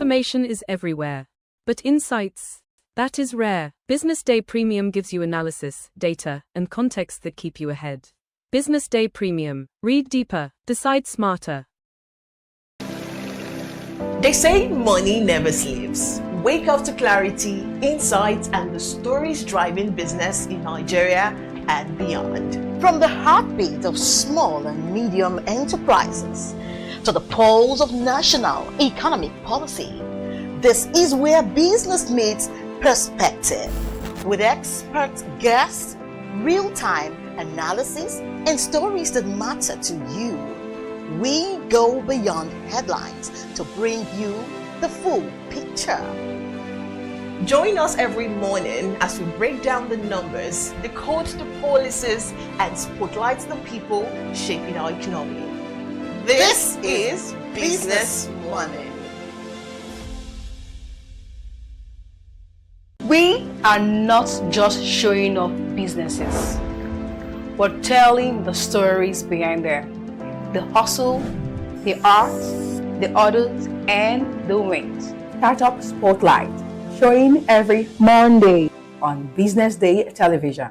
Information is everywhere. But insights, that is rare. BusinessDay Premium gives you analysis, data, and context that keep you ahead. BusinessDay Premium. Read deeper, decide smarter. They say money never sleeps. Wake up to clarity, insights, and the stories driving business in Nigeria and beyond. From the heartbeat of small and medium enterprises to the pulse of national economic policy, this is where business meets perspective. With expert guests, real-time analysis, and stories that matter to you, we go beyond headlines to bring you the full picture. Join us every morning as we break down the numbers, decode the policies, and spotlight the people shaping our economy. This is Business Money. We are not just showing off businesses, but telling the stories behind them. The hustle, the art, the orders, and the wins. Startup Spotlight, showing every Monday on Business Day television.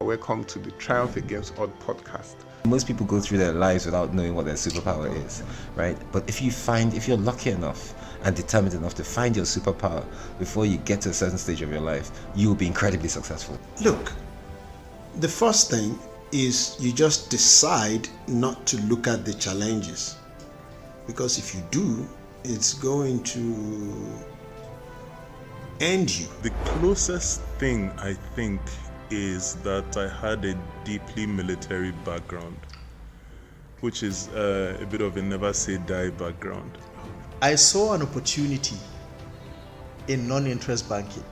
Welcome to the Triumph Against Odd podcast. Most people go through their lives without knowing what their superpower is, right? But if you're lucky enough and determined enough to find your superpower before you get to a certain stage of your life, you will be incredibly successful. Look, the first thing is you just decide not to look at the challenges, because if you do, it's going to end you. The closest thing I think is that I had a deeply military background, which is a bit of a never say die background. I saw an opportunity in non-interest banking,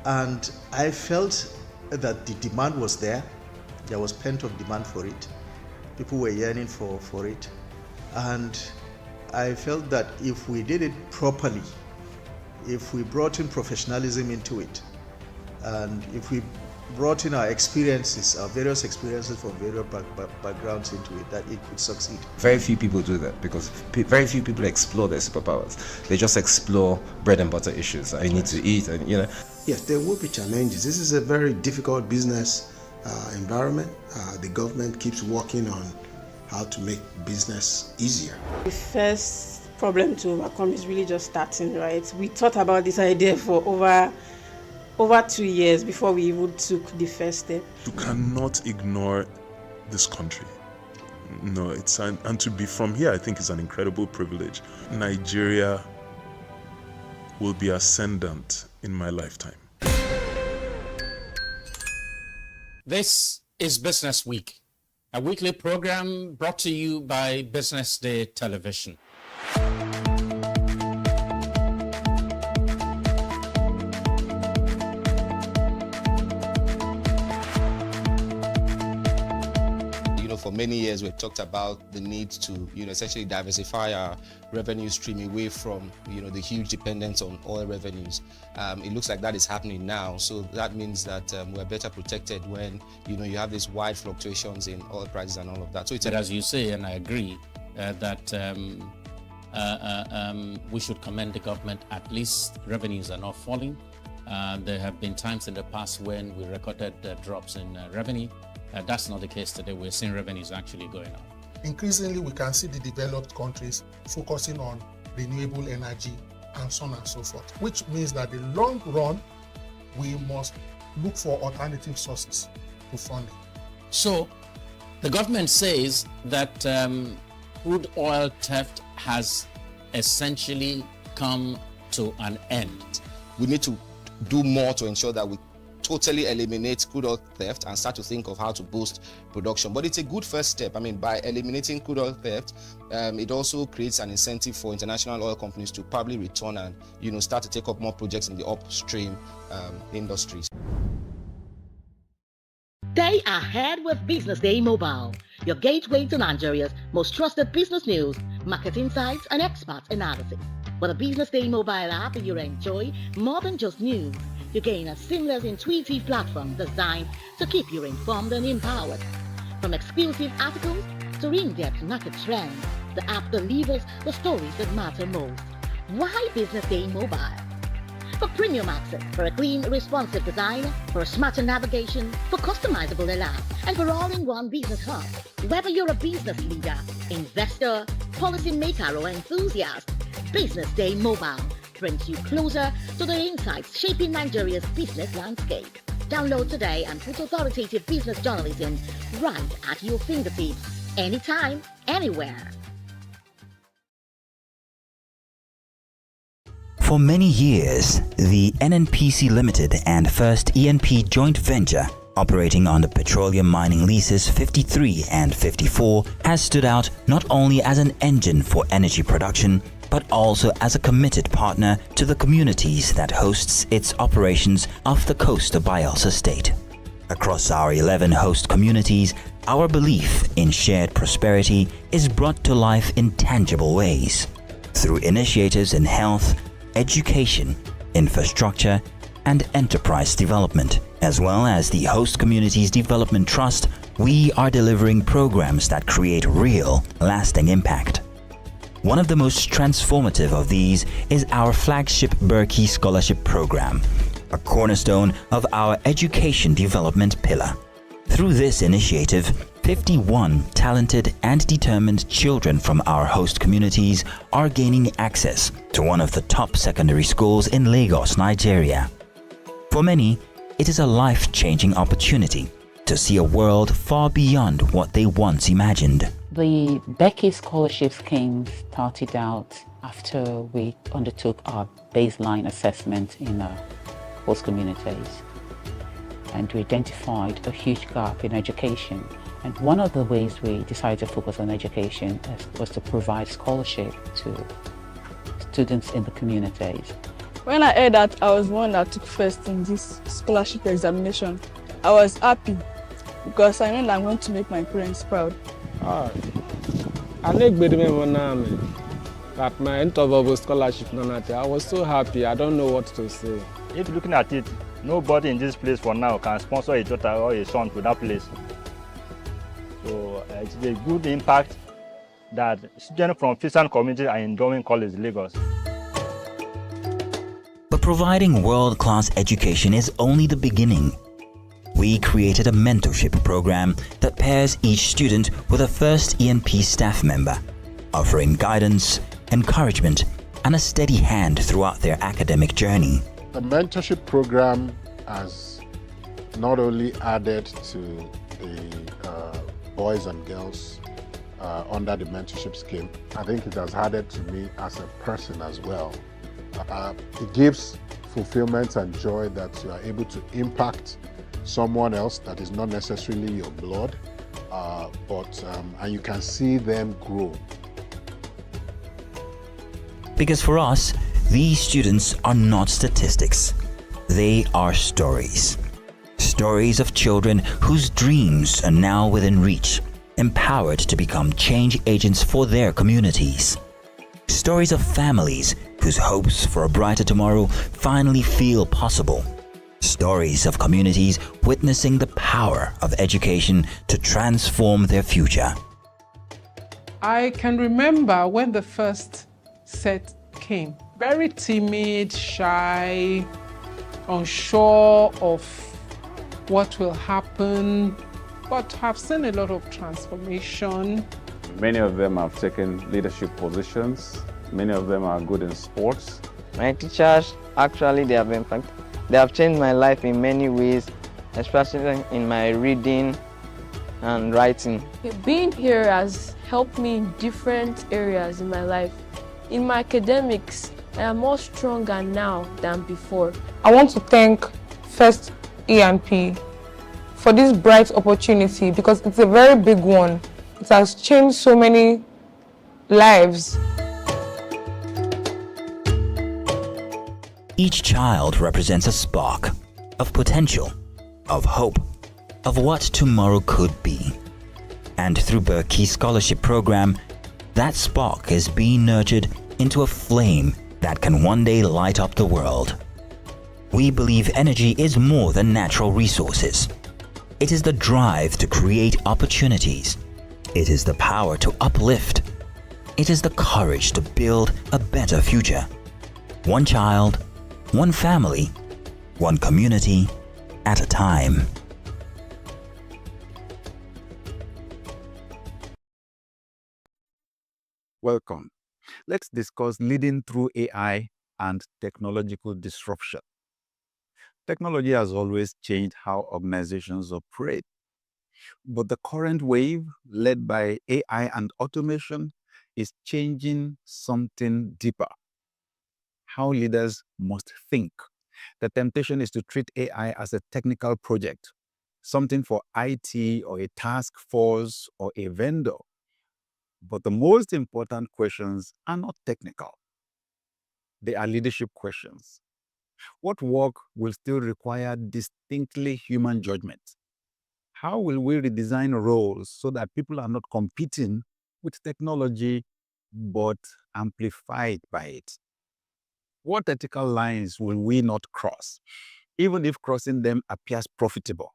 and I felt that the demand was there. There was pent-up demand for it. People were yearning for it, and I felt that if we did it properly, if we brought in professionalism into it, and if we brought in our experiences, our various experiences from various backgrounds into it, that it could succeed. Very few people do that because very few people explore their superpowers. They just explore bread and butter issues. I need to eat, and Yes, there will be challenges. This is a very difficult business environment. The government keeps working on how to make business easier. The first problem to overcome is really just starting, right? We thought about this idea for over 2 years before we even took the first step. You cannot ignore this country. No, and to be from here, I think is an incredible privilege. Nigeria will be ascendant in my lifetime. This is Business Week, a weekly program brought to you by Business Day Television. For many years, we've talked about the need to, essentially diversify our revenue stream away from, the huge dependence on oil revenues. It looks like that is happening now. So that means that we're better protected when, you have these wide fluctuations in oil prices and all of that. So But as you say, and I agree, that we should commend the government. At least revenues are not falling. There have been times in the past when we recorded drops in revenue. That's not the case today. We're seeing revenues actually going up. Increasingly, we can see the developed countries focusing on renewable energy and so on and so forth, which means that in the long run, we must look for alternative sources to funding. So the government says that crude oil theft has essentially come to an end. We need to do more to ensure that we totally eliminate crude oil theft and start to think of how to boost production. But it's a good first step. By eliminating crude oil theft, it also creates an incentive for international oil companies to probably return and start to take up more projects in the upstream industries. Stay ahead with Business Day Mobile, your gateway to Nigeria's most trusted business news, market insights, and expert analysis. With a Business Day Mobile app, you enjoy more than just news. You gain a seamless, intuitive platform designed to keep you informed and empowered. From exclusive articles to in-depth market trends, the app delivers the stories that matter most. Why Business Day Mobile? For premium access, for a clean, responsive design, for smarter navigation, for customizable alarm, and for all-in-one business hub. Whether you're a business leader, investor, policymaker, or enthusiast, Business Day Mobile brings you closer to the insights shaping Nigeria's business landscape. Download today and put authoritative business journalism right at your fingertips, anytime, anywhere. For many years, the NNPC Limited and First ENP joint venture operating under Petroleum Mining Leases 53 and 54 has stood out not only as an engine for energy production, but also as a committed partner to the communities that hosts its operations off the coast of Bayelsa State. Across our 11 host communities, our belief in shared prosperity is brought to life in tangible ways through initiatives in health, education, infrastructure, and enterprise development. As well as the Host Communities Development Trust, we are delivering programs that create real, lasting impact. One of the most transformative of these is our flagship Berkey Scholarship Program, a cornerstone of our education development pillar. Through this initiative, 51 talented and determined children from our host communities are gaining access to one of the top secondary schools in Lagos, Nigeria. For many, it is a life-changing opportunity to see a world far beyond what they once imagined. The Becky Scholarship Scheme started out after we undertook our baseline assessment in our host communities, and we identified a huge gap in education. And one of the ways we decided to focus on education was to provide scholarship to students in the communities. When I heard that I was one that took first in this scholarship examination, I was happy because I know that I'm going to make my parents proud. I that my interval scholarship, I was so happy, I don't know what to say. If looking at it, nobody in this place for now can sponsor a daughter or a son to that place. So it's a good impact that students from Fisan community are enjoying college Lagos. But providing world-class education is only the beginning. We created a mentorship program that pairs each student with a First ENP staff member, offering guidance, encouragement, and a steady hand throughout their academic journey. The mentorship program has not only added to the boys and girls under the mentorship scheme, I think it has added to me as a person as well. It gives fulfillment and joy that you are able to impact someone else that is not necessarily your blood, and you can see them grow. Because for us, these students are not statistics. They are stories. Stories of children whose dreams are now within reach, empowered to become change agents for their communities. Stories of families whose hopes for a brighter tomorrow finally feel possible. Stories of communities witnessing the power of education to transform their future. I can remember when the first set came. Very timid, shy, unsure of what will happen, but I've seen a lot of transformation. Many of them have taken leadership positions. Many of them are good in sports. My teachers, actually, they have changed my life in many ways, especially in my reading and writing. Being here has helped me in different areas in my life. In my academics, I am more stronger now than before. I want to thank First ENP for this bright opportunity because it's a very big one. It has changed so many lives. Each child represents a spark of potential, of hope, of what tomorrow could be. And through Berkey Scholarship Program, that spark is being nurtured into a flame that can one day light up the world. We believe energy is more than natural resources. It is the drive to create opportunities. It is the power to uplift. it is the courage to build a better future. One child, one family, one community at a time. Welcome. Let's discuss leading through AI and technological disruption. Technology has always changed how organizations operate. But the current wave, led by AI and automation, is changing something deeper: how leaders must think. The temptation is to treat AI as a technical project, something for IT or a task force or a vendor. But the most important questions are not technical. They are leadership questions. What work will still require distinctly human judgment? How will we redesign roles so that people are not competing with technology, but amplified by it? What ethical lines will we not cross, even if crossing them appears profitable?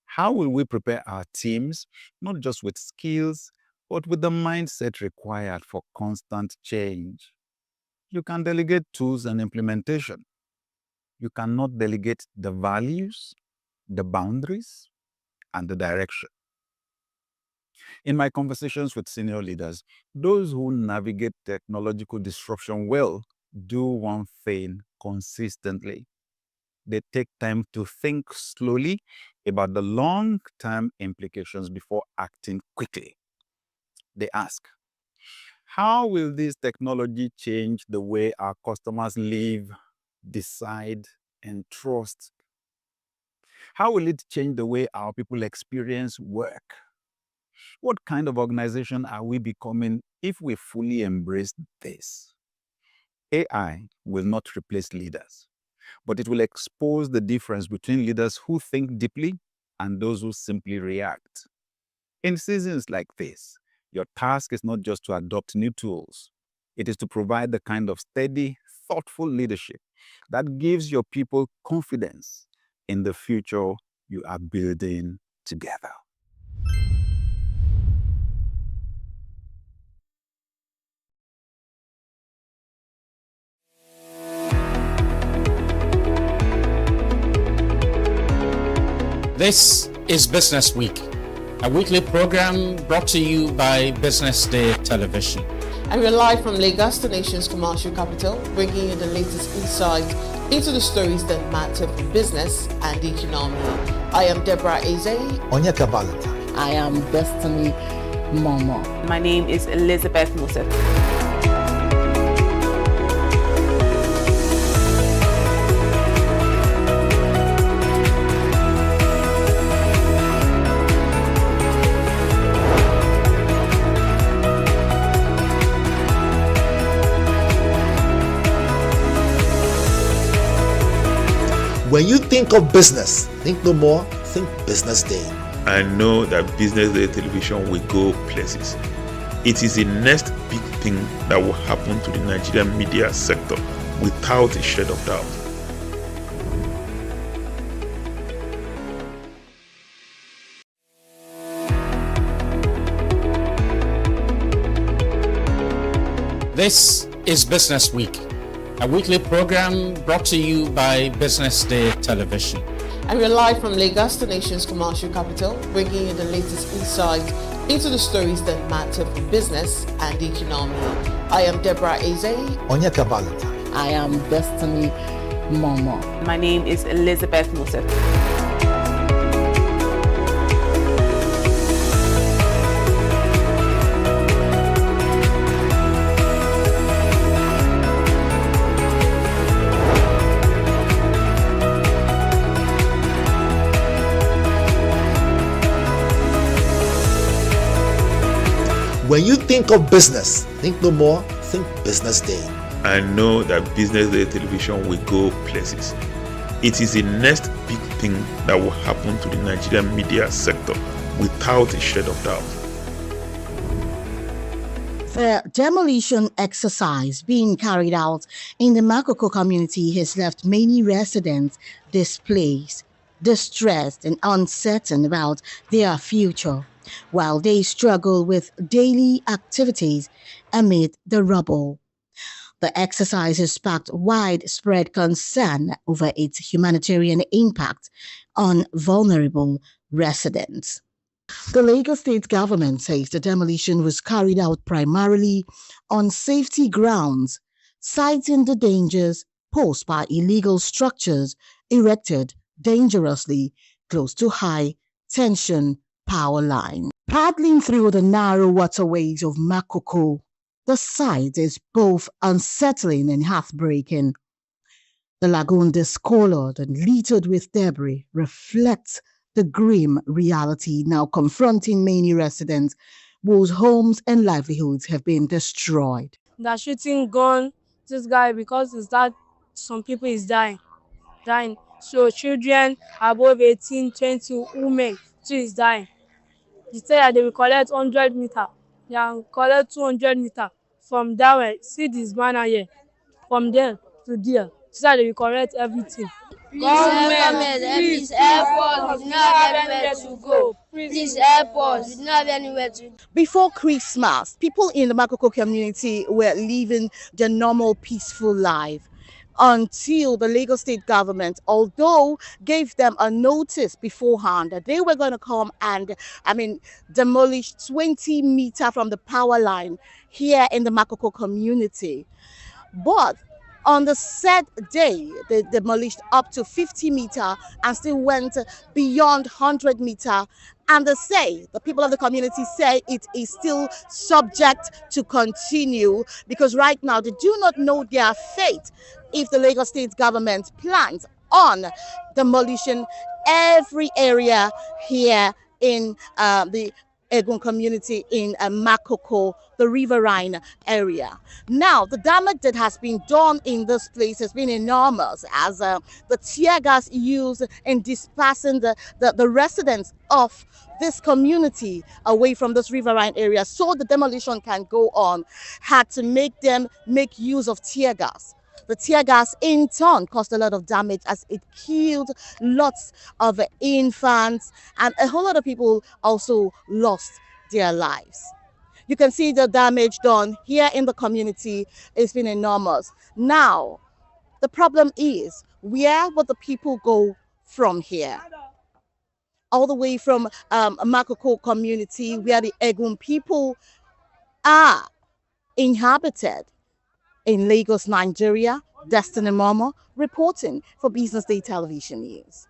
How will we prepare our teams, not just with skills, but with the mindset required for constant change? You can delegate tools and implementation. You cannot delegate the values, the boundaries, and the direction. In my conversations with senior leaders, those who navigate technological disruption well do one thing consistently. They take time to think slowly about the long-term implications before acting quickly. They ask, how will this technology change the way our customers live, decide, and trust? How will it change the way our people experience work? What kind of organization are we becoming if we fully embrace this? AI will not replace leaders, but it will expose the difference between leaders who think deeply and those who simply react. In seasons like this, your task is not just to adopt new tools. It is to provide the kind of steady, thoughtful leadership that gives your people confidence in the future you are building together. This is Business Week, a weekly program brought to you by BusinessDay Television. And we're live from Lagos, the nation's commercial capital, bringing you the latest insight into the stories that matter for business and the economy. I am Deborah Eze. Onyeka Valentine. I am Destiny Momo. My name is Elizabeth Musa. When you think of business, think no more, think Business Day. I know that Business Day television will go places. It is the next big thing that will happen to the Nigerian media sector without a shred of doubt. This is Business Week, a weekly program brought to you by BusinessDay Television. And we're live from Lagos, the nation's commercial capital, bringing you the latest insight into the stories that matter for business and the economy. I am Deborah Eze. Onyeka Valentine. I am Destiny Momo. My name is Elizabeth Musa. When you think of business, think no more, think Business Day. I know that Business Day television will go places. It is the next big thing that will happen to the Nigerian media sector without a shred of doubt. The demolition exercise being carried out in the Makoko community has left many residents displaced, distressed, and uncertain about their future. while they struggle with daily activities amid the rubble. The exercise has sparked widespread concern over its humanitarian impact on vulnerable residents. The Lagos state government says the demolition was carried out primarily on safety grounds, citing the dangers posed by illegal structures erected dangerously close to high tension power lines. Paddling through the narrow waterways of Makoko, the sight is both unsettling and heartbreaking. The lagoon, discolored and littered with debris, reflects the grim reality now confronting many residents whose homes and livelihoods have been destroyed. They're shooting gun this guy because it's that some people is dying. So children above 18, 20, women too is dying. They say that they will collect 100 meter. They will collect 200 meter from that way. See this banner here. From there to there. So that they will collect everything. Government, please help us. We do not have anywhere to go. Please help us. We do not have anywhere to go. Before Christmas, people in the Makoko community were living their normal, peaceful life until the Lagos state government, although gave them a notice beforehand that they were going to come and, demolish 20 meters from the power line here in the Makoko community. But on the said day, they demolished up to 50 meters and still went beyond 100 meters. And the people of the community say it is still subject to continue because right now they do not know their fate if the Lagos state government plans on demolishing every area here in the Egun community in Makoko, the riverine area. Now, the damage that has been done in this place has been enormous as the tear gas used in dispersing the residents of this community away from this riverine area so the demolition can go on had to make them make use of tear gas. The tear gas in turn caused a lot of damage as it killed lots of infants and a whole lot of people also lost their lives. You can see the damage done here in the community. It's been enormous. Now, the problem is, where will the people go from here? All the way from Makoko community where the Egun people are inhabited. In Lagos, Nigeria, Destiny Momo reporting for Business Day Television News.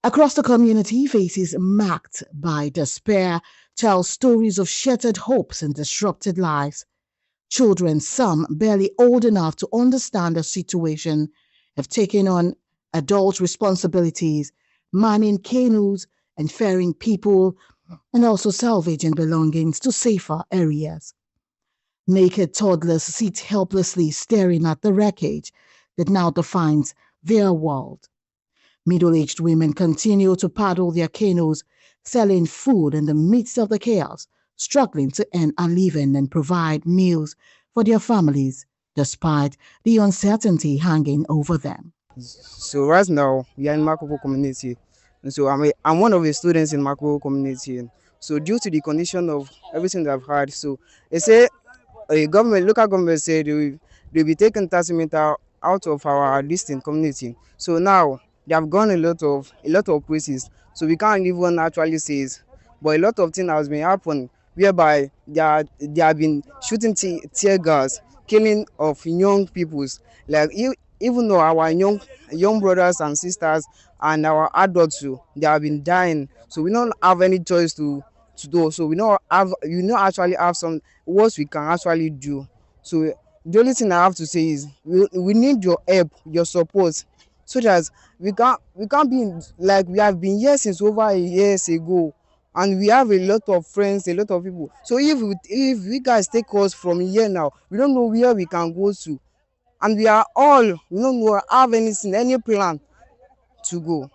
Across the community, faces marked by despair tell stories of shattered hopes and disrupted lives. Children, some barely old enough to understand the situation, have taken on adult responsibilities, manning canoes and ferrying people, and also salvaging belongings to safer areas. Naked toddlers sit helplessly staring at the wreckage that now defines their world. Middle-aged women continue to paddle their canoes, selling food in the midst of the chaos, struggling to earn a living and provide meals for their families, despite the uncertainty hanging over them. So right now, we are in Makoko community. And so I'm one of the students in Makoko community. So due to the condition of everything that I've heard, so they say local government said they'll be taking 30 meters out of our distant community. So now they have gone a lot of places. So we can't even actually say it. But a lot of things has been happening whereby they have been shooting tear gas, killing of young peoples. Like even though our young brothers and sisters and our adults too, they have been dying. So we don't have any choice to do. So we don't actually have some what we can actually do. So the only thing I have to say is we need your help, your support, so that we can't be like we have been here since over years ago, and we have a lot of friends, a lot of people. So if we guys take us from here now, we don't know where we can go to, and we don't have any plan to go.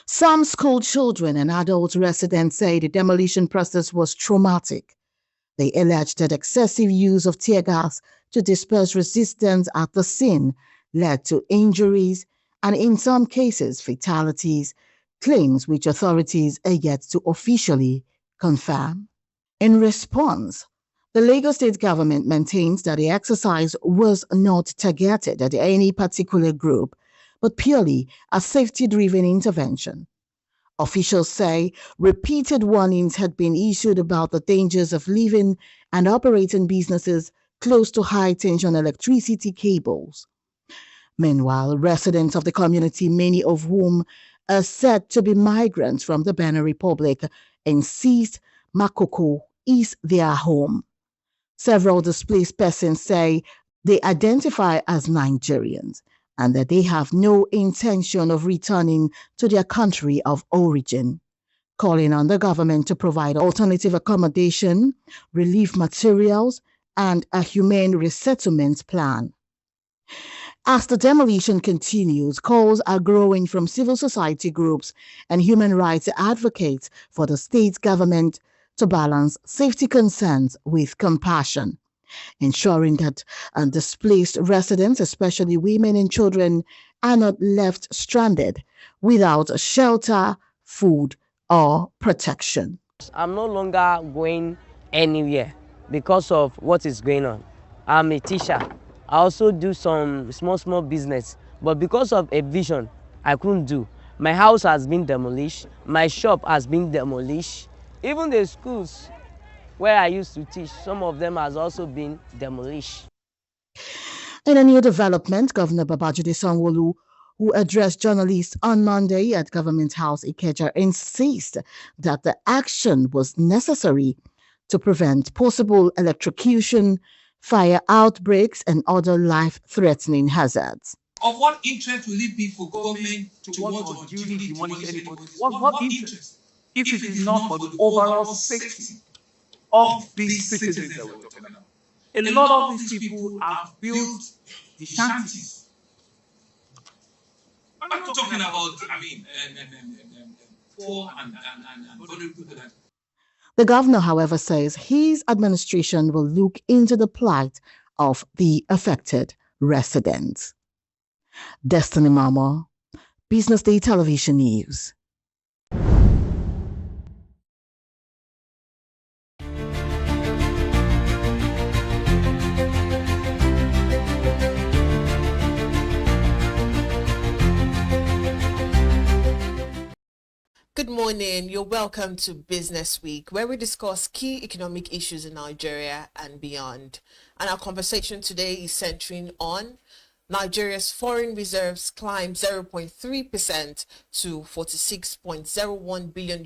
Some school children and adult residents say the demolition process was traumatic. They alleged that excessive use of tear gas to disperse resistance at the scene led to injuries and, in some cases, fatalities, claims which authorities are yet to officially confirm. In response, the Lagos state government maintains that the exercise was not targeted at any particular group, but purely a safety-driven intervention. Officials say repeated warnings had been issued about the dangers of living and operating businesses close to high-tension electricity cables. Meanwhile, residents of the community, many of whom are said to be migrants from the Benin Republic, insist Makoko is their home. Several displaced persons say they identify as Nigerians and that they have no intention of returning to their country of origin, calling on the government to provide alternative accommodation, relief materials, and a humane resettlement plan. As the demolition continues, calls are growing from civil society groups and human rights advocates for the state government to balance safety concerns with compassion, ensuring that displaced residents, especially women and children, are not left stranded without shelter, food, or protection. I'm no longer going anywhere because of what is going on. I'm a teacher. I also do some small business, but because of a vision, I couldn't do. My house has been demolished. My shop has been demolished. Even the schools where I used to teach, some of them has also been demolished. In a new development, Governor Babajide Sanwo-Olu, who addressed journalists on Monday at Government House Ikeja, insists that the action was necessary to prevent possible electrocution, fire outbreaks, and other life-threatening hazards. Of what interest will it be for government to want to unduly demolish anybody? What interest? If it is not for the overall safety of these citizens that we're talking about. A lot of these people have built the shanties. I'm not talking about, poor and vulnerable people. The governor, however, says his administration will look into the plight of the affected residents. Destiny Mama, Business Day Television News. Good morning. You're welcome to Business Week, where we discuss key economic issues in Nigeria and beyond. And our conversation today is centering on Nigeria's foreign reserves climbed 0.3% to $46.01 billion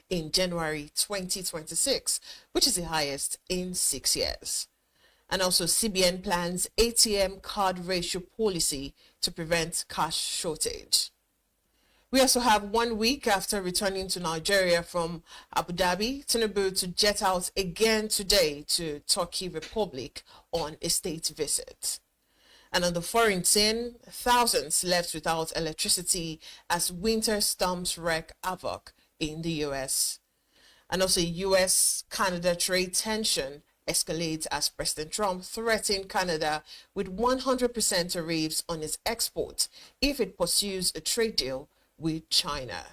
in January 2026, which is the highest in 6 years. And also CBN plans ATM card ratio policy to prevent cash shortage. We also have 1 week after returning to Nigeria from Abu Dhabi, Tinubu to jet out again today to Turkey Republic on a state visit. And on the foreign scene, thousands left without electricity as winter storms wreak havoc in the US. And also US-Canada trade tension escalates as President Trump threatened Canada with 100% tariffs on its exports if it pursues a trade deal with China.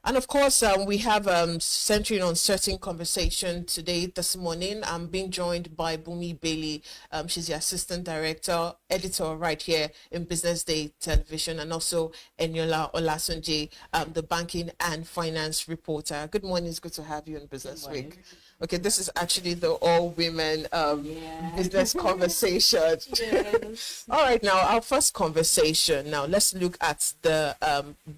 And of course, we have centering on certain conversation today. This morning, I'm being joined by Bumi Bailey. She's the assistant director, editor right here in Business Day Television, and also Eniola Olasunji, the banking and finance reporter. Good morning. It's good to have you in Business Week. Okay, this is actually the all-women business conversation. Yes. All right, now our first conversation. Now let's look at the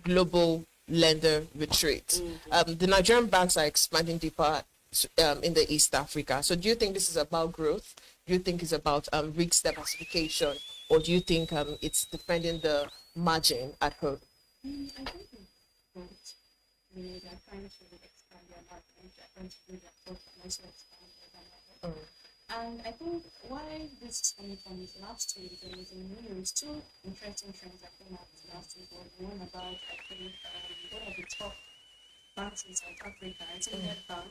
global lender retreat. The Nigerian banks are expanding deeper in the East Africa. So do you think this is about growth? Do you think it's about risk diversification? Or do you think it's defending the margin at home? I think it's both. They're trying to expand their market, they're trying to do their growth and also expand their market. And I think why this is coming from is last week there was a news, two interesting trends that came out last week. One about, I think, one of the top banks in South Africa, I think that bank,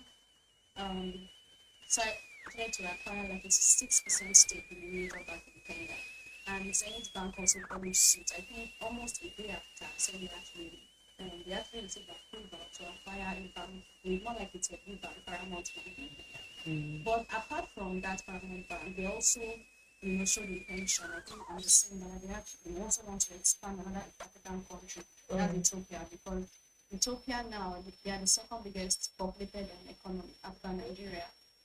tried to acquire like a 6% stake in the Union Bank of Canada. And Zenith Bank also followed suit. I think almost a day after, so they actually received approval to acquire a bank, more like it's a new bank, Paramount Bank. But apart from that Paramount Bank, they also showed intention, I think, on the same that they also want to expand another African country, that's Ethiopia, because Ethiopia now, they are the second biggest populated economy after Nigeria.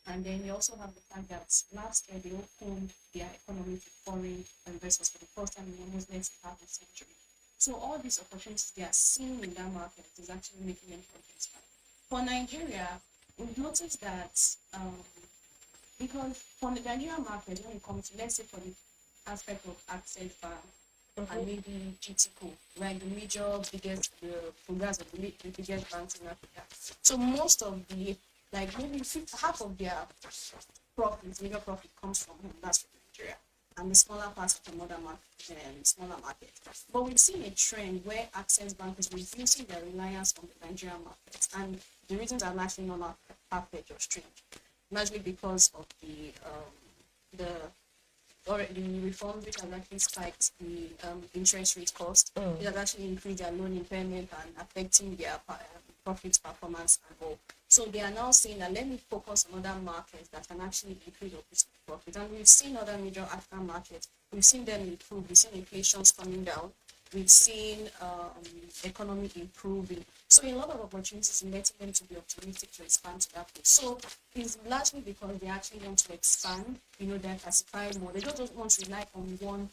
And then you also have the fact that last year they opened their economy to foreign investors for the first time in almost less than half a century. So all these opportunities they are seeing in that market is actually making them progress. For Nigeria, we've noticed that because for the Nigerian market, when it comes to, let's say, for the aspect of Access Bank and maybe GTCO, right, the major biggest, the biggest banks in Africa. So most of the, like maybe half of their profits, major profit comes from home, that's from Nigeria, and the smaller parts from other smaller market. But we've seen a trend where Access Bank is reducing their reliance on the Nigerian market, and the reasons are largely not perfect or strange, largely because of the reforms which have actually spiked the interest rate cost. It has actually increased their loan impairment and affecting their profit performance and all. So they are now saying that let me focus on other markets that can actually increase profit. And we've seen other major African markets. We've seen them improve. We've seen inflations coming down. We've seen economy improving. So a lot of opportunities in letting them to be optimistic to expand to that place. So it's largely because they actually want to expand, diversify more. They don't just want to rely on one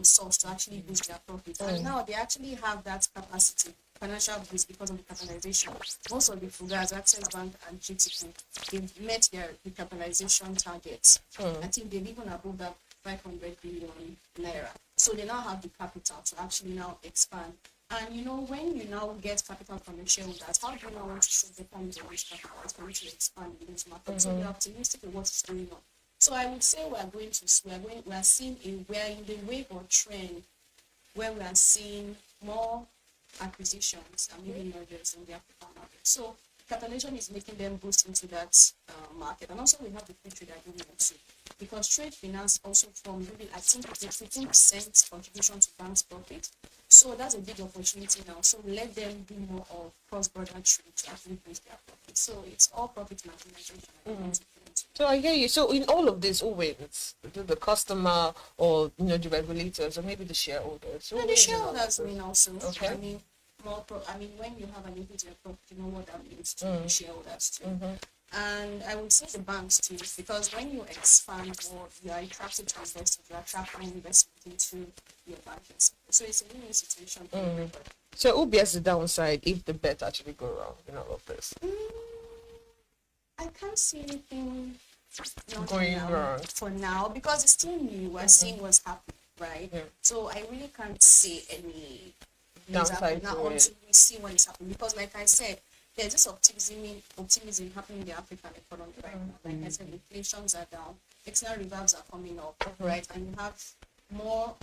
source to actually boost their profits. And now they actually have that capacity, financial boost, because of the capitalization. Most of the Fugas, Access Bank and GTP, they've met their recapitalization targets. I think they've even above that 500 billion naira. So they now have the capital to actually now expand. And when you now get capital from the shareholders, how do you now want to show the funds of this capital for you to expand in this market? So we're optimistic with what is going on. So I would say we are in the wave or trend where we are seeing more acquisitions and maybe mergers in the African market. So capitalization is making them boost into that market. And also we have the free trade agreement too, because trade finance also from really, I think it's 15% contribution to banks' profit. So that's a big opportunity now. So let them do more of cross-border trade to actually boost their profit. So it's all profit maximization. So I hear you. So in all of this, who wins? The customer or the regulators or maybe the shareholders? The shareholders win also. Okay. I mean, when you have an increase in your profit, you know what that means to the shareholders too. And I would say the banks too, because when you expand more, you are attracted to investors, you attract more investment into your banking. So it's a win-win situation for everybody. So who bears the downside if the bet actually go wrong in all of this? I can't see anything going wrong for now because it's still new. We're seeing what's happening, right? Yeah. So I really can't see any downside now until we see what is happening. Because, like I said, there's this optimism happening in the African economy right now. Like I said, inflations are down, external reserves are coming up, right? And you have more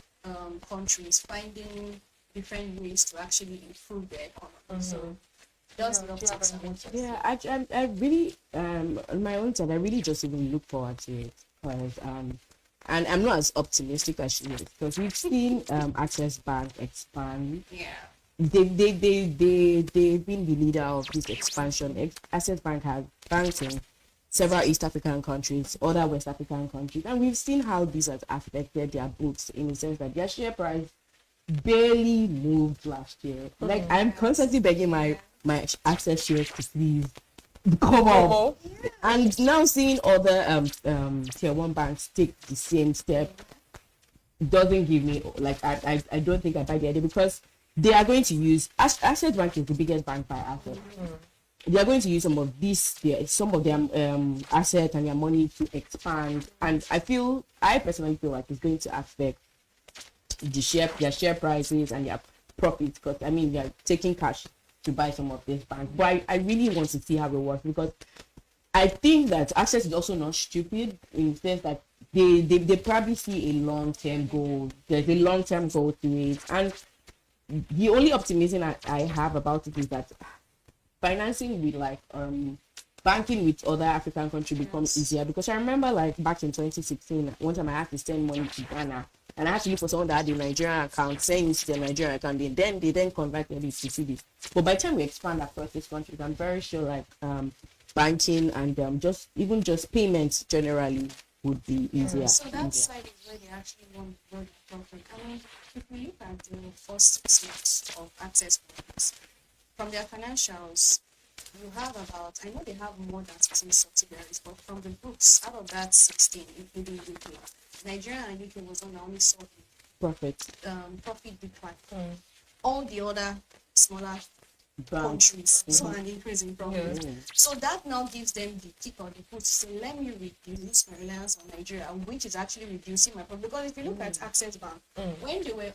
countries finding different ways to actually improve their economy. So. Yeah, I really, on my own side, I really just even look forward to it because, and I'm not as optimistic as she is because we've seen Access Bank expand. Yeah. They've been the leader of this expansion. Access Bank has banks in several East African countries, other West African countries, and we've seen how this has affected their books in the sense that their share price barely moved last year. Like I'm constantly begging my Access shares to please come up. And now seeing other tier 1 banks take the same step doesn't give me I don't think I buy the idea because they are going to use Access Bank is the biggest bank by asset. They are going to use some of their assets and their money to expand, and I personally feel like it's going to affect their share prices and their profits because they are taking cash to buy some of these banks. But I really want to see how it works because I think that Access is also not stupid in the sense that they probably see a long-term goal. There's a long-term goal to it. And the only optimism I have about it is that financing with banking with other African countries becomes easier because I remember back in 2016, one time I had to send money to Ghana And I had to look for someone that had a Nigerian account, saying it's their Nigerian account. They then converted it to cedis. But by the time we expand across these countries, I'm very sure like banking and just payments generally would be easier. So that side is where they actually want to grow the profit. I mean, if we look at the first 6 months of access points, from their financials, you have about, I know they have more than 16 subsidiaries, but from the books, out of that 16, including UK, Nigeria and UK was on the only saw profit decline. All the other smaller countries saw an increase in profit. So that now gives them the kick or the push to say, let me reduce my reliance on Nigeria, which is actually reducing my profit. Because if you look at Access Bank, when they were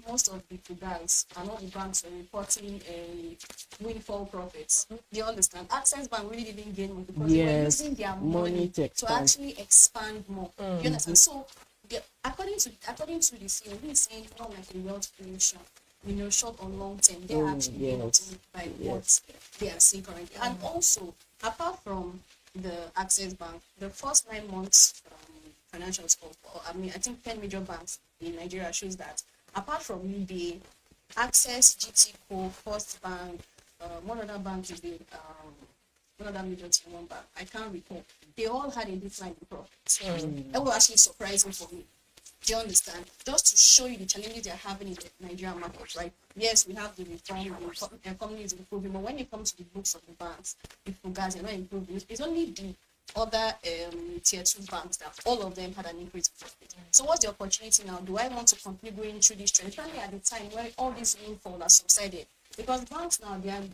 most of the banks and all the banks were reporting a windfall profits, you understand? Access Bank really didn't gain more because they were using their money to actually expand more. You understand? So according to the CEO, he's saying more like a wealth creation. Short or long term, they're actually able to by what they are seeing currently. And also, apart from the Access Bank, the first 9 months financials I think 10 major banks in Nigeria shows that apart from UBA, Access, GT Co, First Bank, one other bank is one other major tier 1 bank, I can't recall. They all had a decline in profits. That was actually surprising for me. Do you understand? Just to show you the challenges they're having in the Nigerian market, right? Yes, we have the reform, the economy is improving, but when it comes to the books of the banks, if you guys are not improving, it's only the other tier 2 banks that all of them had an increase in profit. So what's the opportunity now? Do I want to continue going through this trend, especially at the time where all this windfall has subsided? Because banks now, they are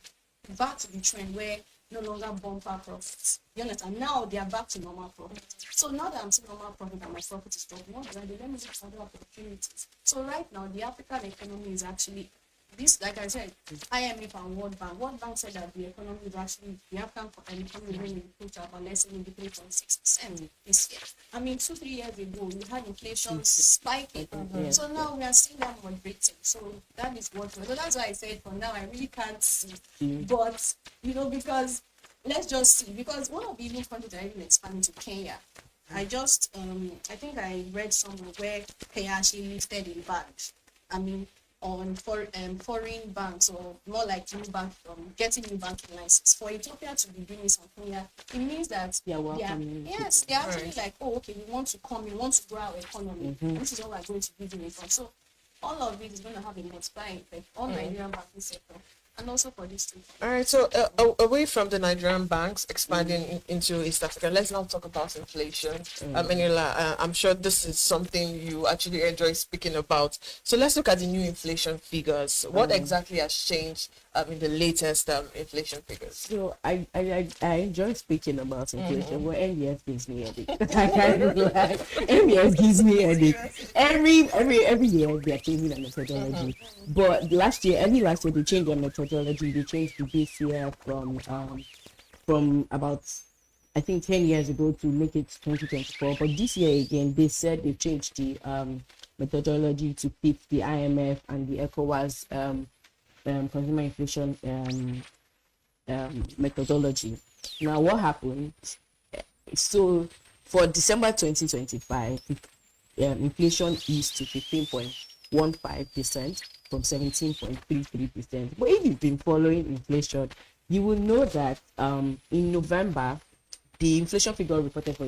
back to the trend where no longer bumper profits. You understand? Now they are back to normal profit. So now that I'm seeing normal profit and my profit is dropping, what do I do? Let me look for other opportunities. So right now, the African economy is actually this, like I said, IMF and World Bank said that the economy is actually, the African economy will improve to about less than 3.6% this year. I mean, 2-3 years ago, we had inflation spiking. So now we are seeing that moderating. So that is what, so that's why I said for now, I really can't see. But, because let's just see, because one of the even countries that are even expanding to Kenya, I think I read somewhere where Kenya actually listed in banks. I mean, on foreign banks, or more like new bank, getting new banking license. For Ethiopia to be doing this on Kenya, it means that they're actually like, oh, okay, we want to grow our economy. This is what we're going to be doing from. So all of it is going to have a multiplying effect on Nigerian banking sector. And also for this too. All right, so away from the Nigerian banks expanding into East Africa, let's now talk about inflation. Manila, I'm sure this is something you actually enjoy speaking about. So let's look at the new inflation figures. What exactly has changed in the latest inflation figures? So I enjoy speaking about inflation. Well, MBS gives me a headache. I can't lie. MBS gives me a headache. Every year they are changing the methodology. But early last year they changed the methodology. They changed the base year from about, I think, 10 years ago to make it 2024. But this year again, they said they changed the methodology to fit the IMF and the ECOWAS consumer inflation methodology. Now, what happened? So for December 2025, inflation eased to 15.15% from 17.33%. But if you've been following inflation, you will know that in November, the inflation figure reported for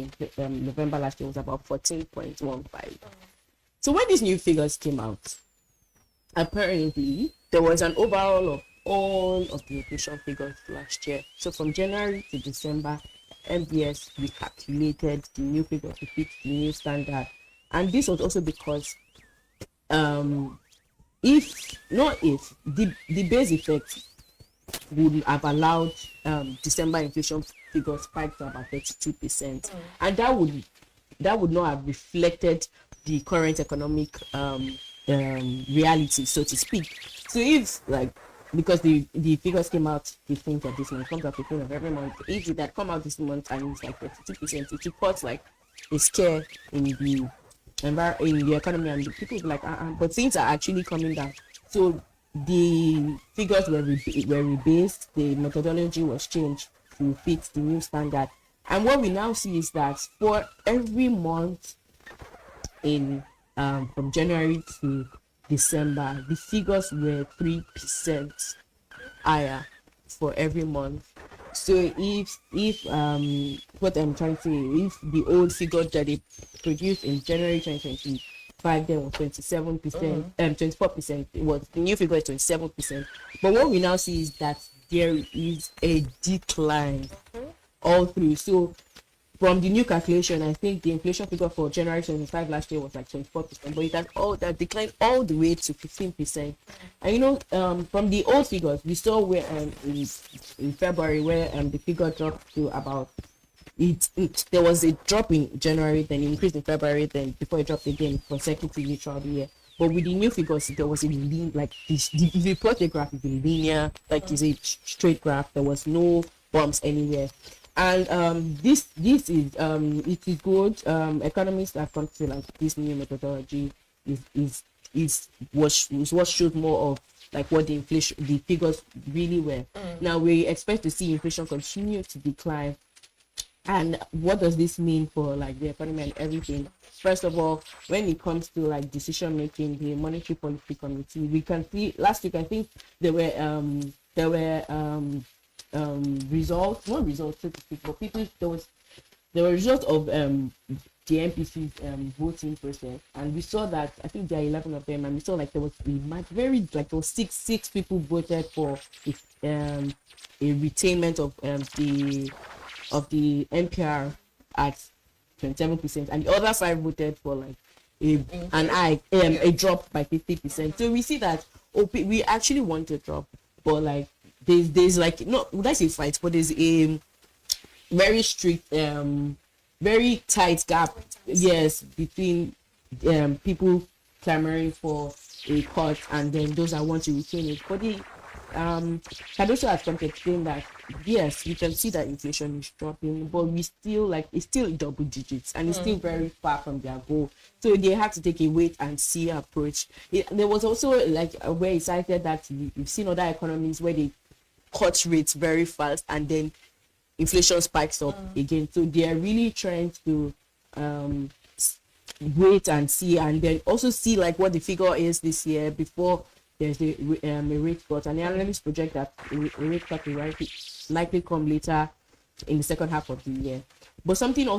November last year was about 14.15. So when these new figures came out, apparently there was an overall of all of the inflation figures last year. So from January to December, MBS recalculated the new figure to fit the new standard. And this was also because the base effect would have allowed December inflation figures spike to about 32%, and that would not have reflected the current economic reality, so to speak. So if because the figures came out 15th of this month, comes out 15th of every month. If it had come out this month and it's like 32%, it would cause like a scare in the economy, and the people will be like, but things are actually coming down. So the figures were rebased, the methodology was changed to fit the new standard. And what we now see is that for every month in from January to December, the figures were 3% higher for every month. So if what I'm trying to say, if the old figure that they produced in January 2025 then was 27%, 24%, it was the new figure is 27%. But what we now see is that there is a decline all through. So from the new calculation, I think the inflation figure for January 25 last year was like 24%, but it has all that declined all the way to 15%. And you know, from the old figures, we saw where in February where the figure dropped to about there was a drop in January, then increase in February, then before it dropped again consecutively throughout the year. But with the new figures, there was a lean, like this. If you plot the graph, it's a linear, like it's a straight graph. There was no bumps anywhere. And this is it is good. Economists have come to like this new methodology is what showed more of like what the figures really were. Now we expect to see inflation continue to decline. And what does this mean for like the economy and everything? First of all, when it comes to like decision making, the Monetary Policy Committee, we can see last week I think there were results, not results so to speak, but there were results of the NPC's voting process, and we saw that I think there are 11 of them, and we saw like there was there was six people voted for a retainment of the NPR at 27%, and the other 5 voted for like a drop by 50%. So we see that we actually want a drop, but like there's like, not would I say fight, but there's a very strict very tight gap, yes, between people clamoring for a cut and then those that want to retain it. But the Cardoso has come to explain that yes, we can see that inflation is dropping, but we still like it's still double digits and it's still very far from their goal. So they have to take a wait and see approach. There was also like where he cited that we've seen other economies where they cut rates very fast and then inflation spikes up again. So they are really trying to wait and see, and then also see like what the figure is this year before there's a rate cut. And the analysts project that a rate cut will likely come later in the second half of the year. But something that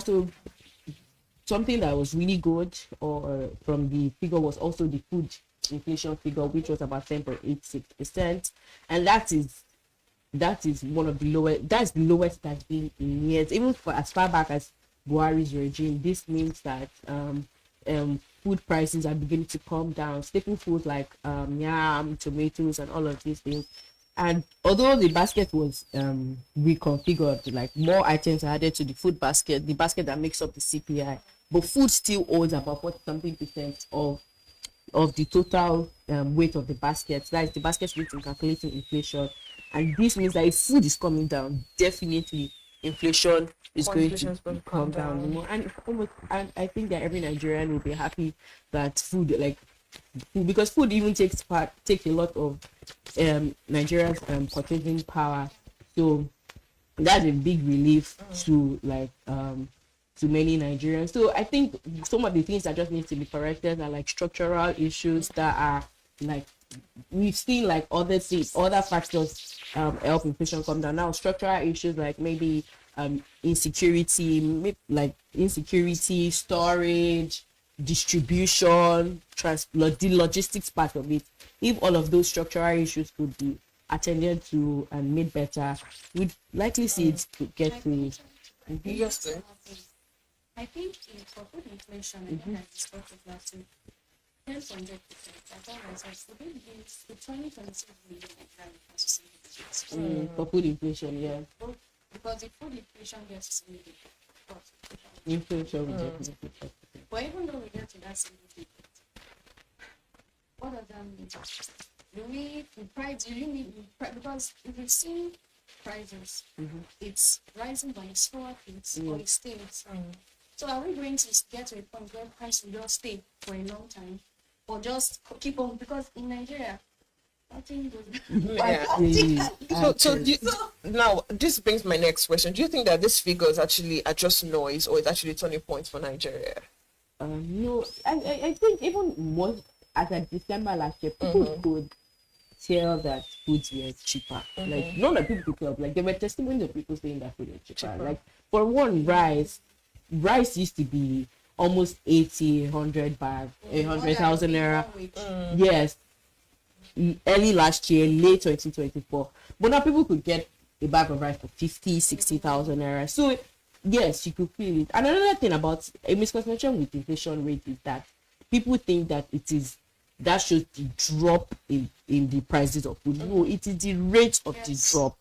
was really good from the figure was also the food inflation figure, which was about 10.86%, and that is one of the lowest. That's the lowest that's been in years, even for as far back as Buhari's regime. This means that food prices are beginning to come down. Staple foods like yam, tomatoes, and all of these things. And although the basket was reconfigured, like more items are added to the food basket, the basket that makes up the CPI, but food still owns about 40-something% of the total weight of the basket. That is the basket weight in calculating inflation. And this means that if food is coming down, definitely inflation is going to come down more. And I think that every Nigerian will be happy that food, because food even takes a lot of Nigeria's purchasing power. So that's a big relief to many Nigerians. So I think some of the things that just need to be corrected are like structural issues that are like we've seen like other factors help inflation come down. Now structural issues like maybe insecurity, storage, distribution, the logistics part of it. If all of those structural issues could be attended to and made better, we'd likely see it to get to. I think for food inflation, I think I discussed it last week. 10.8%. I told myself, the 2026 million For food inflation, yeah. Because if food inflation gets significant, inflation will definitely. But even though we get to that significant, what does that mean? Do we because if you see prices, it's rising by a slower pace or it stays. So are we going to get to a point where price will just stay for a long time, or just keep on? Because in Nigeria, nothing goes. Now this brings my next question. Do you think that these figures actually are just noise, or it's actually a turning point for Nigeria? No, I think even more as at December last year, people could tell that foods were cheaper. Like not that people could tell, like there were testimonies of people saying that food was cheaper. Like for one, rice used to be almost 80, 100 bag, 100,000 naira. Yes, early last year, late 2024. But now people could get a bag of rice for 50, 60,000 naira. So yes, you could feel it. And another thing about a misconception with inflation rate is that people think that it is that shows the drop in the prices of food. No, it is the rate of the drop.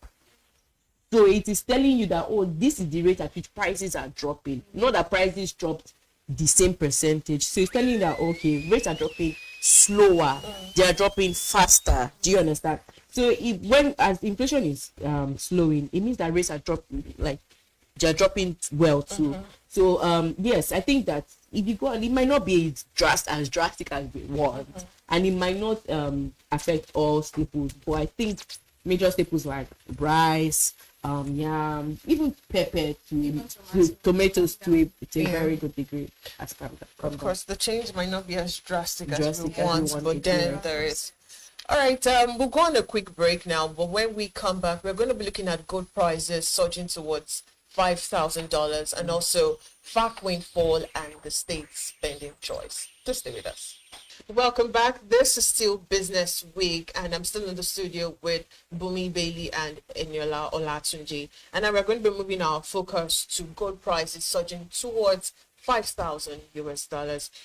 So it is telling you that, oh, this is the rate at which prices are dropping. Not that prices dropped the same percentage. So it's telling you that, okay, rates are dropping slower. They are dropping faster. Do you understand? So when as inflation is slowing, it means that rates are dropping, like they're dropping well too. So yes, I think that if you go on, it might not be as drastic as we want, and it might not affect all staples, but I think major staples like rice, yam, even pepper to tomatoes to a very good degree has come down. Of course, the change might not be as drastic as we want, but then there is. All right, we'll go on a quick break now, but when we come back, we're going to be looking at gold prices surging towards $5,000 and also FAC windfall and the state's spending choice. Just stay with us. Welcome back. This is still Business Week, and I'm still in the studio with Bumi Bailey and Eniola Olatunji. And now we're going to be moving our focus to gold prices surging towards $5,000.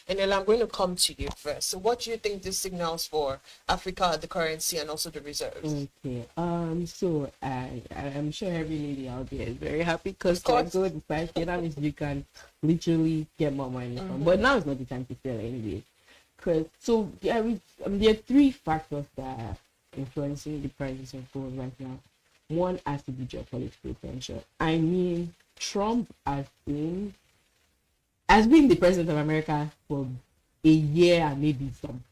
Eniola, I'm going to come to you first. So what do you think this signals for Africa, the currency, and also the reserves? Okay. So I'm sure every lady out there is very happy because gold is $5,000. That means you can literally get more money from. But now is not the time to sell anyway. So there are three factors that are influencing the prices of gold right now. One has to be geopolitical tension. I mean, Trump has been the president of America for a year and maybe some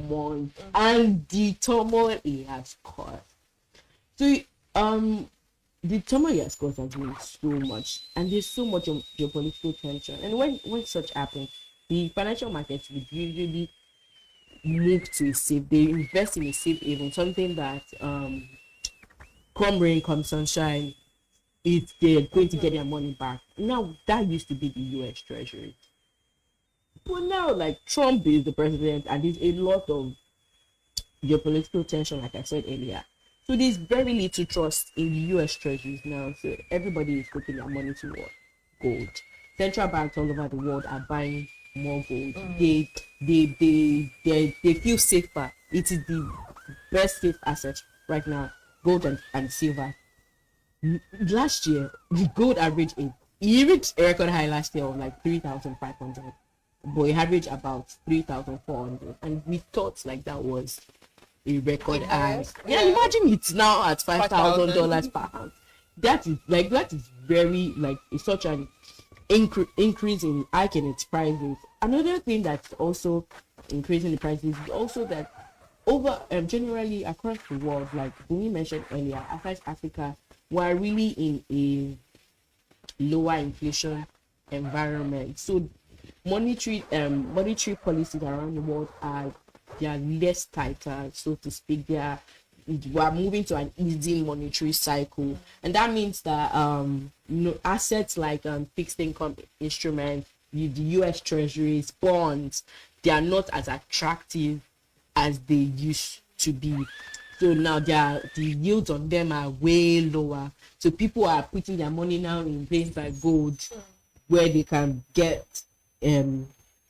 months, and the turmoil he has caused. So the turmoil he has caused has been so much, and there's so much of geopolitical tension. And when such happens, the financial markets would usually move to a safe. They invest in a safe haven, something that come rain, come sunshine, they're going to get their money back. Now that used to be the U.S. Treasury, but now like Trump is the president, and there's a lot of geopolitical tension, like I said earlier. So there's very little trust in the U.S. Treasuries now. So everybody is putting their money toward gold. Central banks all over the world are buying more gold. They feel safer. It is the best safe asset right now. Gold and silver. Last year, the gold average he reached a record high last year of like 3,500, but it averaged about 3,400, and we thought like that was a record high. Yeah, imagine it's now at $5,000 per ounce. That is very it's such an increase in its prices. Another thing that's also increasing the prices is also that over generally across the world, like we mentioned earlier, aside Africa, we're really in a lower inflation environment. So monetary policies around the world they are less tighter, so to speak. We're moving to an easy monetary cycle, and that means that assets like fixed income instruments, the U.S. Treasuries, bonds, they are not as attractive as they used to be. So now the yields on them are way lower. So people are putting their money now in places like gold, where they can get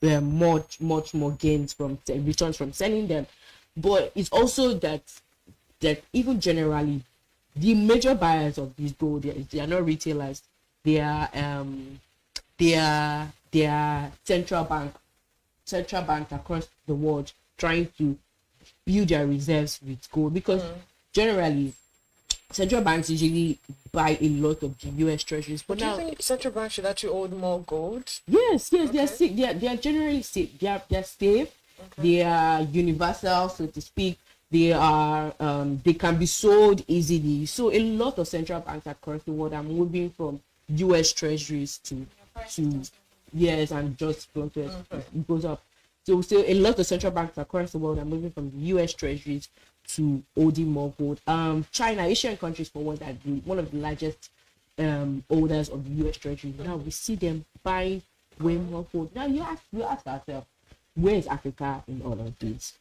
much more gains from returns from selling them. But it's also that even generally, the major buyers of this gold, they are not retailers. They are central banks across the world trying to build their reserves with gold, because generally central banks usually buy a lot of the U.S. treasuries. But do you think central banks should actually hold more gold? Yes, okay. They are safe. They are generally safe. They are safe. Okay. They are universal, so to speak. They are they can be sold easily. So a lot of central banks across the world are moving from U.S. treasuries to years and just going to it goes up. So still a lot of central banks across the world are moving from the US treasuries to holding more gold. China, Asian countries for one of the largest holders of the US treasury. Now we see them buying way more gold. Now you ask ourselves, where is Africa in all of this?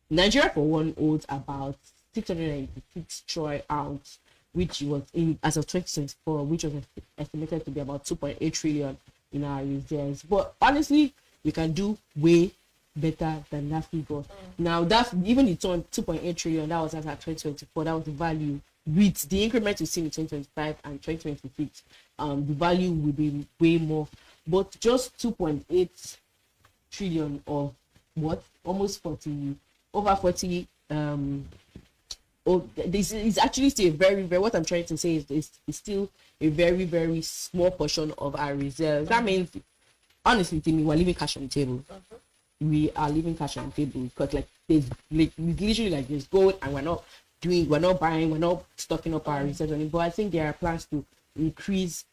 Nigeria for one holds about 686 troy ounce, which was in as of 2024, which was estimated to be about 2.8 trillion in our reserves. But honestly, we can do way better than that figure. Now that's even the 2.8 trillion that was as at 2024, that was the value. With the increment we see in 2025 and 2026, the value will be way more. But just 2.8 trillion of what? Almost 40, over 40. This is actually still a very, very, what I'm trying to say is still a very, very small portion of our reserves. That means, honestly, Timmy, we're leaving cash on the table. We are leaving cash on the table because there's literally there's gold and we're not buying, we're not stocking up our reserves on it. But I think there are plans to increase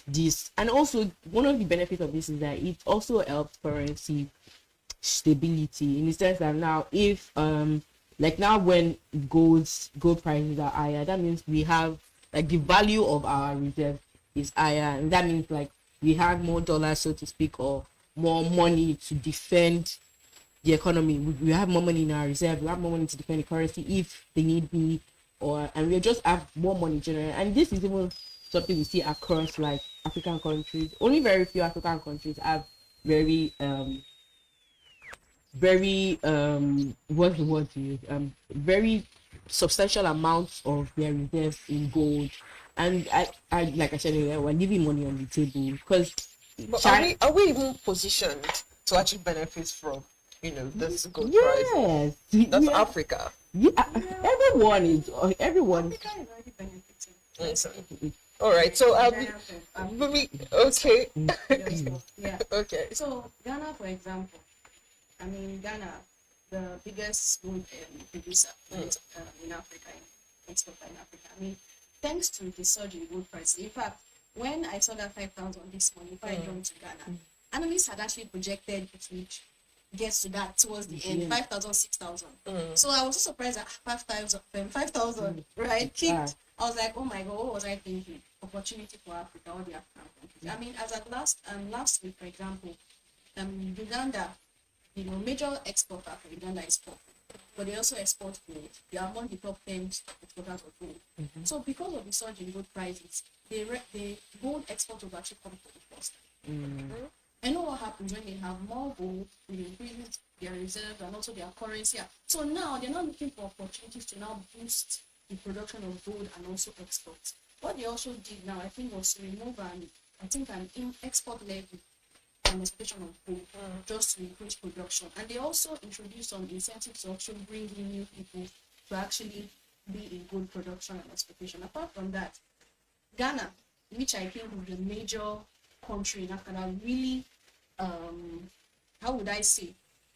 this. And also one of the benefits of this is that it also helps currency stability, in the sense that now if now when gold prices are higher, that means we have the value of our reserve is higher, and that means we have more dollars, so to speak, or more money to defend the economy. We have more money in our reserve, we have more money to defend the currency if they need be, and we just have more money generally. And this is even something we see across African countries. Only very few African countries have very what's the word to use? Very substantial amounts of their reserves in gold. And I like I said earlier, we're leaving money on the table because are we even positioned to actually benefit from this gold price? That's Africa. Yeah, everyone. Africa is already benefiting. All right, so okay. Yeah. Okay. So Ghana, for example, Ghana, the biggest gold producer in Africa, exporter in Africa. Thanks to the surge in gold prices. In fact, when I saw that 5,000 this morning, before I jumped to Ghana, analysts had actually projected it would get to that towards the end, 5,000, 6,000. So I was so surprised at 5,000, right? Kicked. I was like, oh my God, what was I thinking? Opportunity for Africa, all the African countries. As at last week, for example, Uganda, major exporter for Uganda is coffee, but they also export gold. They are among the top 10 exporters of gold. So because of the surge in gold prices, the gold export was actually come for the first time. I know what happens when they have more gold, it increases their reserves and also their currency. So now they're not looking for opportunities to now boost the production of gold and also export. What they also did now, I think, was to remove an export levy on expectation of gold, just to increase production. And they also introduced some incentives to also bring in new people to actually be in gold production and exploitation. Apart from that, Ghana, which I think is the major country in Africa that really, how would I say,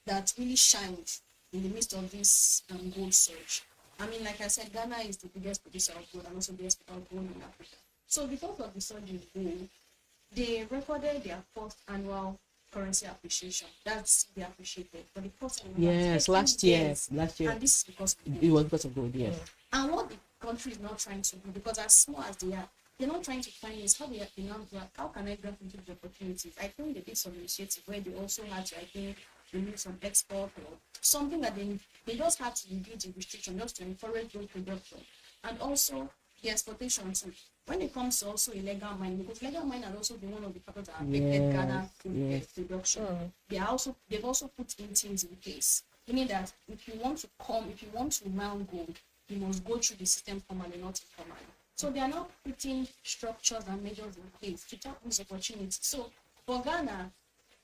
that really shines in the midst of this gold surge. Like I said, Ghana is the biggest producer of gold and also the exporter of gold in Africa. So because of the surge in gold, they recorded their first annual currency appreciation. That's they appreciated for the first time. Yes, last year. And this is because it was because of gold, yes. And what the country is not trying to do, because as small as they are, they're not trying to find is how how can I grab into the opportunities? I think they did some initiative where they also had to, remove some export or something that they just had to reduce the restriction just to encourage gold production. And also the exportation too. When it comes to also illegal mining, because illegal mining has also been one of the factors that affected Ghana production. They've also put in things in place, meaning that if you want to mine gold, you must go through the system formally, not informally. So they are now putting structures and measures in place to tap these opportunities. So for Ghana,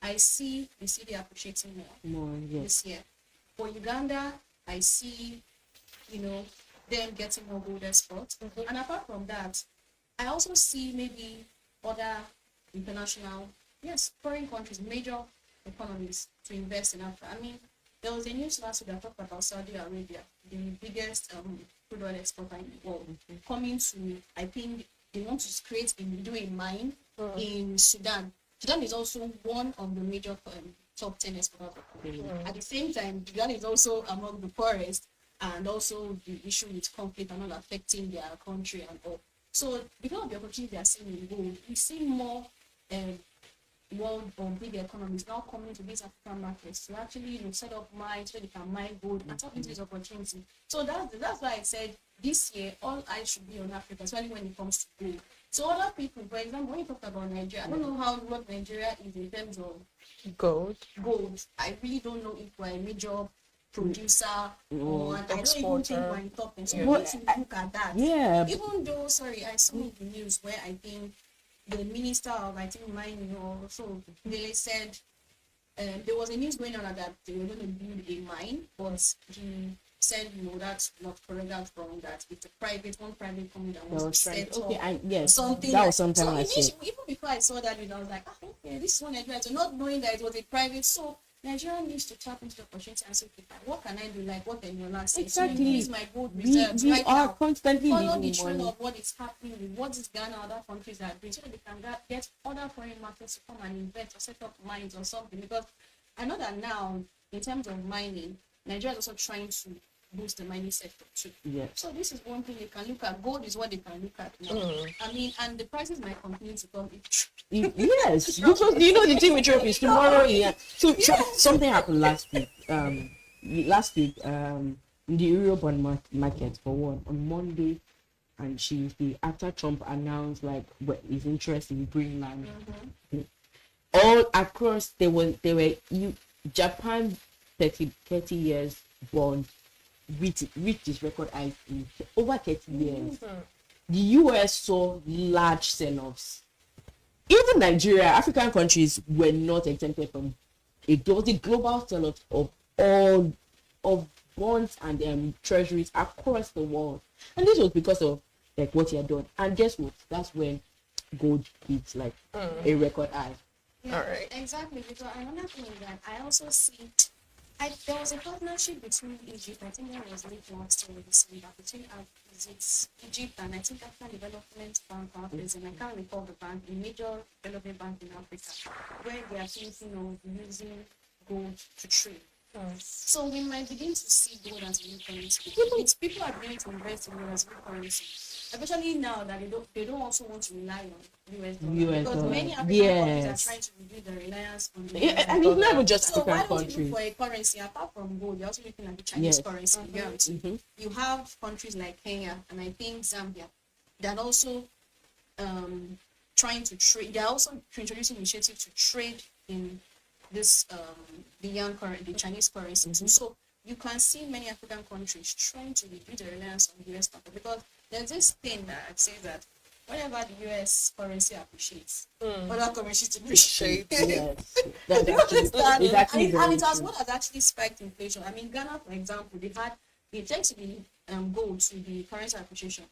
I see the city appreciating more this year. For Uganda, I see, them getting more gold exports. And apart from that, I also see maybe other international, foreign countries, major economies to invest in Africa. There was a news last week that talked about Saudi Arabia, the biggest crude oil exporter in the world, coming to, I think they want to do a mine in Sudan. Sudan is also one of the major top 10 exporters of cocoa. At the same time, Sudan is also among the poorest, and also the issue with conflict and all affecting their country and all. So because of the opportunity they are seeing in gold, we see more world or big economies now coming to these African markets to actually set up mines so they can mine gold and tap into this opportunity. So that's why I said this year all eyes should be on Africa, especially when it comes to gold. So other people, for example, when you talk about Nigeria, I don't know what Nigeria is in terms of gold. I really don't know if we're a major producer or I don't even think we're in top 10. So we need to look at that. Yeah. Even though, sorry, I saw the news where I think the minister of mining or so they said there was a news going on that they were going to build a mine, but he said that's not correct, that's wrong, that it's one private company that wants to set up yes, something that was something so I said. even before I saw that, I was like, okay, this is what Nigeria, so not knowing that it was a private. So Nigeria needs to tap into the opportunity and say, okay, what can I do? Like what can you say? Exactly. So use my gold reserves We right are now. constantly Follow the losing trend money. of what is happening with what is Ghana, other countries are doing, so that they can get other foreign markets to come and invest or set up mines or something. Because I know that now, in terms of mining, Nigeria is also trying to boost the mining sector too. Yeah. So this is one thing they can look at. Gold is what they can look at now. I mean, and the prices might continue to come. Yes, because the thing with Europe is tomorrow. Yeah. So something happened last week. Last week, in the Eurobond market for one on Monday, and after Trump announced his interest in Greenland, all across there were Japan 30 years bond reached its record high in over 30 years. The US saw large sell-offs. Even Nigeria, African countries were not exempted from it. There was a global sell-off of all of bonds and treasuries across the world, and this was because of what he had done. And guess what? That's when gold hit a record high. Yeah, all right. Exactly. Because another thing is that I also see there was a partnership between Egypt, I think that was late last year this week, between Egypt and I think African Development Bank or and I can't recall the bank, a major development bank in Africa, where they are thinking of using gold to trade. So we might begin to see gold as a new currency. People are beginning to invest in gold as a new currency, especially now that they don't also want to rely on US dollar, because many African countries are trying to reduce their reliance on the US and it's not even just so African why don't countries. you look for a currency apart from gold? You're also looking at the Chinese currency. You have countries like Kenya and I think Zambia that are also trying to trade. They are also introducing initiatives to trade in this the Chinese currency too. So you can see many African countries trying to reduce the reliance on the US dollar, because there's this thing that says that whenever the US currency appreciates, other currencies depreciate. Yes. And it has true. what has actually spiked inflation. I mean, Ghana, for example, it takes the gold to the currency appreciation.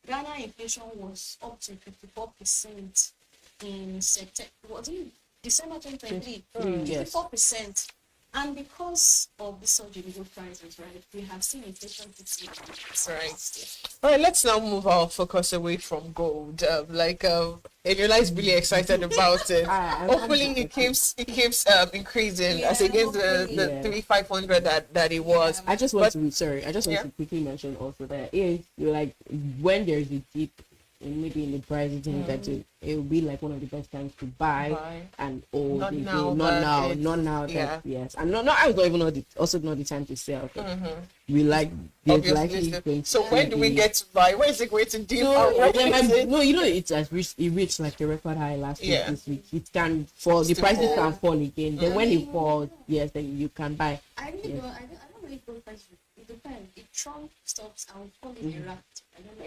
Ghana inflation was up to 54% in September. Was it December 2023? 54%. And because of the surge in gold prices, right, we have seen inflation to Right. All right, let's now move our focus away from gold. Eniola is really excited about it. Hopefully, it keeps increasing as against the 3,500 that it was. I just want to quickly mention also that when there's a dip maybe in the price, it will be like one of the best times to buy and Not now. Yes, and I don't even know also not the time to sell. We So when do we get to buy? When is it going to dip? It has reached like a record high last week. This week it can fall. The prices can fall again. Then when it falls, then you can buy. I really don't. I don't know if gold prices. It depends. If Trump stops, I will call it a rat. I don't know.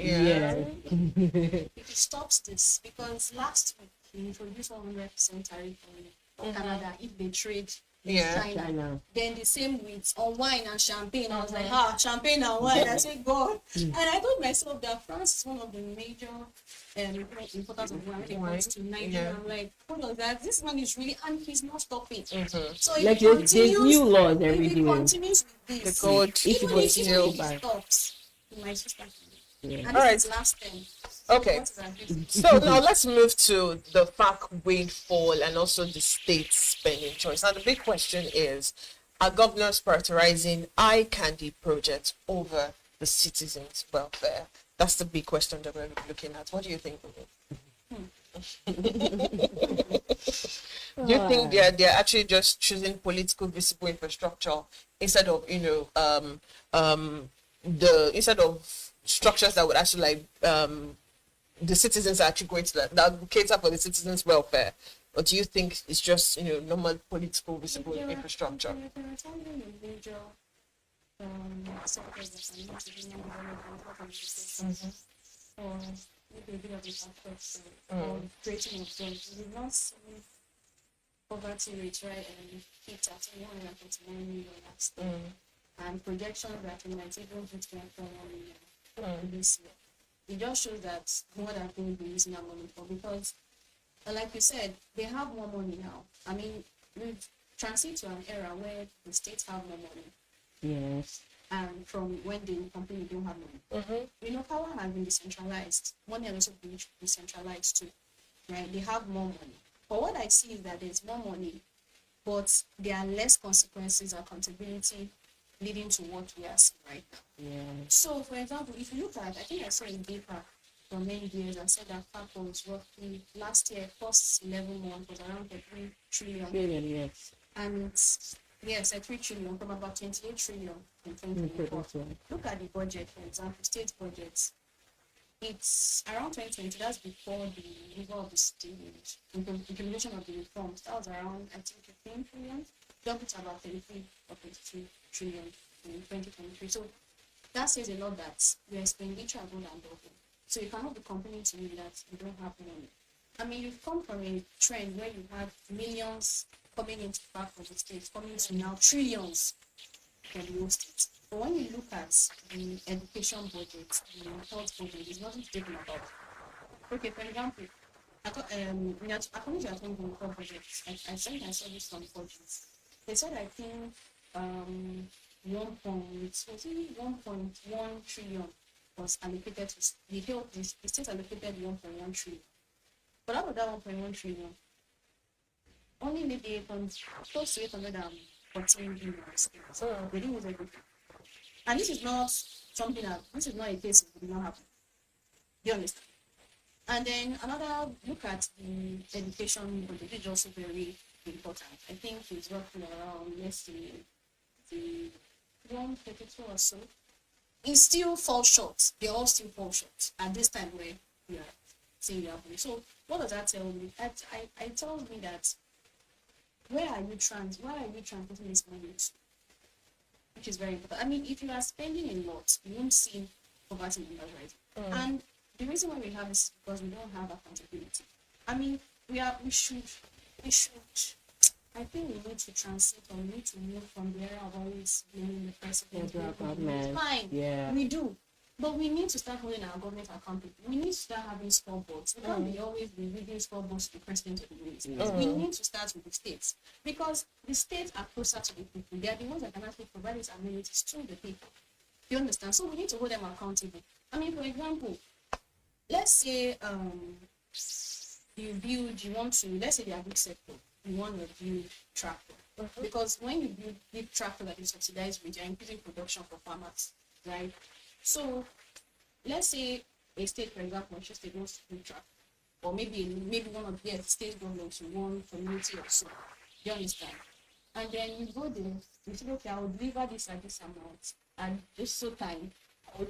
If he stops this, because last week he introduced 100% tariff on Canada if they trade China. Then the same with on wine and champagne. I was like, champagne and wine. I said, God. And I told myself that France is one of the major importers of wine when it comes to Nigeria. I'm like, hold on, that this man is really, and he's not stopping. So if he continues, there's new laws every if he day. continues with this, God, even if he stops, he might just start. Yeah. All right. Last thing. Okay. So now let's move to the FAC windfall and also the state spending choice. Now the big question is, are governors prioritizing eye candy projects over the citizens' welfare? That's the big question that we're looking at. What do you think of it? Do you think they're actually just choosing political visible infrastructure instead of instead of structures that would actually like the citizens are actually going to that cater for the citizens' welfare? Or do you think it's just normal political visible infrastructure? Or maybe a bit of infrastructure or creating of jobs. We've not seen poverty rate and hit at 149 million last year. And projections that we might even hit 1.1 million this year. It just shows that more than things we're using our money for, because like you said, they have more money now. I mean, we've transited to an era where the states have more money. Yes. And from when the company don't have money. Power has been decentralized. Money has also been decentralized too, right? They have more money. But what I see is that there's more money, but there are less consequences, accountability leading to what we are seeing right now. Yeah. So, for example, if you look at, I think I saw in paper from many years, I said that FAC was roughly last year, first 11 months was around 3 trillion. Yes. And yes, 3 trillion from about 28 trillion in 2024. Look at the budget, for example, state budgets. It's around 2020, that's before the removal of the state implementation of the reforms. That was around, I think, 15 trillion, jumped to about 33 or 22 trillion in 2023. So that says a lot that your expenditure are more than double. So you cannot be complaining to me that you don't have money. I mean, you've come from a trend where you have millions coming into back from the states, coming to now trillions from the old states. But when you look at the education budget, the health budget, there's nothing to take about. Okay, for example, according to our 2024 budget, I think I saw this on budgets. They said, I think, 1.1 trillion was allocated to the health. The state allocated 1.1 trillion. But out of that 1.1 trillion, only maybe close to 814 billion. So they didn't use everything. And this is not something that, this is not a case that will not happen. You understand? And then another look at the education budget, which is also very important. I think it's roughly around, let's say, the 132 or so. It still falls short. They all still fall short at this time where we are saying we are going. So what does that tell me? It tells me that where are you transmitting this money to? Which is very important. I mean, if you are spending a lot, you won't see poverty numbers rising. And the reason why we have this is because we don't have accountability. I mean, we should I think we need to transit, or we need to move from the era of always blaming the president. Government. Fine, yeah, we do. But we need to start holding our government accountable. We need to start having scoreboards. We can't always be reading scoreboards to the president of the ministry. We need to start with the states, because the states are closer to the people. They are the ones that can actually provide these amenities to the people. You understand? So we need to hold them accountable. I mean, for example, let's say let's say the agri sector, you want to build tractor. Because when you build big tractor that is subsidized with, you're increasing production for farmers, right? So let's say a state, for example, just wants to build tractor, or maybe one of the state governments in one community or so. You understand? And then you go there, you say, okay, I will deliver this at this amount, and this so time,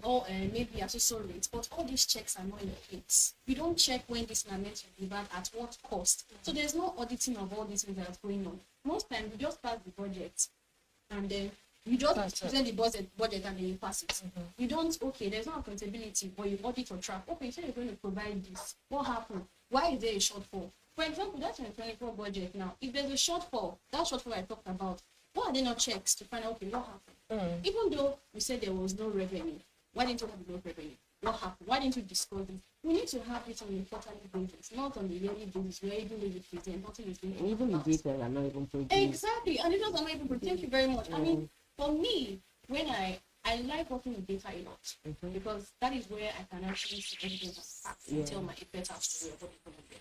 or maybe at so rate, but all these checks are not in place. You don't check when this is meant to be delivered, at what cost. So there's no auditing of all these things that's going on. Most times you just pass the budget, and then you just present the budget and then you pass it. You don't, okay, there's no accountability, but you audit or track. Okay, you say you're going to provide this. What happened? Why is there a shortfall? For example, that's a 24 budget now. If there's a shortfall, that shortfall I talked about, why are there not checks to find out, okay, what happened? Even though we said there was no revenue, why didn't you have no revenue? What happened? Why didn't you disclose it? We need to have it on a quarterly basis, not on a yearly basis, where even when you present, nothing is being even the data are not even produced. Exactly, and it doesn't even produced. Thank you very much. I mean, for me, when I I like working with data a lot because that is where I can actually see everything as facts and tell my better story of what is going to be.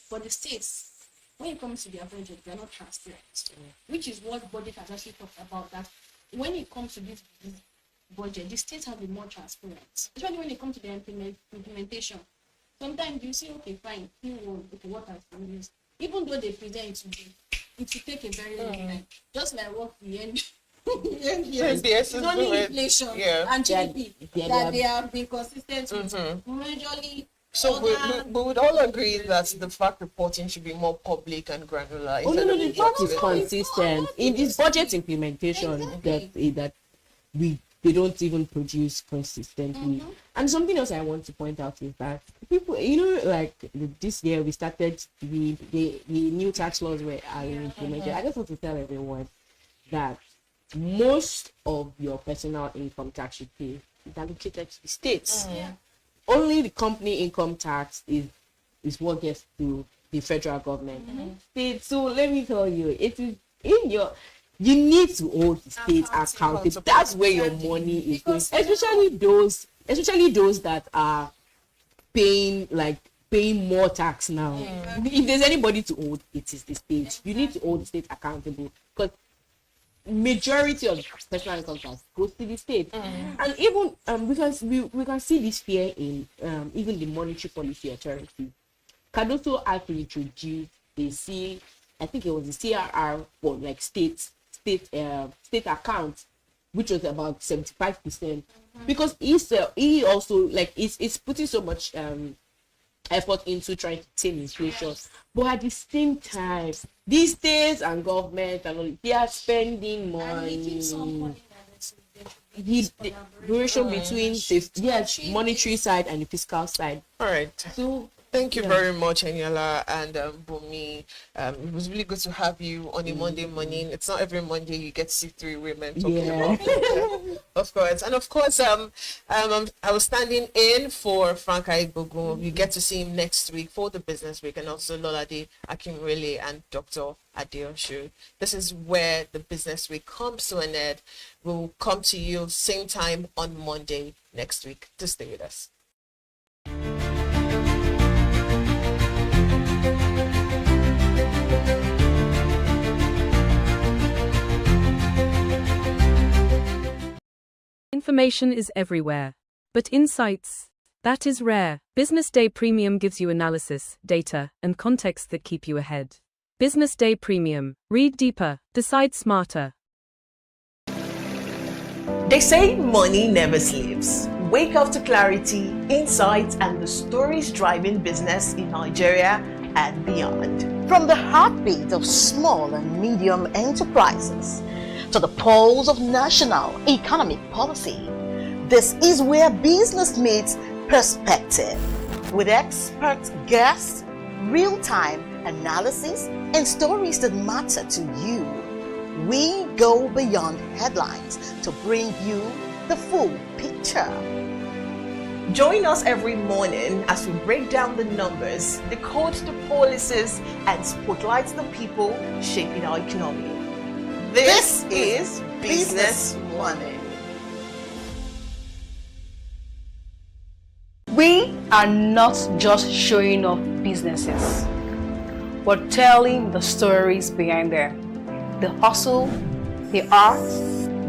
But the states, when it comes to their budget, they are not transparent, which is what budget has actually talked about. That when it comes to this budget, the states have been more transparent, especially when it comes to the implementation. Sometimes you say, okay, fine, okay, what has been used, even though they present it to be, it will take a very long time. Just like what the end. It's only inflation and GDP that they have been consistent with. Majorly. So we would all agree that the fact reporting should be more public and granular. No, the fact is consistent. In this budget implementation that they don't even produce consistently. And something else I want to point out is that people, like this year we started the new tax laws were implemented. I just want to tell everyone that most of your personal income tax you pay is allocated to the states. Only the company income tax is what gets to the federal government. States, so let me tell you, it is you need to hold the state accountable. That's where your money is going. Especially those that are paying more tax now. If there's anybody to hold, it is the state. You need to hold the state accountable because majority of personal income tax goes to the state. And even we can see this fear in even the Monetary Policy Authority. Cardoso had to introduce I think it was the CRR for like state accounts, which was about 75%, because he also it's putting so much effort into trying to tame inflation, but at the same time these states and government and all, they are spending money. The duration between monetary side and the fiscal side. All right. So thank you very much, Eniola and Bumi. It was really good to have you on a Monday morning. It's not every Monday you get to see three women talking about it. Of course. And of course, I was standing in for Frank Aigbogun. You get to see him next week for the Business Week, and also Lolade Akinrele and Dr. Adeoshu. This is where the Business Week comes to an end. We'll come to you same time on Monday next week. Just stay with us. Information is everywhere. But insights, that is rare. Business Day Premium gives you analysis, data, and context that keep you ahead. Business Day Premium. Read deeper, decide smarter. They say money never sleeps. Wake up to clarity, insights, and the stories driving business in Nigeria and beyond. From the heartbeat of small and medium enterprises to the pulse of national economic policy, this is where business meets perspective. With expert guests, real-time analysis, and stories that matter to you, we go beyond headlines to bring you the full picture. Join us every morning as we break down the numbers, decode the policies, and spotlight the people shaping our economy. This is Business Money. We are not just showing off businesses, but telling the stories behind them. The hustle, the art,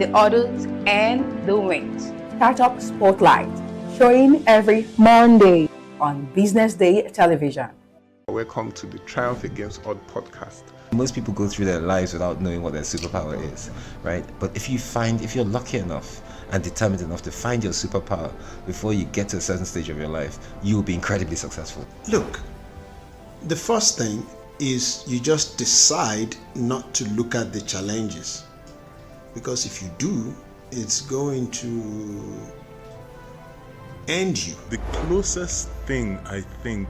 the orders, and the wins. Startup Spotlight, showing every Monday on Business Day Television. Welcome to the Triumph Against Odd podcast. Most people go through their lives without knowing what their superpower is, right? But if you're lucky enough and determined enough to find your superpower before you get to a certain stage of your life, you will be incredibly successful. Look, the first thing is you just decide not to look at the challenges, because if you do, it's going to end you. The closest thing I think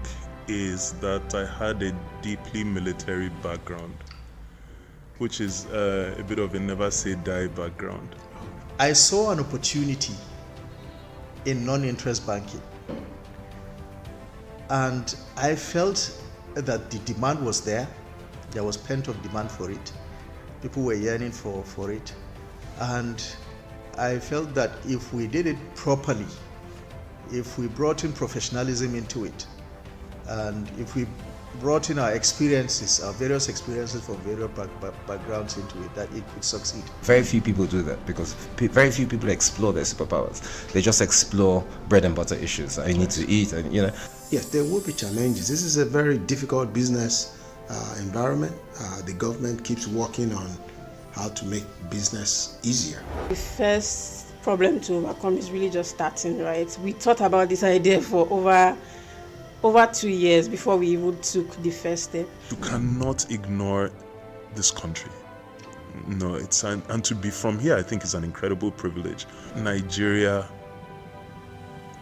is that I had a deeply military background, which is a bit of a never say die background. I saw an opportunity in non-interest banking, and I felt that the demand was there. There was pent-up demand for it. People were yearning for it, and I felt that if we did it properly, if we brought in professionalism into it, and if we brought in our experiences, our various experiences from various backgrounds into it, that it could succeed. Very few people do that because very few people explore their superpowers. They just explore bread and butter issues. I need to eat, and Yes, there will be challenges. This is a very difficult business environment. The government keeps working on how to make business easier. The first problem to overcome is really just starting, right? We thought about this idea for over 2 years before we even took the first step. You cannot ignore this country. No, and to be from here, I think is an incredible privilege. Nigeria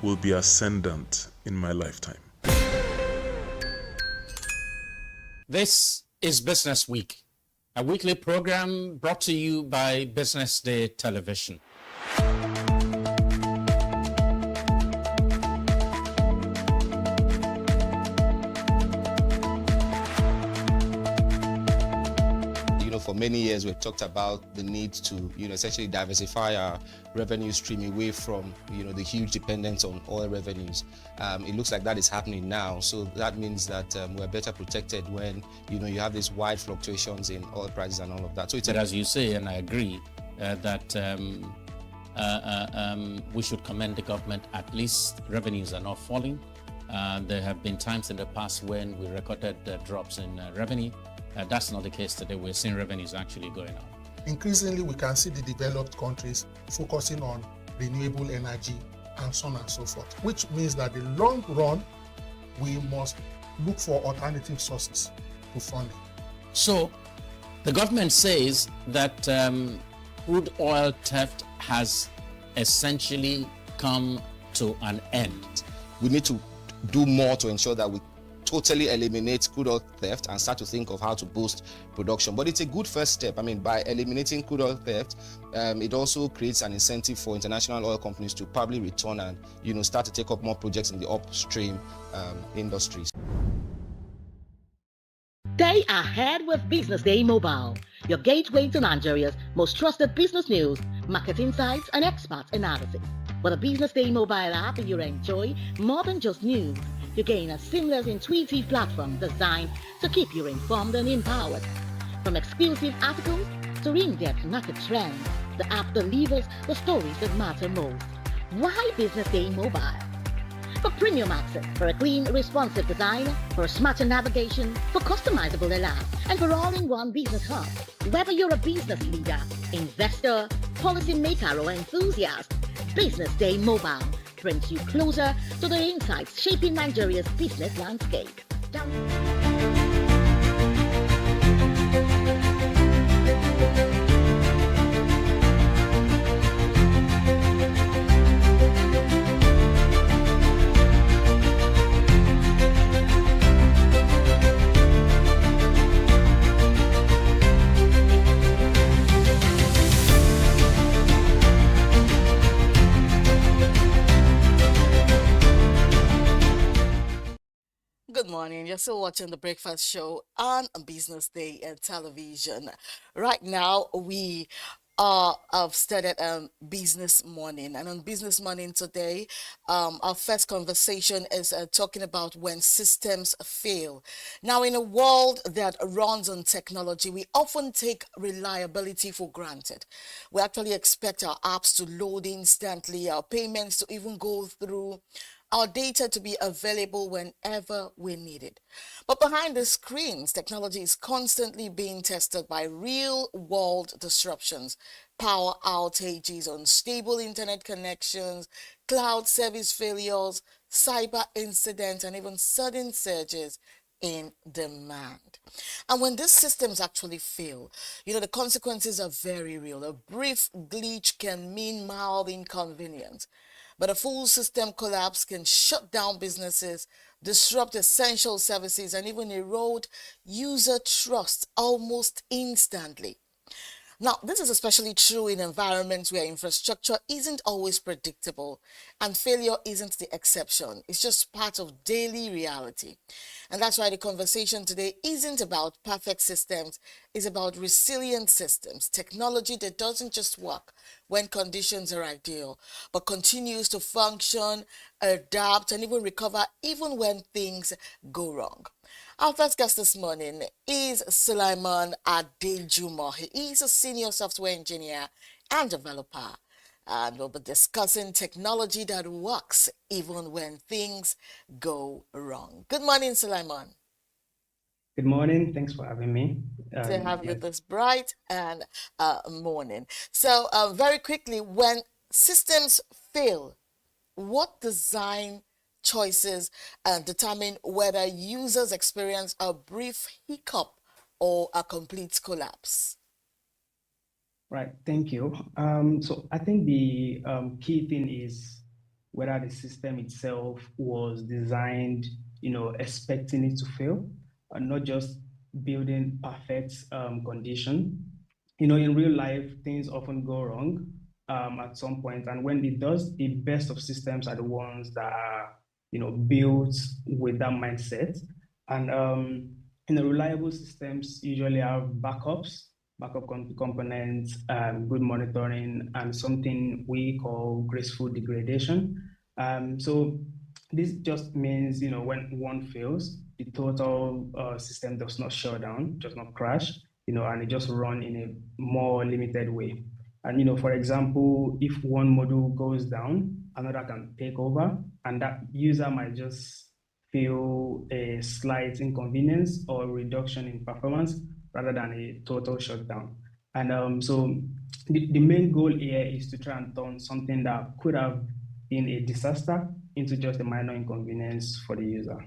will be ascendant in my lifetime. This is Business Week, a weekly program brought to you by Business Day Television. For many years, we've talked about the need to, essentially diversify our revenue stream away from, the huge dependence on oil revenues. It looks like that is happening now. So that means that we're better protected when, you have these wide fluctuations in oil prices and all of that. So it's as you say, and I agree, that we should commend the government. At least revenues are not falling. There have been times in the past when we recorded drops in revenue. That's not the case today. We're seeing revenues actually going up. Increasingly, we can see the developed countries focusing on renewable energy and so on and so forth, which means that in the long run, we must look for alternative sources to funding. So, the government says that crude oil theft has essentially come to an end. We need to do more to ensure that we totally eliminate crude oil theft and start to think of how to boost production. But it's a good first step. By eliminating crude oil theft, it also creates an incentive for international oil companies to probably return and start to take up more projects in the upstream industries. Stay ahead with Business Day Mobile, your gateway to Nigeria's most trusted business news, market insights, and expert analysis. With a Business Day Mobile app, you enjoy more than just news. You gain a seamless, intuitive platform designed to keep you informed and empowered. From exclusive articles to in-depth market trends, the app delivers the stories that matter most. Why Business Day Mobile? For premium access, for a clean, responsive design, for smarter navigation, for customizable alerts, and for all-in-one business hub. Whether you're a business leader, investor, policymaker, or enthusiast, Business Day Mobile brings you closer to the insights shaping Nigeria's business landscape. Good morning. You're still watching The Breakfast Show on Business Day and Television. Right now, we have started Business Morning. And on Business Morning today, our first conversation is talking about when systems fail. Now, in a world that runs on technology, we often take reliability for granted. We actually expect our apps to load instantly, our payments to even go through, our data to be available whenever we need it. But behind the screens, technology is constantly being tested by real-world disruptions, power outages, unstable internet connections, cloud service failures, cyber incidents, and even sudden surges in demand. And when these systems actually fail, the consequences are very real. A brief glitch can mean mild inconvenience. But a full system collapse can shut down businesses, disrupt essential services, and even erode user trust almost instantly. Now, this is especially true in environments where infrastructure isn't always predictable, and failure isn't the exception. It's just part of daily reality. And that's why the conversation today isn't about perfect systems, it's about resilient systems, technology that doesn't just work when conditions are ideal, but continues to function, adapt, and even recover even when things go wrong. Our first guest this morning is Sulaiman Adejumo. He is a senior software engineer and developer. And we'll be discussing technology that works even when things go wrong. Good morning, Sulaiman. Good morning. Thanks for having me. To have you this bright and morning. So very quickly, when systems fail, what design choices determine whether users experience a brief hiccup or a complete collapse? Right. Thank you. So I think the key thing is whether the system itself was designed, expecting it to fail, and not just building perfect condition. In real life, things often go wrong at some point, and when it does, the best of systems are the ones that are, built with that mindset. And reliable systems usually have backups, components, good monitoring, and something we call graceful degradation. So this just means, when one fails, the total system does not shut down, does not crash, and it just run in a more limited way. And, for example, if one module goes down, another can take over, and that user might just feel a slight inconvenience or reduction in performance rather than a total shutdown. And so the main goal here is to try and turn something that could have been a disaster into just a minor inconvenience for the user.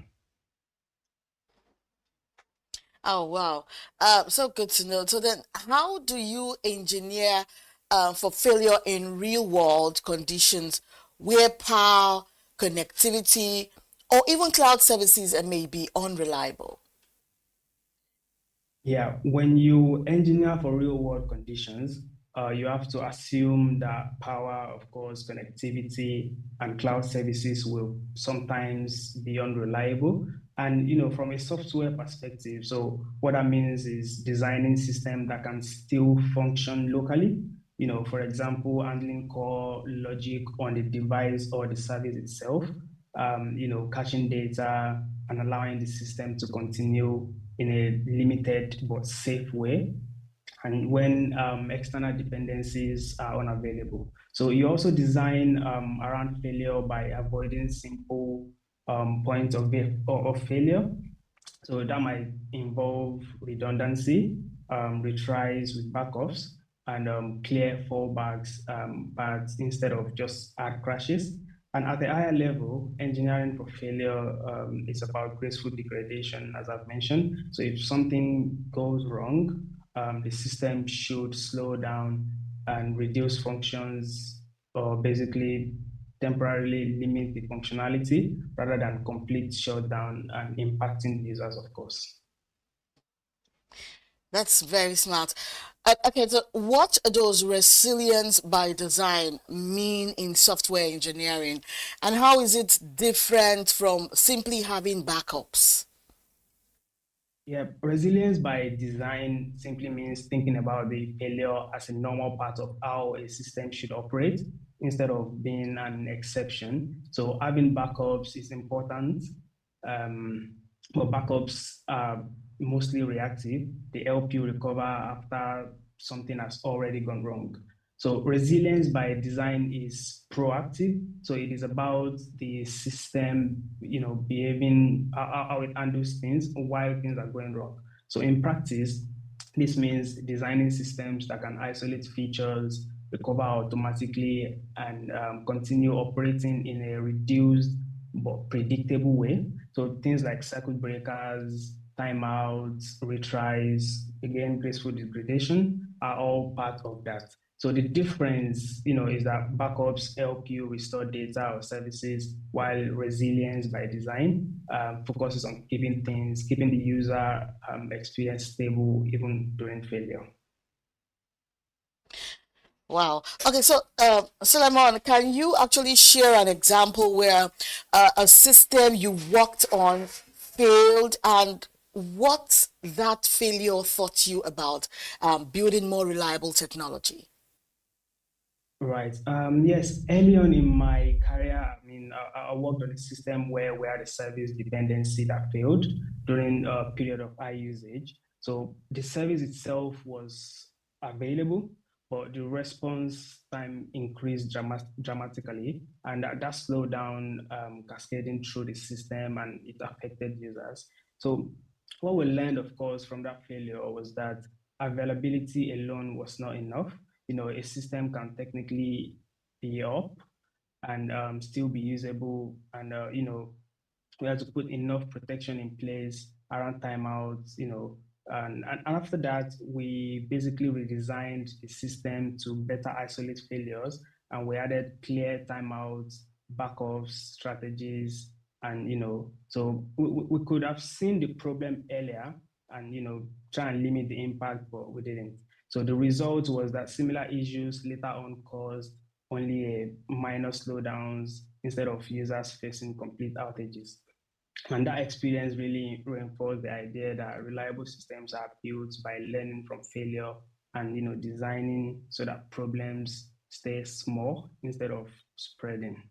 Oh, wow. So good to know. So then how do you engineer for failure in real world conditions where power, connectivity, or even cloud services may be unreliable? Yeah, when you engineer for real world conditions, you have to assume that power, of course, connectivity and cloud services will sometimes be unreliable. And from a software perspective, so what that means is designing systems that can still function locally. For example, handling core logic on the device or the service itself, caching data and allowing the system to continue in a limited but safe way, and when external dependencies are unavailable. So you also design around failure by avoiding simple points of failure. So that might involve redundancy, retries with backups, and clear fallbacks paths instead of just hard crashes. And at the higher level, engineering for failure is about graceful degradation, as I've mentioned. So if something goes wrong, the system should slow down and reduce functions, or basically temporarily limit the functionality rather than complete shutdown and impacting users, of course. That's very smart. Okay, so what does resilience by design mean in software engineering, and how is it different from simply having backups? Yeah, resilience by design simply means thinking about the failure as a normal part of how a system should operate instead of being an exception. So having backups is important, but backups are mostly reactive. They help you recover after something has already gone wrong. So resilience by design is proactive. So it is about the system, behaving, how it handles things while things are going wrong. So in practice, this means designing systems that can isolate features, recover automatically, and continue operating in a reduced but predictable way. So things like circuit breakers, timeouts, retries, again, graceful degradation are all part of that. So the difference, is that backups help you restore data or services, while resilience by design focuses on keeping the user experience stable even during failure. Wow. Okay, so Suleiman, can you actually share an example where a system you worked on failed, and what that failure taught you about building more reliable technology? Right. Yes, early on in my career, I worked on a system where we had a service dependency that failed during a period of high usage. So the service itself was available, but the response time increased dramatically, and that slowed down cascading through the system, and it affected users. So what we learned, of course, from that failure was that availability alone was not enough. A system can technically be up and still be usable, and we have to put enough protection in place around timeouts, and after that, we basically redesigned the system to better isolate failures, and we added clear timeouts, backups, strategies, and so we could have seen the problem earlier and try and limit the impact, but we didn't. So the result was that similar issues later on caused only a minor slowdowns instead of users facing complete outages. And that experience really reinforced the idea that reliable systems are built by learning from failure and designing so that problems stay small instead of spreading.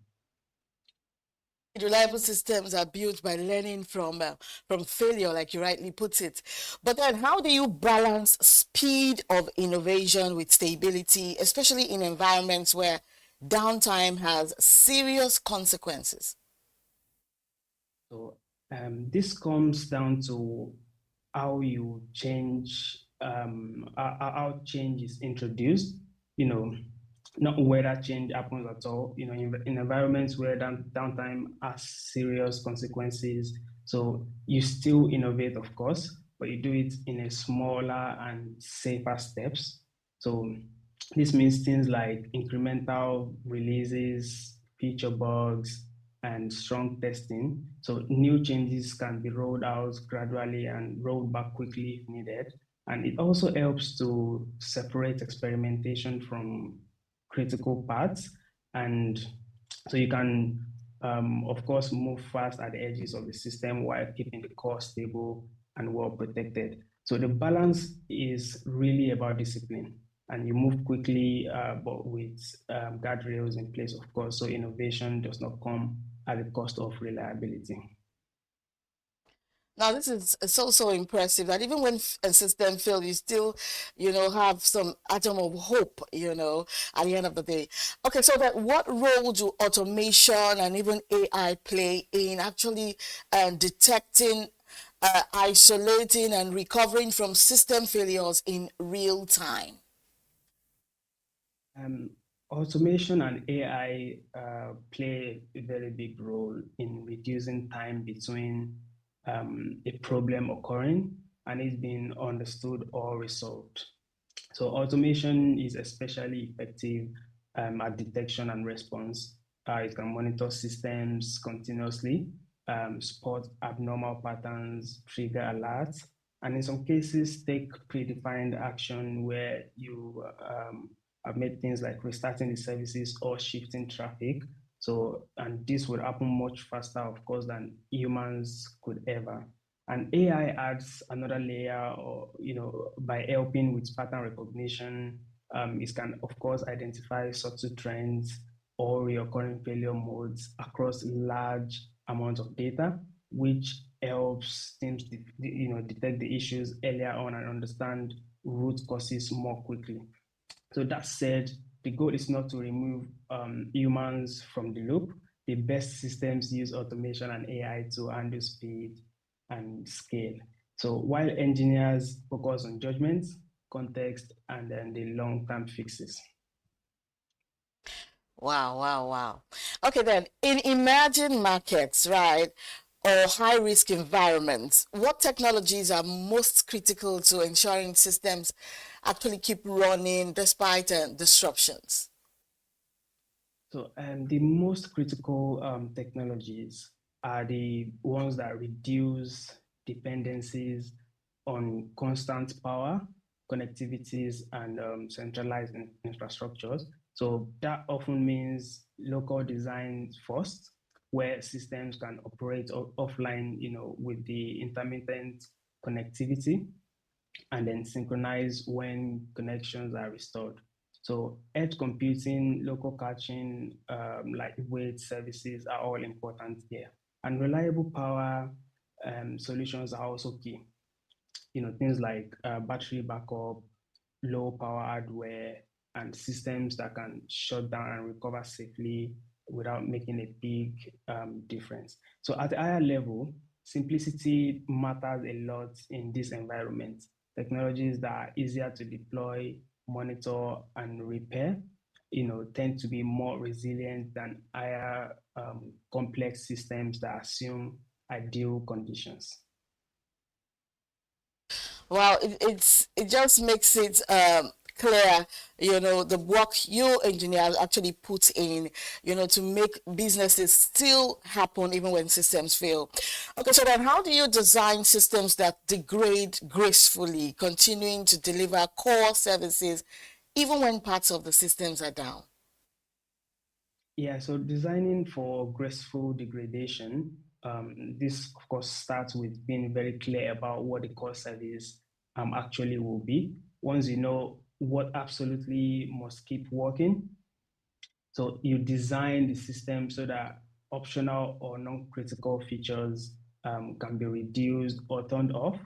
Reliable systems are built by learning from failure, like you rightly put it. But then, how do you balance speed of innovation with stability, especially in environments where downtime has serious consequences? So this comes down to how you change, how change is introduced. Not whether change happens at all. In environments where downtime has serious consequences, so you still innovate, of course, but you do it in a smaller and safer steps. So this means things like incremental releases, feature bugs, and strong testing. So new changes can be rolled out gradually and rolled back quickly if needed. And it also helps to separate experimentation from critical parts. And so you can, of course, move fast at the edges of the system while keeping the core stable and well protected. So the balance is really about discipline, and you move quickly, but with guardrails in place, of course, so innovation does not come at the cost of reliability. Now, this is so impressive that even when a system fails, you still, have some atom of hope, at the end of the day. Okay, so that what role do automation and even AI play in actually detecting, isolating, and recovering from system failures in real time? Automation and AI play a very big role in reducing time between a problem occurring and it being understood or resolved. So automation is especially effective at detection and response. It can monitor systems continuously, spot abnormal patterns, trigger alerts, and in some cases take predefined action where you have made things like restarting the services or shifting traffic. So, and this would happen much faster, of course, than humans could ever. And AI adds another layer, or by helping with pattern recognition, it can, of course, identify subtle trends or recurring failure modes across large amounts of data, which helps teams, detect the issues earlier on and understand root causes more quickly. So that said, the goal is not to remove humans from the loop. The best systems use automation and AI to handle speed and scale. So while engineers focus on judgment, context, and then the long-term fixes. Wow. Okay, then, in emerging markets, right, or high-risk environments, what technologies are most critical to ensuring systems actually keep running despite disruptions? So the most critical technologies are the ones that reduce dependencies on constant power, connectivities, and centralized infrastructures. So that often means local design first, where systems can operate offline, with the intermittent connectivity, and then synchronize when connections are restored. So edge computing, local caching, lightweight services are all important here. And reliable power solutions are also key. Things like battery backup, low power hardware, and systems that can shut down and recover safely without making a big difference. So at a higher level, simplicity matters a lot in this environment. Technologies that are easier to deploy, monitor, and repair, tend to be more resilient than higher complex systems that assume ideal conditions. Well, it just makes it clear, the work you engineers actually put in, to make businesses still happen even when systems fail. Okay, so then how do you design systems that degrade gracefully, continuing to deliver core services even when parts of the systems are down? Yeah, so designing for graceful degradation, this of course starts with being very clear about what the core service actually will be. Once you know what absolutely must keep working, so you design the system so that optional or non-critical features can be reduced or turned off.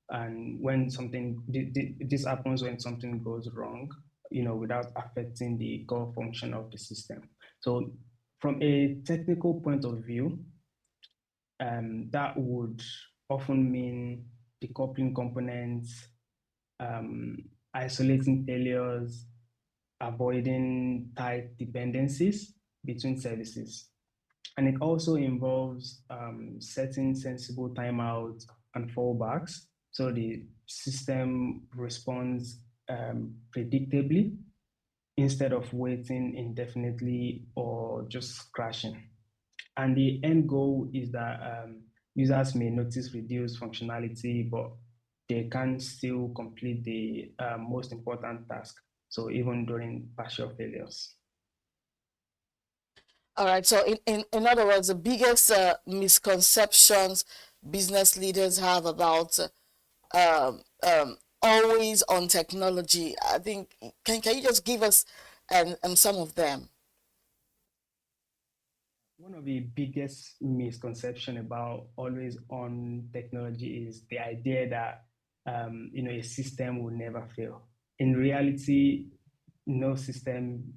And when this happens when something goes wrong, without affecting the core function of the system. So from a technical point of view, that would often mean decoupling components, isolating failures, avoiding tight dependencies between services. And it also involves setting sensible timeouts and fallbacks so the system responds predictably instead of waiting indefinitely or just crashing. And the end goal is that users may notice reduced functionality, but they can still complete the most important task. So even during partial failures. All right. So in other words, the biggest misconceptions business leaders have about always on technology, I think, can you just give us some of them? One of the biggest misconception about always on technology is the idea that a system will never fail. In reality, no system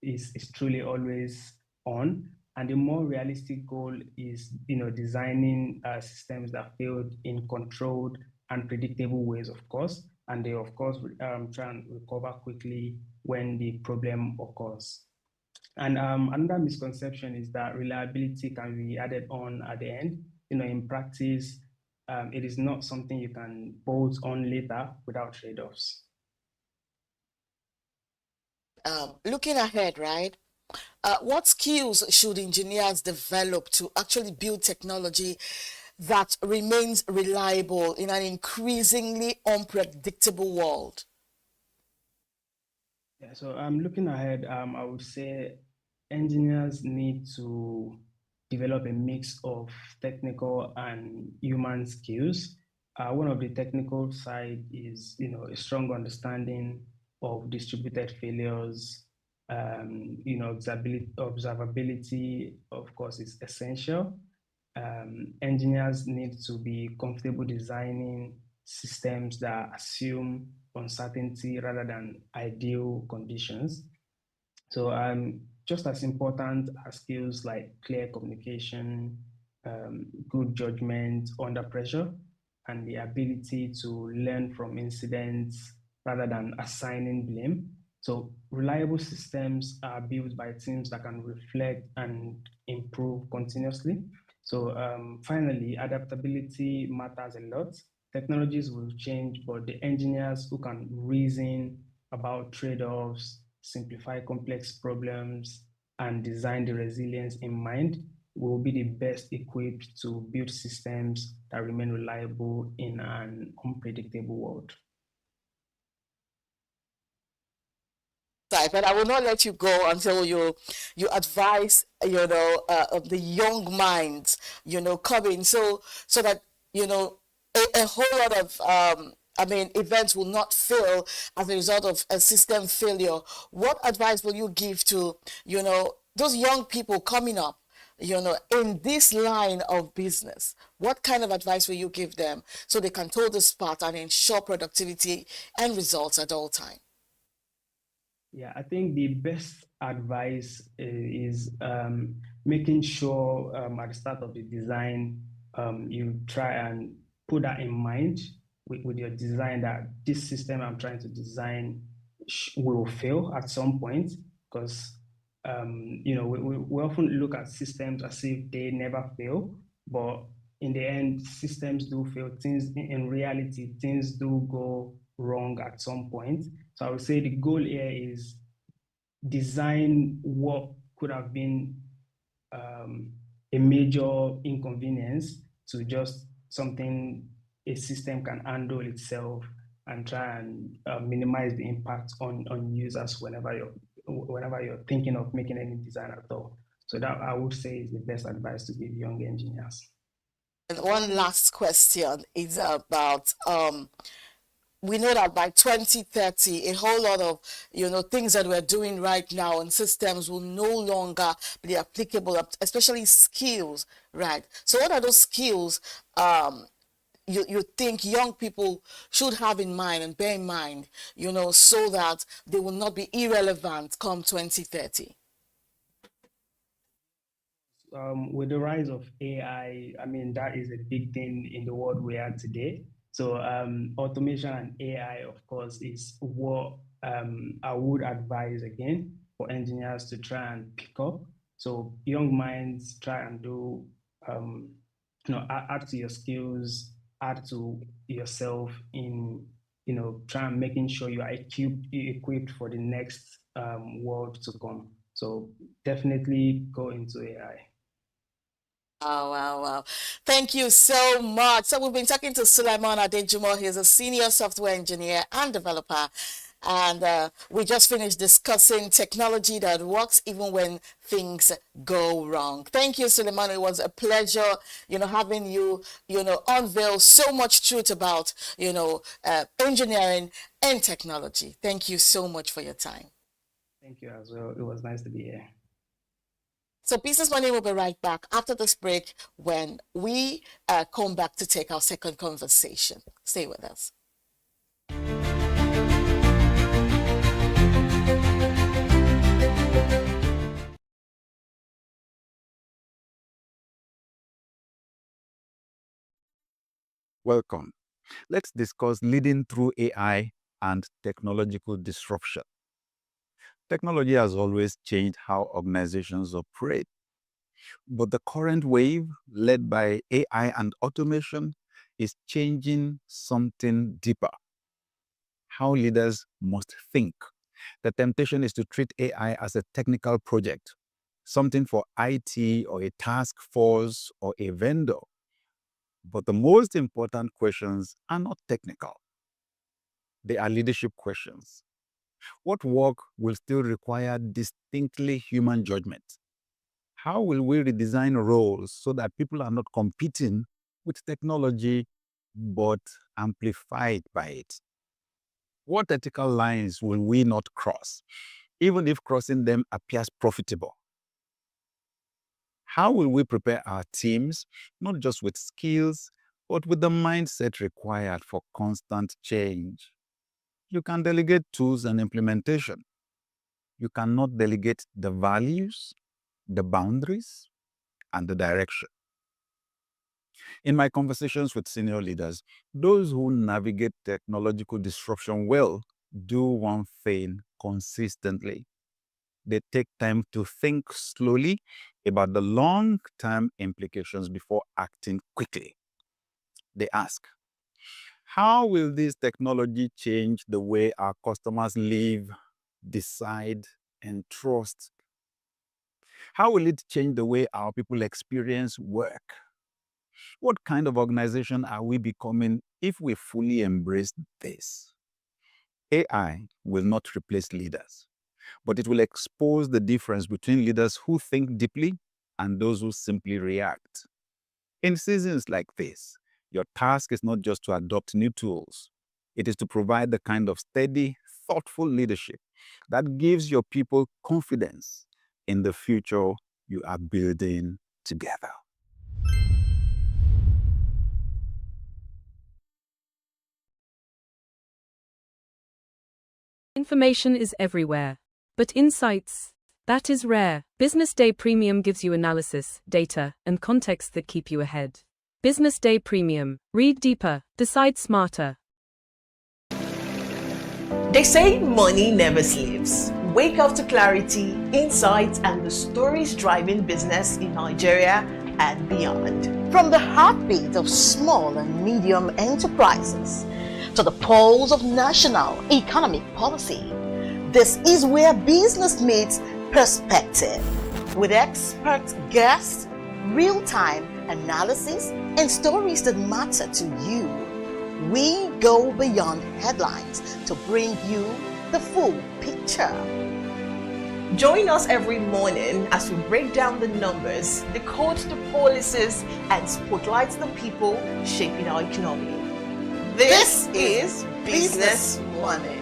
is truly always on, and the more realistic goal is designing systems that failed in controlled and predictable ways, of course, and they of course try and recover quickly when the problem occurs. And another misconception is that reliability can be added on at the end. In practice, it is not something you can bolt on later without trade-offs. Looking ahead, right? What skills should engineers develop to actually build technology that remains reliable in an increasingly unpredictable world? Yeah, so looking ahead, I would say engineers need to develop a mix of technical and human skills. One of the technical side is, a strong understanding of distributed failures. Observability, of course, is essential. Engineers need to be comfortable designing systems that assume uncertainty rather than ideal conditions. So just as important are skills like clear communication, good judgment under pressure, and the ability to learn from incidents rather than assigning blame. So reliable systems are built by teams that can reflect and improve continuously. So finally, adaptability matters a lot. Technologies will change, but the engineers who can reason about trade-offs, simplify complex problems, and design the resilience in mind will be the best equipped to build systems that remain reliable in an unpredictable world. type, and I will not let you go until you advise, of the young minds, coming, so that, a whole lot of events will not fail as a result of a system failure. What advice will you give to, those young people coming up, in this line of business? What kind of advice will you give them so they can toe this path and ensure productivity and results at all times? Yeah, I think the best advice is making sure at the start of the design, you try and put that in mind with your design, that this system I'm trying to design will fail at some point, because we often look at systems as if they never fail, but in the end, systems do fail. Things in reality, things do go wrong at some point. So I would say the goal here is design what could have been a major inconvenience to just something a system can handle itself, and try and minimize the impact on users whenever you're thinking of making any design at all. So that, I would say, is the best advice to give young engineers. And one last question is about we know that by 2030, a whole lot of things that we're doing right now and systems will no longer be applicable, especially skills, right? So what are those skills you think young people should have in mind and bear in mind, so that they will not be irrelevant come 2030? With the rise of AI, I mean, that is a big thing in the world we are today. So automation and AI, of course, is what I would advise again for engineers to try and pick up. So young minds, try and do, add to your skills, add to yourself in, try and making sure you are equipped for the next world to come. So definitely go into AI. Wow, wow, wow. Thank you so much. So we've been talking to Sulaiman Adejumo. He's a senior software engineer and developer. And we just finished discussing technology that works even when things go wrong. Thank you, Sulaiman. It was a pleasure, having you, unveil so much truth about, engineering and technology. Thank you so much for your time. Thank you as well. It was nice to be here. So Business Money will be right back after this break when we come back to take our second conversation. Stay with us. Welcome. Let's discuss leading through AI and technological disruption. Technology has always changed how organizations operate. But the current wave, led by AI and automation, is changing something deeper: how leaders must think. The temptation is to treat AI as a technical project, something for IT or a task force or a vendor. But the most important questions are not technical. They are leadership questions. What work will still require distinctly human judgment? How will we redesign roles so that people are not competing with technology, but amplified by it? What ethical lines will we not cross, even if crossing them appears profitable? How will we prepare our teams, not just with skills, but with the mindset required for constant change? You can delegate tools and implementation. You cannot delegate the values, the boundaries, and the direction. In my conversations with senior leaders, those who navigate technological disruption well do one thing consistently. They take time to think slowly about the long-term implications before acting quickly. They ask, how will this technology change the way our customers live, decide, and trust? How will it change the way our people experience work? What kind of organization are we becoming if we fully embrace this? AI will not replace leaders. but it will expose the difference between leaders who think deeply and those who simply react. In seasons like this, your task is not just to adopt new tools. It is to provide the kind of steady, thoughtful leadership that gives your people confidence in the future you are building together. Information is everywhere, but insights, that is rare. Business Day Premium gives you analysis, data, and context that keep you ahead. Business Day Premium. Read deeper, decide smarter. They say money never sleeps. Wake up to clarity, insights, and the stories driving business in Nigeria and beyond. From the heartbeat of small and medium enterprises to the pulse of national economic policy, this is where business meets perspective. With expert guests, real-time analysis, and stories that matter to you, we go beyond headlines to bring you the full picture. Join us every morning as we break down the numbers, decode the policies, and spotlight the people shaping our economy. This is Business Money.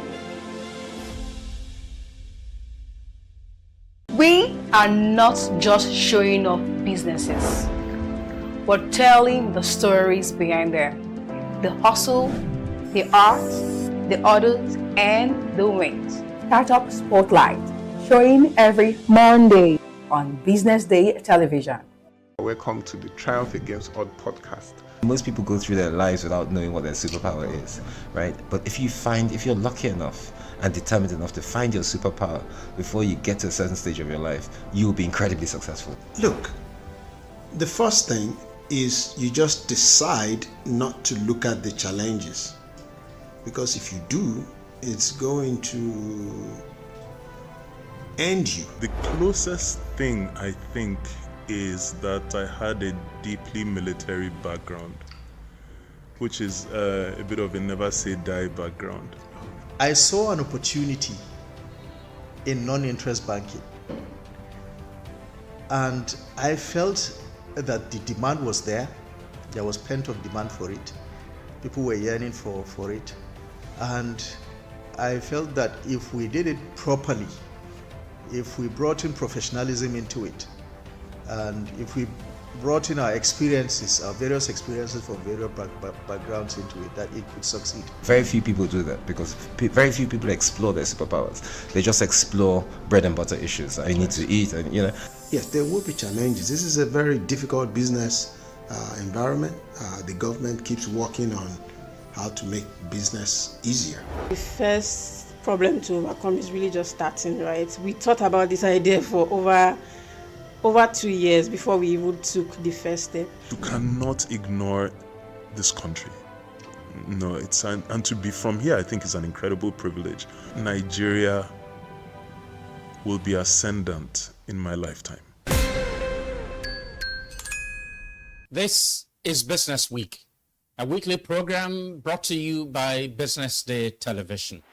We are not just showing off businesses, but telling the stories behind them. The hustle, the art, the orders, and the wins. Startup Spotlight, showing every Monday on Business Day television. Welcome to the Triumph Against Odd podcast. Most people go through their lives without knowing what their superpower is, right? But if you're lucky enough and determined enough to find your superpower before you get to a certain stage of your life, you will be incredibly successful. Look, the first thing is you just decide not to look at the challenges, because if you do, it's going to end you. The closest thing I think is that I had a deeply military background, which is a bit of a never say die background. I saw an opportunity in non-interest banking, and I felt that the demand was there. There was pent-up demand for it. People were yearning for it, and I felt that if we did it properly, if we brought in professionalism into it, and if we brought in our experiences, our various experiences from various backgrounds into it, that it could succeed. Very few people do that because very few people explore their superpowers. They just explore bread and butter issues. I need to eat, and Yes, there will be challenges. This is a very difficult business environment. The government keeps working on how to make business easier. The first problem to overcome is really just starting, right? We thought about this idea for over 2 years before we even took the first step. You cannot ignore this country. No, and to be from here, I think is an incredible privilege. Nigeria will be ascendant in my lifetime. This is Business Week, a weekly program brought to you by Business Day Television.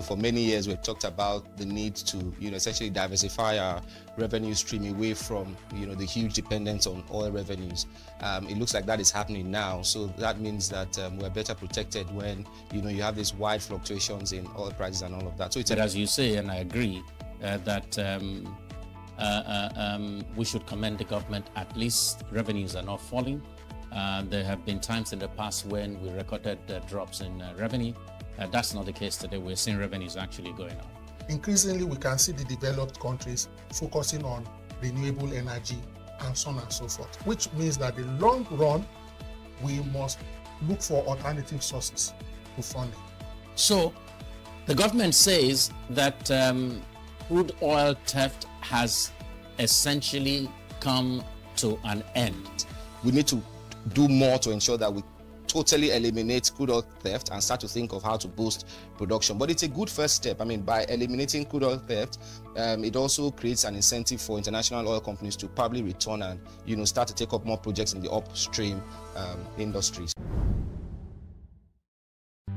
For many years, we've talked about the need to, essentially diversify our revenue stream away from, the huge dependence on oil revenues. It looks like that is happening now. So that means that we're better protected when, you have these wide fluctuations in oil prices and all of that. So But as you say, and I agree, that we should commend the government. At least revenues are not falling. There have been times in the past when we recorded drops in revenue. That's not the case today. We're seeing revenues actually going up. Increasingly, we can see the developed countries focusing on renewable energy and so on and so forth, which means that in the long run, we must look for alternative sources to funding. So the government says that crude oil theft has essentially come to an end. We need to do more to ensure that we totally eliminate crude oil theft and start to think of how to boost production. But it's a good first step. I mean, by eliminating crude oil theft, it also creates an incentive for international oil companies to probably return and, start to take up more projects in the upstream industries.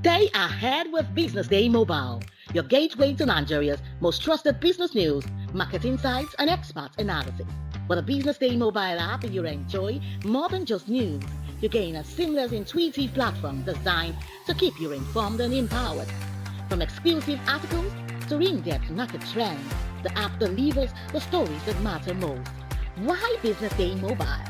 Stay ahead with Business Day Mobile, your gateway to Nigeria's most trusted business news, market insights, and expert analysis. With a Business Day Mobile app, you enjoy more than just news. You gain a seamless, intuitive platform designed to keep you informed and empowered. From exclusive articles to in-depth market trends, the app delivers the stories that matter most. Why Business Day Mobile?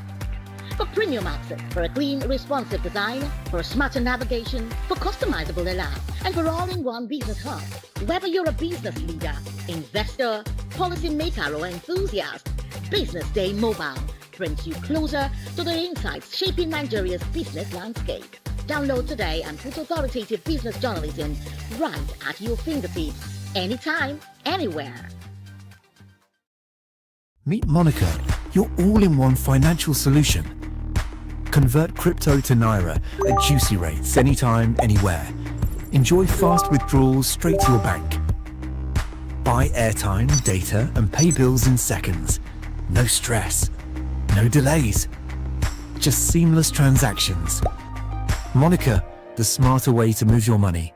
For premium access, for a clean, responsive design, for a smarter navigation, for customizable alerts, and for all-in-one business hub. Whether you're a business leader, investor, policymaker, or enthusiast, Business Day Mobile brings you closer to the insights shaping Nigeria's business landscape. Download today and put authoritative business journalism right at your fingertips, anytime, anywhere. Meet Monica, your all-in-one financial solution. Convert crypto to Naira at juicy rates anytime, anywhere. Enjoy fast withdrawals straight to your bank. Buy airtime, data, and pay bills in seconds. No stress, no delays, just seamless transactions. Monica, the smarter way to move your money.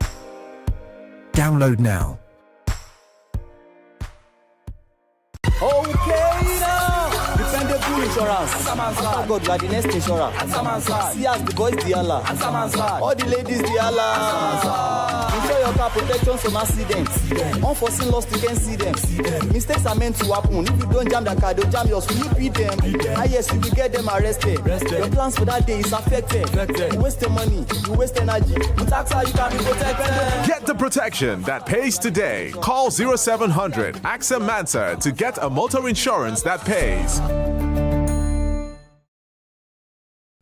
Download now. Okay now, dependable insurance. Oh God, you are the next insurer. See as the boys the Allah. All the ladies the Allah. Insure your car protection from accidents. Unforeseen loss, you can see them. Mistakes are meant to happen. If you don't jam the car, they'll jam yours. You beat them. And yes, you will get them arrested. Your plans for that day is affected. You waste your money, you waste energy. With AXA, you can be protected. Get the protection that pays today. Call 0700 AXA Mansa to get a motor insurance that pays.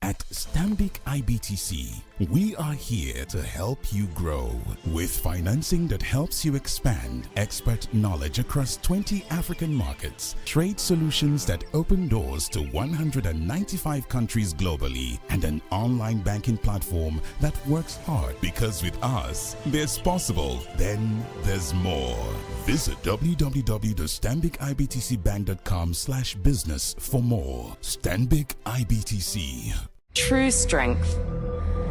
At Stanbic IBTC, we are here to help you grow with financing that helps you expand, expert knowledge across 20 African markets, trade solutions that open doors to 195 countries globally, and an online banking platform that works hard, because with us, there's possible, then there's more. Visit www.stanbicibtcbank.com/business for more. Stanbic IBTC. True strength.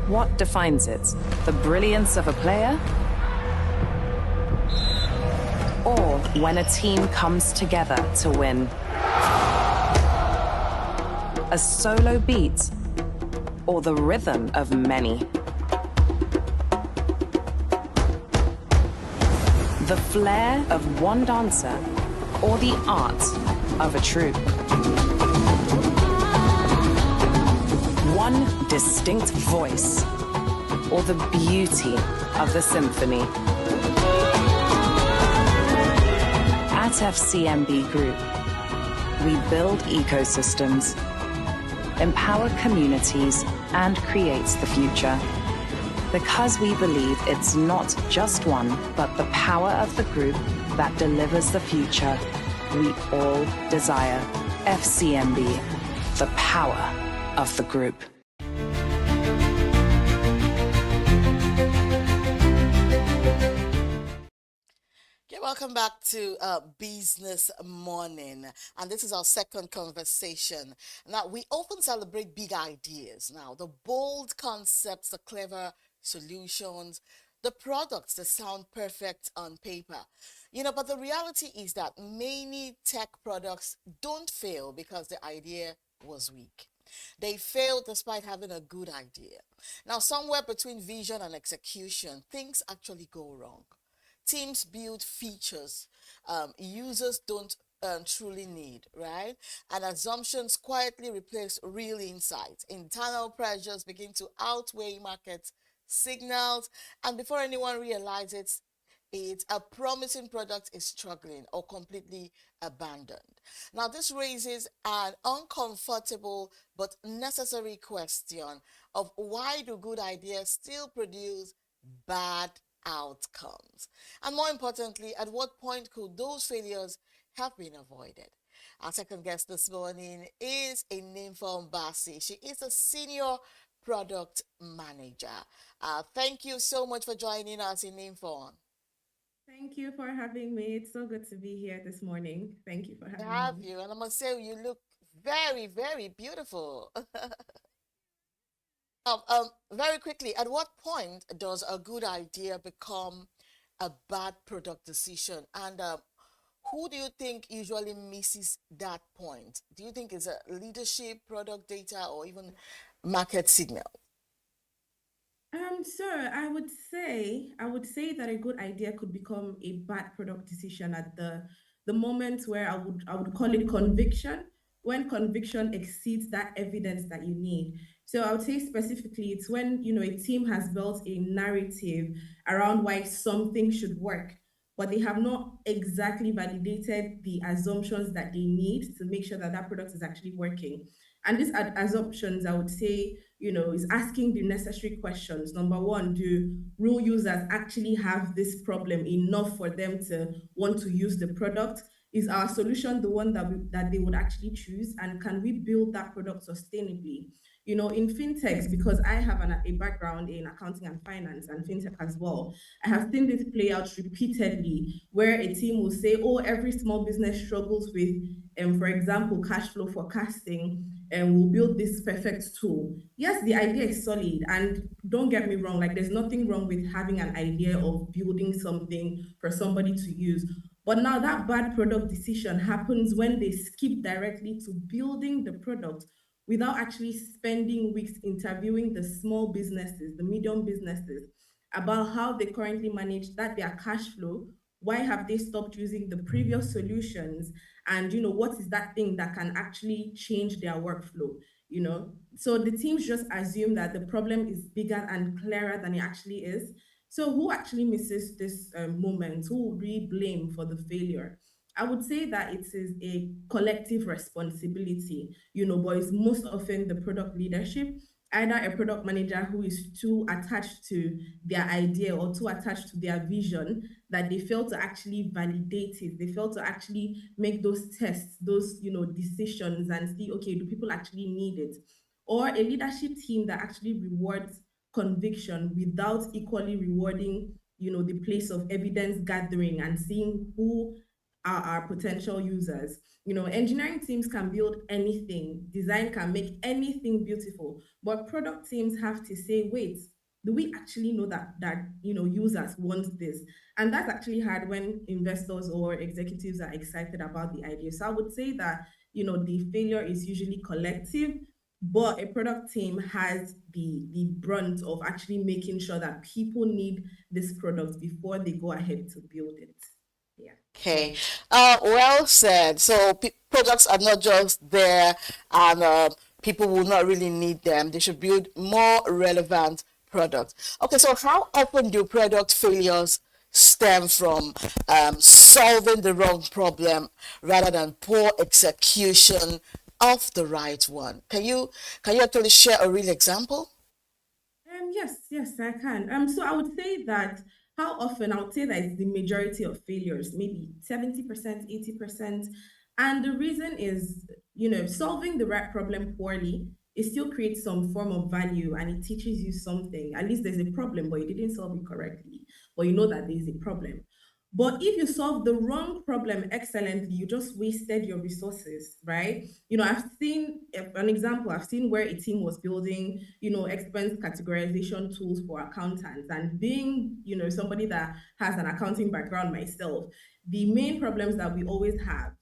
What defines it? The brilliance of a player? Or when a team comes together to win? A solo beat? Or the rhythm of many? The flair of one dancer? Or the art of a troupe? One distinct voice, or the beauty of the symphony. At FCMB Group, we build ecosystems, empower communities, and create the future. Because we believe it's not just one, but the power of the group that delivers the future we all desire. FCMB, the power of the group. Welcome back to Business Morning, and this is our second conversation. Now, we often celebrate big ideas. Now, the bold concepts, the clever solutions, the products that sound perfect on paper. But the reality is that many tech products don't fail because the idea was weak. They fail despite having a good idea. Now, somewhere between vision and execution, things actually go wrong. Teams build features users don't truly need, right? And assumptions quietly replace real insights. Internal pressures begin to outweigh market signals, and before anyone realizes it, a promising product is struggling or completely abandoned. Now, this raises an uncomfortable but necessary question of why do good ideas still produce bad outcomes? And more importantly, at what point could those failures have been avoided? Our second guest this morning is a name from Mbasi. She is a senior product manager. Thank you so much for joining us in Infon. Thank you for having me. It's so good to be here this morning. Thank you for having Have me. you? And I must say, you look very, very beautiful. Very quickly, at what point does a good idea become a bad product decision? And who do you think usually misses that point? Do you think it's a leadership, product data, or even market signal? So I would say that a good idea could become a bad product decision at the moment where I would call it conviction, when conviction exceeds that evidence that you need. So I would say specifically it's when a team has built a narrative around why something should work, but they have not exactly validated the assumptions that they need to make sure that that product is actually working. And these assumptions, I would say, is asking the necessary questions. Number one, do real users actually have this problem enough for them to want to use the product? Is our solution the one that they would actually choose? And can we build that product sustainably? In fintechs, because I have a background in accounting and finance and fintech as well, I have seen this play out repeatedly where a team will say, oh, every small business struggles with, for example, cash flow forecasting, and we'll build this perfect tool. Yes, the idea is solid. And don't get me wrong, like there's nothing wrong with having an idea of building something for somebody to use. But now that bad product decision happens when they skip directly to building the product without actually spending weeks interviewing the small businesses, the medium businesses, about how they currently manage that their cash flow. Why have they stopped using the previous solutions? And what is that thing that can actually change their workflow? So the teams just assume that the problem is bigger and clearer than it actually is. So who actually misses this moment? Who will we blame for the failure? I would say that it is a collective responsibility, but it's most often the product leadership, either a product manager who is too attached to their idea or too attached to their vision that they fail to actually validate it. They fail to actually make those tests, those decisions, and see, okay, do people actually need it? Or a leadership team that actually rewards conviction without equally rewarding the place of evidence gathering and seeing who are our potential users. Engineering teams can build anything, design can make anything beautiful, but product teams have to say, wait, do we actually know that users want this? And that's actually hard when investors or executives are excited about the idea. So I would say that the failure is usually collective, but a product team has the brunt of actually making sure that people need this product before they go ahead to build it. Yeah. Okay, well said. So products are not just there, and people will not really need them. They should build more relevant products. Okay, so how often do product failures stem from solving the wrong problem rather than poor execution of the right one? Can you actually share a real example? Yes, I can. So I would say that how often I would say that it's the majority of failures, maybe 70%, 80%. And the reason is, solving the right problem poorly, it still creates some form of value and it teaches you something. At least there's a problem, but you didn't solve it correctly, but you know that there's a problem. But if you solve the wrong problem excellently, you just wasted your resources, right? I've seen an example. I've seen where a team was building, expense categorization tools for accountants. And being, somebody that has an accounting background myself, the main problems that we always have,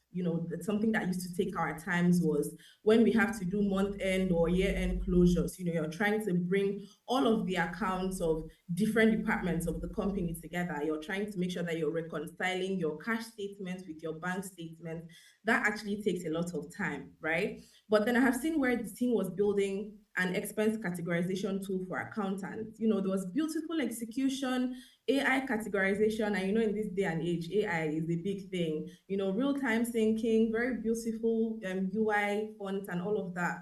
that's something that used to take our times was when we have to do month end or year end closures. You're trying to bring all of the accounts of different departments of the company together. You're trying to make sure that you're reconciling your cash statements with your bank statements. That actually takes a lot of time, right? But then I have seen where the team was building an expense categorization tool for accountants. There was beautiful execution, AI categorization, and in this day and age, AI is a big thing. Real-time syncing, very beautiful UI font and all of that.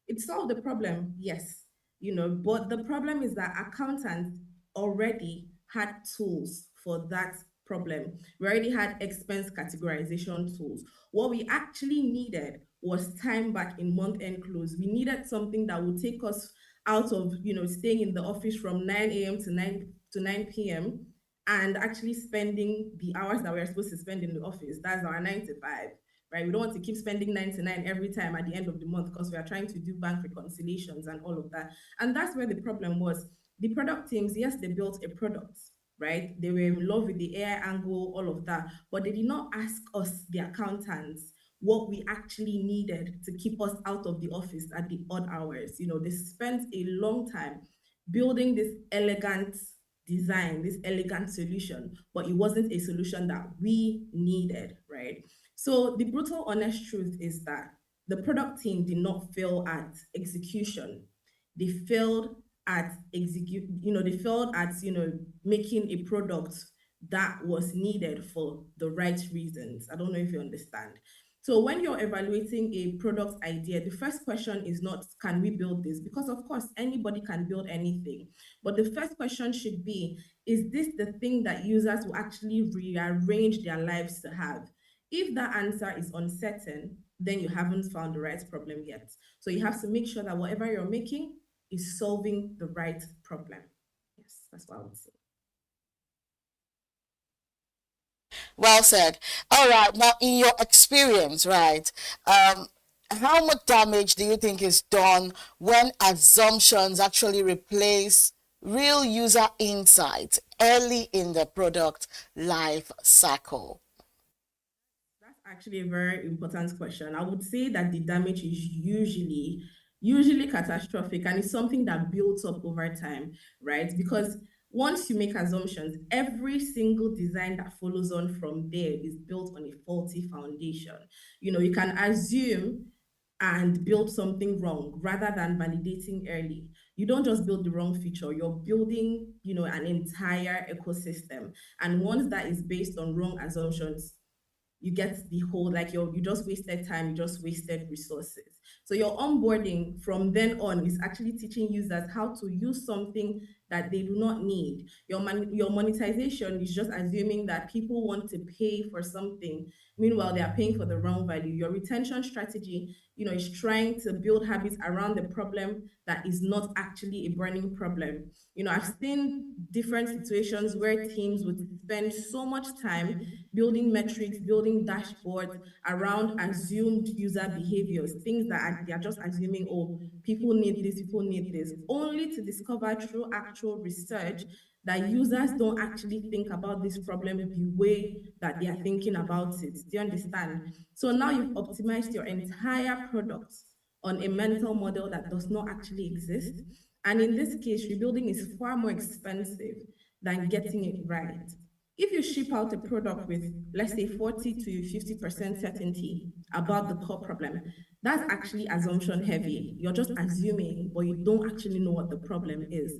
It solved the problem, yes, but the problem is that accountants already had tools for that problem. We already had expense categorization tools. What we actually needed was time back in month end close. We needed something that would take us out of, staying in the office from 9 a.m. to 9 p.m. and actually spending the hours that we're supposed to spend in the office. That's our 9 to 5, right? We don't want to keep spending 9 to 9 every time at the end of the month because we are trying to do bank reconciliations and all of that. And that's where the problem was. The product teams, yes, they built a product, right? They were in love with the AI angle, all of that, but they did not ask us, the accountants, what we actually needed to keep us out of the office at the odd hours. They spent a long time building this elegant design, this elegant solution, but it wasn't a solution that we needed, right? So the brutal, honest truth is that the product team did not fail at execution. They failed at they failed at making a product that was needed for the right reasons. I don't know if you understand. So when you're evaluating a product idea, the first question is not, can we build this? Because of course, anybody can build anything. But the first question should be, is this the thing that users will actually rearrange their lives to have? If that answer is uncertain, then you haven't found the right problem yet. So you have to make sure that whatever you're making is solving the right problem. Yes, that's what I would say. Well said. All right. Now, in your experience, right, how much damage do you think is done when assumptions actually replace real user insights early in the product life cycle? That's actually a very important question. I would say that the damage is usually catastrophic, and it's something that builds up over time, right? Because once you make assumptions, every single design that follows on from there is built on a faulty foundation. You can assume and build something wrong rather than validating early. You don't just build the wrong feature, you're building, an entire ecosystem. And once that is based on wrong assumptions, you get the whole, like, you just wasted time, you just wasted resources. So your onboarding from then on is actually teaching users how to use something that they do not need. Your monetization is just assuming that people want to pay for something, meanwhile they are paying for the wrong value. Your retention strategy, is trying to build habits around the problem that is not actually a burning problem. I've seen different situations where teams would spend so much time building metrics, building dashboards around assumed user behaviors, things that they're just assuming, oh, people need this, only to discover through actual research that users don't actually think about this problem the way that they are thinking about it. Do you understand? So now you've optimized your entire product on a mental model that does not actually exist. And in this case, rebuilding is far more expensive than getting it right. If you ship out a product with, let's say, 40 to 50% certainty about the core problem, that's actually assumption heavy. You're just assuming, but you don't actually know what the problem is.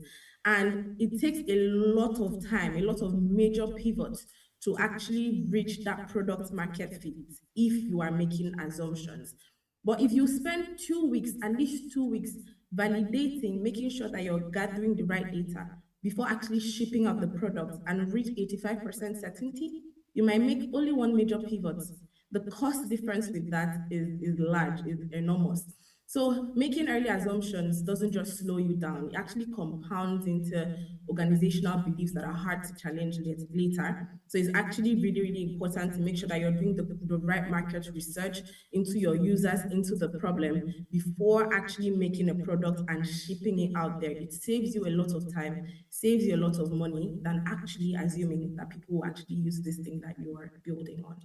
And it takes a lot of time, a lot of major pivots to actually reach that product market fit if you are making assumptions. But if you spend 2 weeks, at least 2 weeks, validating, making sure that you're gathering the right data before actually shipping out the product and reach 85% certainty, you might make only one major pivot. The cost difference with that is large, is enormous. So making early assumptions doesn't just slow you down, it actually compounds into organizational beliefs that are hard to challenge later. So it's actually really, really important to make sure that you're doing the right market research into your users, into the problem, before actually making a product and shipping it out there. It saves you a lot of time, saves you a lot of money than actually assuming that people will actually use this thing that you are building on.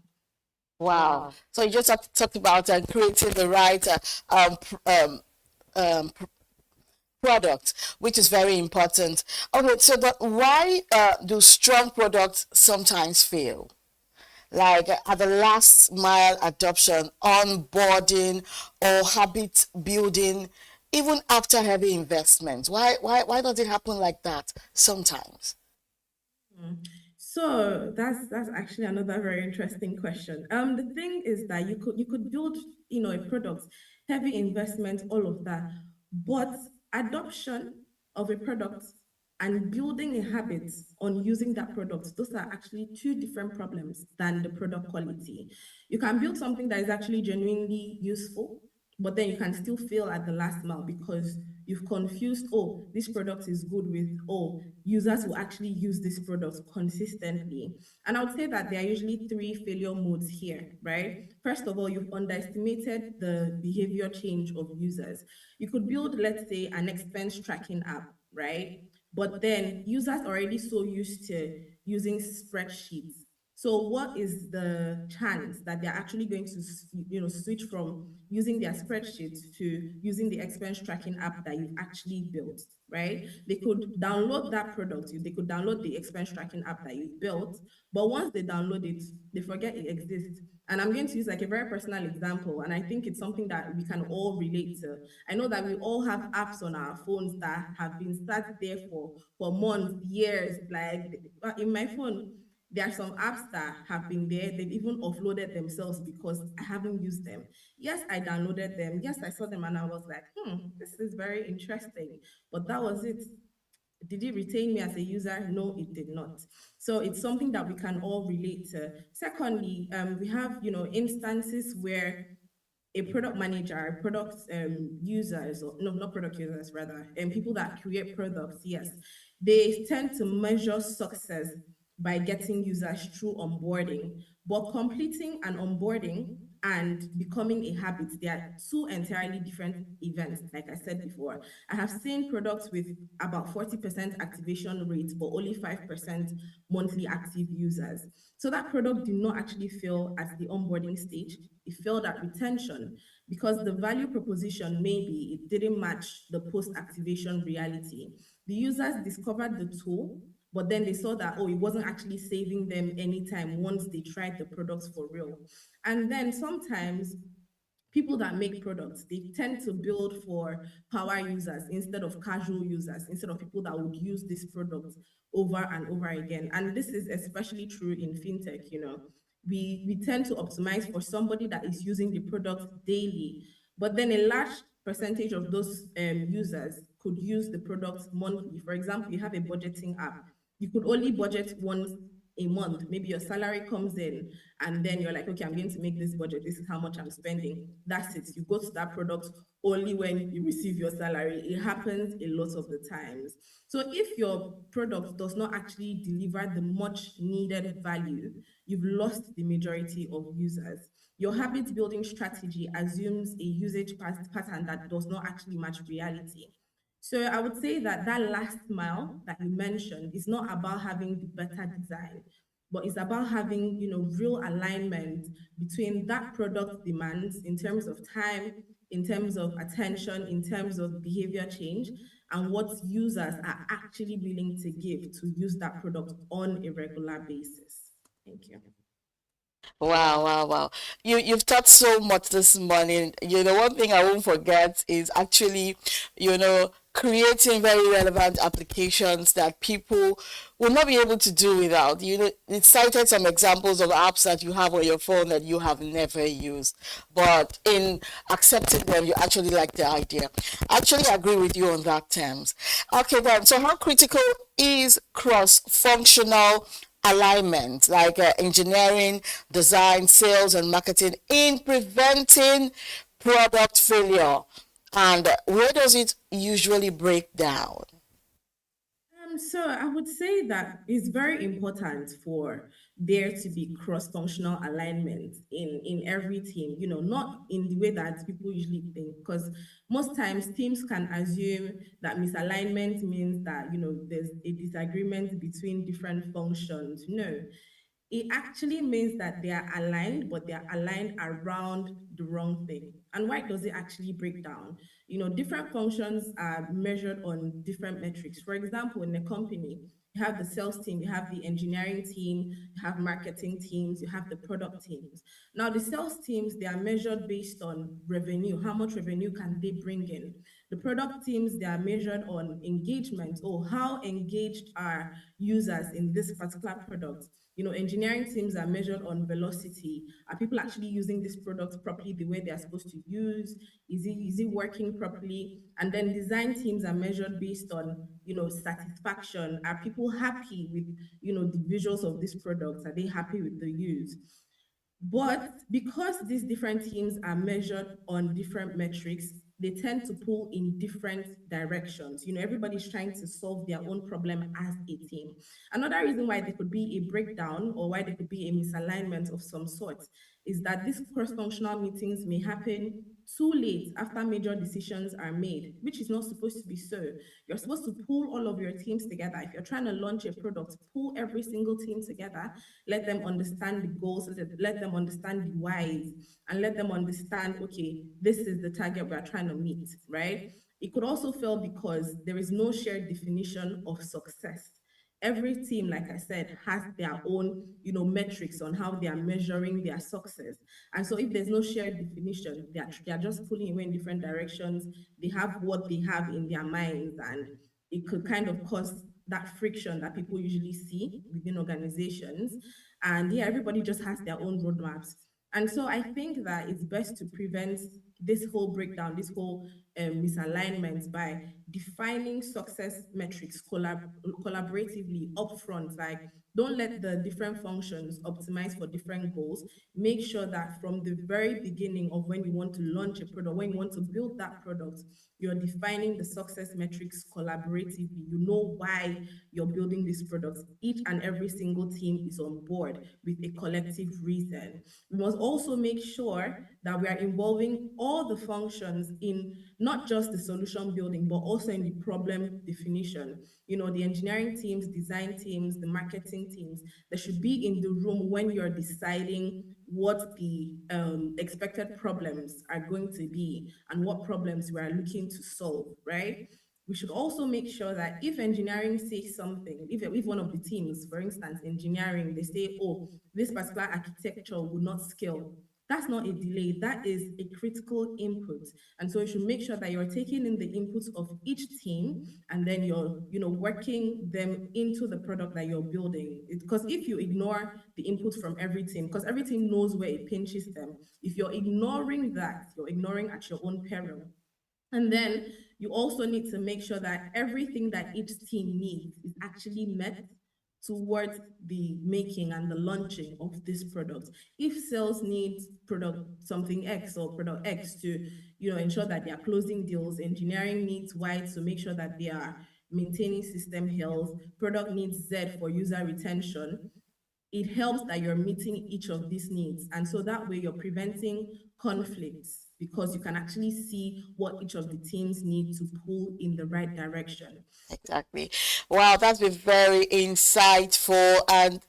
Wow. So you just talked about creating the right product, which is very important. Okay, so why do strong products sometimes fail? Like at the last mile adoption, onboarding, or habit building, even after heavy investments. Why does it happen like that sometimes? So that's actually another very interesting question. The thing is that you could build, a product, heavy investment, all of that, but adoption of a product and building a habit on using that product, those are actually two different problems than the product quality. You can build something that is actually genuinely useful, but then you can still fail at the last mile because you've confused, oh, this product is good, with, oh, users will actually use this product consistently. And I would say that there are usually three failure modes here, right? First of all, you've underestimated the behavior change of users. You could build, let's say, an expense tracking app, right? But then users are already so used to using spreadsheets. So what is the chance that they're actually going to, switch from using their spreadsheets to using the expense tracking app that you've actually built, right? They could download that product, they could download the expense tracking app that you've built, but once they download it, they forget it exists. And I'm going to use like a very personal example, and I think it's something that we can all relate to. I know that we all have apps on our phones that have been sat there for months, years. Like in my phone, there are some apps that have been there, they've even offloaded themselves because I haven't used them. Yes, I downloaded them. Yes, I saw them and I was like, this is very interesting. But that was it. Did it retain me as a user? No, it did not. So it's something that we can all relate to. Secondly, we have, instances where a product manager, product users, or no, not product users, rather, and people that create products, yes, they tend to measure success by getting users through onboarding. But completing an onboarding and becoming a habit, they are two entirely different events. Like I said before, I have seen products with about 40% activation rate, but only 5% monthly active users. So that product did not actually fail at the onboarding stage. It failed at retention because the value proposition, maybe it didn't match the post-activation reality. The users discovered the tool, but then they saw that, oh, it wasn't actually saving them any time once they tried the products for real. And then sometimes people that make products, they tend to build for power users instead of casual users, instead of people that would use this product over and over again. And this is especially true in fintech. We tend to optimize for somebody that is using the product daily, but then a large percentage of those users could use the product monthly. For example, you have a budgeting app, you could only budget once a month. Maybe your salary comes in and then you're like, okay, I'm going to make this budget. This is how much I'm spending. That's it. You go to that product only when you receive your salary. It happens a lot of the times. So if your product does not actually deliver the much needed value, you've lost the majority of users. Your habit building strategy assumes a usage pattern that does not actually match reality. So I would say that that last mile that you mentioned is not about having the better design, but it's about having, real alignment between that product demands in terms of time, in terms of attention, in terms of behavior change, and what users are actually willing to give to use that product on a regular basis. Thank you. Wow, wow, wow. You've taught so much this morning. One thing I won't forget is actually, creating very relevant applications that people will not be able to do without. It cited some examples of apps that you have on your phone that you have never used, but in accepting them, you actually like the idea. I actually agree with you on that terms. Okay, then, so how critical is cross-functional alignment, like engineering, design, sales, and marketing, in preventing product failure? And where does it usually break down? So I would say that it's very important for there to be cross-functional alignment in every team, not in the way that people usually think, because most times teams can assume that misalignment means that, there's a disagreement between different functions. No, it actually means that they are aligned, but they are aligned around the wrong thing. And why does it actually break down? Different functions are measured on different metrics. For example, in a company, you have the sales team, you have the engineering team, you have marketing teams, you have the product teams. Now, the sales teams, they are measured based on revenue. How much revenue can they bring in? The product teams, they are measured on engagement, or how engaged are users in this particular product. Engineering teams are measured on velocity. Are people actually using this product properly the way they are supposed to use? Is it working properly? And then design teams are measured based on, satisfaction. Are people happy with, the visuals of this product? Are they happy with the use? But because these different teams are measured on different metrics, they tend to pull in different directions. Everybody's trying to solve their own problem as a team. Another reason why there could be a breakdown or why there could be a misalignment of some sort is that these cross-functional meetings may happen too late after major decisions are made, which is not supposed to be so. You're supposed to pull all of your teams together. If you're trying to launch a product, pull every single team together, let them understand the goals, let them understand the whys, and let them understand, okay, this is the target we're trying to meet, right? It could also fail because there is no shared definition of success. Every team, like I said, has their own, metrics on how they are measuring their success. And so if there's no shared definition, they are just pulling away in different directions. They have what they have in their minds, and it could kind of cause that friction that people usually see within organizations. And yeah, everybody just has their own roadmaps. And so I think that it's best to prevent this whole breakdown, this whole misalignment by defining success metrics collaboratively upfront. Like, don't let the different functions optimize for different goals. Make sure that from the very beginning of when you want to launch a product, when you want to build that product, you're defining the success metrics collaboratively. You know why you're building this product. Each and every single team is on board with a collective reason. We must also make sure that we are involving all the functions in not just the solution building, but also in the problem definition. The engineering teams, design teams, the marketing teams, they should be in the room when you're deciding what the expected problems are going to be and what problems we are looking to solve, right? We should also make sure that if engineering says something, if one of the teams, for instance, engineering, they say, oh, this particular architecture will not scale, that's not a delay, that is a critical input. And so you should make sure that you're taking in the inputs of each team and then you're working them into the product that you're building. Because if you ignore the input from every team, because every team knows where it pinches them, if you're ignoring that, you're ignoring at your own peril. And then you also need to make sure that everything that each team needs is actually met towards the making and the launching of this product. If sales needs product something X or product X to ensure that they are closing deals, engineering needs Y to make sure that they are maintaining system health, product needs Z for user retention, it helps that you're meeting each of these needs. And so that way you're preventing conflicts because you can actually see what each of the teams need to pull in the right direction. Exactly. Wow, that's been very insightful, and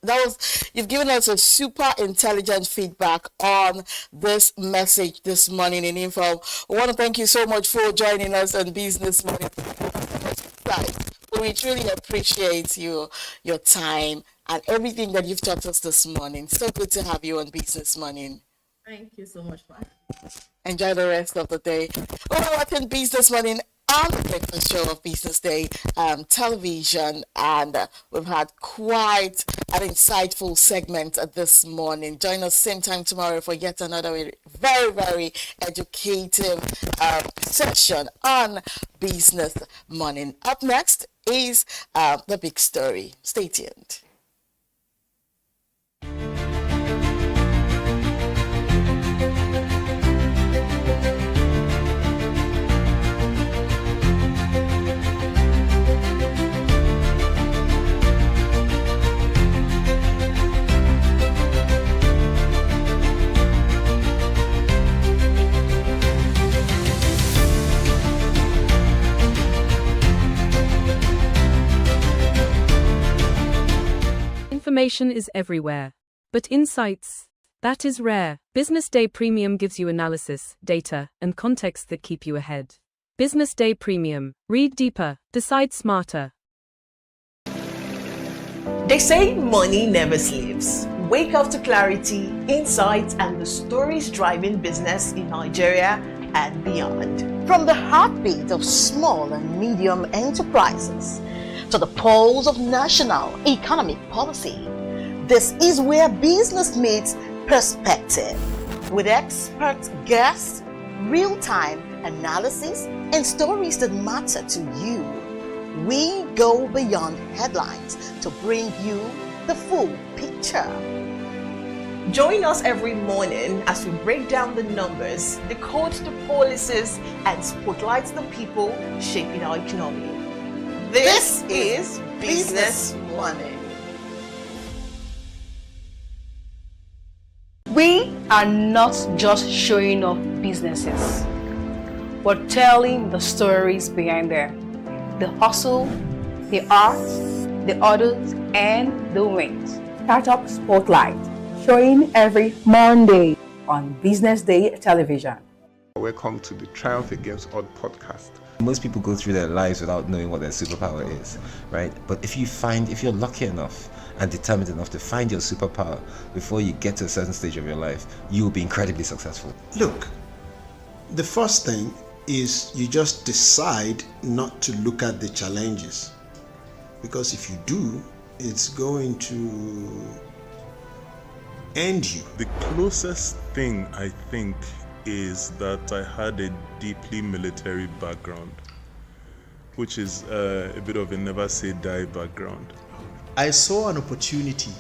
you've given us a super intelligent feedback on this message this morning in Info. We want to thank you so much for joining us on Business Morning. We truly appreciate your time and everything that you've taught us this morning. So good to have you on Business Morning. Thank you so much for having me. Enjoy the rest of the day. We're watching Business Morning on the breakfast show of Business Day television, and we've had quite an insightful segment this morning. Join us same time tomorrow for yet another very, very educative session on Business Morning. Up next is the big story. Stay tuned. Information is everywhere. But insights, that is rare. Business Day Premium gives you analysis, data, and context that keep you ahead. Business Day Premium. Read deeper, decide smarter. They say money never sleeps. Wake up to clarity, insights, and the stories driving business in Nigeria and beyond. From the heartbeat of small and medium enterprises to the pulse of national economic policy, this is where business meets perspective. With expert guests, real-time analysis, and stories that matter to you, we go beyond headlines to bring you the full picture. Join us every morning as we break down the numbers, decode the policies, and spotlight the people shaping our economy. This is Business Money. We are not just showing off businesses, but telling the stories behind them. The hustle, the art, the orders, and the wins. Startup Spotlight, showing every Monday on Business Day television. Welcome to the Triumph Against Odd podcast. Most people go through their lives without knowing what their superpower is, right? But if you're lucky enough and determined enough to find your superpower before you get to a certain stage of your life, you will be incredibly successful. Look, the first thing is you just decide not to look at the challenges, because if you do, it's going to end you. The closest thing I think is that I had a deeply military background, which is a bit of a never say die background. I saw an opportunity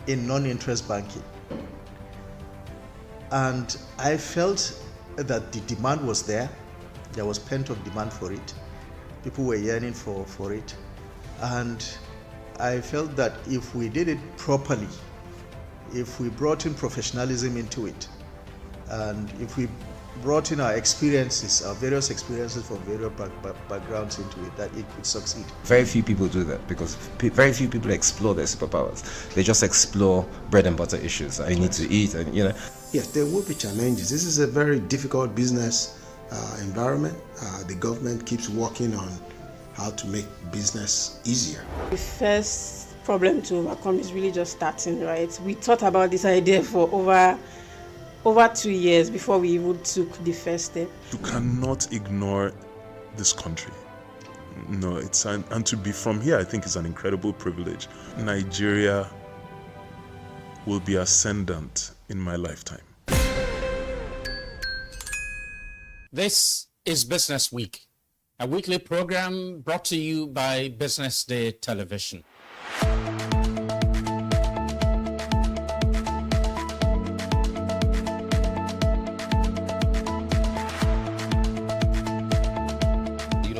in non-interest banking, and I felt that the demand was there. There was pent-up demand for it. People were yearning for it, and I felt that if we did it properly, if we brought in professionalism into it, and if we brought in our experiences, our various experiences from various backgrounds into it, that it could succeed. Very few people do that because very few people explore their superpowers. They just explore bread and butter issues. I need to eat, and Yes, there will be challenges. This is a very difficult business environment. The government keeps working on how to make business easier. The first problem to overcome is really just starting, right? We thought about this idea for over 2 years before we even took the first step. You cannot ignore this country. No, and to be from here, I think is an incredible privilege. Nigeria will be ascendant in my lifetime. This is Business Week, a weekly program brought to you by BusinessDay Television.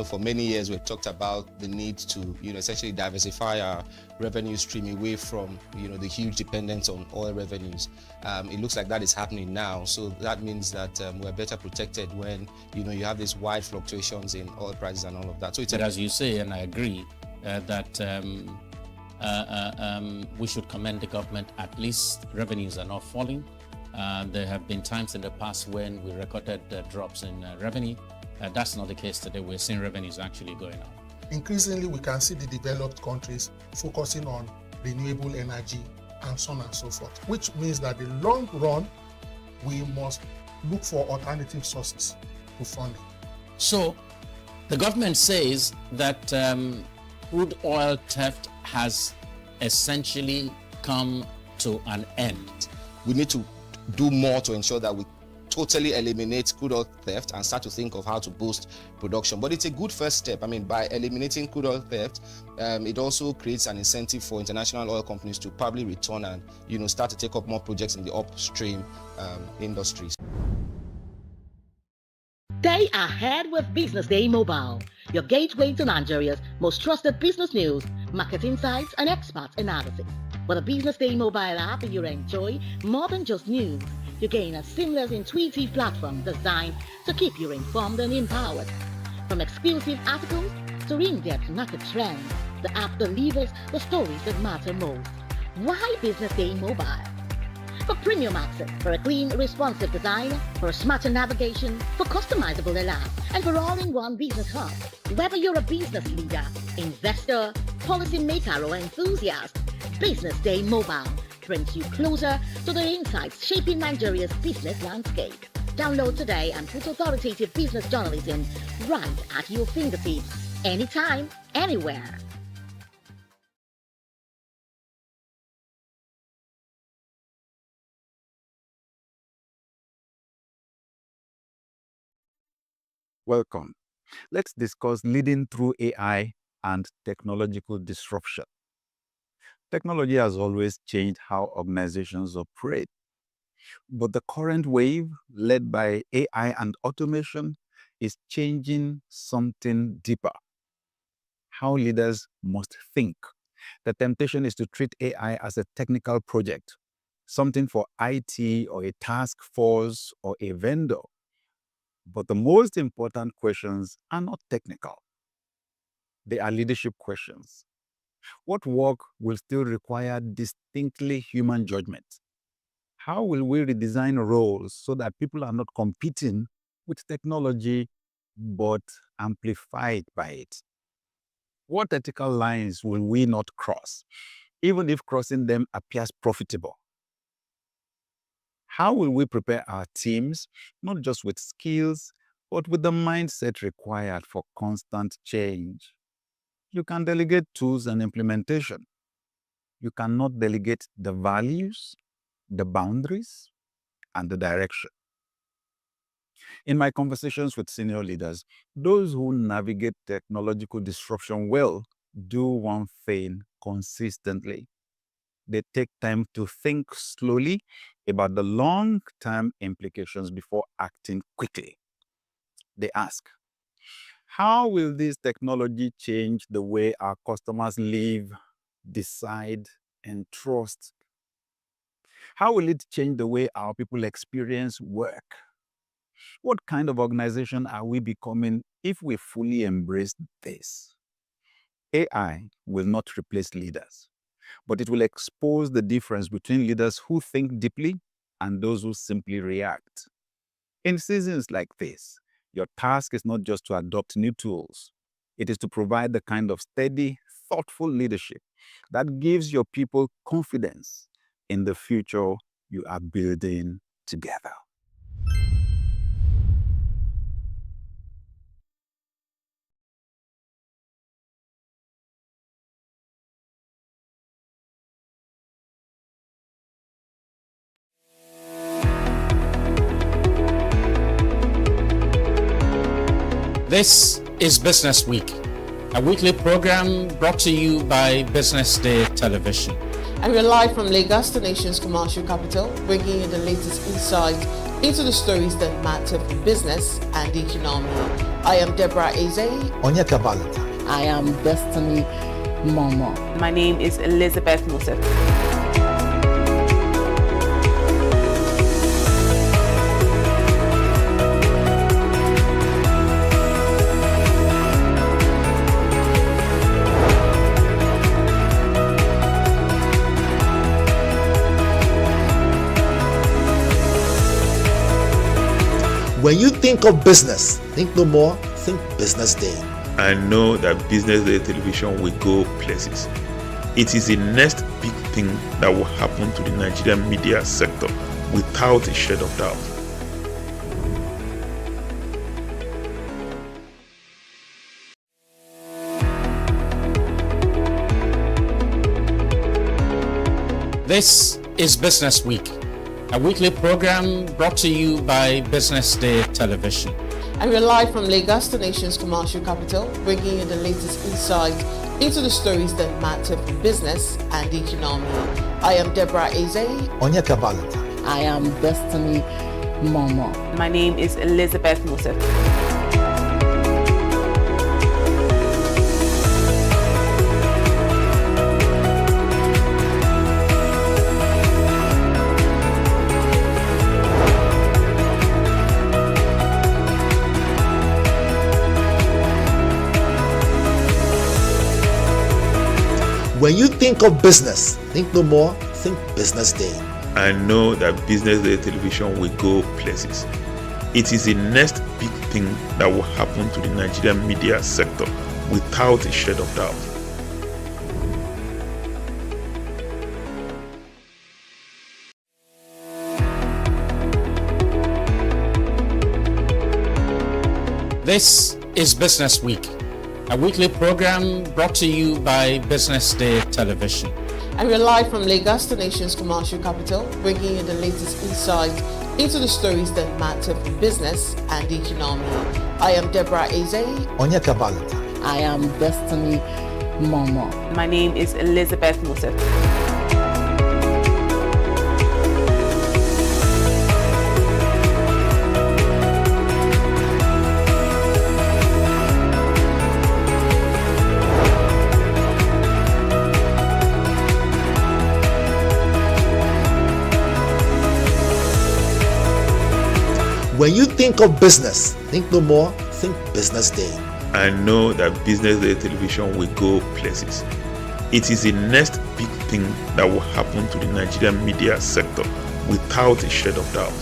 For many years, we've talked about the need to, essentially diversify our revenue stream away from, the huge dependence on oil revenues. It looks like that is happening now. So that means that we're better protected when, you have these wide fluctuations in oil prices and all of that. So But as you say, and I agree, that we should commend the government. At least revenues are not falling. There have been times in the past when we recorded drops in revenue. That's not the case today. We're seeing revenues actually going up. Increasingly, we can see the developed countries focusing on renewable energy and so on and so forth, which means that in the long run, we must look for alternative sources to funding. So the government says that crude oil theft has essentially come to an end. We need to do more to ensure that we totally eliminate crude oil theft and start to think of how to boost production. But it's a good first step. By eliminating crude oil theft, it also creates an incentive for international oil companies to probably return and start to take up more projects in the upstream industries. Stay ahead with Business Day Mobile, your gateway to Nigeria's most trusted business news, market insights, and expert analysis. With a Business Day Mobile app, you enjoy more than just news. You gain a seamless, intuitive platform designed to keep you informed and empowered. From exclusive articles to in-depth market trends, the app delivers the stories that matter most. Why Business Day Mobile? For premium access, for a clean, responsive design, for smarter navigation, for customizable alerts, and for all-in-one business hub. Whether you're a business leader, investor, policymaker, or enthusiast, Business Day Mobile brings you closer to the insights shaping Nigeria's business landscape. Download today and put authoritative business journalism right at your fingertips, anytime, anywhere. Welcome. Let's discuss leading through AI and technological disruption. Technology has always changed how organizations operate. But the current wave, led by AI and automation, is changing something deeper. How leaders must think. The temptation is to treat AI as a technical project, something for IT or a task force or a vendor. But the most important questions are not technical. They are leadership questions. What work will still require distinctly human judgment? How will we redesign roles so that people are not competing with technology but amplified by it? What ethical lines will we not cross, even if crossing them appears profitable? How will we prepare our teams, not just with skills, but with the mindset required for constant change? You can delegate tools and implementation. You cannot delegate the values, the boundaries, and the direction. In my conversations with senior leaders, those who navigate technological disruption well do one thing consistently. They take time to think slowly about the long-term implications before acting quickly. They ask, how will this technology change the way our customers live, decide, and trust? How will it change the way our people experience work? What kind of organization are we becoming if we fully embrace this? AI will not replace leaders, but it will expose the difference between leaders who think deeply and those who simply react. In seasons like this, your task is not just to adopt new tools. It is to provide the kind of steady, thoughtful leadership that gives your people confidence in the future you are building together. This is Business Week, a weekly program brought to you by BusinessDay Television. And we're live from Lagos, the nation's commercial capital, bringing you the latest insight into the stories that matter for business and the economy. I am Deborah Eze. Onyeka Valentine. I am Destiny Momo. My name is Elizabeth Moses. When you think of business, think no more, think Business Day. I know that Business Day television will go places. It is the next big thing that will happen to the Nigerian media sector without a shade of doubt. This is Business Week, a weekly program brought to you by BusinessDay Television. And we're live from Lagos, the nation's commercial capital, bringing you the latest insight into the stories that matter for business and the economy. I am Deborah Eze. Onyeka Valentine. I am Destiny Momo. My name is Elizabeth Moses. When you think of business, think no more, think Business Day. I know that Business Day television will go places. It is the next big thing that will happen to the Nigerian media sector without a shade of doubt. This is Business Week, a weekly program brought to you by BusinessDay Television. And we're live from Lagos, the nation's commercial capital, bringing you the latest insight into the stories that matter for business and the economy. I am Deborah Eze. Onyeka Valentine. I am Destiny Momo. My name is Elizabeth Musef. When you think of business, think no more, think Business Day. I know that Business Day television will go places. It is the next big thing that will happen to the Nigerian media sector without a shred of doubt.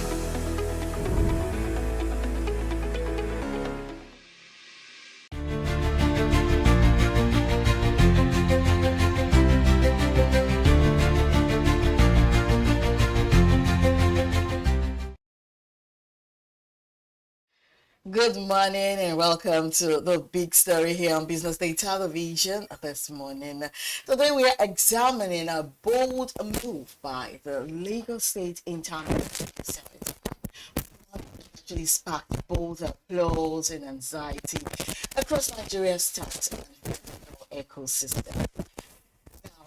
Good morning and welcome to the big story here on Business Day Television this morning. Today we are examining a bold move by the Lagos State Internal Revenue Service. One actually sparked both applause and anxiety across Nigeria's tax and federal ecosystem. Now,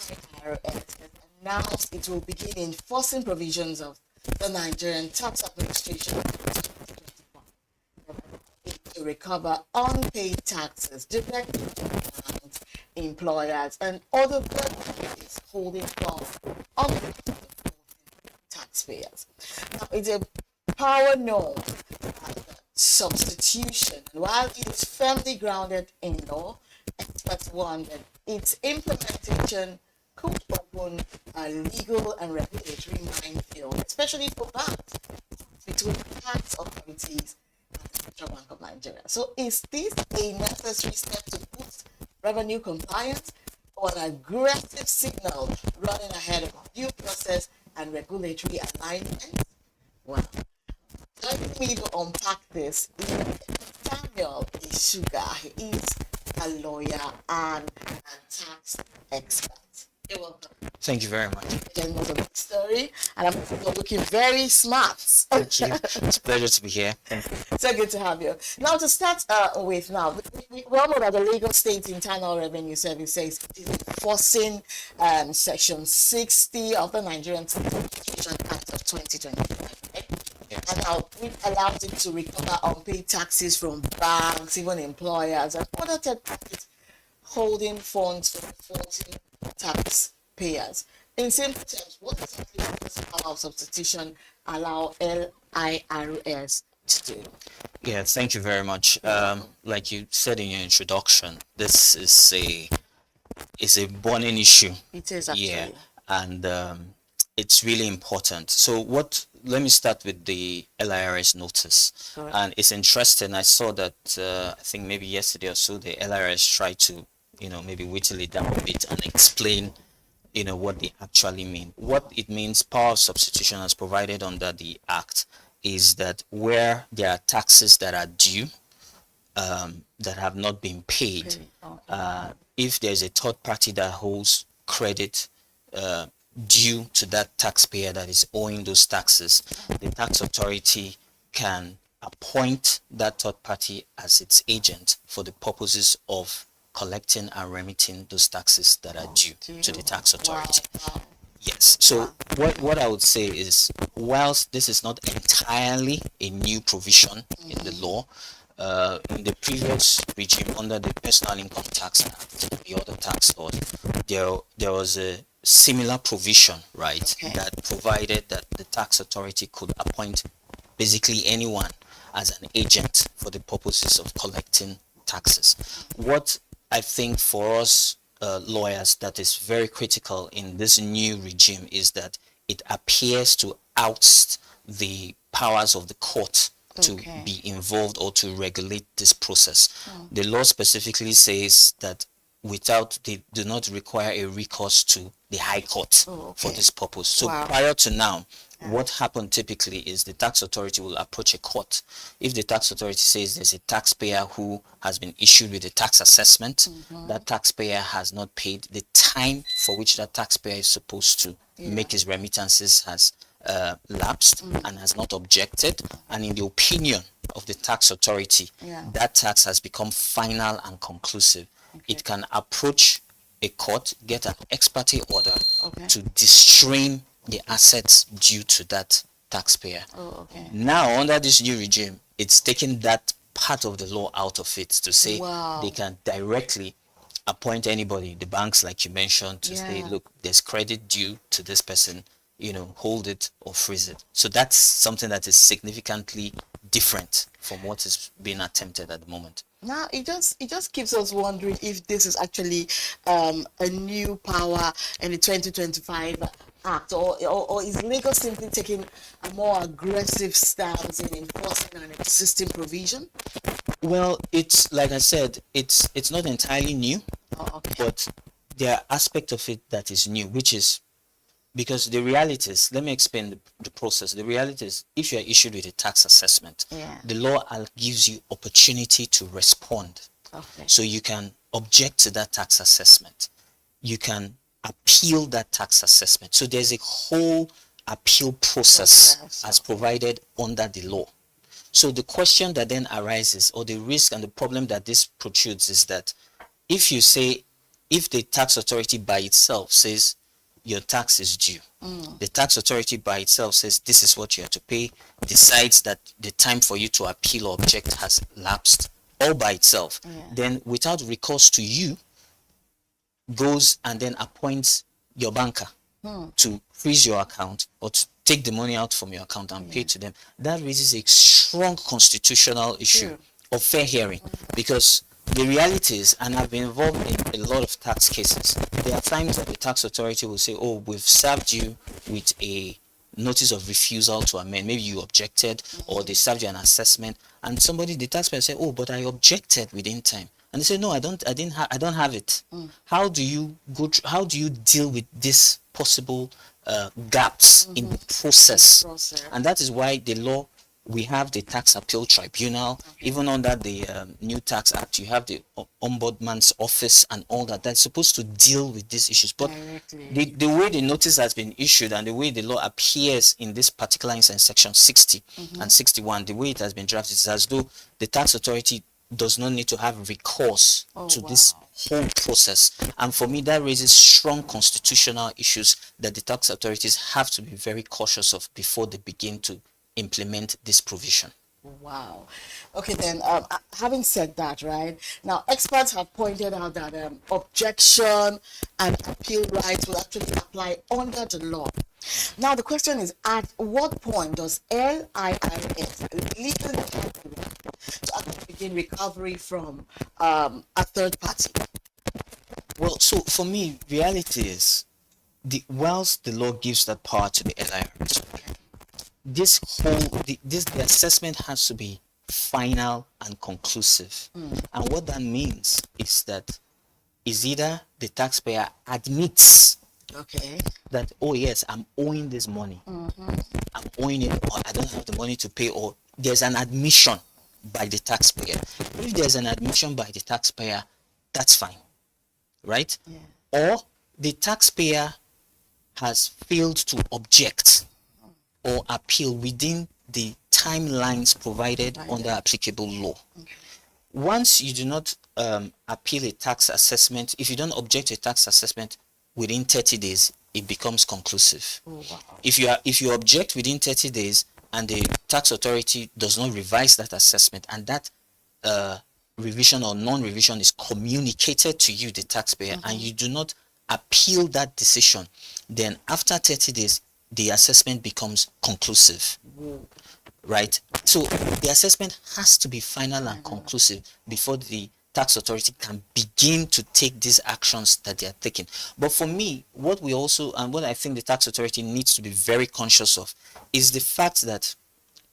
the IRS has announced it will begin enforcing provisions of the Nigerian Tax Administration to recover unpaid taxes directly from employers and other parties holding funds on taxpayers. Now, it's a power norm substitution, and while it is firmly grounded in law, experts warn that its implementation could open a legal and regulatory minefield, especially for banks, between tax authorities and the Central Bank of Nigeria. So is this a necessary step to boost revenue compliance, or an aggressive signal running ahead of due process and regulatory alignment? Well, joining me to unpack this is Samuel Ishuga. He is a lawyer and a tax expert. You're welcome. Thank you very much. Again, was a big story, and I'm looking very smart. Thank you. It's a pleasure to be here. So good to have you. Now, to start with, now we all know that the Lagos State Internal Revenue Service says it is enforcing Section 60 of the Nigerian Tax Administration Act of 2025. Right? Yes. And now we've allowed it to recover unpaid taxes from banks, even employers, and other third parties holding funds for defaulting taxpayers. In simple terms, what exactly does this power of substitution allow LIRS to do? Yeah, thank you very much. Like you said in your introduction, this is a burning issue. It is actually. Yeah, and it's really important. So let me start with the LIRS notice. Correct. And it's interesting. I saw that, I think maybe yesterday or so, the LIRS tried to, maybe whittle it down a bit and explain, what they actually mean. What it means, power of substitution as provided under the Act, is that where there are taxes that are due, that have not been paid, if there's a third party that holds credit due to that taxpayer that is owing those taxes, the tax authority can appoint that third party as its agent for the purposes of collecting and remitting those taxes that are due to the tax authority. Wow. Yes. So what I would say is, whilst this is not entirely a new provision in the law, in the previous regime under the Personal Income Tax Act, the other tax laws, there was a similar provision, right, that provided that the tax authority could appoint basically anyone as an agent for the purposes of collecting taxes. What I think for us lawyers that is very critical in this new regime is that it appears to oust the powers of the court to be involved or to regulate this process. The law specifically says that they do not require a recourse to the High Court for this purpose. So prior to now, what happened typically is the tax authority will approach a court. If the tax authority says there's a taxpayer who has been issued with a tax assessment, that taxpayer has not paid, the time for which that taxpayer is supposed to make his remittances has lapsed and has not objected, and in the opinion of the tax authority, that tax has become final and conclusive. It can approach a court, get an ex parte order Okay. to distrain the assets due to that taxpayer. Oh, okay. Now, under this new regime, it's taking that part of the law out of it to say Wow. they can directly appoint anybody, the banks like you mentioned, to say, Yeah. look, there's credit due to this person, hold it or freeze it. So that's something that is significantly different from what is being attempted at the moment. Now it just keeps us wondering if this is actually a new power in the 2025 Act, or is Lagos simply taking a more aggressive stance in enforcing an existing provision? Well, it's like I said, it's not entirely new, but there are aspects of it that is new, which is because the reality is, let me explain the process. The reality is, if you are issued with a tax assessment, the law gives you opportunity to respond. Okay. So you can object to that tax assessment. You can appeal that tax assessment. So there's a whole appeal process as provided under the law. So the question that then arises, or the risk and the problem that this protrudes, is that if the tax authority by itself says your tax is due, the tax authority by itself says this is what you have to pay, decides that the time for you to appeal or object has lapsed all by itself, then without recourse to you, goes and then appoints your banker to freeze your account or to take the money out from your account and pay to them. That raises a strong constitutional issue of fair hearing, because the reality is, and I've been involved in a lot of tax cases, there are times that the tax authority will say, oh, we've served you with a notice of refusal to amend. Maybe you objected, or they served you an assessment, and the taxpayer said, oh, but I objected within time. And they say, no, I don't have it. How do you deal with this possible gaps in the process? And that is why the law, we have the tax appeal tribunal. Even under the new tax act, you have the ombudsman's office and all that. That's supposed to deal with these issues. But the way the notice has been issued and the way the law appears in this particular instance, section 60 and 61, the way it has been drafted is as though the tax authority does not need to have recourse to this whole process. And for me, that raises strong constitutional issues that the tax authorities have to be very cautious of before they begin to implement this provision. Wow. Okay, then, having said that, right, now experts have pointed out that objection and appeal rights will actually apply under the law. Now, the question is, at what point does LIRS legally have the right to actually begin recovery from a third party? Well, so for me, reality is, whilst the law gives that power to the LIRS, the assessment has to be final and conclusive. And what that means is that either the taxpayer admits that, oh yes, I'm owing this money, I'm owing it, or I don't have the money to pay, or there's an admission by the taxpayer. If there's an admission by the taxpayer, that's fine, right? Or the taxpayer has failed to object or appeal within the timelines provided under applicable law. Once you do not appeal a tax assessment, if you don't object to a tax assessment within 30 days, it becomes conclusive. If you object within 30 days and the tax authority does not revise that assessment, and that revision or non-revision is communicated to you, the taxpayer, and you do not appeal that decision, then after 30 days, the assessment becomes conclusive. Right? So the assessment has to be final and conclusive before the tax authority can begin to take these actions that they are taking. But for me, what I think the tax authority needs to be very conscious of is the fact that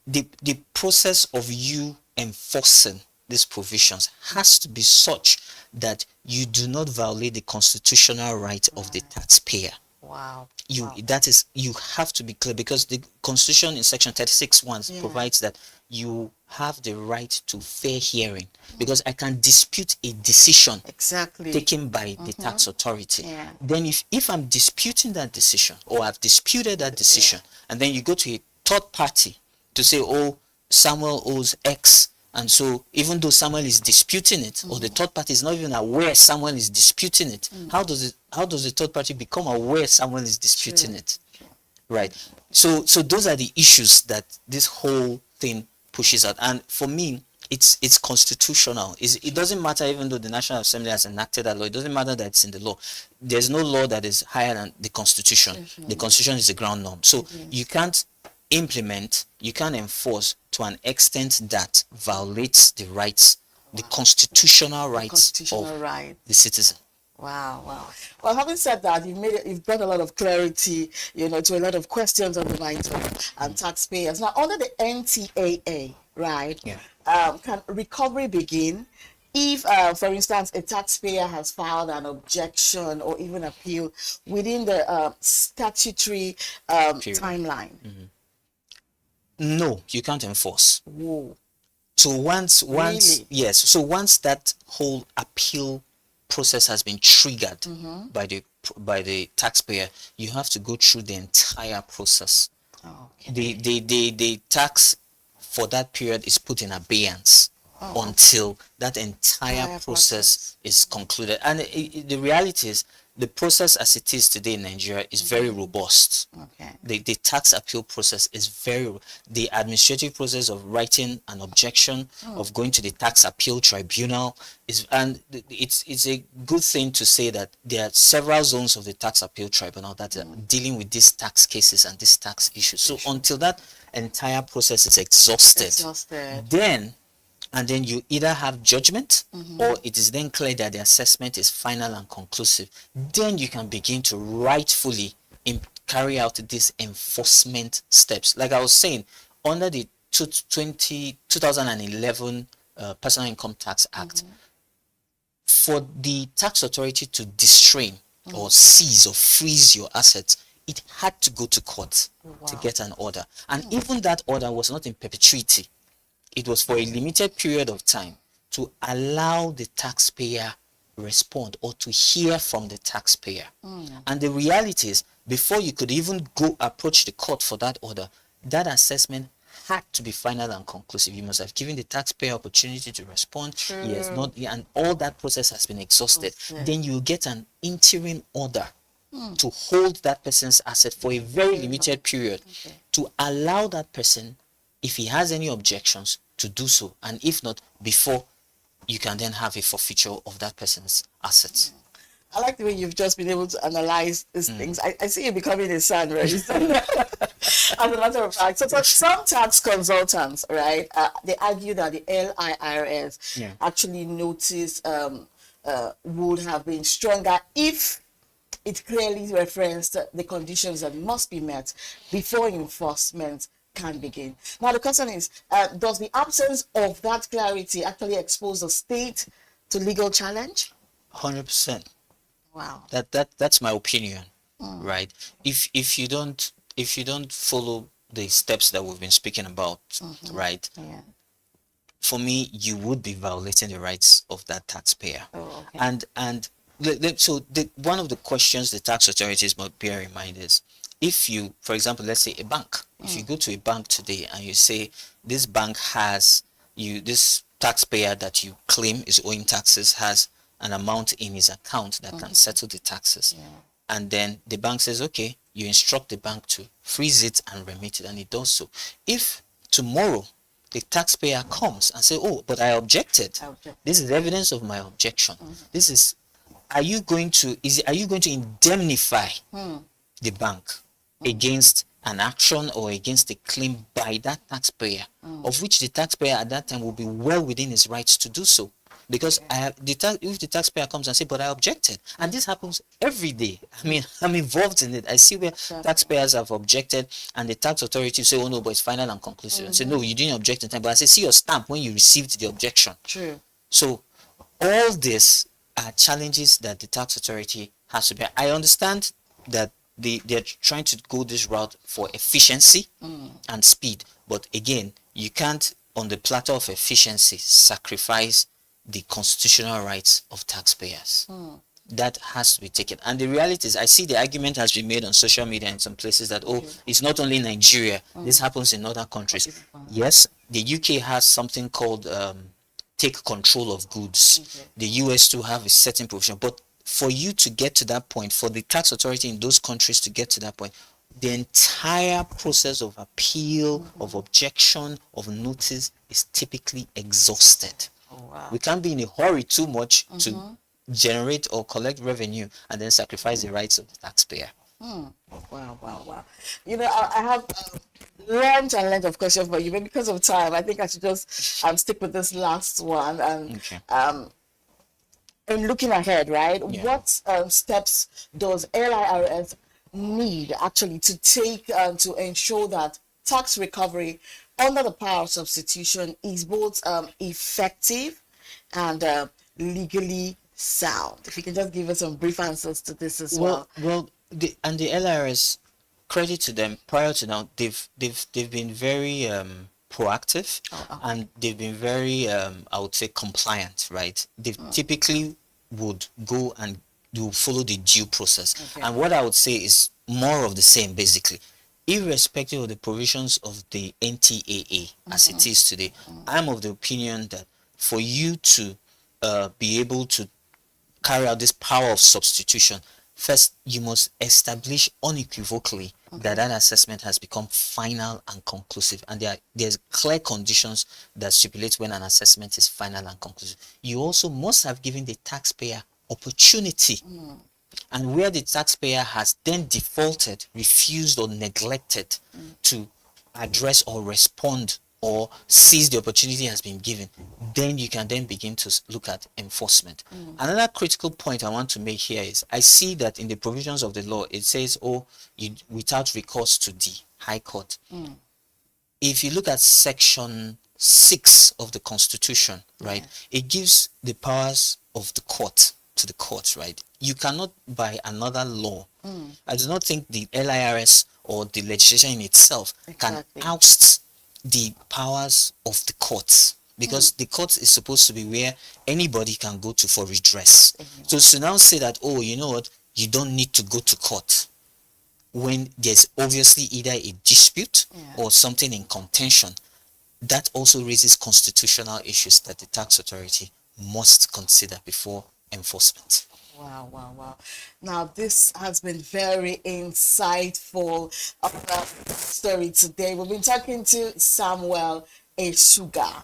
the process of you enforcing these provisions has to be such that you do not violate the constitutional right of the taxpayer. Wow. You have to be clear, because the Constitution in section 36(1) provides that you have the right to fair hearing, because I can dispute a decision taken by the tax authority. Then if I'm disputing that decision, or I've disputed that decision, and then you go to a third party to say, oh, Samuel owes X, And so even though someone is disputing it, or the third party is not even aware someone is disputing it, how does the third party become aware someone is disputing it? Right. So those are the issues that this whole thing pushes out. And for me, it's constitutional. It doesn't matter, even though the National Assembly has enacted that law, it doesn't matter that it's in the law. There's no law that is higher than the Constitution. The Constitution is the ground norm. So you can't implement, you can't enforce to an extent that violates the rights, the constitutional rights of the citizen. Wow. Well, having said that, you've brought a lot of clarity, to a lot of questions on the minds of taxpayers. Now, under the NTAA, right? Yeah. Can recovery begin if, for instance, a taxpayer has filed an objection or even appeal within the statutory timeline? No, you can't enforce. Whoa. So once Really? yes, so once that whole appeal process has been triggered by the taxpayer, you have to go through the entire process. The tax for that period is put in abeyance until that entire process is concluded. And the reality is, the process as it is today in Nigeria is very robust. The tax appeal process is the administrative process of writing an objection, of going to the tax appeal tribunal and it's a good thing to say that there are several zones of the tax appeal tribunal that are dealing with these tax cases and these tax issues. So until that entire process is exhausted. Then you either have judgment or it is then clear that the assessment is final and conclusive. Then you can begin to rightfully carry out these enforcement steps. Like I was saying, under the 2011 Personal Income Tax Act, for the tax authority to distrain or seize or freeze your assets, it had to go to court to get an order. And even that order was not in perpetuity. It was for a limited period of time to allow the taxpayer respond or to hear from the taxpayer. And the reality is, before you could even go approach the court for that order, that assessment had to be final and conclusive. You must have given the taxpayer opportunity to respond. He has not, and all that process has been exhausted. Then you get an interim order to hold that person's asset for a very limited period to allow that person, if he has any objections, to do so, and if not, before you can then have a forfeiture of that person's assets. I like the way you've just been able to analyze these things. I see you becoming a son, right? As a matter of fact, so some tax consultants, right, they argue that the LIRS actually notice would have been stronger if it clearly referenced the conditions that must be met before enforcement can begin. Now the question is, does the absence of that clarity actually expose the state to legal challenge? 100%. Wow. That's my opinion, right? If you don't follow the steps that we've been speaking about, right? For me, you would be violating the rights of that taxpayer. And so one of the questions the tax authorities must bear in mind is, if you, for example, let's say a bank, if you go to a bank today and you say this bank has this taxpayer that you claim is owing taxes has an amount in his account that can settle the taxes, and then the bank says, okay, you instruct the bank to freeze it and remit it, and it does so. If tomorrow the taxpayer comes and say, oh, but I objected, this is evidence of my objection, this is, are you going to indemnify the bank against an action or against a claim by that taxpayer, of which the taxpayer at that time will be well within his rights to do so? Because if the taxpayer comes and says, but I objected, and this happens every day. I mean, I'm involved in it. I see where taxpayers have objected and the tax authority say, oh no, but it's final and conclusive. And say, no, you didn't object in time. But I say, see your stamp when you received the objection. True. So all this are challenges that the tax authority has to bear. I understand that they're trying to go this route for efficiency and speed. But again, you can't, on the platter of efficiency, sacrifice the constitutional rights of taxpayers. that has to be taken. And the reality is, I see the argument has been made on social media in some places that, oh, it's not only Nigeria, this happens in other countries. Yes, the UK has something called take control of goods. The US too have a certain provision, but for you to get to that point, for the tax authority in those countries to get to that point, the entire process of appeal, of objection, of notice is typically exhausted. We can't be in a hurry too much to generate or collect revenue and then sacrifice the rights of the taxpayer. Wow. You know, I have learned and learned of questions for you, but because of time, I think I should just stick with this last one. And in looking ahead, right, what steps does LIRS need actually to take to ensure that tax recovery under the power of substitution is both effective and legally sound? If you can just give us some brief answers to this as well. Well, the LIRS, credit to them, prior to now, they've been very proactive, and they've been very I would say compliant, right? They typically would go and do follow the due process. And what I would say is more of the same, basically. Irrespective of the provisions of the NTAA as it is today, I'm of the opinion that for you to be able to carry out this power of substitution, first you must establish unequivocally that assessment has become final and conclusive, and there's clear conditions that stipulate when an assessment is final and conclusive. You also must have given the taxpayer opportunity, and where the taxpayer has then defaulted, refused, or neglected to address or respond or seize the opportunity has been given, then you can then begin to look at enforcement. Another critical point I want to make here is, I see that in the provisions of the law, it says, without recourse to the High Court. If you look at Section 6 of the Constitution, right, it gives the powers of the court to the courts, right? You cannot, by another law, I do not think the LIRS or the legislation in itself can oust the powers of the courts, because the court is supposed to be where anybody can go to for redress. So to now say that, oh, you know what, you don't need to go to court when there's obviously either a dispute or something in contention, that also raises constitutional issues that the tax authority must consider before enforcement. Wow. Now, this has been very insightful story today. We've been talking to Samuel Eshuga,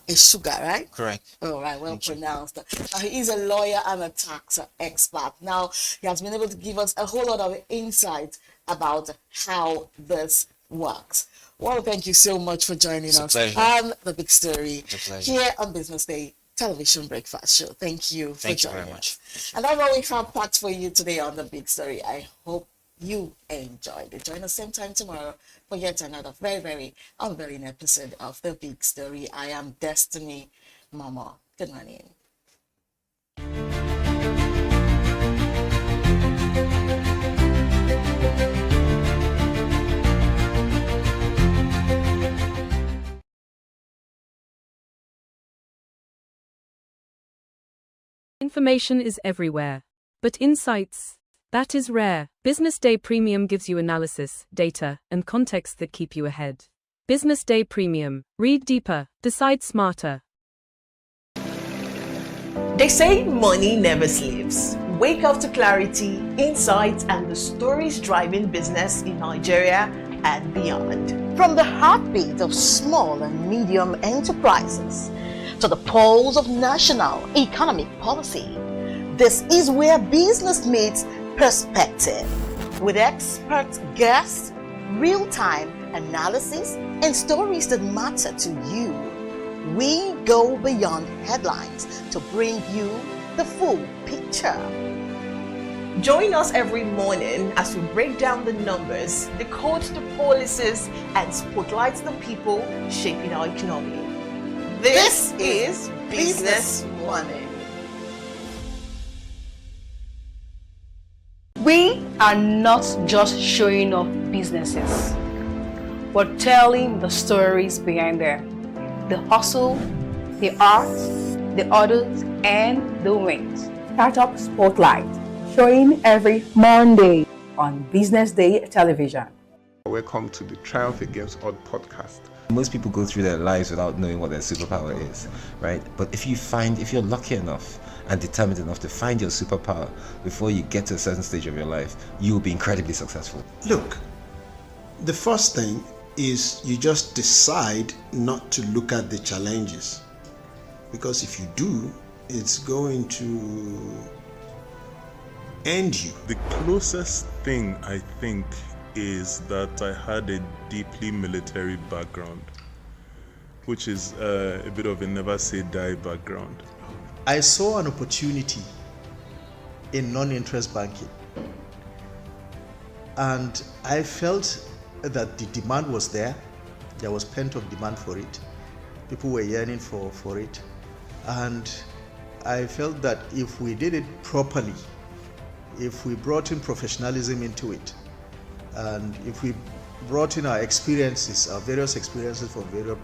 right? Correct. All right, well pronounced. He is a lawyer and a tax expert. Now, he has been able to give us a whole lot of insight about how this works. Well, thank you so much for joining us on The Big Story here on Business Day Television Breakfast Show. Thank you for joining us. And that's all we have packed for you today on The Big Story. I hope you enjoyed it. Join us same time tomorrow for yet another very, very unveiling episode of The Big Story. I am Destiny Mama. Good morning. Information is everywhere, but insights, that is rare. Business Day Premium gives you analysis, data, and context that keep you ahead. Business Day Premium. Read deeper, decide smarter. They say money never sleeps. Wake up to clarity, insights, and the stories driving business in Nigeria and beyond. From the heartbeat of small and medium enterprises to the pulse of national economic policy, this is where business meets perspective. With expert guests, real-time analysis, and stories that matter to you, we go beyond headlines to bring you the full picture. Join us every morning as we break down the numbers, decode the policies, and spotlight the people shaping our economy. This is Business Money. We are not just showing off businesses, but telling the stories behind them. The hustle, the art, the orders, and the wins. Startup Spotlight, showing every Monday on Business Day television. Welcome to the Triumph Against Odd podcast. Most people go through their lives without knowing what their superpower is, right? But if you're lucky enough and determined enough to find your superpower before you get to a certain stage of your life, you will be incredibly successful. Look, the first thing is you just decide not to look at the challenges. Because if you do, it's going to end you. The closest thing I think is that I had a deeply military background, which is a bit of a never say die background. I saw an opportunity in non-interest banking, and I felt that the demand was there. There was pent-up demand for it. People were yearning for it, and I felt that if we did it properly, if we brought in professionalism into it, and if we brought in our experiences, our various experiences from various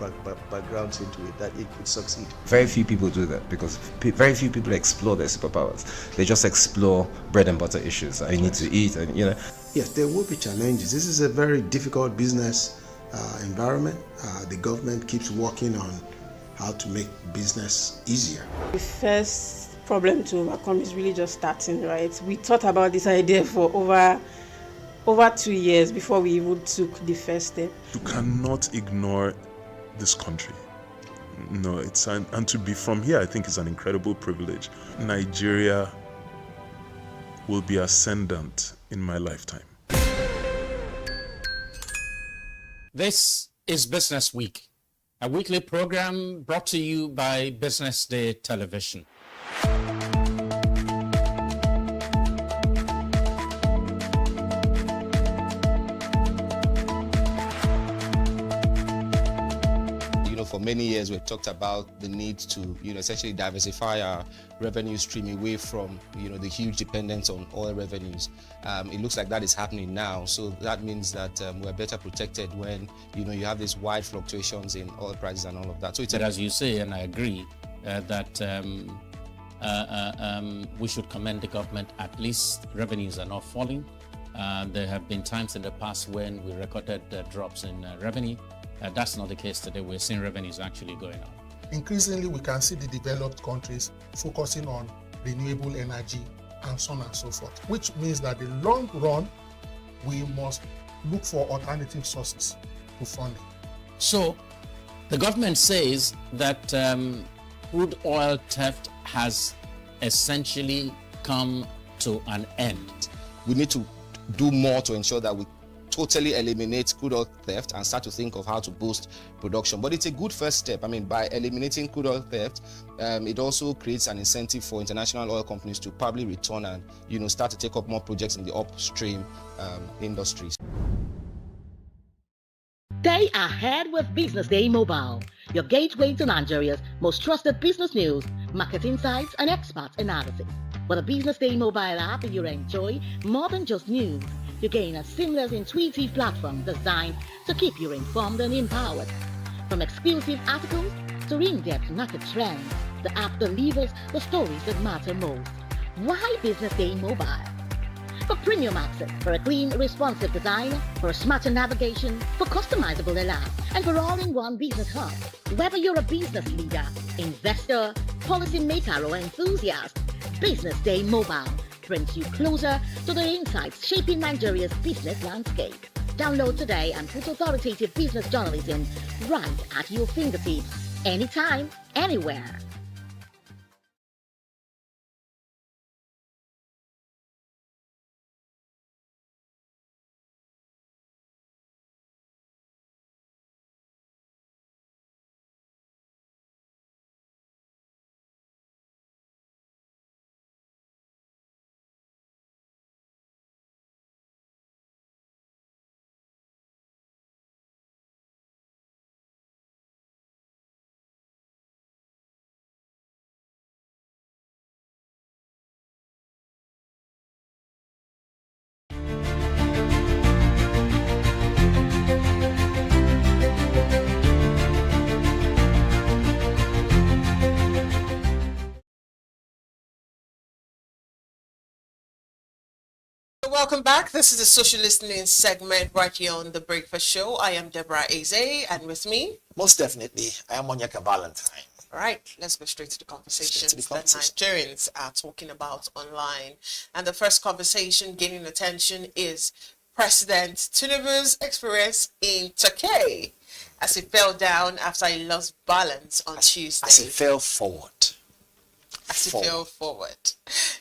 backgrounds into it, that it could succeed. Very few people do that because very few people explore their superpowers. They just explore bread and butter issues. I need to eat, and Yes, there will be challenges. This is a very difficult business environment. The government keeps working on how to make business easier. The first problem to overcome is really just starting, right? We thought about this idea for over 2 years before we even took the first step. You cannot ignore this country. No, and to be from here, I think is an incredible privilege. Nigeria will be ascendant in my lifetime. This is Business Week, a weekly program brought to you by Business Day Television. For many years, we've talked about the need to, essentially diversify our revenue stream away from, the huge dependence on oil revenues. It looks like that is happening now. So that means that we're better protected when, you have these wide fluctuations in oil prices and all of that. So But as you say, and I agree, that we should commend the government. At least revenues are not falling. There have been times in the past when we recorded drops in revenue. That's not the case today. We're seeing revenues actually going up. Increasingly, we can see the developed countries focusing on renewable energy and so on and so forth, which means that in the long run, we must look for alternative sources to funding. So the government says that crude oil theft has essentially come to an end. We need to do more to ensure that we totally eliminate crude oil theft and start to think of how to boost production. But it's a good first step. By eliminating crude oil theft, it also creates an incentive for international oil companies to probably return and start to take up more projects in the upstream industries. Stay ahead with Business Day Mobile, your gateway to Nigeria's most trusted business news, market insights, and expert analysis. With a Business Day Mobile app, you enjoy more than just news. You gain a seamless, intuitive platform designed to keep you informed and empowered. From exclusive articles to in-depth market trends, the app delivers the stories that matter most. Why Business Day Mobile? For premium access, for a clean, responsive design, for smarter navigation, for customizable alerts, and for all-in-one business hub. Whether you're a business leader, investor, policymaker, or enthusiast, Business Day Mobile brings you closer to the insights shaping Nigeria's business landscape. Download today and put authoritative business journalism right at your fingertips, anytime, anywhere. Welcome back. This is the social listening segment right here on the Breakfast Show. I am Deborah Eze, and with me, most definitely, I am Onyeka Valentine. All right, let's go straight to the conversations that Nigerians are talking about online. And the first conversation gaining attention is President Tinubu's experience in Turkey as he fell down after he lost balance on Tuesday. As he fell forward.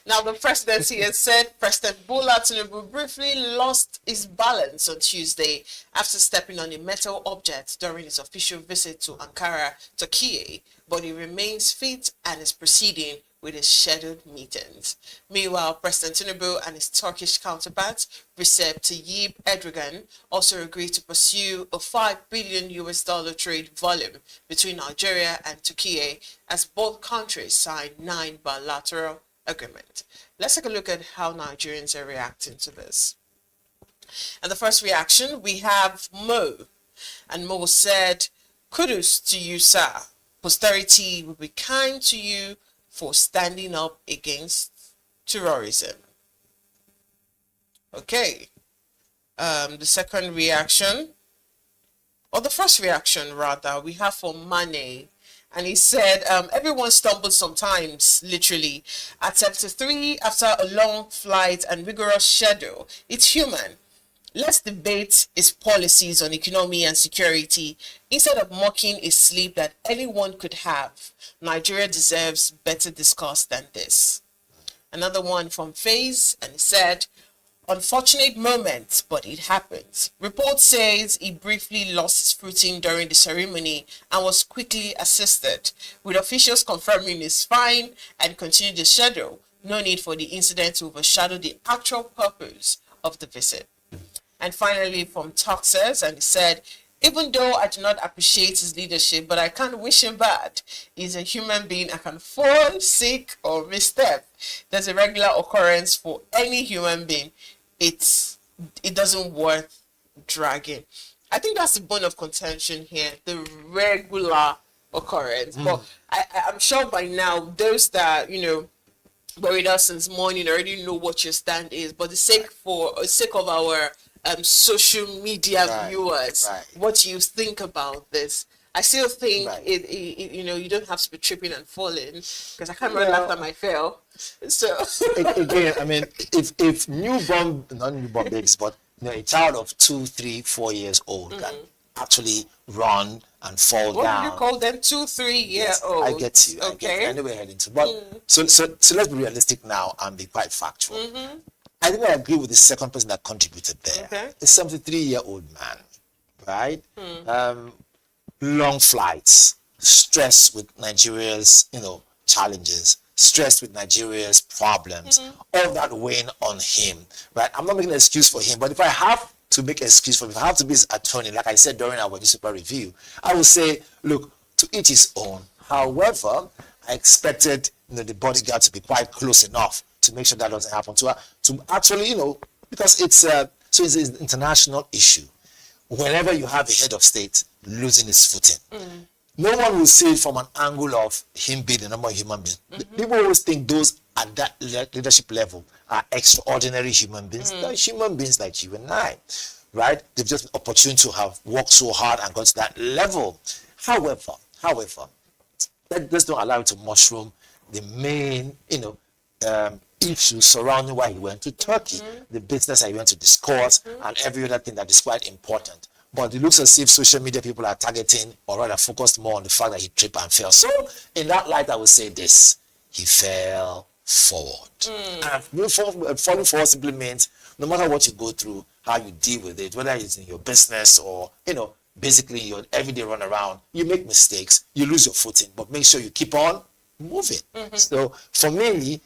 Now, the presidency has said President Bola Tinubu briefly lost his balance on Tuesday after stepping on a metal object during his official visit to Ankara, Turkey, but he remains fit and is proceeding with his scheduled meetings. Meanwhile, President Tinubu and his Turkish counterpart, Recep Tayyip Erdogan, also agreed to pursue a $5 billion trade volume between Nigeria and Turkey as both countries signed 9 bilateral agreements. Let's take a look at how Nigerians are reacting to this. And the first reaction, we have Mo. And Mo said, "Kudos to you, sir. Posterity will be kind to you for standing up against terrorism." Okay. The second reaction, or the first reaction rather, we have for Mane. And he said, everyone stumbles sometimes, literally. At 73, after a long flight and rigorous schedule, it's human. Let's debate his policies on economy and security instead of mocking a sleep that anyone could have. Nigeria deserves better discourse than this. Another one from FaZe, and he said, "Unfortunate moment, but it happens. Report says he briefly lost his footing during the ceremony and was quickly assisted, with officials confirming he's fine and continued the schedule. No need for the incident to overshadow the actual purpose of the visit." And finally from Toxers, and he said, "Even though I do not appreciate his leadership, but I can't wish him bad. He's a human being. I can fall sick or misstep. There's a regular occurrence for any human being. It doesn't worth dragging." I think that's the bone of contention here, the regular occurrence. But I'm sure by now, those that, were with us since morning already know what your stand is. But the sake of our social media viewers, what do you think about this? I still think you don't have to be tripping and falling, because I can't remember last time I fell. So again, I mean, if not newborn babies, but a child of 2, 3, 4 years old can actually run and fall what down. do you call them? 2, 3 year olds? I get you. Okay. I know we're heading to, but so let's be realistic now and be quite factual. I think I agree with the second person that contributed there. Okay. A 73-year-old man, right? Long flights, stress with Nigeria's, challenges, stress with Nigeria's problems, all that weighing on him, right? I'm not making an excuse for him, but if I have to make an excuse for him, if I have to be his attorney, like I said during our newspaper review, I will say, look, to each his own. However, I expected the bodyguard to be quite close enough to make sure that doesn't happen to actually, because it's an international issue. Whenever you have a head of state losing his footing, no one will see it from an angle of him being a normal human being. People always think those at that leadership level are extraordinary human beings. They're human beings like you and I, right? They've just been opportune to have worked so hard and got to that level. However, that just don't allow it to mushroom the main, issues surrounding why he went to Turkey, the business that he went to discuss, and every other thing that is quite important. But it looks as if social media people are targeting, or rather focused more on the fact that he tripped and fell. So in that light, I would say this: he fell forward. And falling forward simply means no matter what you go through, how you deal with it, whether it's in your business or, basically your everyday run around, you make mistakes, you lose your footing, but make sure you keep on moving. So for me,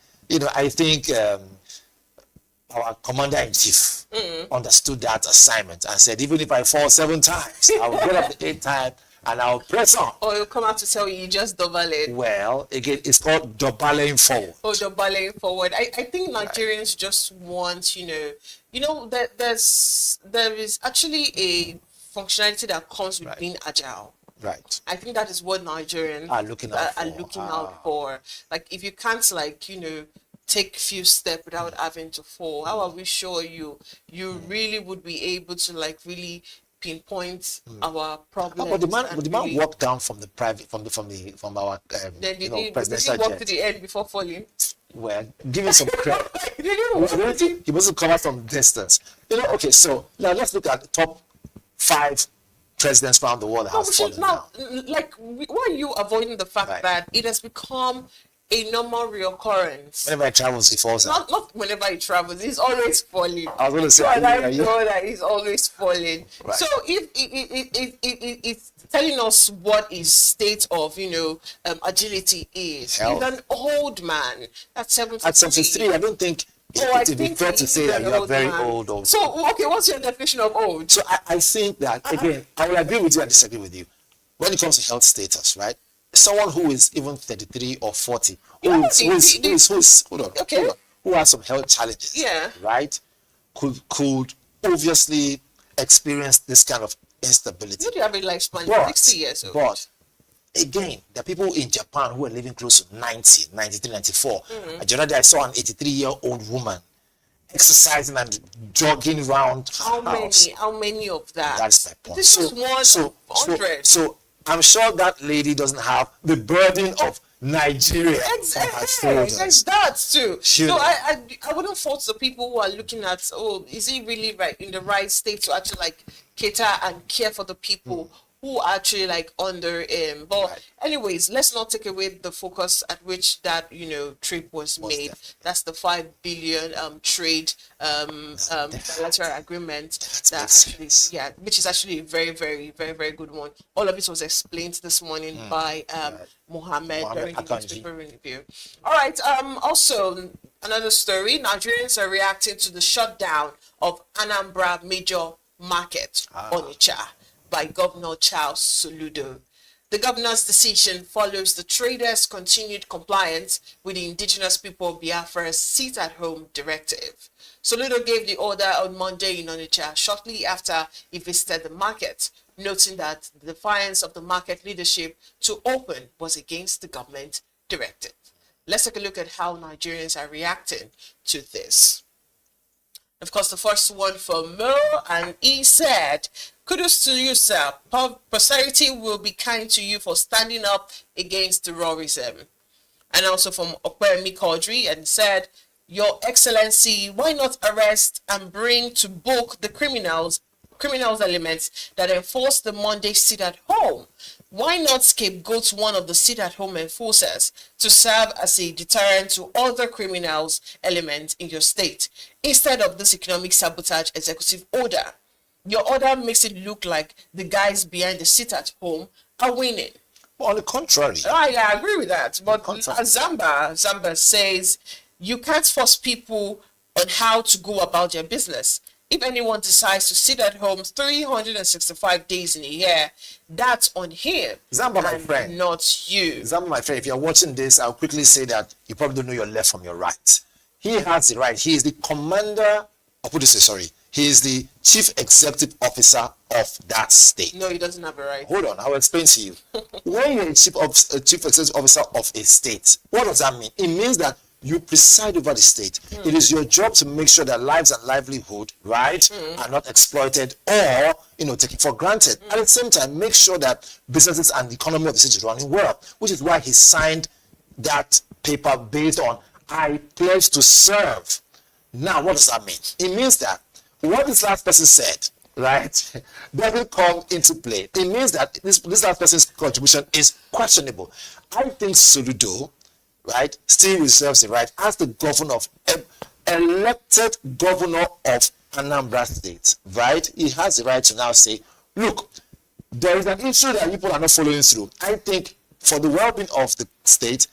I think our commander-in-chief understood that assignment and said, even if I fall 7 times, I will get up the 8th time and I'll press on. Or he'll come out to tell you just dobale. Well, again, it's called dobaling forward. Oh, dobaling forward. I think Nigerians just want, there is actually a functionality that comes with being agile. Right. I think that is what Nigerians are looking out for. Like, if you can't, take few steps without having to fall? How are we sure you really would be able to like really pinpoint our problems? But the man really, walked down from the private from our then you did know, he presidential walk jet. to the end before falling? Well, give him some credit. Did he? He wasn't covered from distance. You know, okay, so now let's look at the top 5 presidents around the world that No, have we fallen should down. now, like, why are you avoiding the fact that it has become a normal reoccurrence? Whenever he travels, he falls down. Not whenever he travels, he's always falling. I was going to say, So are I you- know that he's always falling. Right. So if it's telling us what his state of agility is. Health. He's an old man. That's 73. At 73, I don't think I it would be think fair to he's say that an you are old very man. old. So okay, what's your definition of old? So I think that, again, I will agree with you and disagree with you. When it comes to health status, right? Someone who is even 33 or 40, who has some health challenges, Yeah. right? Could obviously experience this kind of instability. What do you have a lifespan? But- 60 years old. But again, there are people in Japan who are living close to 90, 93, 94. The other day I saw an 83-year-old woman exercising and jogging around her house. How many of that? That's my point. This is one of 100. So I'm sure that lady doesn't have the burden of Nigeria on her shoulders. There's that too. She- So I wouldn't fault the people who are looking at, is he really right in the right state to actually like cater and care for the people who are actually like under him. But anyways, let's not take away the focus at which that trip was made. That's the 5 billion trade bilateral agreement that actually, which is actually a very, very, very, very good one. All of it was explained this morning by Mohammed during the Akanji. newspaper review. All right. Also, another story: Nigerians are reacting to the shutdown of Anambra major market, Onitsha, by Governor Charles Soludo. The governor's decision follows the traders' continued compliance with the indigenous people of Biafra's sit-at-home directive. Soludo gave the order on Monday in Onitsha shortly after he visited the market, noting that the defiance of the market leadership to open was against the government directive. Let's take a look at how Nigerians are reacting to this. Of course, the first one from Mo, and he said, "Kudos to you, sir. Posterity will be kind to you for standing up against terrorism." And also from Okwemi Kodri, and said, "Your Excellency, why not arrest and bring to book the criminals elements that enforce the Monday sit at home? Why not scapegoat one of the sit-at-home enforcers to serve as a deterrent to other criminals elements in your state instead of this economic sabotage executive order? Your order makes it look like the guys behind the sit-at-home are winning." Well, on the contrary. I agree with that. But Zamba says you can't force people on how to go about their business. If anyone decides to sit at home 365 days in a year, that's on him. Zamba, my friend. Not you. Zamba, my friend, if you're watching this, I'll quickly say that you probably don't know your left from your right. He has the right. He is the commander, he is the chief executive officer of that state. No, he doesn't have a right. Hold on, I'll explain to you. When you're a chief executive officer of a state, what does that mean? It means that you preside over the state. It is your job to make sure that lives and livelihood, right, are not exploited or, taken for granted. At the same time, make sure that businesses and the economy of the city is running well, which is why he signed that paper based on, "I pledge to serve." Now, what does that mean? It means that what this last person said, right, doesn't come into play. It means that this last person's contribution is questionable. I think Soludo, right, still reserves the right as the governor of elected governor of Anambra State, right? He has the right to now say, look, there is an issue that people are not following through. I think for the well-being of the state,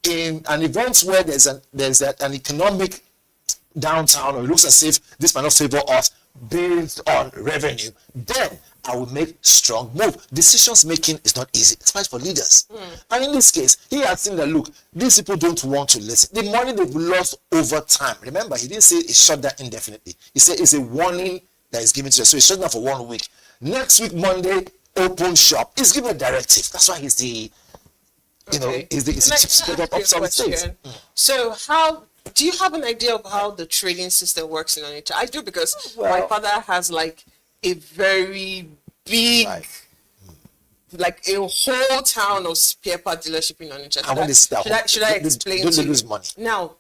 in an event where there's an economic downtown, or it looks as if this might not favor us based on revenue, then I will make strong move. Decisions making is not easy, especially for leaders. And in this case, he has seen that, look, these people don't want to listen. The money they've lost over time. Remember, he didn't say it shut down indefinitely. He said it's a warning that is given to us. So it's shut down for 1 week. Next week, Monday, open shop. He's given a directive. That's why he's the, he's the chief executive of some states. So how Do you have an idea of how the trading system works in Onitsha? I do, because my father has like a very big, like a whole town of spare part dealership in Onitsha. Should I explain don't to they lose you? money Now,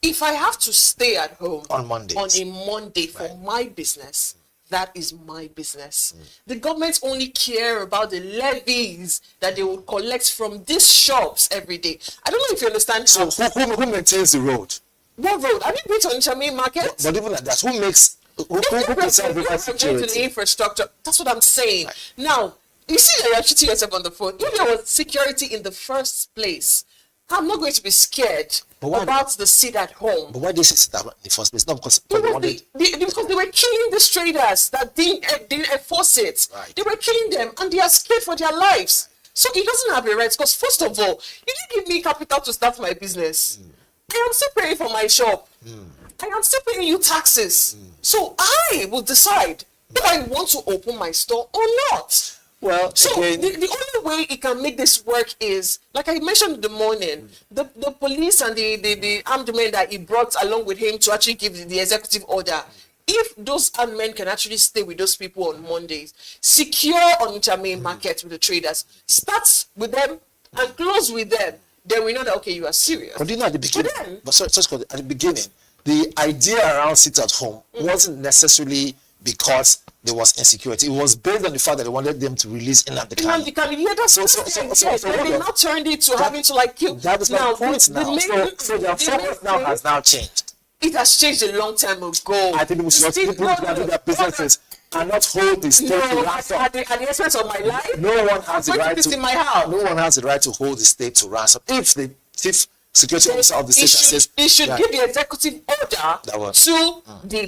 if I have to stay at home on Mondays, on a Monday for my business, that is my business. The government only care about the levies that they will collect from these shops every day. I don't know if you understand. So who maintains the road? What road? Have you been to Onitsha main market? But even like that, who makes who puts out the security? To the infrastructure. That's what I'm saying. Now, you see that you're cheating yourself on the phone. If there was security in the first place, I'm not going to be scared about the seat at home. But why did they sit in the first place? Not because because they were killing the traders that didn't enforce it. They were killing them, and they are scared for their lives. So it doesn't have a right. Because first of all, you didn't give me capital to start my business. I am still paying for my shop. I am still paying you taxes. So I will decide if I want to open my store or not. Well, so the only way it can make this work is, like I mentioned in the morning, the police and the armed men that he brought along with him to actually give the executive order. If those armed men can actually stay with those people on Mondays, secure Onitsha main market with the traders, start with them and close with them, then we know that, okay, you are serious. But you know, at the beginning, at the beginning, the idea around sit at home wasn't necessarily because there was insecurity. It was based on the fact that they wanted them to release Nnamdi Kanu. Yeah, that's they now turned it to having to like kill. That is my point now. So their focus now has now changed. It has changed a long time ago. I think people should do their businesses and not hold the state to ransom. At the expense of my life? No one has the right to. In my house. No one has the right to hold the state to ransom. If the chief security officer of the state says it should give the executive order to the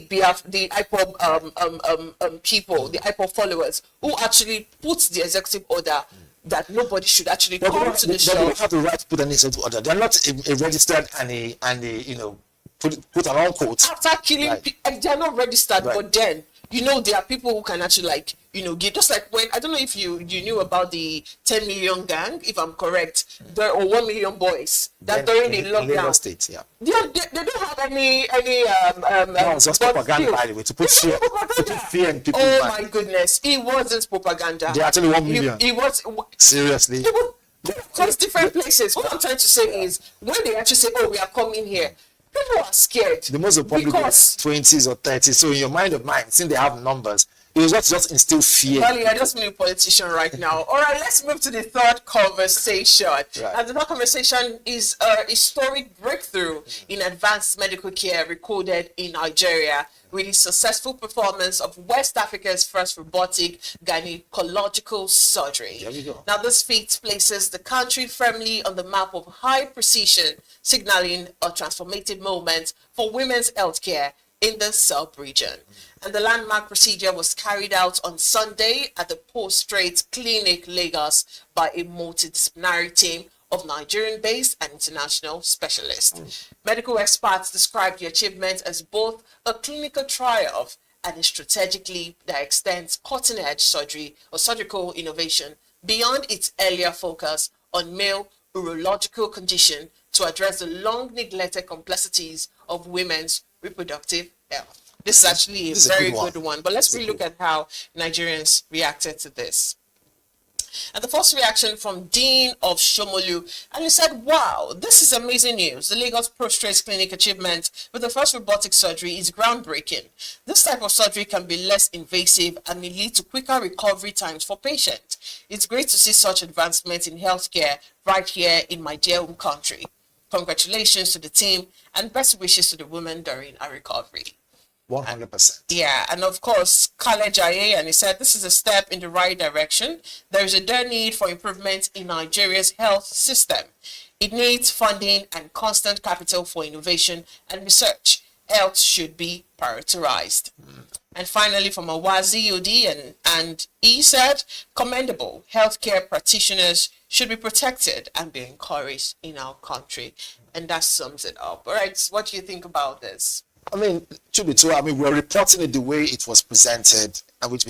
IPOB people, the IPOB followers, who actually put the executive order that nobody should actually come to the shop. They don't have the right to put an executive order. They're not a registered and a put an unquote. After killing, they're not registered, but then there are people who can actually give, just like when, I don't know if you knew about the 10 million gang, if I'm correct, or 1 million boys that during the lockdown. State, they don't have any no, it's just propaganda, by the way, to put fear in people's mind. mind. My goodness, it wasn't propaganda. They actually 1 million. It was seriously. Because different places. What I'm trying to say is, when they actually say, "Oh, we are coming here," people are scared. The most of probably 20s or 30s. So in your mind of mind, since they have numbers, it was just instill fear. Well, I just mean a politician right now. All right, let's move to the third conversation. And the third conversation is a historic breakthrough in advanced medical care recorded in Nigeria with the successful performance of West Africa's first robotic gynecological surgery. There we go. Now, this feat places the country firmly on the map of high precision, signaling a transformative moment for women's healthcare in the sub-region. And the landmark procedure was carried out on Sunday at the Post-Strait Clinic, Lagos, by a multidisciplinary team of Nigerian-based and international specialists. Medical experts described the achievement as both a clinical triumph and a strategic leap that extends cutting-edge surgery or surgical innovation beyond its earlier focus on male urological condition to address the long-neglected complexities of women's reproductive health. This is actually a very good one. But let's really look at how Nigerians reacted to this. And the first reaction from Dean of Shomolu, and he said, "Wow, this is amazing news. The Lagos Post-Strait Clinic achievement with the first robotic surgery is groundbreaking. This type of surgery can be less invasive and may lead to quicker recovery times for patients. It's great to see such advancements in healthcare right here in my dear home country. Congratulations to the team and best wishes to the women during our recovery." 100%. Yeah, and of course, Kale Jaye, and he said, "This is a step in the right direction. There is a dire need for improvement in Nigeria's health system. It needs funding and constant capital for innovation and research. Health should be prioritized." And finally, from Awazi Odi, and he said, "Commendable. Healthcare practitioners should be protected and be encouraged in our country." And that sums it up. All right, so what do you think about this? I mean, to be true, we're reporting it the way it was presented, and which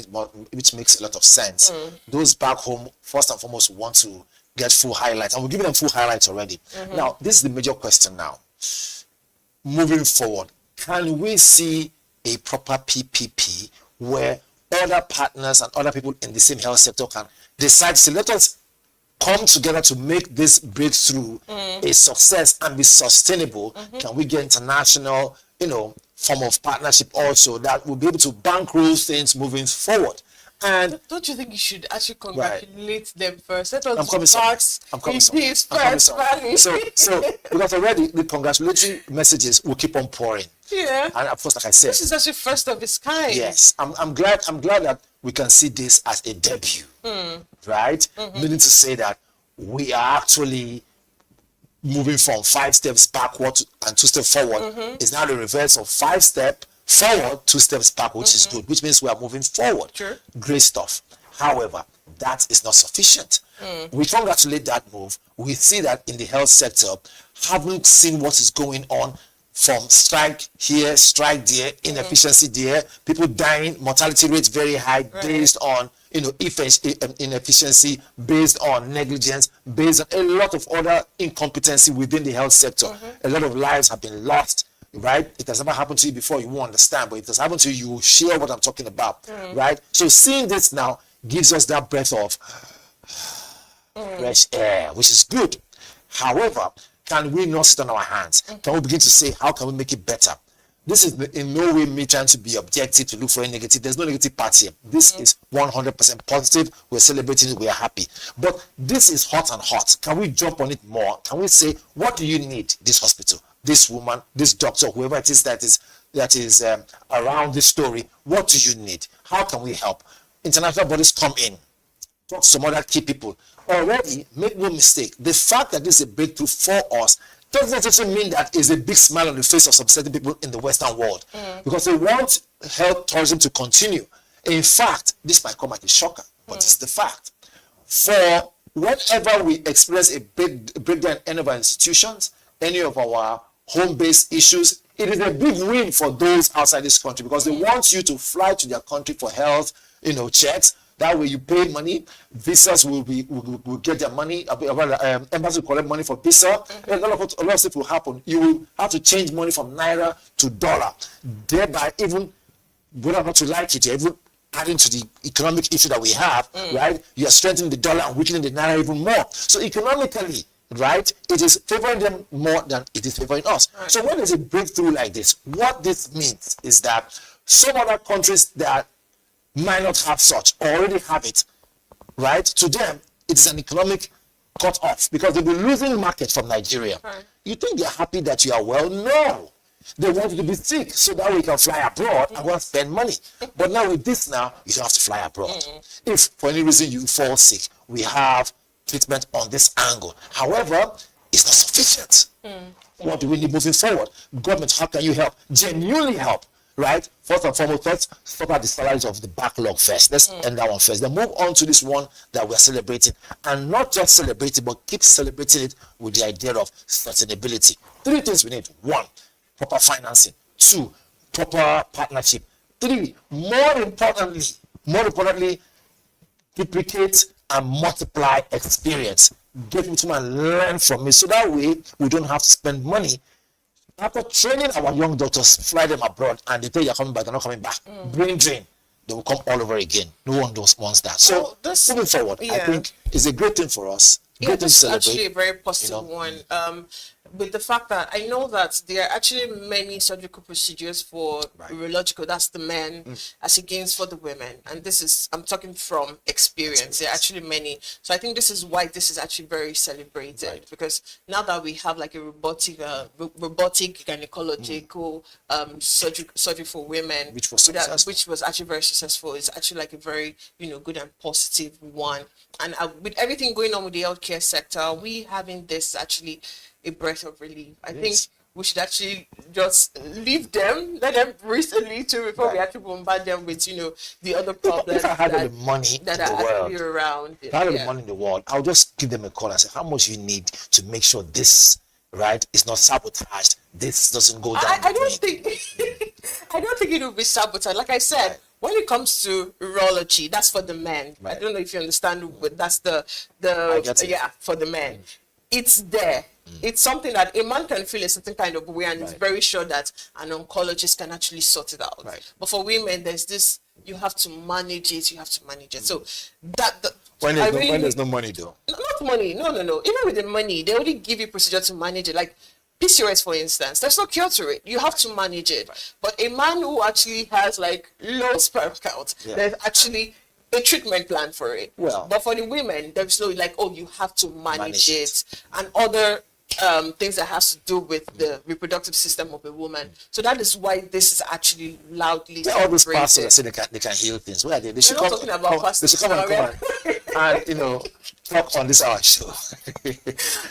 makes a lot of sense. Those back home, first and foremost, want to get full highlights, and we're giving them full highlights already. Now, this is the major question now. moving forward, can we see a proper PPP where other partners and other people in the same health sector can decide to say, let us come together to make this breakthrough a success and be sustainable? Can we get international, form of partnership also that will be able to bankroll things moving forward? And don't you think you should actually congratulate them first? Let us I'm coming first. So because already the congratulatory messages will keep on pouring. Yeah. And of course, like I said, this is actually first of its kind. Yes. I'm glad that we can see this as a debut. Right? Meaning to say that we are actually moving from 5 steps backward and 2 steps forward. It's now the reverse of 5 steps forward, 2 steps back, which is good, which means we are moving forward. Sure. Great stuff. However, that is not sufficient. We congratulate that move. We see that in the health sector, haven't seen what is going on from strike here, strike there, inefficiency there, people dying, mortality rates very high based on inefficiency, based on negligence, based on a lot of other incompetency within the health sector. A lot of lives have been lost. Right? It has never happened to you before, you won't understand, but if it has happened to you, you will share what I'm talking about. Right? So seeing this now gives us that breath of fresh air, which is good. However, can we not sit on our hands? Can we begin to say, how can we make it better? This is in no way me trying to be objective, to look for a negative. There's no negative part here. This is 100% positive. We're celebrating it. We're happy. But this is hot and hot. Can we jump on it more? Can we say, what do you need, this hospital, this woman, this doctor, whoever it is that is around this story? What do you need? How can we help? International bodies come in. Talk to some other key people. Already, make no mistake, the fact that this is a breakthrough for us doesn't necessarily mean that it's a big smile on the face of some certain people in the Western world, because they want health tourism to continue. In fact, this might come as a shocker, but it's the fact. For whenever we experience a breakdown in any of our institutions, any of our home-based issues, it is a big win for those outside this country, because they want you to fly to their country for health, checks. That way you pay money, visas will get their money, embassy will collect money for visa. A lot of stuff will happen. You will have to change money from naira to dollar, thereby even, whether or not you like it, you're even adding to the economic issue that we have, right? You are strengthening the dollar and weakening the naira even more. So economically, right, it is favoring them more than it is favoring us. So when there's a breakthrough like this, what this means is that some other countries that might not have such, or already have it, right? To them, it is an economic cut off, because they'll be losing market from Nigeria. You think they're happy that you are well? No. They want you to be sick so that we can fly abroad and go and spend money. But now with this now, you don't have to fly abroad. If for any reason you fall sick, we have treatment on this angle. However, it's not sufficient. What do we need moving forward? Government, how can you help? Genuinely help. Right? First and foremost, let's sort out the salaries of the backlog first. Let's end that one first. Then move on to this one that we're celebrating. And not just celebrating, but keep celebrating it with the idea of sustainability. 3 things we need. 1, proper financing. 2, proper partnership. 3, more importantly, duplicate and multiply experience. Get me to and learn from me, so that way we don't have to spend money. After training our young doctors, fly them abroad, and they tell you are coming back, they're not coming back. Brain drain. They will come all over again. No one wants that. So moving forward, I think it's a great thing for us. Great thing to celebrate. Actually a very positive one. With the fact that I know that there are actually many surgical procedures for urological, that's the men, as against for the women. And this is, I'm talking from experience. There are actually many. So I think this is why this is actually very celebrated, because now that we have like a robotic gynecological surgery for women, which was actually very successful. It's actually like a very good and positive one. And with everything going on with the healthcare sector, we having this actually a breath of relief. I think we should actually just leave them, let them breathe a little before we actually bombard them with the other problems if I had the money that in the are world, actually around. If I had the money in the world, I'll just give them a call and say, how much you need to make sure this is not sabotaged, this doesn't go down. I don't think it will be sabotaged. Like I said, when it comes to urology, that's for the men. I don't know if you understand, but that's the for the men. It's there. It's something that a man can feel a certain kind of way and is very sure that an oncologist can actually sort it out. But for women, there's this, you have to manage it, So when there's no money though. Not money, no. Even with the money, they only give you procedure to manage it. Like PCOS, for instance, there's no cure to it. You have to manage it. But a man who actually has like low sperm count, there's actually a treatment plan for it. But for the women, there's no like, oh, you have to manage it and other things that has to do with the reproductive system of a woman. So that is why this is actually loudly all those pastors say they can heal things. Where are they? They should We're not talking about pastors. They should come and talk on this our show.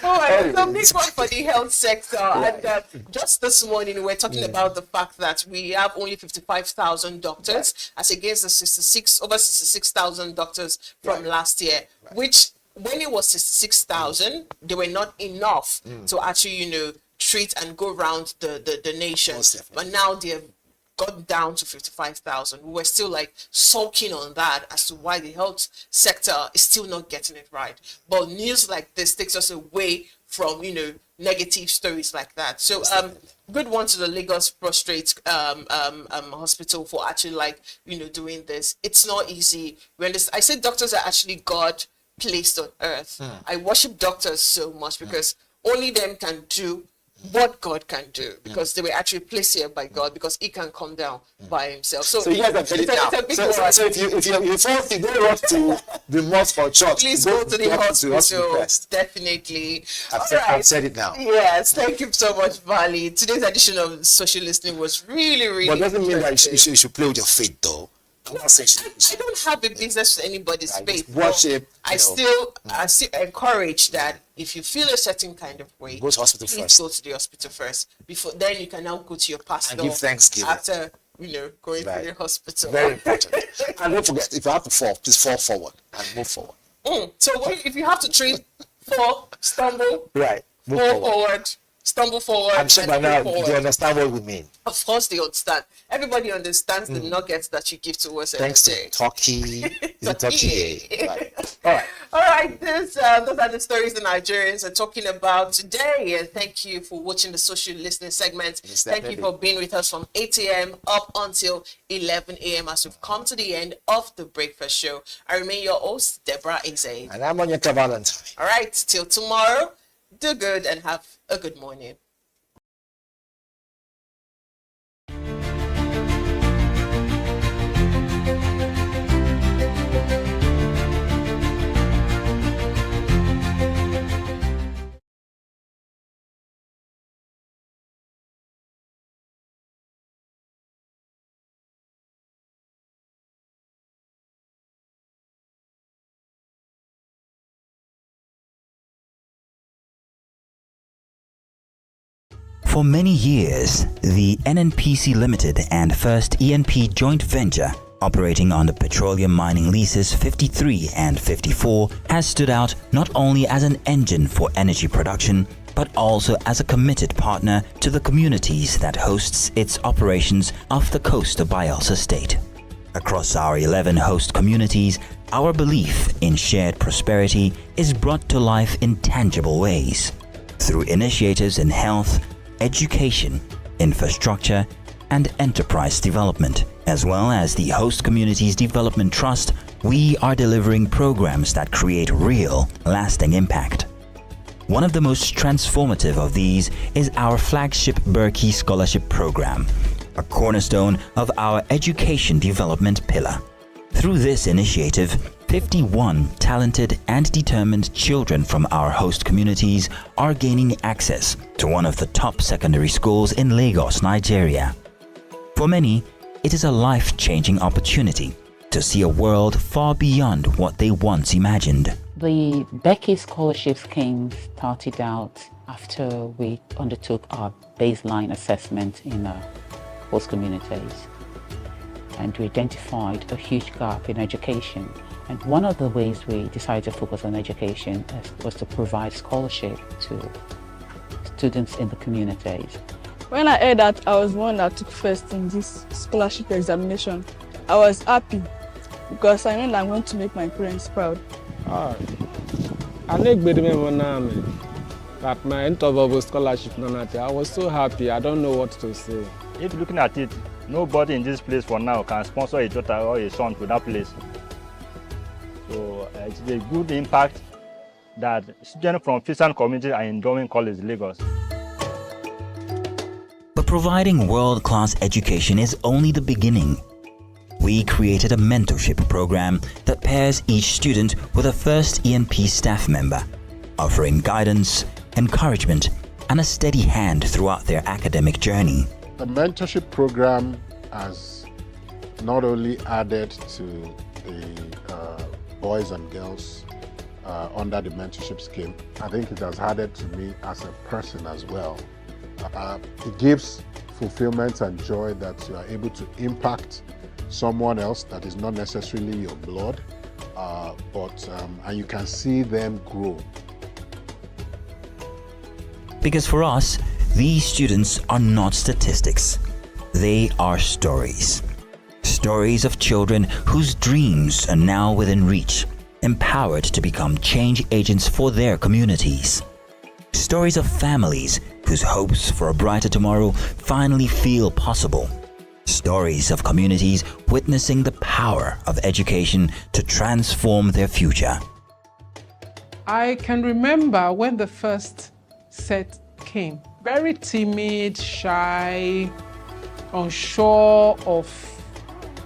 All right, so big one for the health sector. And just this morning, we're talking about the fact that we have only 55,000 doctors as against the over 66,000 doctors from last year, which when it was 66,000, they were not enough to actually, treat and go around the nation. But now they've gone down to 55,000. We were still like sulking on that as to why the health sector is still not getting it right. But news like this takes us away from, negative stories like that. So good one to the Lagos Prostrate Hospital for actually doing this. It's not easy. I said doctors are actually God placed on earth. I worship doctors so much because only them can do what God can do, because they were actually placed here by God, because he can come down by himself. So you guys have heard it now. So if you don't want to the mosque or church, please go to the hospital. Definitely. I've said it now. Yes, thank you so much, Vali. Today's edition of Social Listening was really but doesn't mean that you should play with your faith though. I don't have a business with anybody's faith. Worship. I still encourage that if you feel a certain kind of way, go to hospital first. Go to the hospital first. Before then, you can now go to your pastor and give thanksgiving after going to the hospital. Very important. And don't forget, if you have to fall, please fall forward and move forward. So if you have to fall, stumble, move forward. Stumble forward. I'm sure by now they understand what we mean. Of course they understand. Everybody understands the nuggets that you give to us Thanks every day. to Turkey. All right. Those are the stories the Nigerians are talking about today. And thank you for watching the social listening segment. Thank you for being with us from 8 a.m. up until 11 a.m. as we've come to the end of the breakfast show. I remain your host, Deborah Eze. And I'm Onyeka Valentine. All right. Till tomorrow. Do good and have a good morning. For many years, the NNPC Limited and First ENP joint venture, operating under Petroleum Mining Leases 53 and 54, has stood out not only as an engine for energy production, but also as a committed partner to the communities that hosts its operations off the coast of Bayelsa State. Across our 11 host communities, our belief in shared prosperity is brought to life in tangible ways. Through initiatives in health, education, infrastructure, and enterprise development, as well as the Host Communities Development Trust, we are delivering programs that create real, lasting impact. One of the most transformative of these is our flagship Berkey Scholarship Program, a cornerstone of our education development pillar. Through this initiative, 51 talented and determined children from our host communities are gaining access to one of the top secondary schools in Lagos, Nigeria. For many, it is a life-changing opportunity to see a world far beyond what they once imagined. The Becky Scholarship Scheme started out after we undertook our baseline assessment in our host communities, and we identified a huge gap in education. And one of the ways we decided to focus on education was to provide scholarship to students in the communities. When I heard that I was one that took first in this scholarship examination, I was happy because I know that I'm going to make my parents proud. I like that my interval scholarship nominated. I was so happy. I don't know what to say. If you're looking at it, nobody in this place for now can sponsor a daughter or a son to that place. So it's a good impact that students from Fisan community are enjoying College Lagos. But providing world-class education is only the beginning. We created a mentorship program that pairs each student with a first ENP staff member, offering guidance, encouragement, and a steady hand throughout their academic journey. The mentorship program has not only added to the boys and girls under the mentorship scheme, I think it has added to me as a person as well. It gives fulfillment and joy that you are able to impact someone else that is not necessarily your blood, and you can see them grow. Because for us, these students are not statistics. They are stories. Stories of children whose dreams are now within reach, empowered to become change agents for their communities. Stories of families whose hopes for a brighter tomorrow finally feel possible. Stories of communities witnessing the power of education to transform their future. I can remember when the first set came. Very timid, shy, unsure of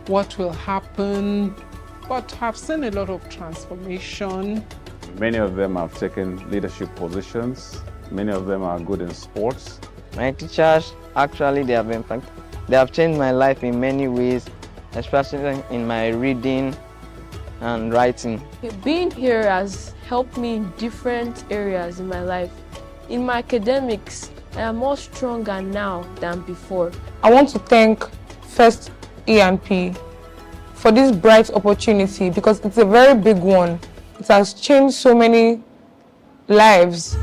what will happen, but have seen a lot of transformation. Many of them have taken leadership positions. Many of them are good in sports. My teachers, actually, they have changed my life in many ways, especially in my reading and writing. Being here has helped me in different areas in my life. In my academics, I am more stronger now than before. I want to thank First ENP for this bright opportunity because it's a very big one. It has changed so many lives.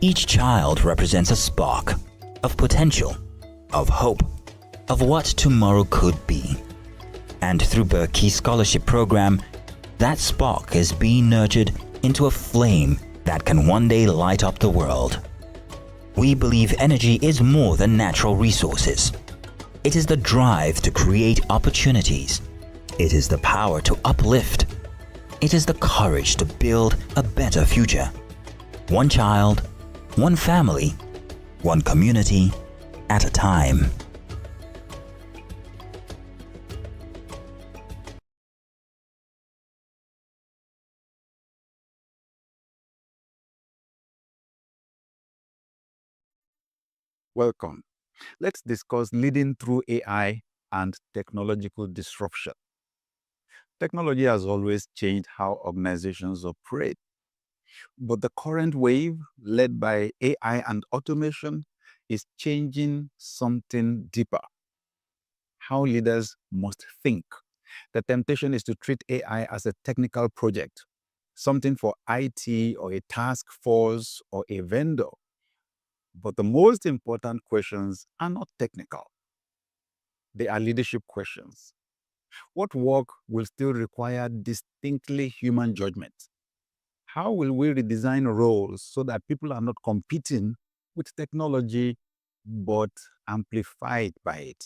Each child represents a spark of potential, of hope, of what tomorrow could be. And through Berkey's scholarship program, that spark is being nurtured into a flame that can one day light up the world. We believe energy is more than natural resources. It is the drive to create opportunities. It is the power to uplift. It is the courage to build a better future. One child, one family, one community at a time. Welcome. Let's discuss leading through AI and technological disruption. Technology has always changed how organizations operate. But the current wave, led by AI and automation, is changing something deeper. How leaders must think. The temptation is to treat AI as a technical project, something for IT or a task force or a vendor. But the most important questions are not technical. They are leadership questions. What work will still require distinctly human judgment? How will we redesign roles so that people are not competing with technology, but amplified by it?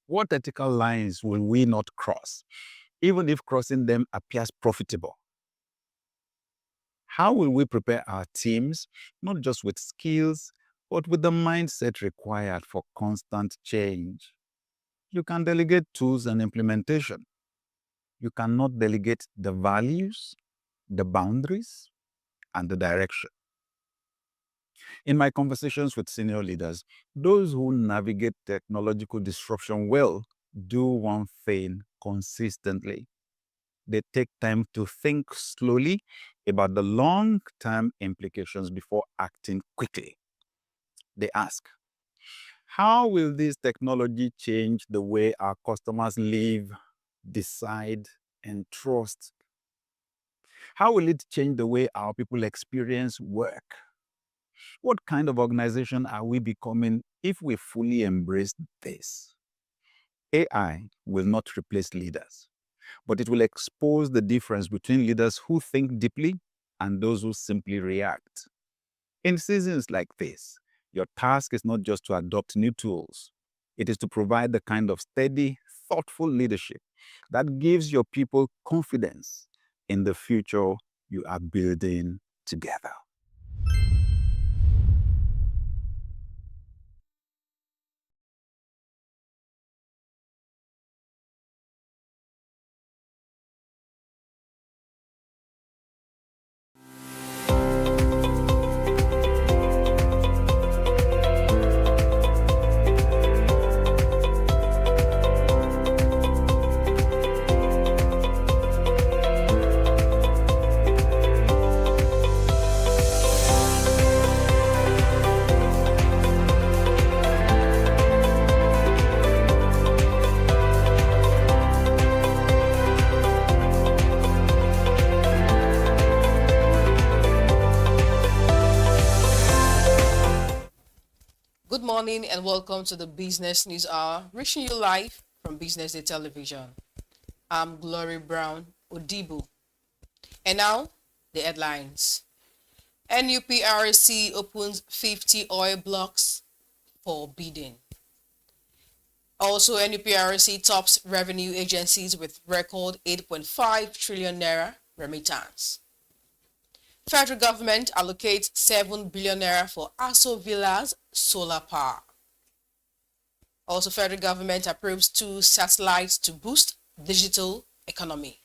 What ethical lines will we not cross, even if crossing them appears profitable? How will we prepare our teams, not just with skills, but with the mindset required for constant change? You can delegate tools and implementation. You cannot delegate the values, the boundaries, and the direction. In my conversations with senior leaders, those who navigate technological disruption well do one thing consistently. They take time to think slowly about the long-term implications before acting quickly. They ask, how will this technology change the way our customers live, decide, and trust? How will it change the way our people experience work? What kind of organization are we becoming if we fully embrace this? AI will not replace leaders, but it will expose the difference between leaders who think deeply and those who simply react. In seasons like this, your task is not just to adopt new tools. It is to provide the kind of steady, thoughtful leadership that gives your people confidence in the future you are building together. Good morning and welcome to the Business News Hour, reaching you live from Business Day Television. I'm Glory Brown Odibu. And now, the headlines. NUPRC opens 50 oil blocks for bidding. Also, NUPRC tops revenue agencies with record 8.5 trillion naira remittance. Federal government allocates 7 billion naira for Aso Villas solar power. Also, federal government approves 2 satellites to boost digital economy.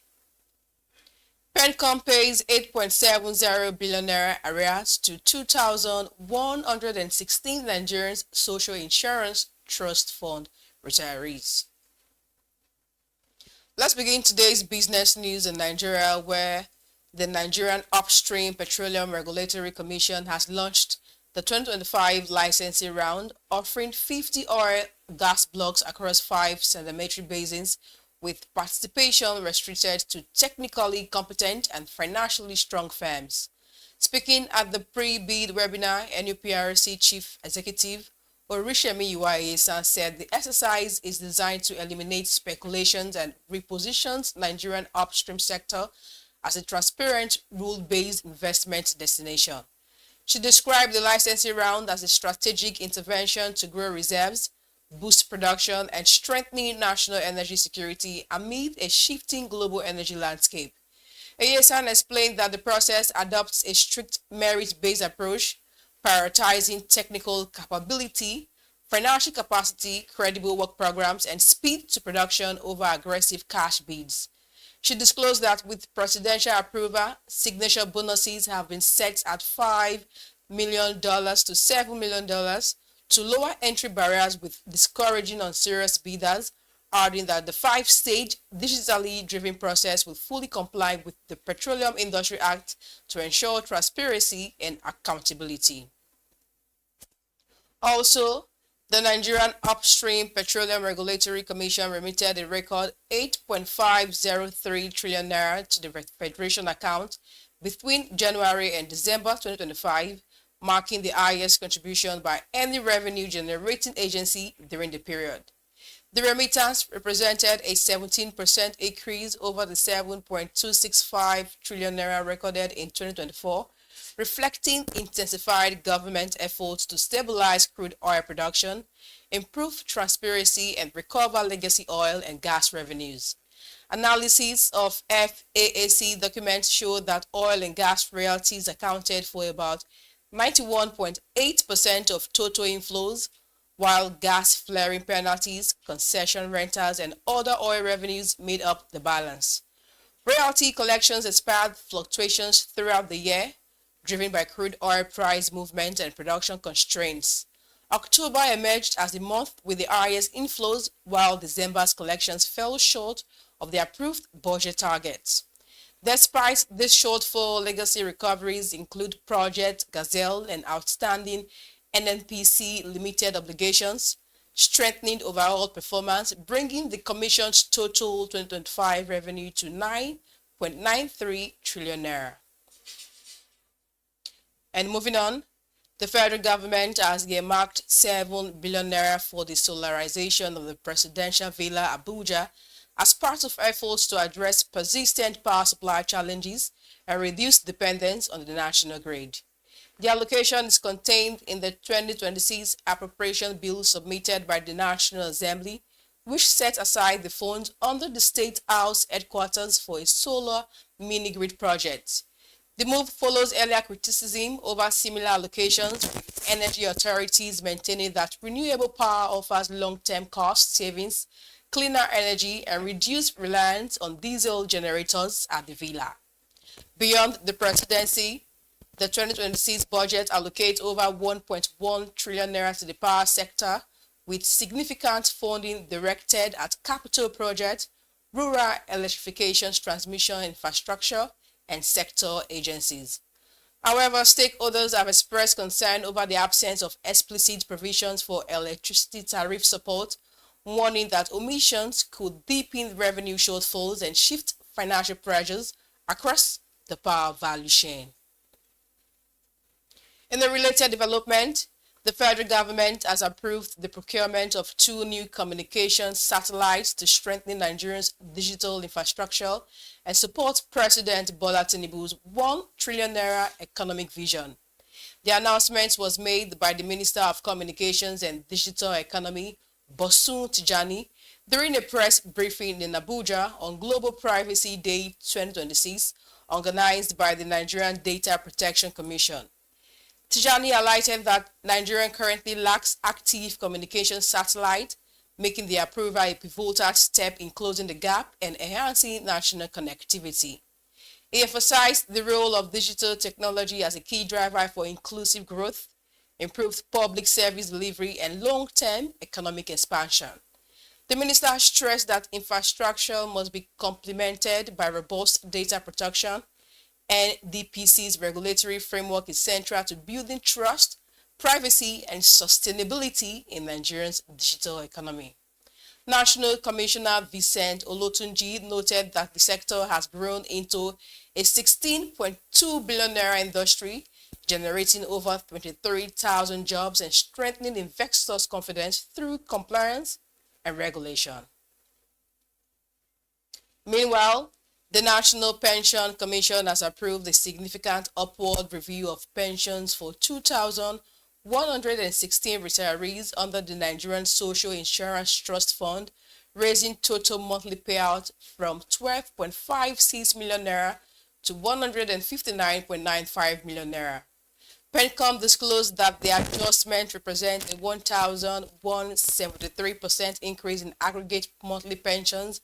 PENCOM pays 8.70 billion naira arrears to 2,116 Nigerians Social Insurance Trust Fund retirees. Let's begin today's business news in Nigeria, where the Nigerian Upstream Petroleum Regulatory Commission has launched the 2025 licensing round, offering 50 oil gas blocks across 5 sedimentary basins, with participation restricted to technically competent and financially strong firms. Speaking at the pre-bid webinar, NUPRC Chief Executive Orishemi Iwaisa said the exercise is designed to eliminate speculations and repositions Nigerian upstream sector as a transparent, rule-based investment destination. She described the licensing round as a strategic intervention to grow reserves, boost production, and strengthen national energy security amid a shifting global energy landscape. Iwaisa explained that the process adopts a strict merit-based approach, prioritizing technical capability, financial capacity, credible work programs, and speed to production over aggressive cash bids. She disclosed that with presidential approval, signature bonuses have been set at $5 million to $7 million to lower entry barriers with discouraging unserious bidders, adding that the 5-stage digitally driven process will fully comply with the Petroleum Industry Act to ensure transparency and accountability. Also, the Nigerian Upstream Petroleum Regulatory Commission remitted a record 8.503 trillion naira to the Federation account between January and December 2025, marking the highest contribution by any revenue-generating agency during the period. The remittance represented a 17% increase over the 7.265 trillion naira recorded in 2024, reflecting intensified government efforts to stabilize crude oil production, improve transparency, and recover legacy oil and gas revenues. Analysis of FAAC documents show that oil and gas royalties accounted for about 91.8% of total inflows, while gas flaring penalties, concession rentals, and other oil revenues made up the balance. Royalty collections experienced fluctuations throughout the year, driven by crude oil price movement and production constraints. October emerged as the month with the highest inflows, while December's collections fell short of the approved budget targets. Despite this shortfall, legacy recoveries include Project Gazelle and outstanding NNPC limited obligations, strengthening overall performance, bringing the Commission's total 2025 revenue to 9.93 trillion naira. And moving on, the federal government has earmarked 7 billion naira for the solarization of the presidential villa Abuja as part of efforts to address persistent power supply challenges and reduce dependence on the national grid. The allocation is contained in the 2026 appropriation bill submitted by the National Assembly, which set aside the funds under the State House headquarters for a solar mini-grid project. The move follows earlier criticism over similar allocations, with energy authorities maintaining that renewable power offers long-term cost savings, cleaner energy, and reduced reliance on diesel generators at the villa. Beyond the presidency, the 2026 budget allocates over 1.1 trillion naira to the power sector, with significant funding directed at capital projects, rural electrification transmission infrastructure, and sector agencies. However, stakeholders have expressed concern over the absence of explicit provisions for electricity tariff support, warning that omissions could deepen revenue shortfalls and shift financial pressures across the power value chain. In a related development, the federal government has approved the procurement of 2 new communications satellites to strengthen Nigeria's digital infrastructure and support President Bola Tinubu's 1 trillion naira economic vision. The announcement was made by the Minister of Communications and Digital Economy, Bosun Tijani, during a press briefing in Abuja on Global Privacy Day 2026, organized by the Nigerian Data Protection Commission. Tijani highlighted that Nigeria currently lacks active communication satellite, making the approval a pivotal step in closing the gap and enhancing national connectivity. He emphasized the role of digital technology as a key driver for inclusive growth, improved public service delivery, and long-term economic expansion. The minister stressed that infrastructure must be complemented by robust data protection. NDPC's regulatory framework is central to building trust, privacy, and sustainability in Nigeria's digital economy. National Commissioner Vincent Olotunji noted that the sector has grown into a 16.2 billion naira industry, generating over 23,000 jobs and strengthening investors' confidence through compliance and regulation. Meanwhile, the National Pension Commission has approved a significant upward review of pensions for 2,116 retirees under the Nigerian Social Insurance Trust Fund, raising total monthly payout from 12.56 million naira to 159.95 million naira. PENCOM disclosed that the adjustment represents a 1,173% increase in aggregate monthly pensions,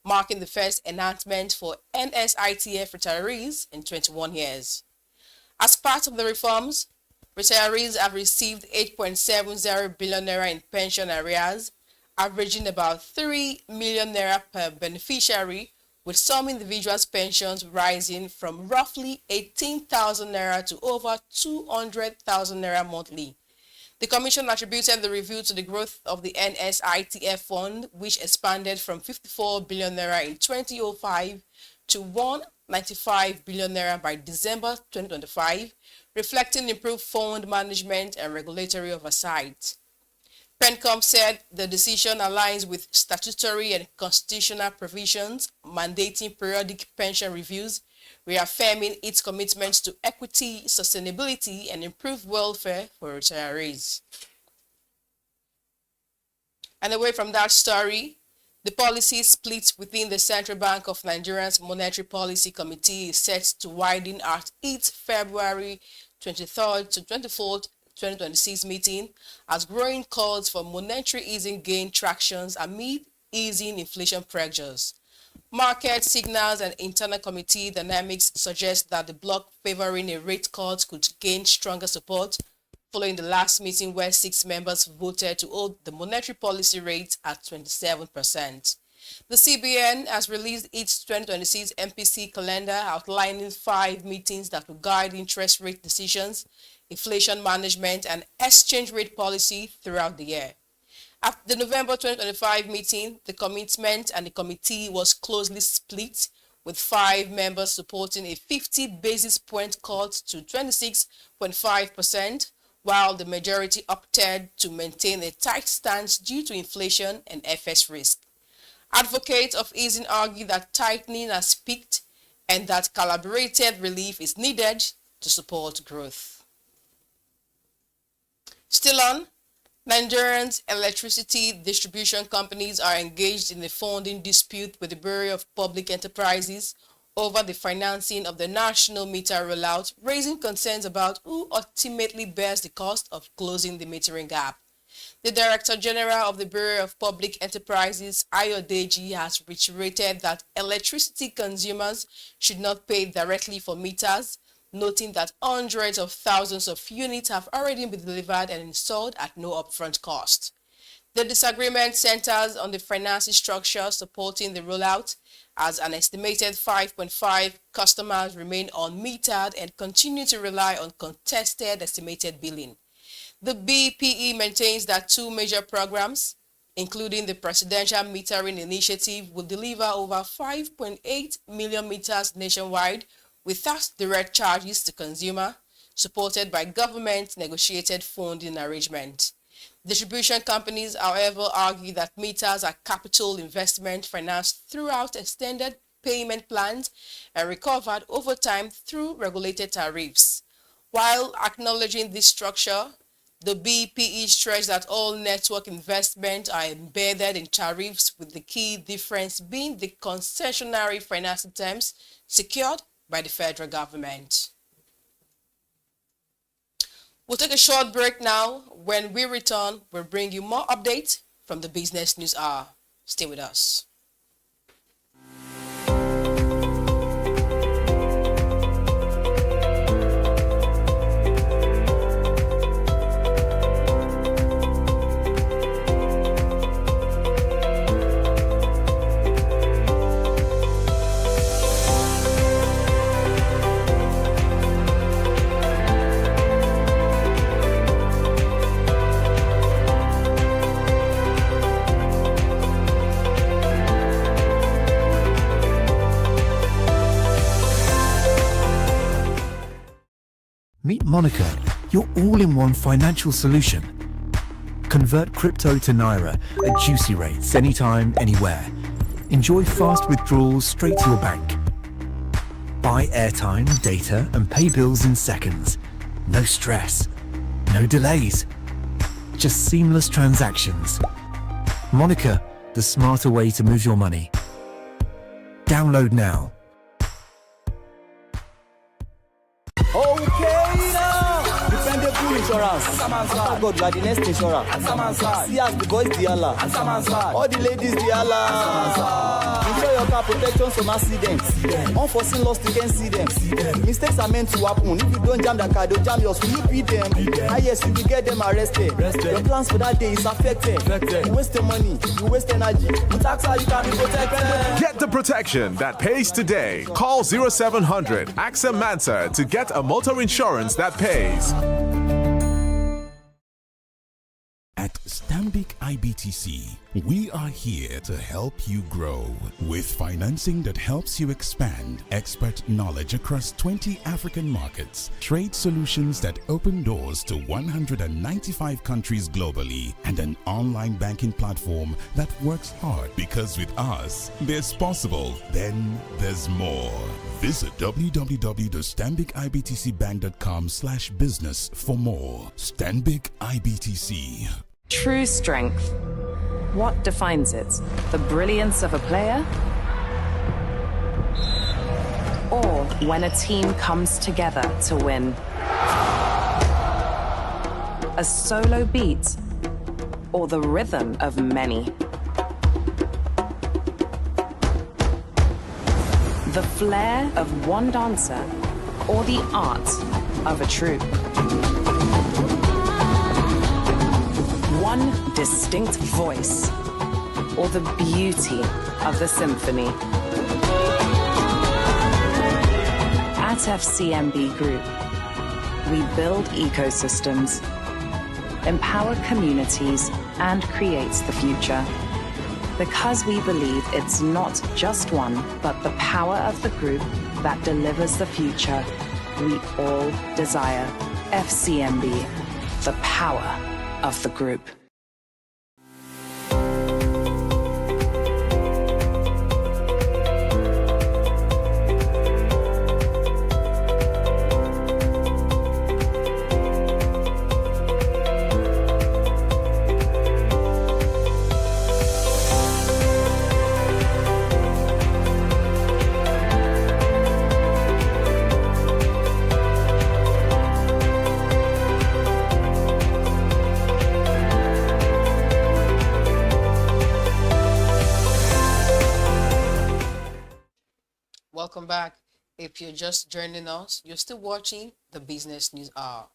marking the first enhancement for NSITF retirees in 21 years. As part of the reforms, retirees have received 8.70 billion naira in pension arrears, averaging about 3 million naira per beneficiary, with some individuals' pensions rising from roughly 18,000 naira to over 200,000 naira monthly. The Commission attributed the review to the growth of the NSITF fund, which expanded from 54 billion naira in 2005 to 195 billion naira by December 2025, reflecting improved fund management and regulatory oversight. PENCOM said the decision aligns with statutory and constitutional provisions mandating periodic pension reviews, reaffirming its commitment to equity, sustainability, and improved welfare for retirees. And away from that story, the policy split within the Central Bank of Nigeria's Monetary Policy Committee is set to widen at its February 23rd to 24th 2026 meeting as growing calls for monetary easing gain tractions amid easing inflation pressures. Market signals and internal committee dynamics suggest that the bloc favoring a rate cut could gain stronger support following the last meeting where 6 members voted to hold the monetary policy rate at 27%. The CBN has released its 2026 MPC calendar outlining 5 meetings that will guide interest rate decisions, inflation management, and exchange rate policy throughout the year. At the November 2025 meeting, the commitment and the committee was closely split, with 5 members supporting a 50 basis point cut to 26.5%, while the majority opted to maintain a tight stance due to inflation and FX risk. Advocates of easing argue that tightening has peaked and that calibrated relief is needed to support growth. Still on, Nigerians' electricity distribution companies are engaged in a funding dispute with the Bureau of Public Enterprises over the financing of the national meter rollout, raising concerns about who ultimately bears the cost of closing the metering gap. The Director General of the Bureau of Public Enterprises, Ayodeji, has reiterated that electricity consumers should not pay directly for meters, noting that hundreds of thousands of units have already been delivered and installed at no upfront cost. The disagreement centers on the financing structure supporting the rollout, as an estimated 5.5 customers remain unmetered and continue to rely on contested estimated billing. The BPE maintains that two major programs, including the Presidential Metering Initiative, will deliver over 5.8 million meters nationwide without direct charges to consumer, supported by government-negotiated funding arrangement. Distribution companies, however, argue that meters are capital investment financed throughout extended payment plans and recovered over time through regulated tariffs. While acknowledging this structure, the BPE stressed that all network investments are embedded in tariffs, with the key difference being the concessionary financing terms secured by the federal government. We'll take a short break now. When we return, we'll bring you more updates from the Business News Hour. Stay with us. Meet Monica, your all-in-one financial solution. Convert crypto to Naira at juicy rates anytime, anywhere. Enjoy fast withdrawals straight to your bank. Buy airtime, data, and pay bills in seconds. No stress, no delays, just seamless transactions. Monica, the smarter way to move your money. Download now. Okay now, dependable insurance. After God, you are the next insurer. See as the boys the Allah, all the ladies the Allah. Ensure your car protection from accidents. Unforeseen loss, you can see them. Mistakes are meant to happen. If you don't jam the car, they'll jam yours. Will you beat them? Yes, you will get them arrested. Your plans for that day is affected. You waste your money, you waste energy. With AXA, you can be protected. Get the protection that pays today. Call 0700 AXA Mansa to get a motor insurance that pays. At Stanbic IBTC, we are here to help you grow with financing that helps you expand, expert knowledge across 20 African markets, trade solutions that open doors to 195 countries globally, and an online banking platform that works hard, because with us, there's possible, then there's more. Visit www.stanbicibtcbank.com/business for more. Stanbic IBTC. True strength. What defines it? The brilliance of a player? Or when a team comes together to win? A solo beat? Or the rhythm of many? The flair of one dancer? Or the art of a troupe? One distinct voice, or the beauty of the symphony. At FCMB Group, we build ecosystems, empower communities, and create the future. Because we believe it's not just one, but the power of the group that delivers the future we all desire. FCMB, the power of the group. If you're just joining us, you're still watching the Business News Hour.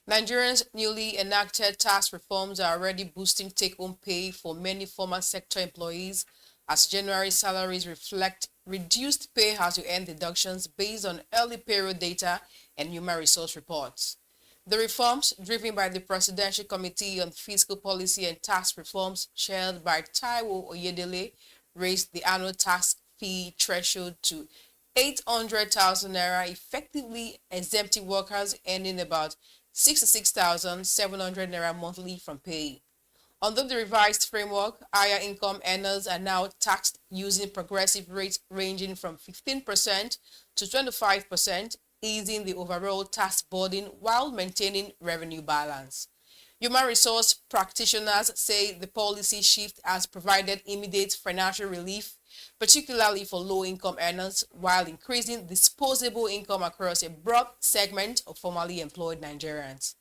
Nigerians' newly enacted tax reforms are already boosting take-home pay for many formal sector employees, as January salaries reflect reduced pay as you earn deductions based on early payroll data and human resource reports. The reforms, driven by the Presidential Committee on Fiscal Policy and Tax Reforms, chaired by Taiwo Oyedele, raised the annual tax fee threshold to 800,000 naira, effectively exempting workers earning about 66,700 naira monthly from pay. Under the revised framework, higher income earners are now taxed using progressive rates ranging from 15% to 25%, easing the overall tax burden while maintaining revenue balance. Human resource practitioners say the policy shift has provided immediate financial relief, particularly for low-income earners, while increasing disposable income across a broad segment of formerly employed Nigerians.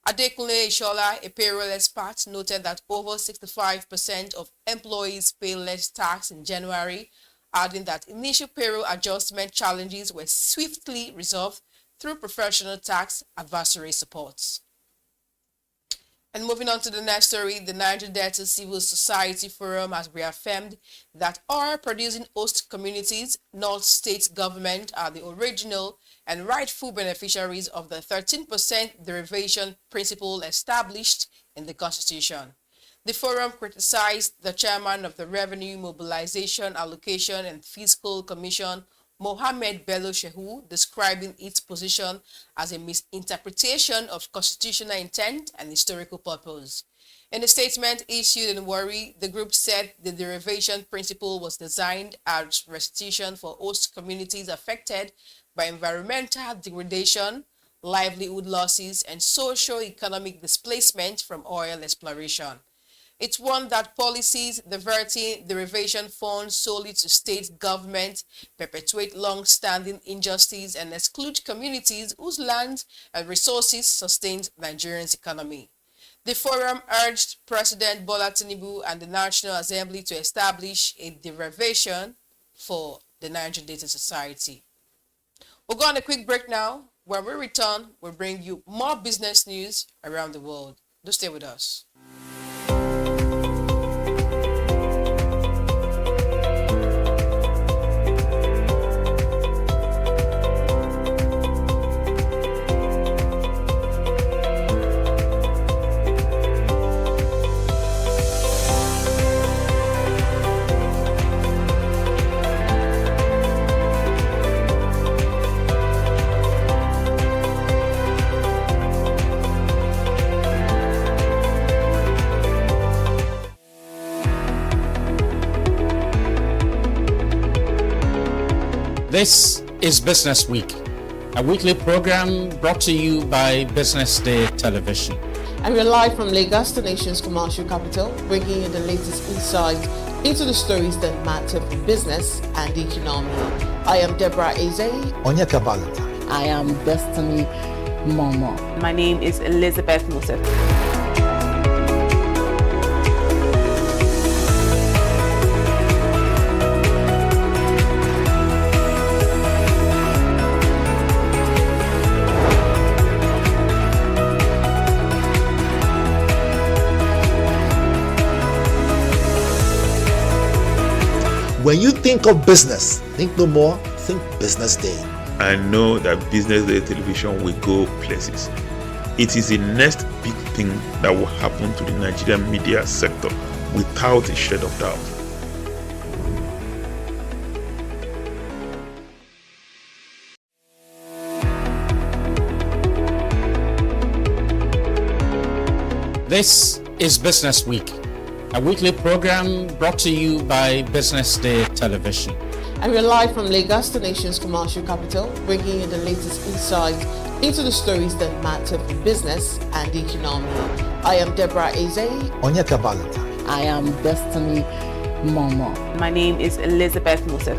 Adekunle Ishola, a payroll expert, noted that over 65% of employees pay less tax in January, adding that initial payroll adjustment challenges were swiftly resolved through professional tax advisory supports. And moving on to the next story, the Niger Delta Civil Society Forum has reaffirmed that oil producing host communities, not state government, are the original and rightful beneficiaries of the 13% derivation principle established in the Constitution. The forum criticized the chairman of the Revenue Mobilization, Allocation and Fiscal Commission, Mohammed Bello Shehu, describing its position as a misinterpretation of constitutional intent and historical purpose. In a statement issued in Warri, the group said the derivation principle was designed as restitution for host communities affected by environmental degradation, livelihood losses, and socio-economic displacement from oil exploration. It's one that policies diverting derivation funds solely to state government perpetuate long-standing injustice and exclude communities whose land and resources sustain Nigeria's economy. The forum urged President Bola Tinubu and the National Assembly to establish a derivation for the Niger Data Society. We'll go on a quick break now. When we return, we'll bring you more business news around the world. Do stay with us. This is Business Week, a weekly program brought to you by BusinessDay Television. And we're live from Lagos, the nation's commercial capital, bringing you the latest insight into the stories that matter for business and the economy. I am Deborah Eze. Onyeka Valentine. I am Destiny Momo. My name is Elizabeth Musef. When you think of business, think no more, think Business Day. I know that Business Day television will go places. It is the next big thing that will happen to the Nigerian media sector without a shred of doubt. This is Business Week, a weekly program brought to you by BusinessDay Television. And we're live from Lagos, the nation's commercial capital, bringing you the latest insight into the stories that matter for business and the economy. I am Deborah Eze. Onyeka Valentine. I am Destiny Momo. My name is Elizabeth Musef.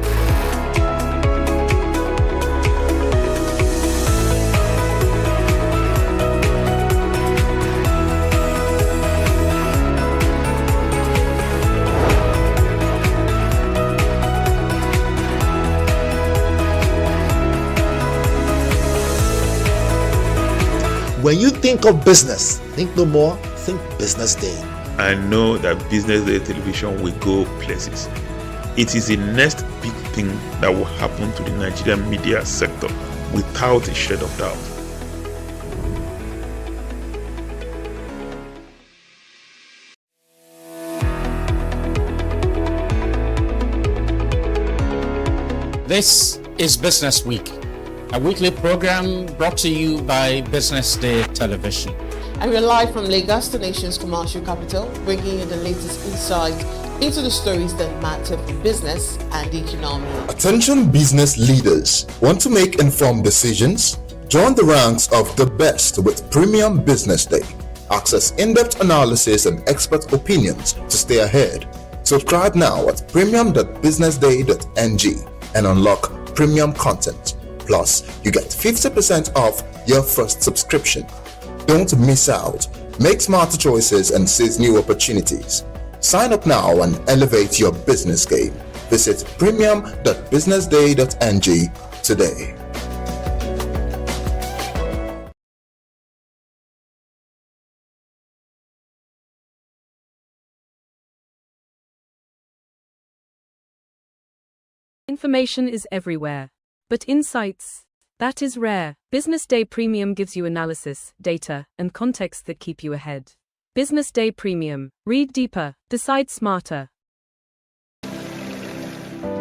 When you think of business, think no more, think Business Day. I know that Business Day television will go places. It is the next big thing that will happen to the Nigerian media sector without a shade of doubt. This is Business Week, a weekly program brought to you by BusinessDay Television. And we're live from Lagos, the nation's commercial capital, bringing you the latest insight into the stories that matter for business and the economy. Attention business leaders. Want to make informed decisions? Join the ranks of the best with Premium Business Day. Access in-depth analysis and expert opinions to stay ahead. Subscribe now at premium.businessday.ng and unlock premium content. Plus, you get 50% off your first subscription. Don't miss out. Make smarter choices and seize new opportunities. Sign up now and elevate your business game. Visit premium.businessday.ng today. Information is everywhere, but insights, that is rare. Business Day Premium gives you analysis, data, and context that keep you ahead. Business Day Premium. Read deeper, decide smarter.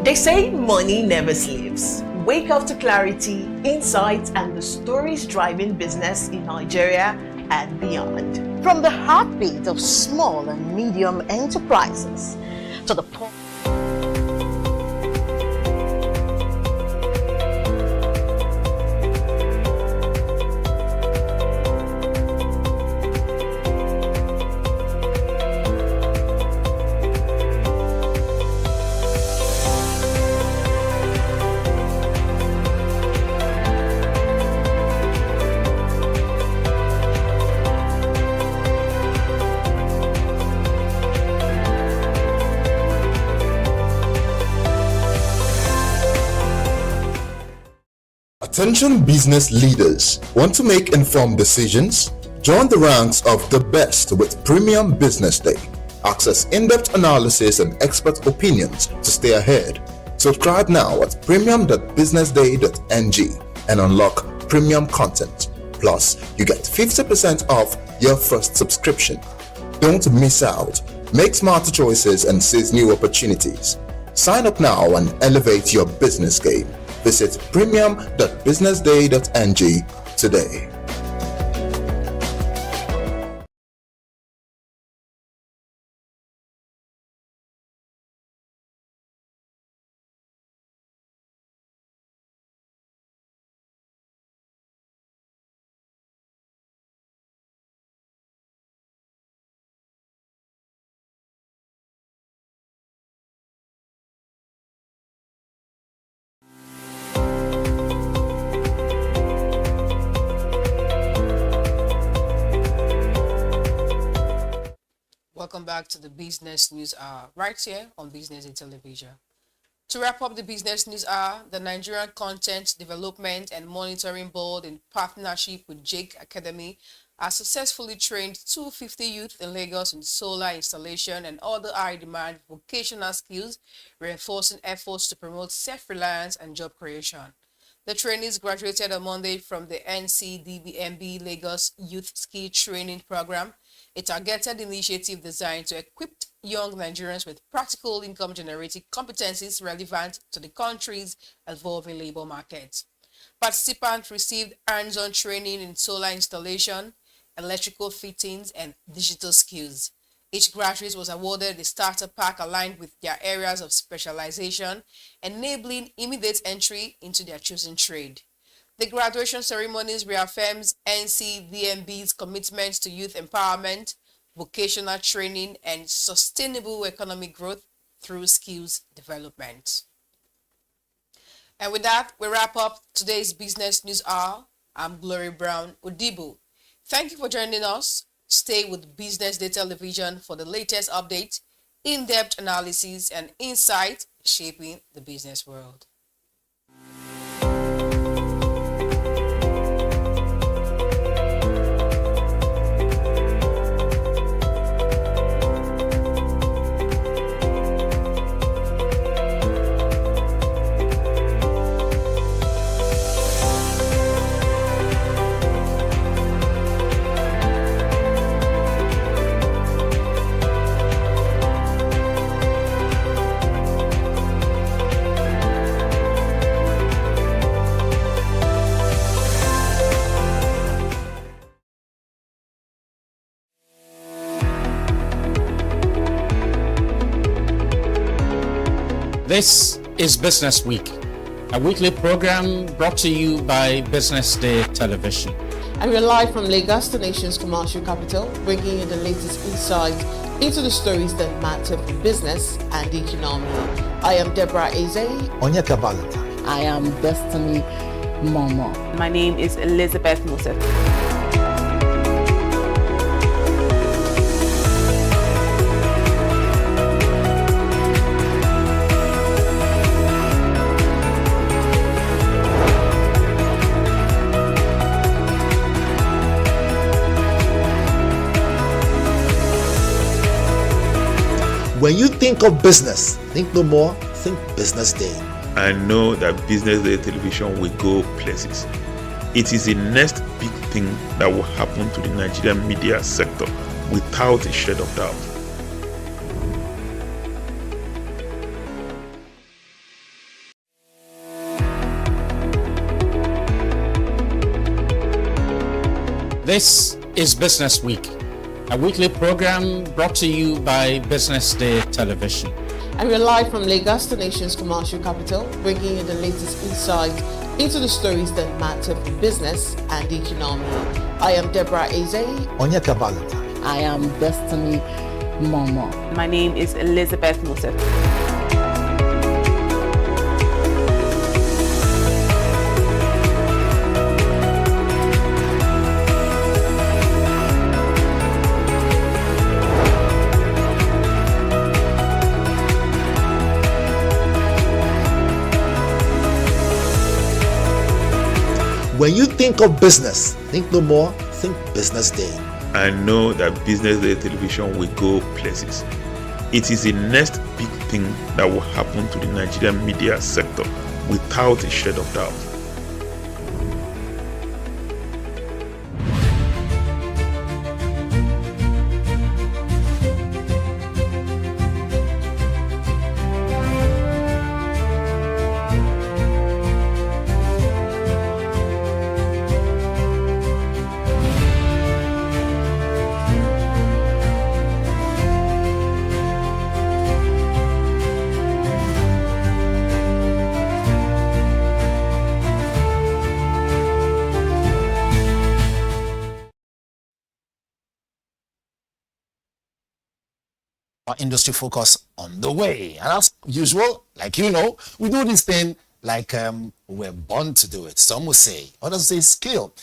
They say money never sleeps. Wake up to clarity, insights, and the stories driving business in Nigeria and beyond. From the heartbeat of small and medium enterprises to the Attention business leaders. Want to make informed decisions? Join the ranks of the best with Premium Business Day. Access in-depth analysis and expert opinions to stay ahead. Subscribe now at premium.businessday.ng and unlock premium content. Plus, you get 50% off your first subscription. Don't miss out. Make smarter choices and seize new opportunities. Sign up now and elevate your business game. Visit premium.businessday.ng today. Welcome back to the Business News Hour, right here on Business Day Television. To wrap up the Business News Hour, the Nigerian Content Development and Monitoring Board, in partnership with Jake Academy, has successfully trained 250 youth in Lagos in solar installation and other high-demand vocational skills, reinforcing efforts to promote self-reliance and job creation. The trainees graduated on Monday from the NCDBMB Lagos Youth Skill Training Program, a targeted initiative designed to equip young Nigerians with practical income-generating competencies relevant to the country's evolving labor market. Participants received hands-on training in solar installation, electrical fittings, and digital skills. Each graduate was awarded a starter pack aligned with their areas of specialization, enabling immediate entry into their chosen trade. The graduation ceremonies reaffirms NCDMB's commitment to youth empowerment, vocational training, and sustainable economic growth through skills development. And with that, we wrap up today's Business News Hour. I'm Glory Brown Odibo. Thank you for joining us. Stay with Business Day Television for the latest updates, in-depth analysis, and insight shaping the business world. This is Business Week, a weekly program brought to you by BusinessDay Television. And we're live from Lagos, the nation's commercial capital, bringing you the latest insight into the stories that matter for business and the economy. I am Deborah Eze. Onyeka Valentine. I am Destiny Momo. My name is Elizabeth Moses. When you think of business, think no more, think Business Day. I know that Business Day television will go places. It is the next big thing that will happen to the Nigerian media sector without a shred of doubt. This is Business Week, a weekly program brought to you by BusinessDay Television. And we're live from Lagos, the nation's commercial capital, bringing you the latest insight into the stories that matter for business and the economy. I am Deborah Eze. Onyeka Valentine. I am Destiny Momo. My name is Elizabeth Moses. When you think of business, think no more, think Business Day. I know that Business Day television will go places. It is the next big thing that will happen to the Nigerian media sector without a shred of doubt. Industry focus on the way, and as usual, like we do this thing like we're born to do it. Some will say, others say skill.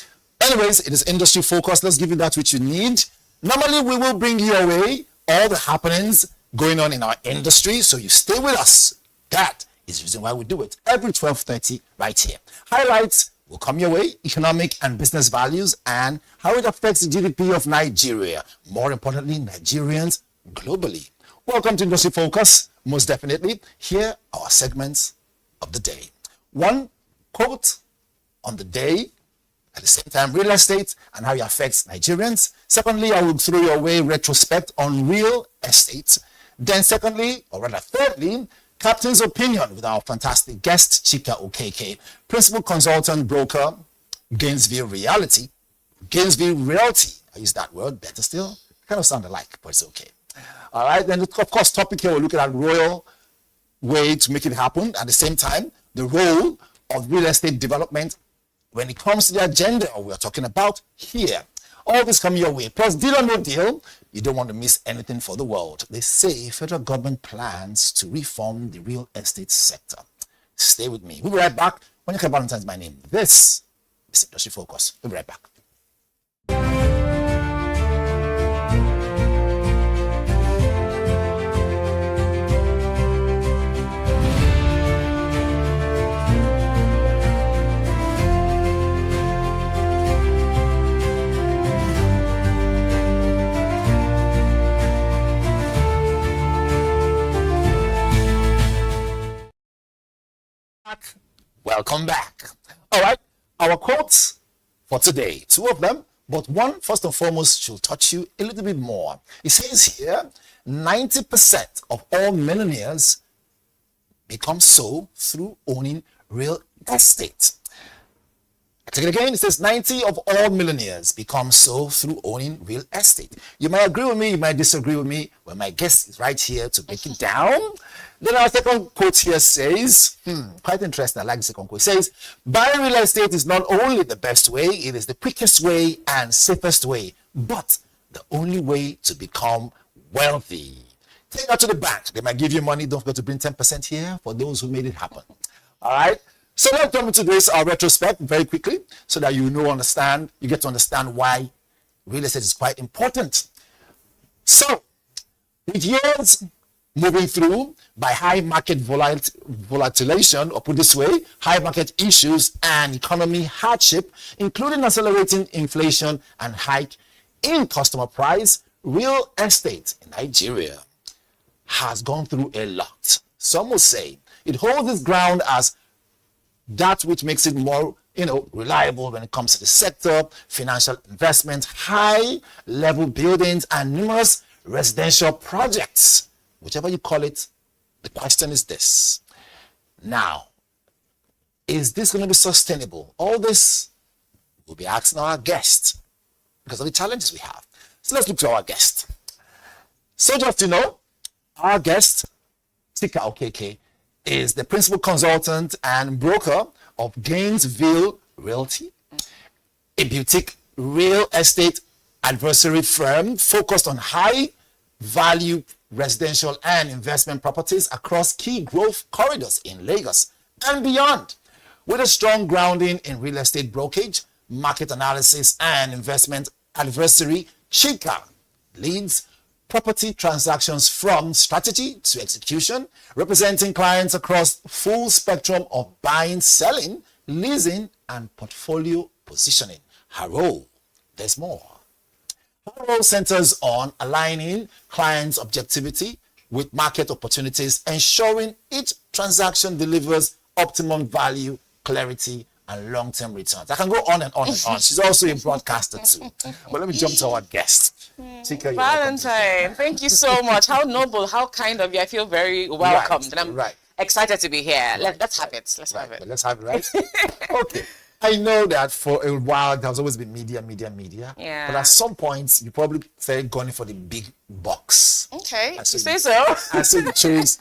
Anyways, it is industry focus. Let's give you that which you need. Normally we will bring you away all the happenings going on in our industry, so you stay with us. That is the reason why we do it every 12:30 right here. Highlights will come your way, economic and business values and how it affects the GDP of Nigeria, more importantly Nigerians globally. Welcome to Industry Focus. Most definitely, here are our segments of the day. One quote on the day, at the same time, real estate and how it affects Nigerians. Secondly, I will throw your way retrospect on real estate. Then secondly, or rather thirdly, Captain's opinion with our fantastic guest, Chika Okeke, principal consultant broker, Gainesville Realty. Gainesville Realty, I use that word, better still. Kind of sound alike, but it's okay. All right, then of course, topic here, we're looking at royal way to make it happen. At the same time, the role of real estate development when it comes to the agenda we're talking about here. All this coming your way. Plus, deal or no deal, you don't want to miss anything for the world. They say federal government plans to reform the real estate sector. Stay with me. We'll be right back. Onyeka Valentine is my name. This is Industry Focus. We'll be right back. Welcome back. All right, our quotes for today, two of them, but one first and foremost should touch you a little bit more. It says here 90% of all millionaires become so through owning real estate. I take it again. It says 90 of all millionaires become so through owning real estate. You might agree with me, you might disagree with me. Well, my guest is right here to break it down. Then our second quote here says, quite interesting. I like the second quote. It says, buying real estate is not only the best way, it is the quickest way and safest way, but the only way to become wealthy. Take that to the bank. They might give you money. Don't forget to bring 10% here for those who made it happen. All right. So let's jump into this retrospect very quickly so that you get to understand why real estate is quite important. So, with years moving through by high market volatilization, or put this way, high market issues and economy hardship, including accelerating inflation and hike in customer price, real estate in Nigeria has gone through a lot. Some will say it holds its ground as that which makes it more, reliable when it comes to the sector, financial investment, high-level buildings, and numerous residential projects. Whichever you call it, the question is this. Now, is this going to be sustainable? All this we'll be asking our guest because of the challenges we have. So let's look to our guest. So just our guest, Tika Okeke, is the principal consultant and broker of Gainesville Realty, a boutique real estate advisory firm focused on high-value residential and investment properties across key growth corridors in Lagos and beyond. With a strong grounding in real estate brokerage, market analysis, and investment advisory, Chika leads property transactions from strategy to execution, representing clients across full spectrum of buying, selling, leasing, and portfolio positioning. Her role, there's more. Her role centers on aligning clients' objectivity with market opportunities, ensuring each transaction delivers optimum value, clarity, and long-term returns. I can go on and on and on. She's also a broadcaster too. But let me jump to our guest. Chika, Valentine, thank you so much. How noble, how kind of you. I feel very welcomed. And I'm excited to be here. Let's have it. Let's have it. Let's have it, right? Okay. I know that for a while there's always been media. Yeah. But at some point you probably started going for the big box. Okay. And so you say so. And so you chose,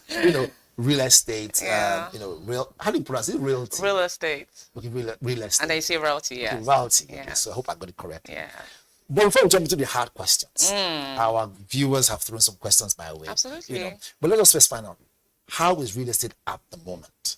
real estate. How do you pronounce it? Realty. Real estate. Okay, real estate. And then you say realty, yeah. Okay, realty. Yeah. Okay, so I hope I got it correct. Yeah. But before we jump into the hard questions, our viewers have thrown some questions my way. Absolutely. But let us first find out, how is real estate at the moment?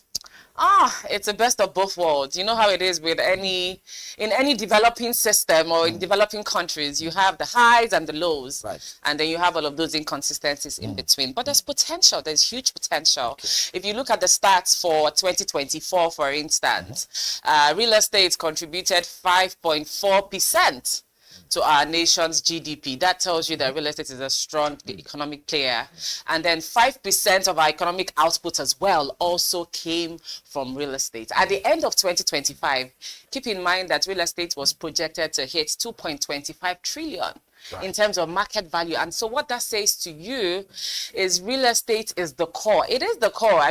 It's the best of both worlds. You know how it is with in any developing system or in developing countries, you have the highs and the lows. Right. And then you have all of those inconsistencies in between. But there's potential. There's huge potential. Okay. If you look at the stats for 2024, for instance, real estate contributed 5.4% to our nation's GDP. That tells you that real estate is a strong economic player. And then 5% of our economic output as well also came from real estate. At the end of 2025, keep in mind that real estate was projected to hit 2.25 trillion. Right. In terms of market value. And so what that says to you is real estate is the core. It is the core,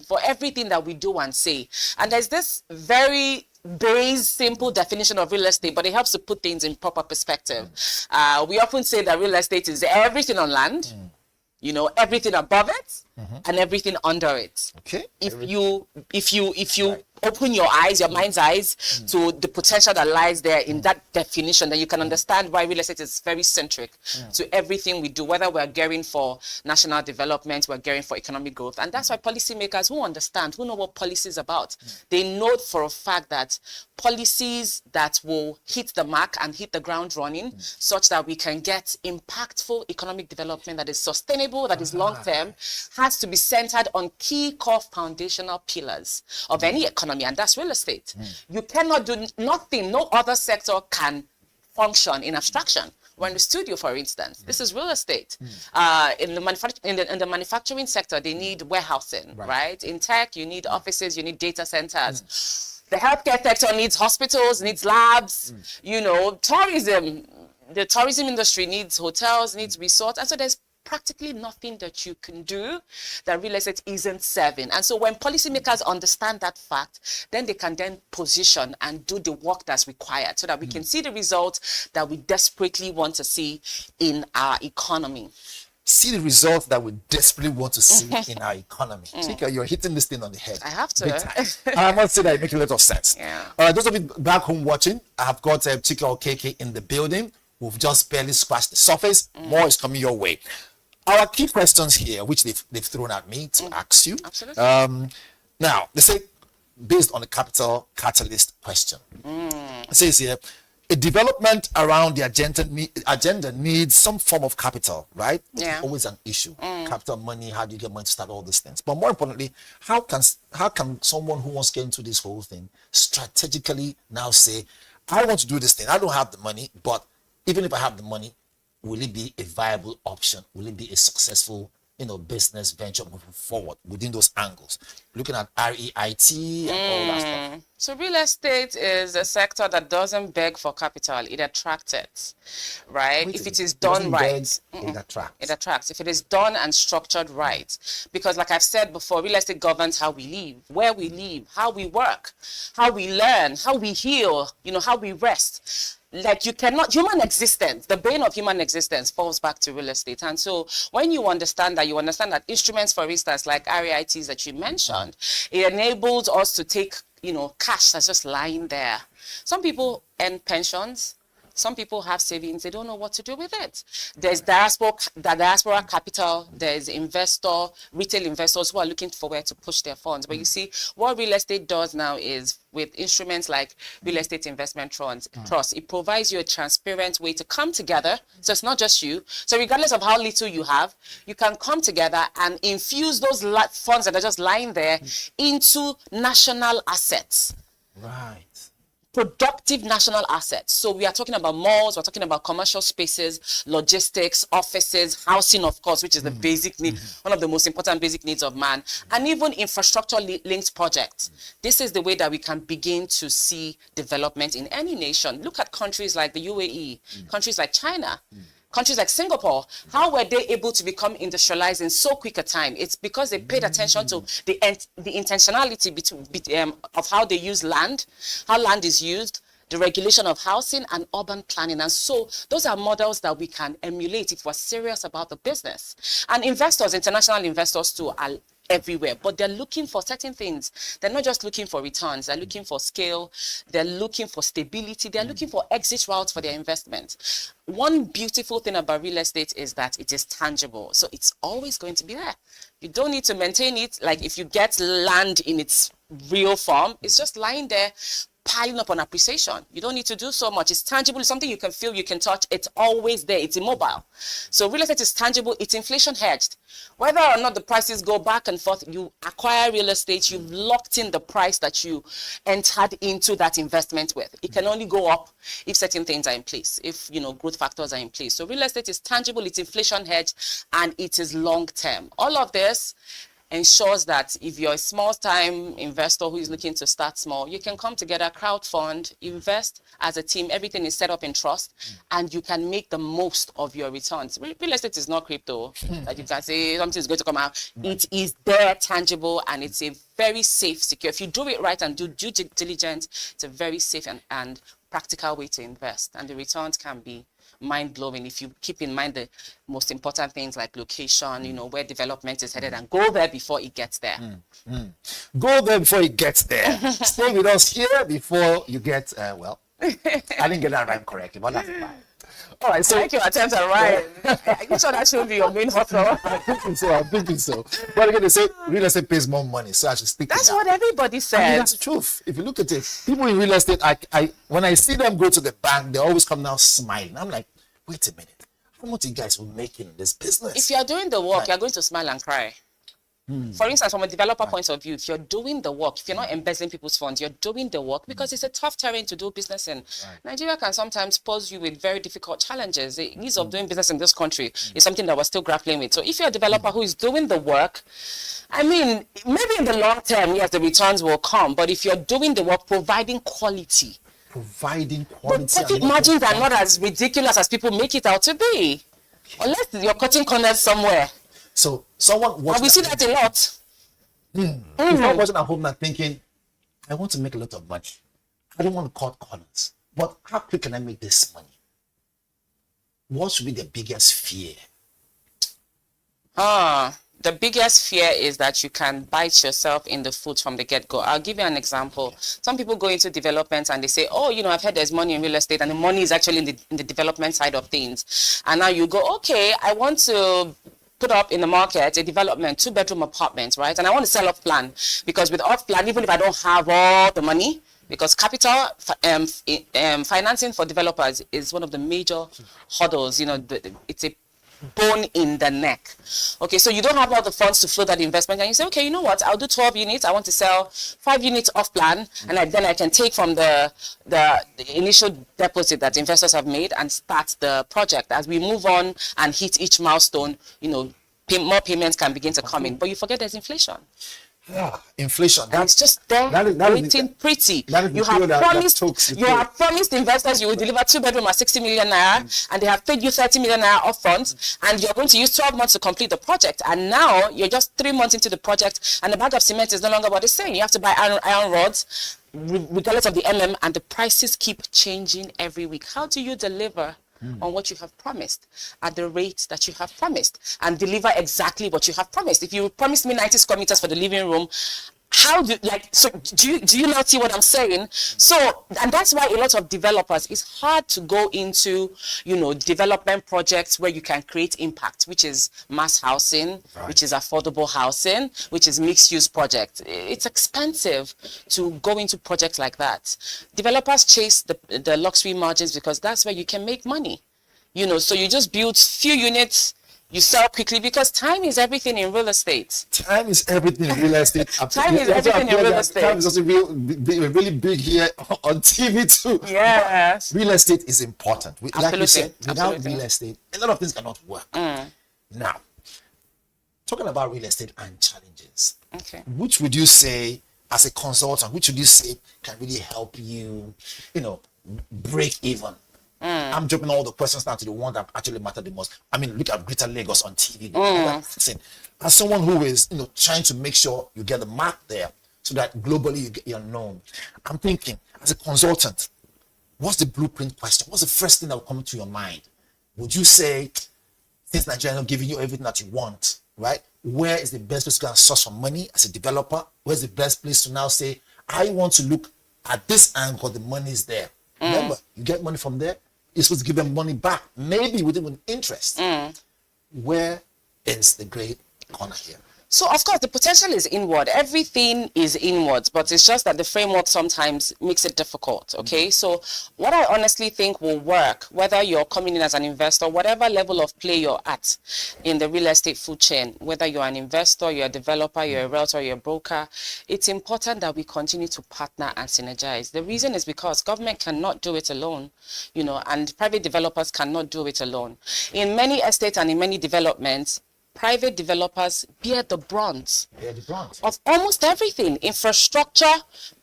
for everything that we do and say. And there's this very base, simple definition of real estate, but it helps to put things in proper perspective. We often say that real estate is everything on land, everything above it, and everything under it. Okay. If you open your eyes, your mind's eyes, to the potential that lies there in that definition, then you can understand why real estate is very centric to everything we do, whether we're gearing for national development, we're gearing for economic growth. And that's why policymakers who know what policy is about, they know for a fact that policies that will hit the mark and hit the ground running such that we can get impactful economic development that is sustainable, that is long-term, has to be centered on key core foundational pillars of any economy, and that's real estate. You cannot do nothing, no other sector can function in abstraction. We're in the studio, for instance. This is real estate. In the manufacturing sector, they need warehousing, right? In tech, you need offices, you need data centers. The healthcare sector needs hospitals, needs labs, tourism. The tourism industry needs hotels, needs resorts. And so there's practically nothing that you can do that real estate isn't serving. And so when policymakers understand that fact, then they can then position and do the work that's required so that we can see the results that we desperately want to see in our economy. See the results that we desperately want to see in our economy. Chika, you're hitting this thing on the head. I have to. Big time. And I must say that it makes a lot of sense. Yeah. Those of you back home watching, I've got Chika Okeke in the building. We've just barely scratched the surface. More is coming your way. Our key questions here, which they've thrown at me to ask you. Absolutely. Now, they say, based on the capital catalyst question, it says here, a development around the agenda needs some form of capital, right? Yeah. Always an issue. Capital, money, how do you get money to start all these things? But more importantly, how can someone who wants to get into this whole thing strategically now say, I want to do this thing. I don't have the money, but even if I have the money, will it be a viable option? Will it be a successful, business venture moving forward within those angles? Looking at REIT and all that stuff. So real estate is a sector that doesn't beg for capital. It attracts it, right? If it is done right. It attracts. It attracts. If it is done and structured right. Because like I've said before, real estate governs how we live, where we live, how we work, how we learn, how we heal, how we rest. Like human existence, the bane of human existence falls back to real estate. And so when you understand that instruments, for instance, like REITs that you mentioned, it enables us to take, cash that's just lying there. Some people earn pensions. Some people have savings. They don't know what to do with it. There's diaspora capital. There's retail investors who are looking for where to push their funds. But you see, what real estate does now is with instruments like real estate investment trust, it provides you a transparent way to come together. So it's not just you. So regardless of how little you have, you can come together and infuse those funds that are just lying there into national assets. Right. Productive national assets. So we are talking about malls, we're talking about commercial spaces, logistics, offices, housing, of course, which is the basic need, one of the most important basic needs of man, and even infrastructure linked projects. This is the way that we can begin to see development in any nation. Look at countries like the UAE, countries like China, countries like Singapore. How were they able to become industrialized in so quick a time? It's because they paid attention to the intentionality of how they use land, how land is used, the regulation of housing and urban planning. And so those are models that we can emulate if we're serious about the business. And investors, international investors too, are everywhere, but they're looking for certain things. They're not just looking for returns. They're looking for scale. They're looking for stability. They're looking for exit routes for their investment. One beautiful thing about real estate is that it is tangible. So it's always going to be there. You don't need to maintain it. Like if you get land in its real form, it's just lying there, piling up on appreciation. You don't need to do so much. It's tangible. It's something you can feel, you can touch. It's always there. It's immobile. So real estate is tangible. It's inflation hedged. Whether or not the prices go back and forth, you acquire real estate, you've locked in the price that you entered into that investment with. It can only go up if certain things are in place, if growth factors are in place. So real estate is tangible, it's inflation hedged, and it is long term. All of this ensures that if you're a small-time investor who is looking to start small, you can come together, crowdfund, invest as a team. Everything is set up in trust, and you can make the most of your returns. Real estate is not crypto that you can say something is going to come out. It is there, tangible, and it's a very safe, secure. If you do it right and do due diligence, it's a very safe and practical way to invest, and the returns can be mind-blowing if you keep in mind the most important things like location, where development is headed, and go there before it gets there. Go there before it gets there. Stay with us here before you get, I didn't get that rhyme correctly, but that's fine. All right, so I like your attempts at rhyme. Are you sure that should be your main hustle? I'm thinking so. But again, they say real estate pays more money, so I should stick to that. That's what everybody says. I mean, that's the truth. If you look at it, people in real estate, when I see them go to the bank, they always come now smiling. I'm like, wait a minute, how much you guys will make in this business? If you're doing the work, you're going to smile and cry. For instance, from a developer point of view, if you're doing the work, if you're not embezzling people's funds, you're doing the work because it's a tough terrain to do business in. Nigeria can sometimes pose you with very difficult challenges. The ease of doing business in this country is something that we're still grappling with. So if you're a developer who is doing the work, I mean, maybe in the long term, yes, the returns will come. But if you're doing the work, providing quality, the profit margins are not as ridiculous as people make it out to be. Unless you're cutting corners somewhere. So someone watching. And we see that a lot. If one person at home now thinking, I want to make a lot of money. I don't want to cut corners. But how quick can I make this money? What should be the biggest fear? The biggest fear is that you can bite yourself in the foot from the get-go. I'll give you an example. Some people go into development and they say, oh, you know, I've heard there's money in real estate, and the money is actually in the development side of things. And now you go, okay, I want to put up in the market a development, 2-bedroom apartment, right? And I want to sell off plan, because with off plan, even if I don't have all the money, because capital financing for developers is one of the major hurdles. You know, it's a bone in the neck. Okay, so you don't have all the funds to float that investment, and you say, okay, you know what, I'll do 12 units. I want to sell 5 units off plan, and then I can take from the initial deposit that investors have made and start the project. As we move on and hit each milestone, you know, more payments can begin to come in. But you forget there's inflation. Yeah, inflation. That's just there, waiting pretty. You have promised investors you will deliver 2-bedroom at 60 million naira, and they have paid you 30 million naira upfront, and you're going to use 12 months to complete the project. And now you're just 3 months into the project, and the bag of cement is no longer what it's saying. You have to buy iron rods, regardless of the and the prices keep changing every week. How do you deliver on what you have promised at the rate that you have promised and deliver exactly what you have promised? If you promised me 90 square meters for the living room, do you not see what I'm saying? So, and that's why a lot of developers, it's hard to go into, you know, development projects where you can create impact, which is mass housing, which is affordable housing, which is mixed use project. It's expensive to go into projects like that. Developers chase the luxury margins because that's where you can make money. You know, so you just build few units, you sell quickly, because time is everything in real estate. Time is everything in real estate. Time is everything in real estate. Time is also really big here on TV too. Yes. Real estate is important. Like you said, without Absolutely. real estate, a lot of things cannot work. Now, talking about real estate and challenges, which would you say, as a consultant, which would you say can really help you, you know, break even? I'm dropping all the questions now to the one that actually matter the most. I mean, look at Greater Lagos on TV. As someone who is, you know, trying to make sure you get the mark there so that globally you're known, I'm thinking, as a consultant, what's the blueprint question? What's the first thing that will come to your mind? Would you say, since Nigeria is not giving you everything that you want, right? Where is the best place to go and source some money as a developer? Where's the best place to now say, I want to look at this angle, the money is there. Remember, you get money from there, you're supposed to give them money back, maybe with even interest. Where is the great corner here? So, of course, the potential is inward. Everything is inwards, but it's just that the framework sometimes makes it difficult, okay? So, what I honestly think will work, whether you're coming in as an investor, whatever level of play you're at in the real estate food chain, whether you're an investor, you're a developer, you're a realtor, you're a broker, it's important that we continue to partner and synergize. The reason is because government cannot do it alone, you know, and private developers cannot do it alone. In many estates and in many developments, private developers bear the brunt of almost everything. Infrastructure,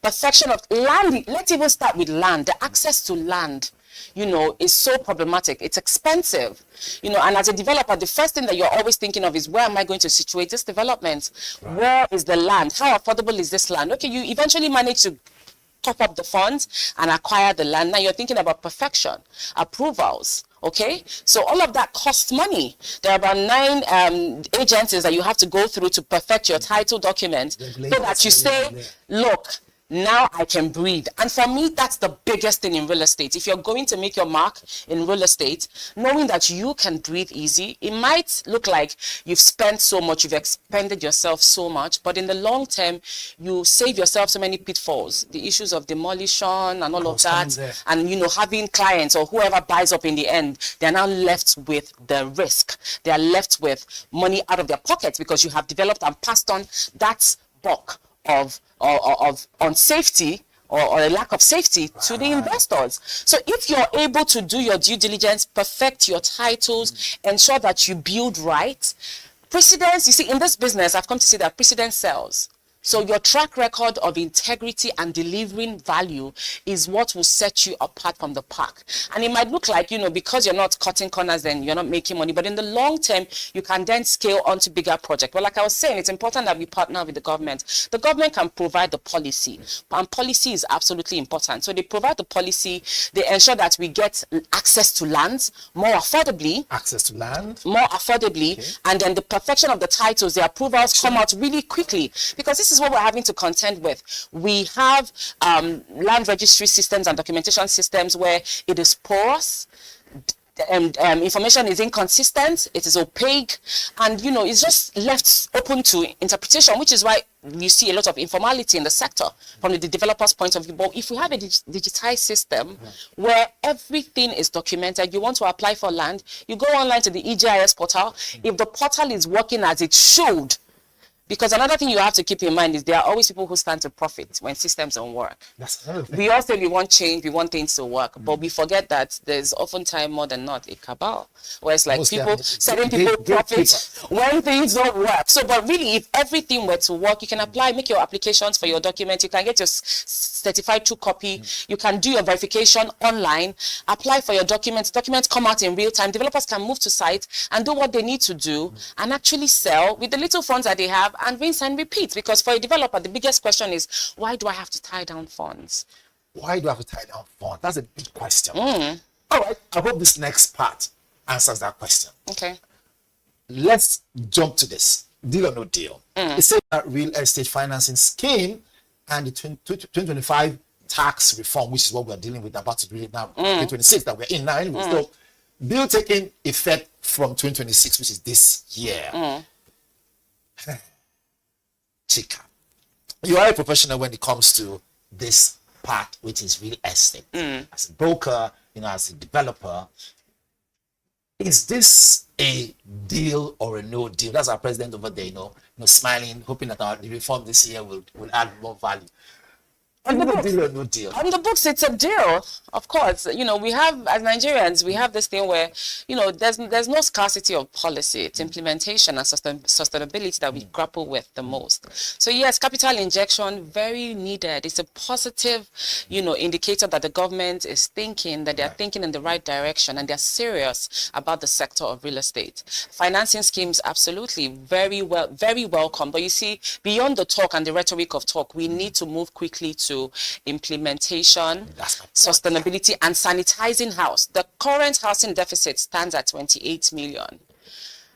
perfection of land. Let's even start with land. The access to land, you know, is so problematic. It's expensive, you know, and as a developer, the first thing that you're always thinking of is, where am I going to situate this development? Where is the land? How affordable is this land? Okay, you eventually manage to top up the funds and acquire the land. Now you're thinking about perfection, approvals. Okay, so all of that costs money. There are about 9 agencies that you have to go through to perfect your title document, so that you say, look, now I can breathe. And for me, that's the biggest thing in real estate. If you're going to make your mark in real estate, knowing that you can breathe easy, it might look like you've spent so much, you've expended yourself so much, but in the long term, you save yourself so many pitfalls, the issues of demolition and all of that, and, you know, having clients or whoever buys up in the end, they're now left with the risk. They are left with money out of their pockets because you have developed and passed on that buck of unsafety or a lack of safety to the investors. So if you're able to do your due diligence, perfect your titles, ensure that you build right, precedence, you see, in this business, I've come to see that precedence sells. So your track record of integrity and delivering value is what will set you apart from the pack. And it might look like, because you're not cutting corners, then you're not making money. But in the long term, you can then scale onto bigger projects. But like I was saying, it's important that we partner with the government. The government can provide the policy, and policy is absolutely important. So they provide the policy, they ensure that we get access to lands more affordably. Access to land? More affordably. Okay. And then the perfection of the titles, the approvals come out really quickly. Because this is what we're having to contend with. We have land registry systems and documentation systems where it is porous, information is inconsistent, it is opaque, and it's just left open to interpretation, which is why you see a lot of informality in the sector from the developer's point of view. But if we have a digitized system where everything is documented, you want to apply for land, you go online to the EGIS portal. If the portal is working as it should, because another thing you have to keep in mind is there are always people who stand to profit when systems don't work. That's another thing. We all say we want change, we want things to work, but we forget that there's oftentimes more than not a cabal, where it's like certain people profit when things don't work. So, but really, if everything were to work, you can apply, make your applications for your documents, you can get your certified true copy, you can do your verification online, apply for your documents come out in real time, developers can move to site and do what they need to do and actually sell with the little funds that they have, and rinse and repeat. Because for a developer, the biggest question is, why do I have to tie down funds? Why do I have to tie down funds? That's a big question. All right, I hope this next part answers that question. Okay. Let's jump to this. Deal or no deal? It says that real estate financing scheme and the 2025 tax reform, which is what we're dealing with, about to do it now, 2026 that we're in now anyway. So, bill taking effect from 2026, which is this year. Chika, you are a professional when it comes to this part, which is real estate. As a broker, as a developer, is this a deal or a no deal? That's our president over there, smiling, hoping that the reform this year will add more value. On the books, deal or no deal? On the books, it's a deal, of course. We have, as Nigerians, we have this thing where, there's no scarcity of policy. It's implementation and sustainability that we grapple with the most. So yes, capital injection, very needed. It's a positive, indicator that the government is thinking, that they're thinking in the right direction and they're serious about the sector of real estate. Financing schemes, absolutely, very welcome. But you see, beyond the talk and the rhetoric of talk, we need to move quickly to implementation, sustainability, and sanitizing house. The current housing deficit stands at 28 million.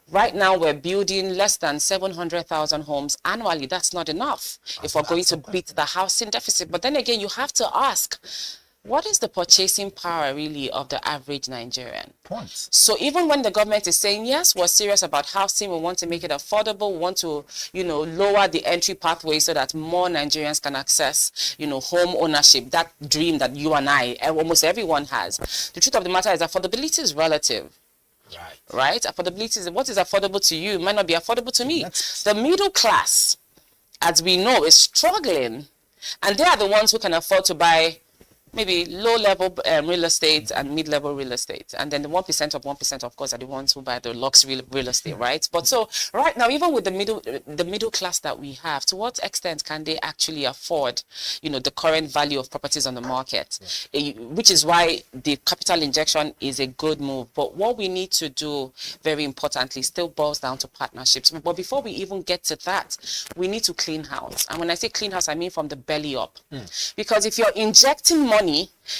Right now, we're building less than 700,000 homes annually. That's not enough if we're going to beat the housing deficit. But then again, you have to ask, what is the purchasing power really of the average Nigerian? Points. So even when the government is saying, yes, we're serious about housing, we want to make it affordable, we want to, lower the entry pathway so that more Nigerians can access, home ownership, that dream that you and I, almost everyone has. The truth of the matter is affordability is relative. Right? Affordability is, what is affordable to you might not be affordable to me. The middle class, as we know, is struggling. And they are the ones who can afford to buy maybe low-level real estate and mid-level real estate. And then the 1% of 1%, of course, are the ones who buy the luxury real estate, right? But so right now, even with the middle class that we have, to what extent can they actually afford, the current value of properties on the market? Which is why the capital injection is a good move. But what we need to do, very importantly, still boils down to partnerships. But before we even get to that, we need to clean house. And when I say clean house, I mean from the belly up. Because if you're injecting money,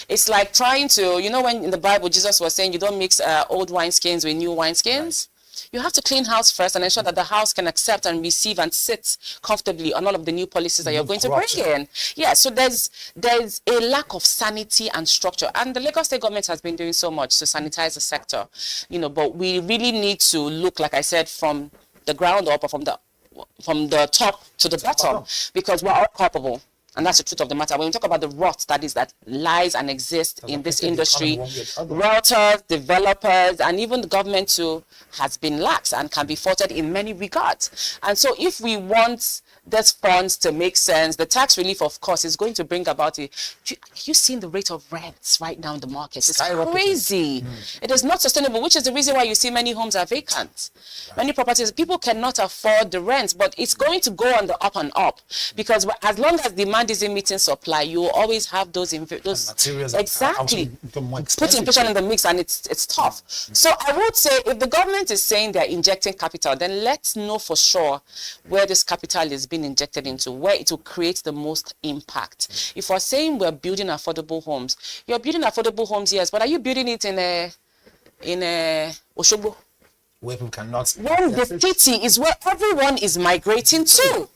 it's like trying to, when in the Bible Jesus was saying you don't mix old wineskins with new wineskins. You have to clean house first and ensure that the house can accept and receive and sit comfortably on all of the new policies that you're going to bring in. Yeah, so there's a lack of sanity and structure. And the Lagos State government has been doing so much to sanitize the sector, but we really need to look, like I said, from the ground up or from the top to the bottom, because we're all culpable. And that's the truth of the matter. When we talk about the rot that lies and exists in this industry, realtors, developers, and even the government too has been lax and can be faulted in many regards. And so if we want those funds to make sense. The tax relief, of course, is going to bring about you seen the rate of rents right now in the market. It's crazy. It is not sustainable, which is the reason why you see many homes are vacant. Many properties, people cannot afford the rent, but it's going to go on the up and up, because as long as demand isn't meeting supply, you will always have those materials. Exactly. Put inflation in the mix, and it's tough. So I would say, if the government is saying they're injecting capital, then let's know for sure where this capital is being injected into, where it will create the most impact. If we're saying we're building affordable homes, you're building affordable homes, yes, but are you building it in a Oshogbo? Where people cannot. When the city is where everyone is migrating to.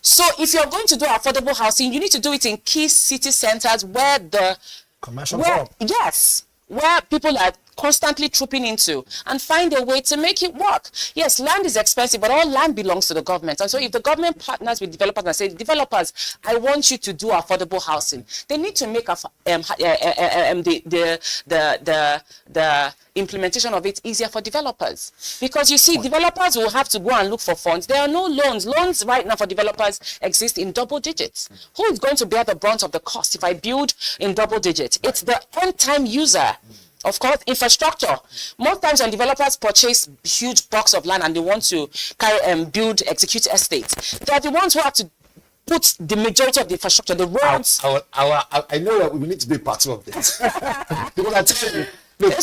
So if you're going to do affordable housing, you need to do it in key city centers where the commercial hub. Yes, where people are constantly trooping into, and find a way to make it work. Yes, land is expensive, but all land belongs to the government. And so if the government partners with developers and say, developers, I want you to do affordable housing, they need to make the implementation of it easier for developers. Because you see, developers will have to go and look for funds. There are no loans. Loans right now for developers exist in double digits. Who is going to bear the brunt of the cost if I build in double digits? It's the end-time user. Of course, infrastructure. Most times when developers purchase huge blocks of land and they want to build, execute estates, they are the ones who have to put the majority of the infrastructure, the roads. I know that we need to be part 2 of this. Because I tell you, look,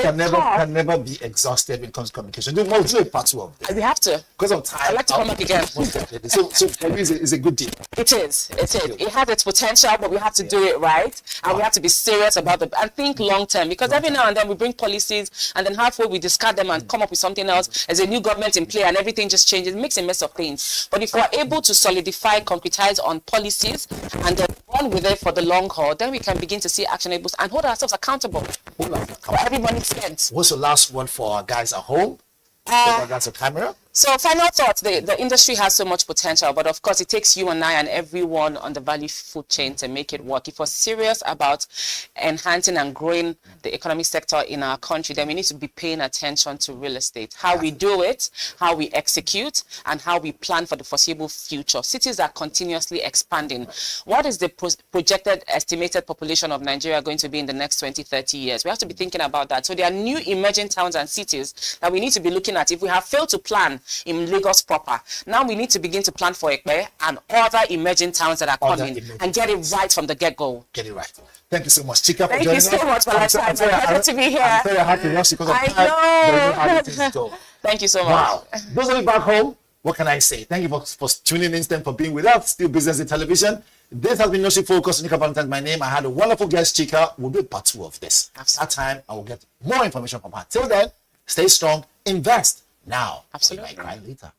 can never be exhaustive when it comes to communication. We'll do a part 2 of this. We have to. Because of time. I'd like to come back again. So for me, it's a good deal. It is. It has its potential, but we have to do it right. And we have to be serious about it and think long term. Because every now and then we bring policies and then halfway we discard them and come up with something else. There's a new government in play and everything just changes. It makes a mess of things. But if we're able to solidify, concretize on policies and then run with it for the long haul, then we can begin to see actionables and hold ourselves accountable. Every money spent. What's the last word for our guys at home? That's a camera. So final thoughts, the industry has so much potential, but of course it takes you and I and everyone on the value food chain to make it work. If we're serious about enhancing and growing the economic sector in our country, then we need to be paying attention to real estate, how we do it, how we execute, and how we plan for the foreseeable future. Cities are continuously expanding. What is the projected estimated population of Nigeria going to be in the next 20-30 years? We have to be thinking about that. So there are new emerging towns and cities that we need to be looking at. If we have failed to plan in Lagos proper, now we need to begin to plan for Ekpe and other emerging towns that are coming and get it right from the get-go. Get it right. Thank you so much, Chika, for joining us. Thank you so much for that time. Pleasure to be here. I'm very happy because of time. I know. Thank you so much. Wow. Those of you back home, what can I say? Thank you for tuning in, for being with us. Still Business Day Television. This has been Industry Focus. Nika Valentine's my name. I had a wonderful guest, Chika. We'll do part 2 of this. Absolutely. That time, I will get more information from her. Till then, stay strong, invest now. Absolutely. You might cry later.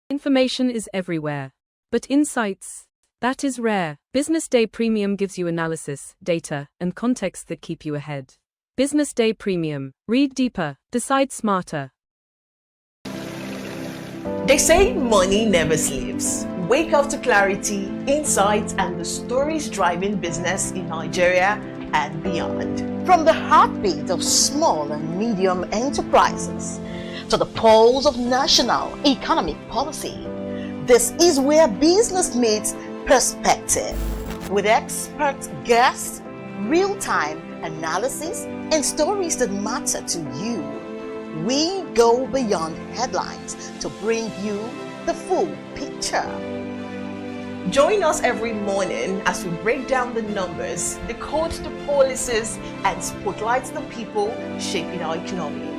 Information is everywhere. But insights, that is rare. Business Day Premium gives you analysis, data, and context that keep you ahead. Business Day Premium. Read deeper, decide smarter. They say money never sleeps. Wake up to clarity, insights, and the stories driving business in Nigeria and beyond. From the heartbeat of small and medium enterprises to the pulse of national economic policy, this is where business meets perspective. With expert guests, real-time analysis, and stories that matter to you, we go beyond headlines to bring you the full picture. Join us every morning as we break down the numbers, decode the policies, and spotlight the people shaping our economy.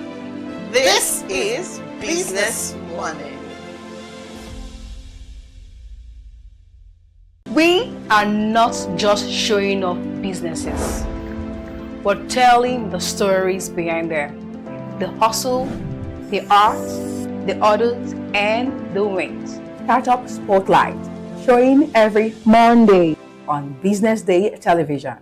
This is Business Money. We are not just showing off businesses. but telling the stories behind them. The hustle, the art, the orders, and the wins. Startup Spotlight, showing every Monday on Business Day television.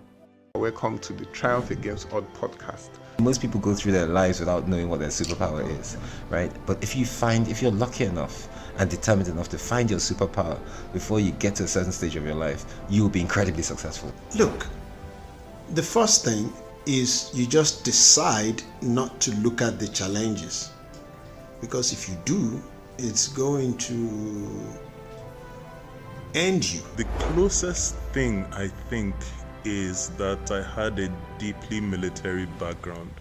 Welcome to the Triumph Against Odd podcast. Most people go through their lives without knowing what their superpower is, right? But if you're lucky enough and determined enough to find your superpower before you get to a certain stage of your life, you will be incredibly successful. Look, the first thing is you just decide not to look at the challenges, because if you do, it's going to end you. The closest thing I think is that I had a deeply military background,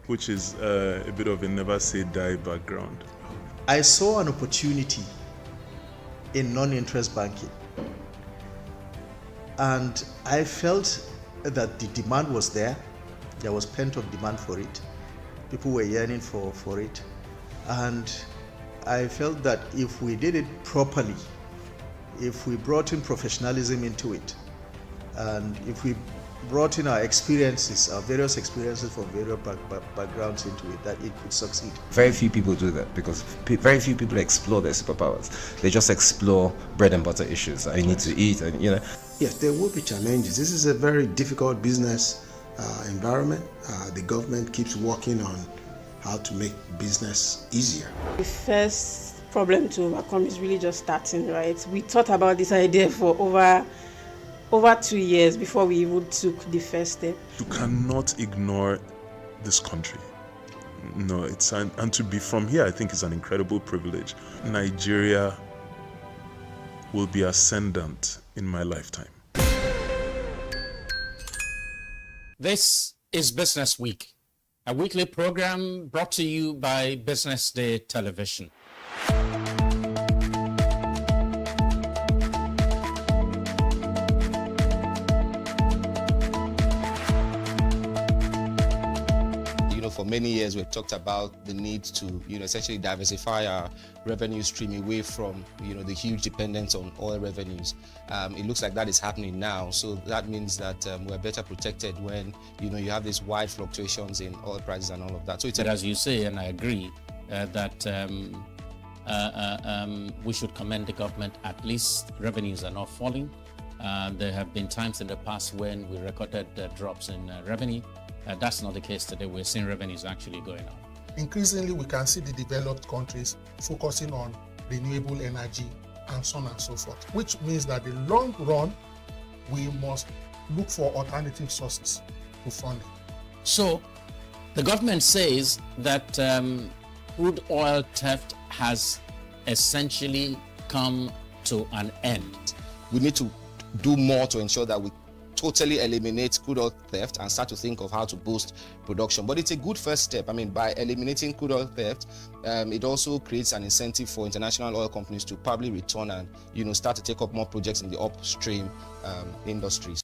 which is a bit of a never say die background. I saw an opportunity in non-interest banking, and I felt that the demand was there. There was pent-up demand for it. People were yearning for it, and I felt that if we did it properly, if we brought in professionalism into it, and if we brought in our experiences, our various experiences from various backgrounds into it, that it could succeed. Very few people do that because very few people explore their superpowers. They just explore bread and butter issues. I need to eat, and Yes, there will be challenges. This is a very difficult business environment. The government keeps working on how to make business easier. The first problem to overcome is really just starting, right? We thought about this idea for over 2 years before we even took the first step. You cannot ignore this country. No, and to be from here, I think is an incredible privilege. Nigeria will be ascendant in my lifetime. This is Business Week, a weekly program brought to you by Business Day Television. For many years, we've talked about the need to, essentially diversify our revenue stream away from, the huge dependence on oil revenues. It looks like that is happening now. So that means that we're better protected when, you have these wide fluctuations in oil prices and all of that. So But as you say, and I agree, that we should commend the government. At least revenues are not falling. There have been times in the past when we recorded drops in revenue. That's not the case today. We're seeing revenues actually going up. Increasingly, we can see the developed countries focusing on renewable energy and so on and so forth, which means that in the long run, we must look for alternative sources to funding. So the government says that crude oil theft has essentially come to an end. We need to do more to ensure that we totally eliminate crude oil theft and start to think of how to boost production. But it's a good first step. I mean, by eliminating crude oil theft, it also creates an incentive for international oil companies to probably return and, start to take up more projects in the upstream industries.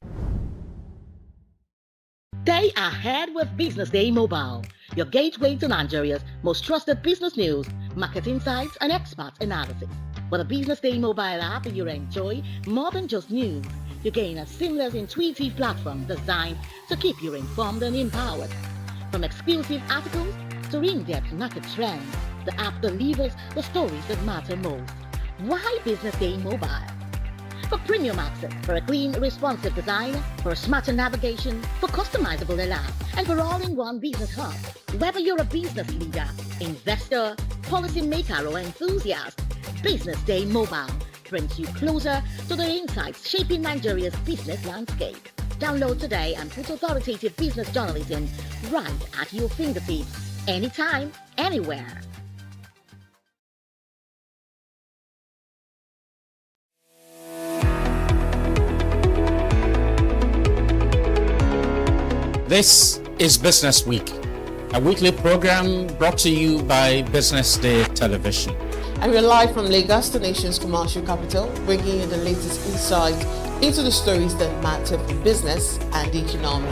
Stay ahead with Business Day Mobile, your gateway to Nigeria's most trusted business news, market insights, and expert analysis. With a Business Day Mobile app, you enjoy more than just news. You gain a seamless, intuitive platform designed to keep you informed and empowered. From exclusive articles to in-depth market trends, the app delivers the stories that matter most. Why Business Day Mobile? For premium access, for a clean, responsive design, for a smarter navigation, for customizable alarm, and for all-in-one business hub. Whether you're a business leader, investor, policymaker, or enthusiast, Business Day Mobile brings you closer to the insights shaping Nigeria's business landscape. Download today and put authoritative business journalism right at your fingertips, anytime, anywhere. This is Business Week, a weekly program brought to you by Business Day Television. And we're live from Lagos, the nation's commercial capital, bringing you the latest insight into the stories that matter for business and the economy.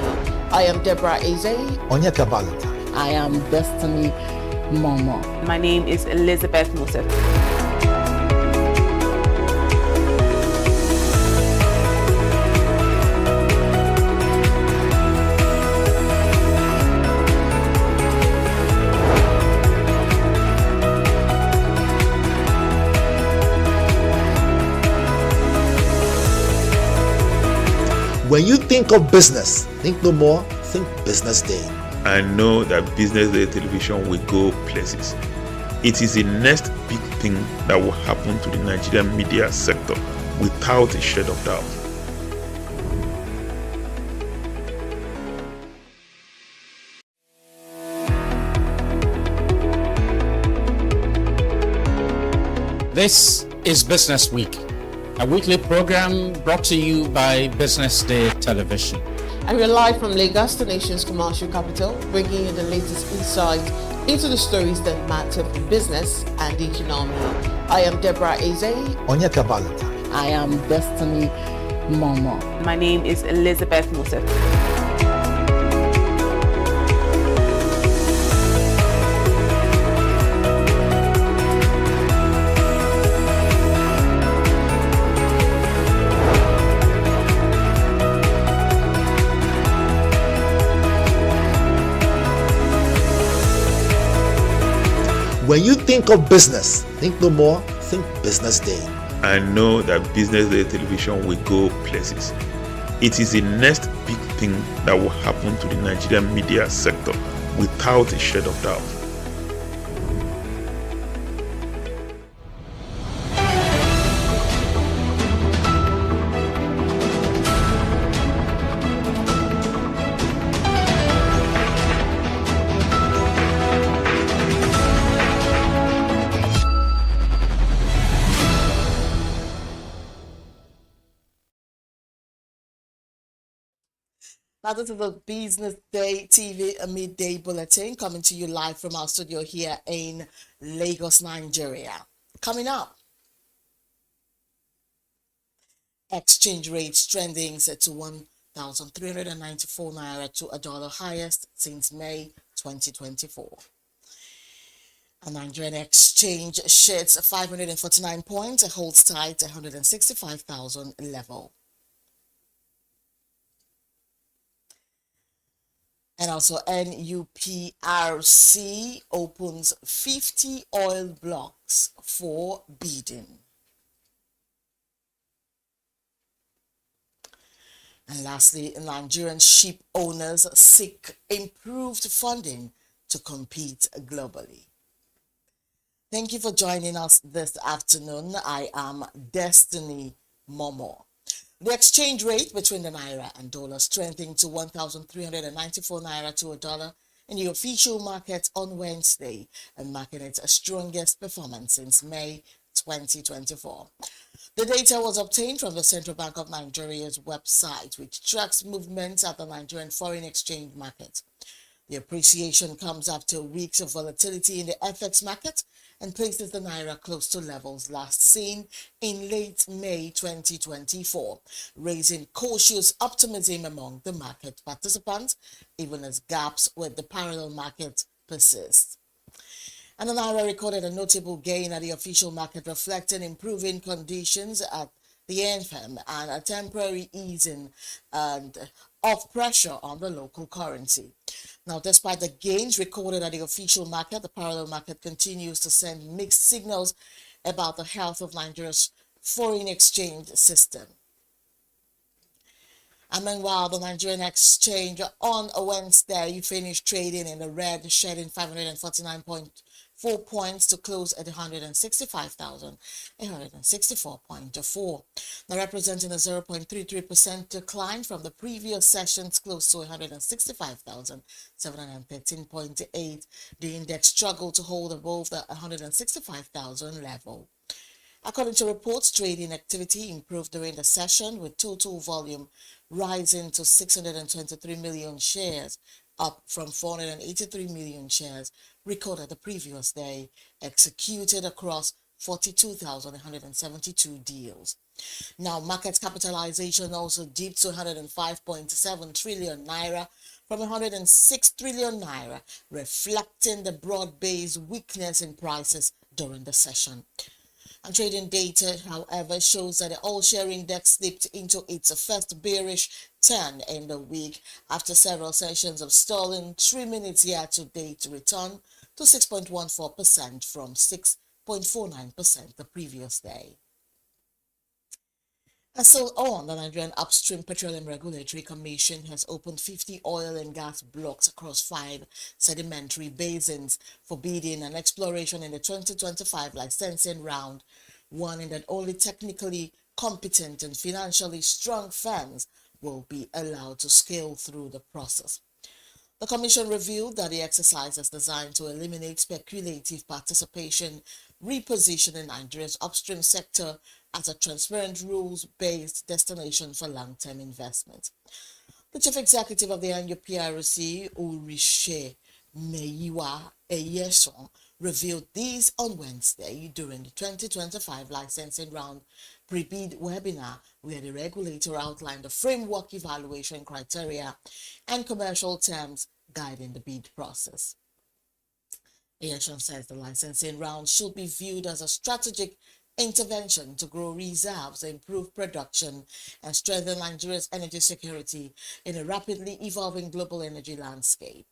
I am Deborah Eze. Onyeka Valentine. I am Destiny Momo. My name is Elizabeth Moses. When you think of business, think no more, think Business Day. I know that Business Day television will go places. It is the next big thing that will happen to the Nigerian media sector without a shade of doubt. This is Business Week, a weekly program brought to you by Business Day Television. And we're live from Lagos, the nation's commercial capital, bringing you the latest insight into the stories that matter for business and the economy. I am Deborah Eze. Onyeka Valentine. I am Destiny Momo. My name is Elizabeth Moses. When you think of business, think no more, think Business Day. I know that Business Day television will go places. It is the next big thing that will happen to the Nigerian media sector without a shade of doubt. Now, this is the Business Day TV midday bulletin coming to you live from our studio here in Lagos, Nigeria. Coming up, exchange rates trending to 1,394 naira to a dollar, highest since May 2024. A Nigerian exchange sheds 549 points, holds tight 165,000 level. And also NUPRC opens 50 oil blocks for bidding. And lastly, Nigerian ship owners seek improved funding to compete globally. Thank you for joining us this afternoon. I am Destiny Momo. The exchange rate between the naira and dollar strengthening to 1,394 naira to a dollar in the official market on Wednesday, and marking its strongest performance since May 2024. The data was obtained from the Central Bank of Nigeria's website, which tracks movements at the Nigerian foreign exchange market. The appreciation comes after weeks of volatility in the FX market and places the naira close to levels last seen in late May 2024, raising cautious optimism among the market participants, even as gaps with the parallel market persist. And the naira recorded a notable gain at the official market, reflecting improving conditions at the NFM and a temporary easing of pressure on the local currency. Now, despite the gains recorded at the official market, the parallel market continues to send mixed signals about the health of Nigeria's foreign exchange system. And meanwhile, the Nigerian exchange on a Wednesday finished trading in the red, shedding 549.4 points to close at 165,864.4, now representing a 0.33% decline from the previous session's close to 165,713.8. The index struggled to hold above the 165,000 level. According to reports, trading activity improved during the session, with total volume rising to 623 million shares, up from 483 million shares recorded the previous day, executed across 42,172 deals. Now, market capitalization also dipped to 105.7 trillion naira from 106 trillion naira, reflecting the broad-based weakness in prices during the session. And trading data, however, shows that the all-share index slipped into its first bearish turn in the week after several sessions of stalling, trimming its year-to-date return to 6.14% from 6.49% the previous day. And so on, the Nigerian Upstream Petroleum Regulatory Commission has opened 50 oil and gas blocks across 5 sedimentary basins for bidding and exploration in the 2025 licensing round, warning that only technically competent and financially strong firms will be allowed to scale through the process. The Commission revealed that the exercise is designed to eliminate speculative participation, repositioning Nigeria's upstream sector as a transparent, rules-based destination for long-term investment. The Chief Executive of the NUPRC, Orishe Meyiwa Eyeson, revealed these on Wednesday during the 2025 licensing round pre-bid webinar, where the regulator outlined the framework evaluation criteria and commercial terms guiding the bid process. Eyeson says the licensing round should be viewed as a strategic intervention to grow reserves, improve production, and strengthen Nigeria's energy security in a rapidly evolving global energy landscape.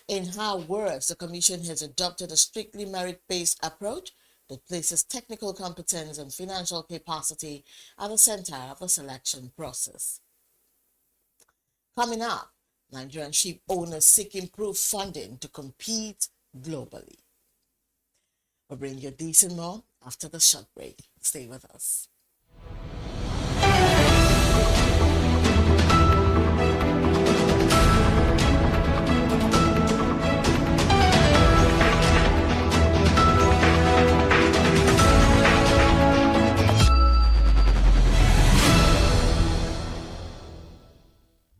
In her words, the Commission has adopted a strictly merit-based approach that places technical competence and financial capacity at the center of the selection process. Coming up, Nigerian ship owners seek improved funding to compete globally. We'll bring you this and more after the short break. Stay with us.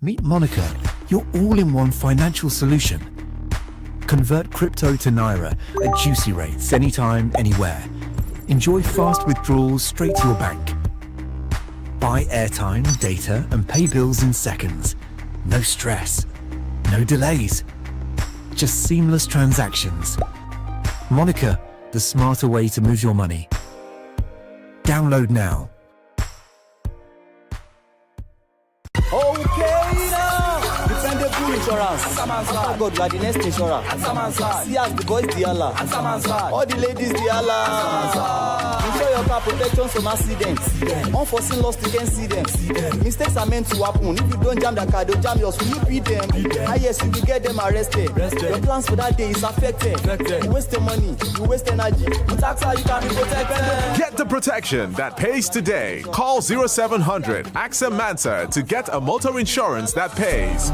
Meet Monica, your all-in-one financial solution. Convert crypto to Naira at juicy rates anytime, anywhere. Enjoy fast withdrawals straight to your bank. Buy airtime, data, and pay bills in seconds. No stress, no delays, just seamless transactions. Monica, the smarter way to move your money. Download now. Okay now, dependable insurance. After God, you are the next insurance. See as the boys the Allah, all the ladies the Allah. Ensure your car protection from accidents. Unforeseen loss, you can see them. Mistakes are meant to happen. If you don't jam the car, they'll jam yours. Will you beat them? Ah yes, you will get them arrested. Your plans for that day is affected. You waste your money, you waste energy. With AXA, you can be protected. Get the protection that pays today. Call 0700 AXA Mansa to get a motor insurance that pays.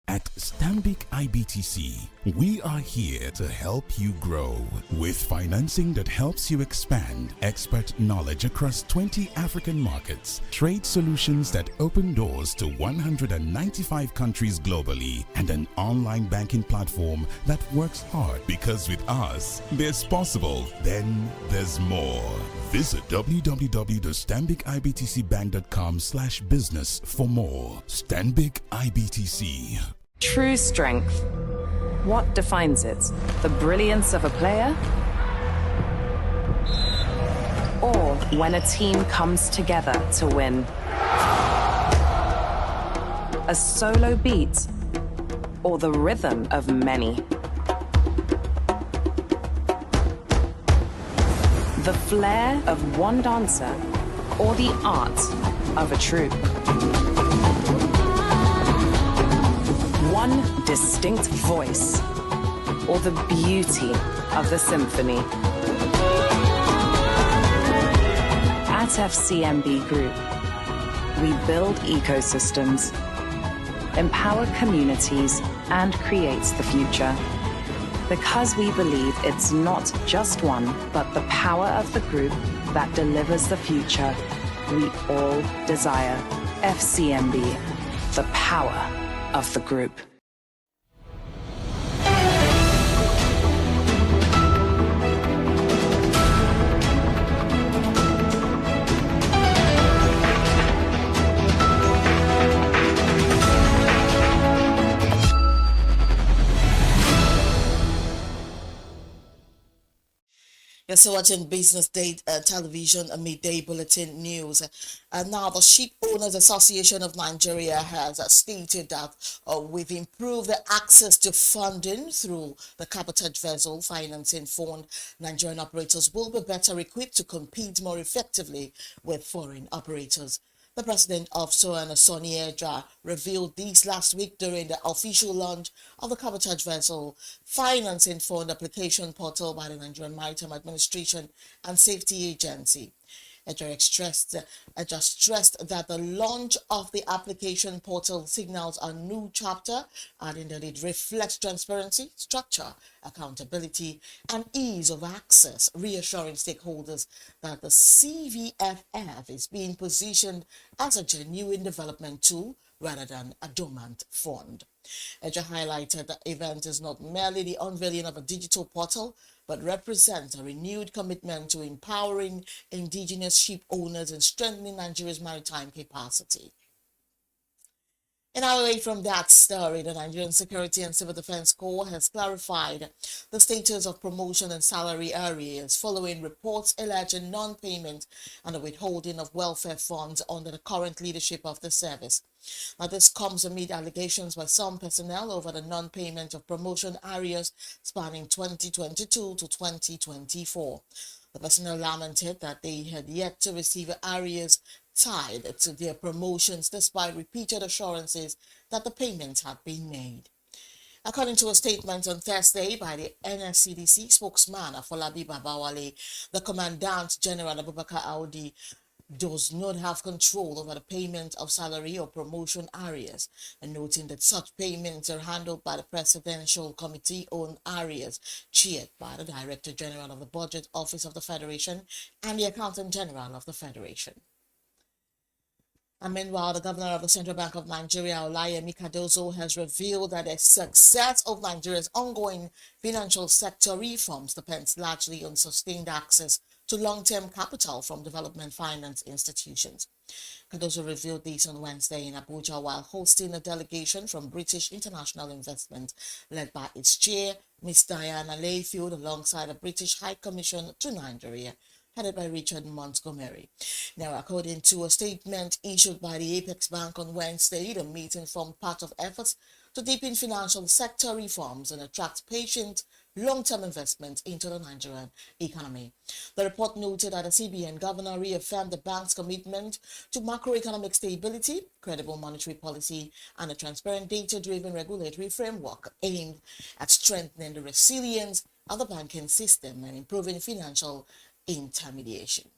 At Stanbic IBTC, we are here to help you grow with financing that helps you expand expert knowledge across 20 African markets, trade solutions that open doors to 195 countries globally, and an online banking platform that works hard, because with us, there's possible, then there's more. Visit www.stanbicibtcbank.com/business for more. Stanbic IBTC. True strength. What defines it? The brilliance of a player? Or when a team comes together to win? A solo beat? Or the rhythm of many? The flair of one dancer? Or the art of a troupe? One distinct voice, or the beauty of the symphony. At FCMB Group, we build ecosystems, empower communities, and create the future. Because we believe it's not just one, but the power of the group that delivers the future we all desire. FCMB, the power of the group. You're You're still watching Business Day Television Midday Bulletin News. Now, the Ship Owners Association of Nigeria has stated that we've improved the access to funding through the Cabotage Vessel Financing Fund. Nigerian operators will be better equipped to compete more effectively with foreign operators. The president of SOAN, Sonny Edra, revealed this last week during the official launch of the Cabotage Vessel Financing Fund application portal by the Nigerian Maritime Administration and Safety Agency. Edra stressed that the launch of the application portal signals a new chapter, adding that it reflects transparency, structure, accountability, and ease of access, reassuring stakeholders that the CVFF is being positioned as a genuine development tool rather than a dormant fund. Edra highlighted that the event is not merely the unveiling of a digital portal, but represents a renewed commitment to empowering indigenous ship owners and strengthening Nigeria's maritime capacity. And away from that story, the Nigerian Security and Civil Defense Corps has clarified the status of promotion and salary arrears following reports alleging non-payment and the withholding of welfare funds under the current leadership of the service. Now, this comes amid allegations by some personnel over the non-payment of promotion arrears spanning 2022 to 2024. The personnel lamented that they had yet to receive arrears tied to their promotions despite repeated assurances that the payments had been made. According to a statement on Thursday by the NSCDC spokesman Afolabi Babawale, the Commandant General Abubakar Audi does not have control over the payment of salary or promotion arrears, and noting that such payments are handled by the Presidential Committee on Arrears, chaired by the Director General of the Budget Office of the Federation and the Accountant General of the Federation. And meanwhile, the governor of the Central Bank of Nigeria, Olayemi Cardozo, has revealed that the success of Nigeria's ongoing financial sector reforms depends largely on sustained access to long-term capital from development finance institutions. Cardozo revealed this on Wednesday in Abuja while hosting a delegation from British International Investment led by its chair, Ms. Diana Layfield, alongside the British High Commission to Nigeria, headed by Richard Montgomery. Now, according to a statement issued by the Apex Bank on Wednesday, the meeting formed part of efforts to deepen financial sector reforms and attract patient, long-term investment into the Nigerian economy. The report noted that the CBN governor reaffirmed the bank's commitment to macroeconomic stability, credible monetary policy, and a transparent data-driven regulatory framework aimed at strengthening the resilience of the banking system and improving financial intermediation.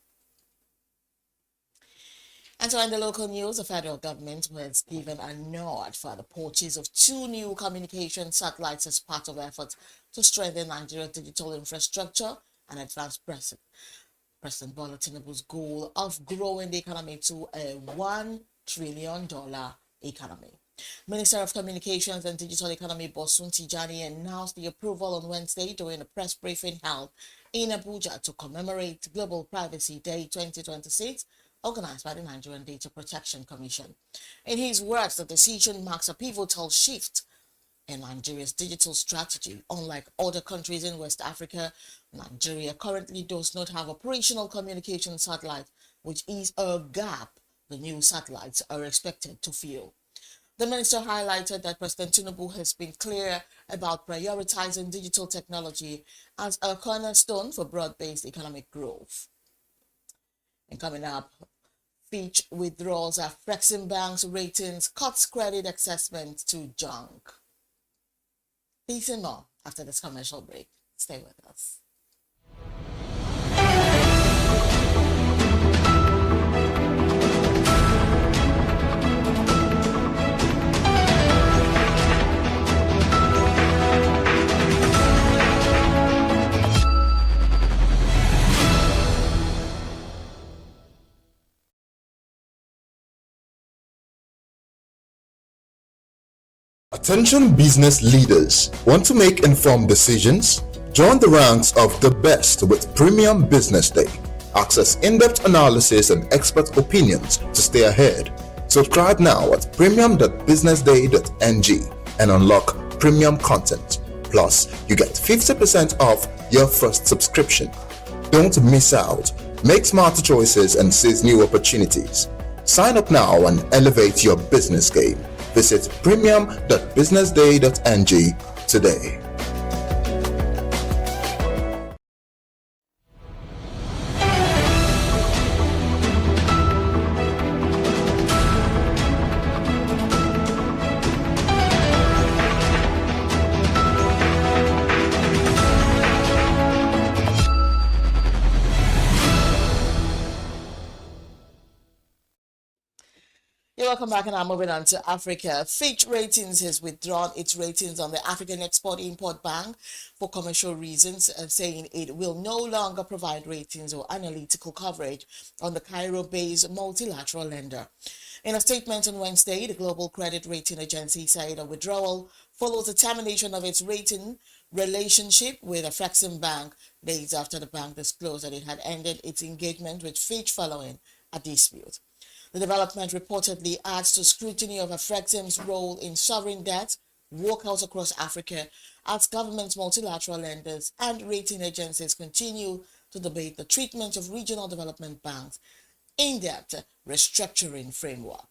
And so in the local news, the federal government was given a nod for the purchase of 2 new communication satellites as part of efforts to strengthen Nigeria's digital infrastructure and advance President Bola Tinubu's goal of growing the economy to a $1 trillion economy. Minister of Communications and Digital Economy Bosun Tijani announced the approval on Wednesday during a press briefing held in Abuja to commemorate Global Privacy Day 2026, organized by the Nigerian Data Protection Commission. In his words, the decision marks a pivotal shift in Nigeria's digital strategy. Unlike other countries in West Africa, Nigeria currently does not have operational communication satellites, which is a gap the new satellites are expected to fill. The minister highlighted that President Tinubu has been clear about prioritizing digital technology as a cornerstone for broad-based economic growth. And coming up, Fitch withdraws Flexing Bank's ratings, cuts credit assessment to junk. Peace and more after this commercial break. Stay with us. Attention business leaders, want to make informed decisions? Join the ranks of the best with Premium Business Day. Access in-depth analysis and expert opinions to stay ahead. Subscribe now at premium.businessday.ng and unlock premium content. Plus, you get 50% off your first subscription. Don't miss out. Make smarter choices and seize new opportunities. Sign up now and elevate your business game. Visit premium.businessday.ng today. Welcome back, and I'm moving on to Africa. Fitch Ratings has withdrawn its ratings on the African Export-Import Bank for commercial reasons, saying it will no longer provide ratings or analytical coverage on the Cairo-based multilateral lender. In a statement on Wednesday, the Global Credit Rating Agency said a withdrawal follows the termination of its rating relationship with Afrexim Bank days after the bank disclosed that it had ended its engagement with Fitch following a dispute. The development reportedly adds to scrutiny of Afrexim's role in sovereign debt workouts across Africa as governments, multilateral lenders, and rating agencies continue to debate the treatment of regional development banks' in-depth restructuring framework.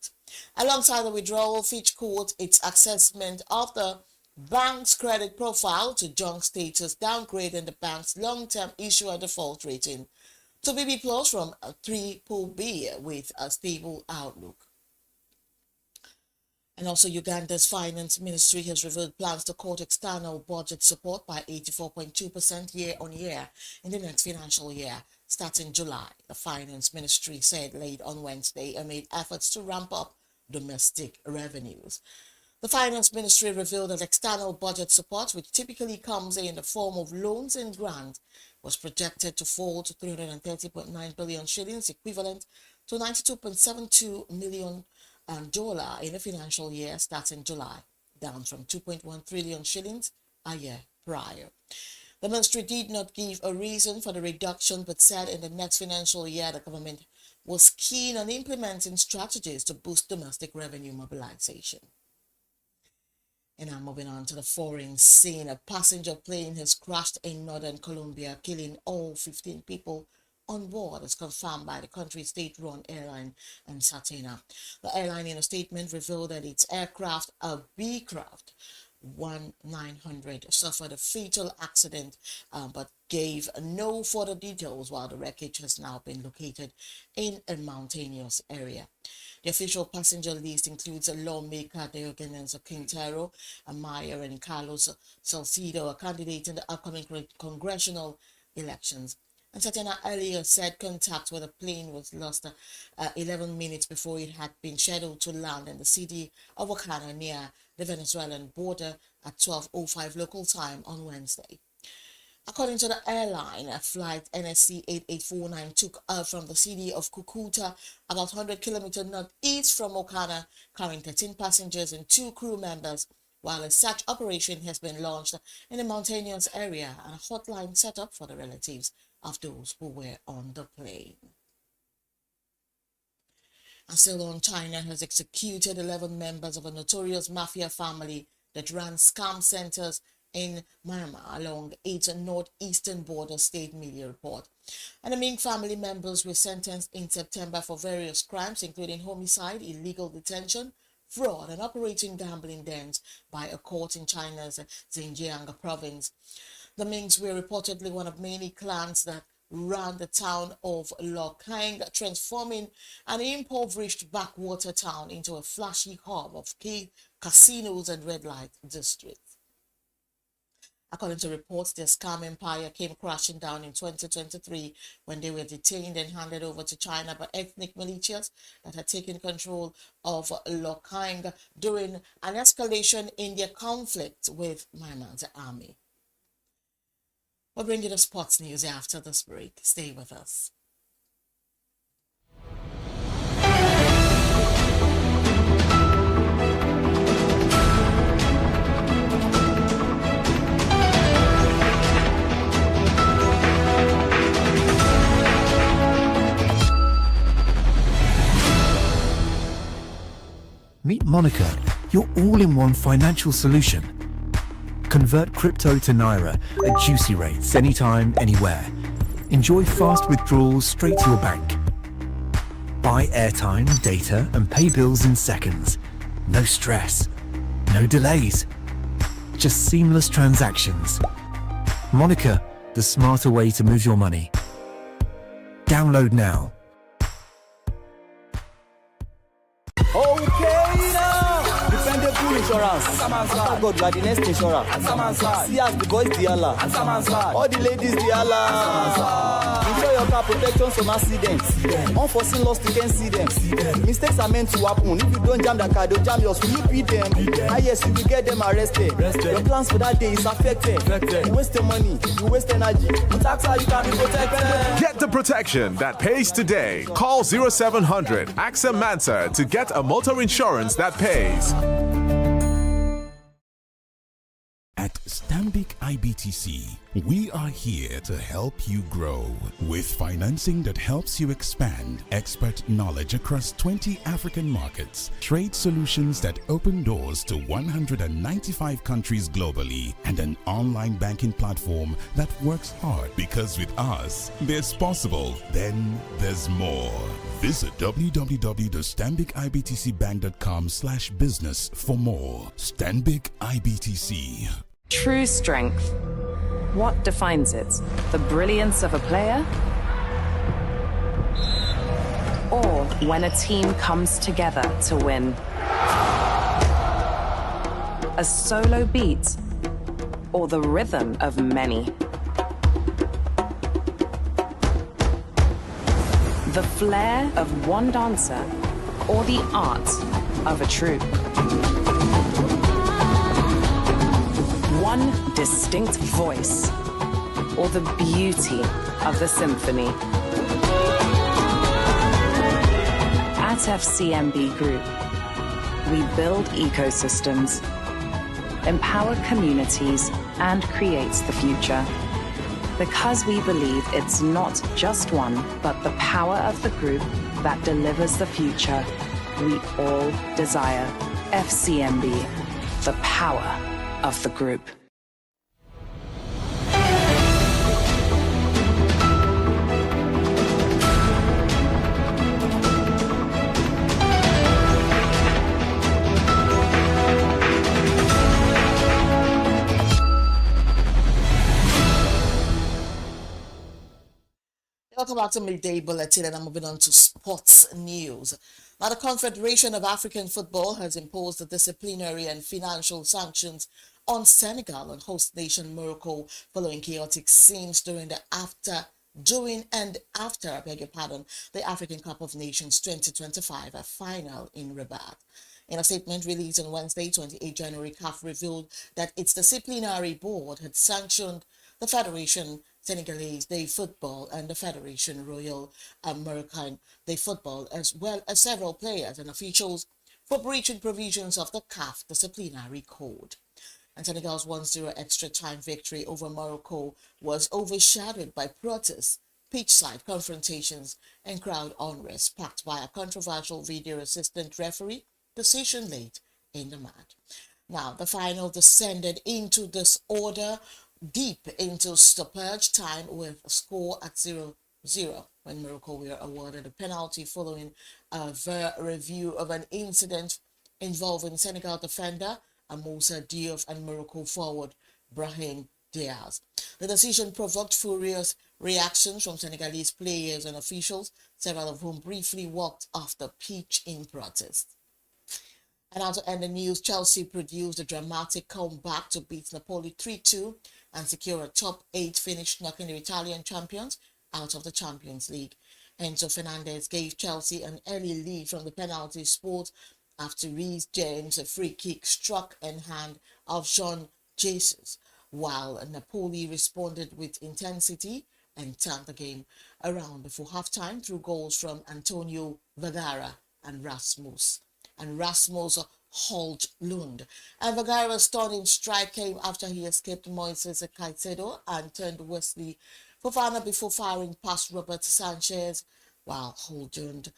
Alongside the withdrawal, Fitch quotes its assessment of the bank's credit profile to junk status, downgrading the bank's long-term issuer default rating to BB Plus from a BBB with a stable outlook. And also, Uganda's finance ministry has revealed plans to cut external budget support by 84.2% year-on-year in the next financial year, starting July. The finance ministry said late on Wednesday amid efforts to ramp up domestic revenues. The finance ministry revealed that external budget support, which typically comes in the form of loans and grants, was projected to fall to 330.9 billion shillings, equivalent to $92.72 million in the financial year starting July, down from 2.1 trillion shillings a year prior. The ministry did not give a reason for the reduction, but said in the next financial year the government was keen on implementing strategies to boost domestic revenue mobilization. And now moving on to the foreign scene. A passenger plane has crashed in northern Colombia, killing all 15 people on board, as confirmed by the country's state-run airline and Satena. The airline, in a statement, revealed that its aircraft, a B-craft 1900, suffered a fatal accident, but gave no further details, while the wreckage has now been located in a mountainous area. The official passenger list includes a lawmaker, Diogenes Quintero, a mayor, and Carlos Salcido, a candidate in the upcoming congressional elections. And Satena earlier said contact with the plane was lost 11 minutes before it had been scheduled to land in the city of Ocana near the Venezuelan border at 12:05 local time on Wednesday. According to the airline, a flight NSC 8849 took off from the city of Cucuta, about 100 kilometers northeast from Ocana, carrying 13 passengers and 2 crew members, while a search operation has been launched in a mountainous area and a hotline set up for the relatives of those who were on the plane. And still on, China has executed 11 members of a notorious mafia family that ran scam centers in Myanmar along its northeastern border, state media report. And the Ming family members were sentenced in September for various crimes, including homicide, illegal detention, fraud, and operating gambling dens by a court in China's Xinjiang province. The Mings were reportedly one of many clans that ran the town of Lokang, transforming an impoverished backwater town into a flashy hub of key casinos and red light districts. According to reports, their scam empire came crashing down in 2023 when they were detained and handed over to China by ethnic militias that had taken control of Lokang during an escalation in their conflict with Myanmar's army. We'll bring you the sports news after this break. Stay with us. Meet Monica, your all-in-one financial solution. Convert crypto to Naira at juicy rates anytime, anywhere. Enjoy fast withdrawals straight to your bank. Buy airtime, data, and pay bills in seconds. No stress, no delays, just seamless transactions. Monica, the smarter way to move your money. Download now. Okay now, dependable insurance. After God, you are the next insurer. See as the boys the Allah. All the ladies the Allah. Insure your car protection from accidents. Unforeseen loss, you can see them. Mistakes are meant to happen. If you don't jam the car, they'll jam yours. Will you beat them? Ah yes, you will get them arrested. Your plans for that day is affected. You waste your money, you waste energy. With AXA, you can be protected. Get the protection that pays today. Call 0700 AXA Mansa to get a motor insurance that pays. At Stanbic IBTC, we are here to help you grow with financing that helps you expand, expert knowledge across 20 African markets, trade solutions that open doors to 195 countries globally, and an online banking platform that works hard because with us, there's possible, then there's more. Visit www.stanbicibtcbank.com/business for more. Stanbic IBTC. True strength. What defines it? The brilliance of a player? Or when a team comes together to win? A solo beat? Or the rhythm of many? The flair of one dancer? Or the art of a troupe? One distinct voice, or the beauty of the symphony. At FCMB Group, we build ecosystems, empower communities, and create the future. Because we believe it's not just one, but the power of the group that delivers the future we all desire. FCMB, the power of the group. Welcome back to Midday Bulletin, and I'm moving on to sports news. Now, the Confederation of African Football has imposed the disciplinary and financial sanctions on Senegal and host nation Morocco following chaotic scenes during and after the African Cup of Nations 2025 final in Rabat. In a statement released on Wednesday, 28 January, CAF revealed that its disciplinary board had sanctioned the Federation Senegalese de Football and the Federation Royal American de Football, as well as several players and officials for breaching provisions of the CAF disciplinary code. And Senegal's 1-0 extra time victory over Morocco was overshadowed by protests, pitch-side confrontations, and crowd unrest sparked by a controversial video assistant referee decision late in the match. Now, the final descended into disorder deep into stoppage time with a score at 0-0 when Morocco were awarded a penalty following a review of an incident involving Senegal defender Moussa Diouf and Morocco forward Brahim Diaz. The decision provoked furious reactions from Senegalese players and officials, several of whom briefly walked off the pitch in protest. And now to end the news, Chelsea produced a dramatic comeback to beat Napoli 3-2 and secure a top 8 finish, knocking the Italian champions out of the Champions League. Enzo Fernandez gave Chelsea an early lead from the penalty spot after Reece James, a free kick struck in hand of Jean Jesus, while Napoli responded with intensity and turned the game around before halftime through goals from Antonio Vergara and Rasmus Højlund. And Vergara's stunning strike came after he escaped Moises Caicedo and turned Wesley Fofana before firing past Robert Sanchez, while Højlund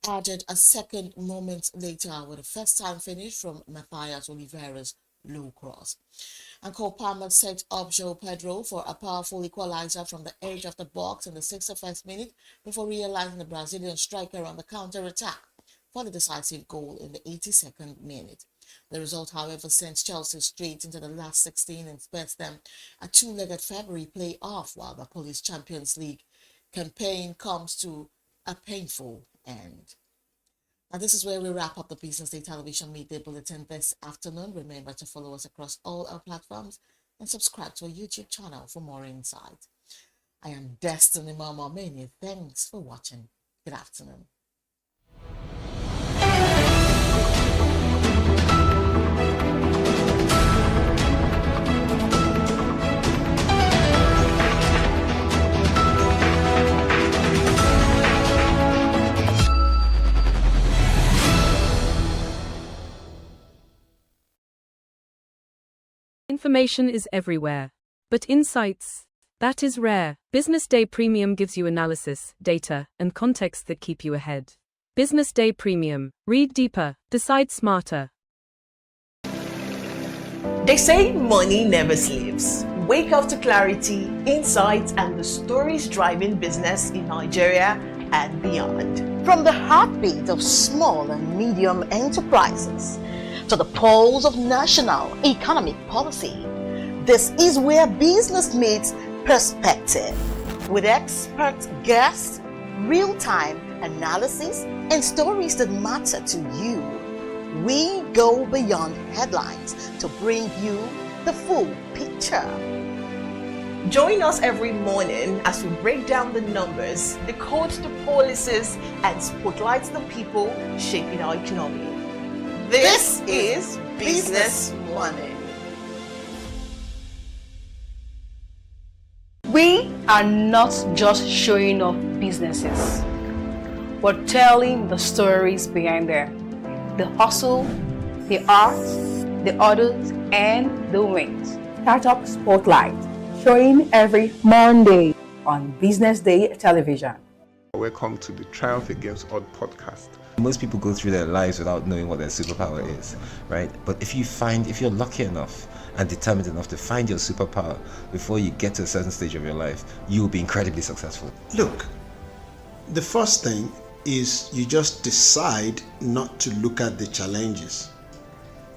added a second moment later with a first-time finish from Matthias Oliveira's low cross. And Cole Palmer set up Joe Pedro for a powerful equalizer from the edge of the box in the 61st minute before realizing the Brazilian striker on the counter-attack for the decisive goal in the 82nd minute. The result, however, sends Chelsea straight into the last 16 and spares them a two-legged February play-off while the Polish Champions League campaign comes to a painful end. Now, this is where we wrap up the Business Day Television Media Bulletin this afternoon. Remember to follow us across all our platforms and subscribe to our YouTube channel for more insight. I am Destiny Mama. Many thanks for watching. Good afternoon. Information is everywhere, but insights, that is rare. Business Day Premium gives you analysis, data, and context that keep you ahead. Business Day Premium. Read deeper, decide smarter. They say money never sleeps. Wake up to clarity, insights, and the stories driving business in Nigeria and beyond. From the heartbeat of small and medium enterprises to the pulse of national economic policy, this is where business meets perspective. With expert guests, real-time analysis, and stories that matter to you, we go beyond headlines to bring you the full picture. Join us every morning as we break down the numbers, decode the policies, and spotlight the people shaping our economy. This is Business Money. We are not just showing off businesses, but telling the stories behind them. The hustle, the art, the orders, and the wins. Startup Spotlight, showing every Monday on Business Day Television. Welcome to the Triumph Against Odd podcast. Most people go through their lives without knowing what their superpower is, right? But if you're lucky enough and determined enough to find your superpower before you get to a certain stage of your life, you will be incredibly successful. Look, the first thing is you just decide not to look at the challenges,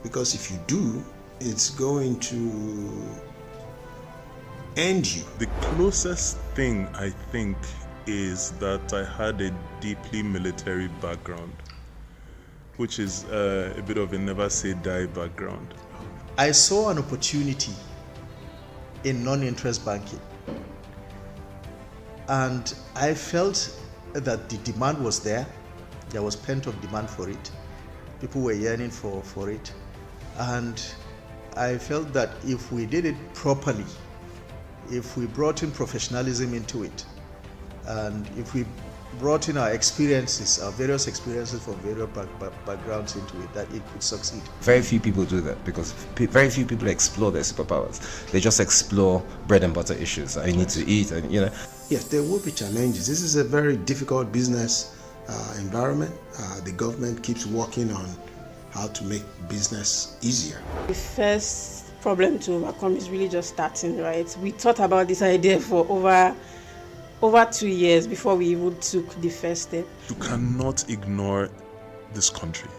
because if you do, it's going to end you. The closest thing I think is that I had a deeply military background, which is a bit of a never say die background. I saw an opportunity in non-interest banking, and I felt that the demand was there. There was pent-up demand for it. People were yearning for it, and I felt that if we did it properly, if we brought in professionalism into it, and if we brought in our experiences, our various experiences from various backgrounds into it, that it could succeed. Very few people do that because very few people explore their superpowers. They just explore bread and butter issues. I need to eat, and Yes, there will be challenges. This is a very difficult business environment. The government keeps working on how to make business easier. The first problem to overcome is really just starting, right? We thought about this idea for over 2 years before we even took the first step. You cannot ignore this country.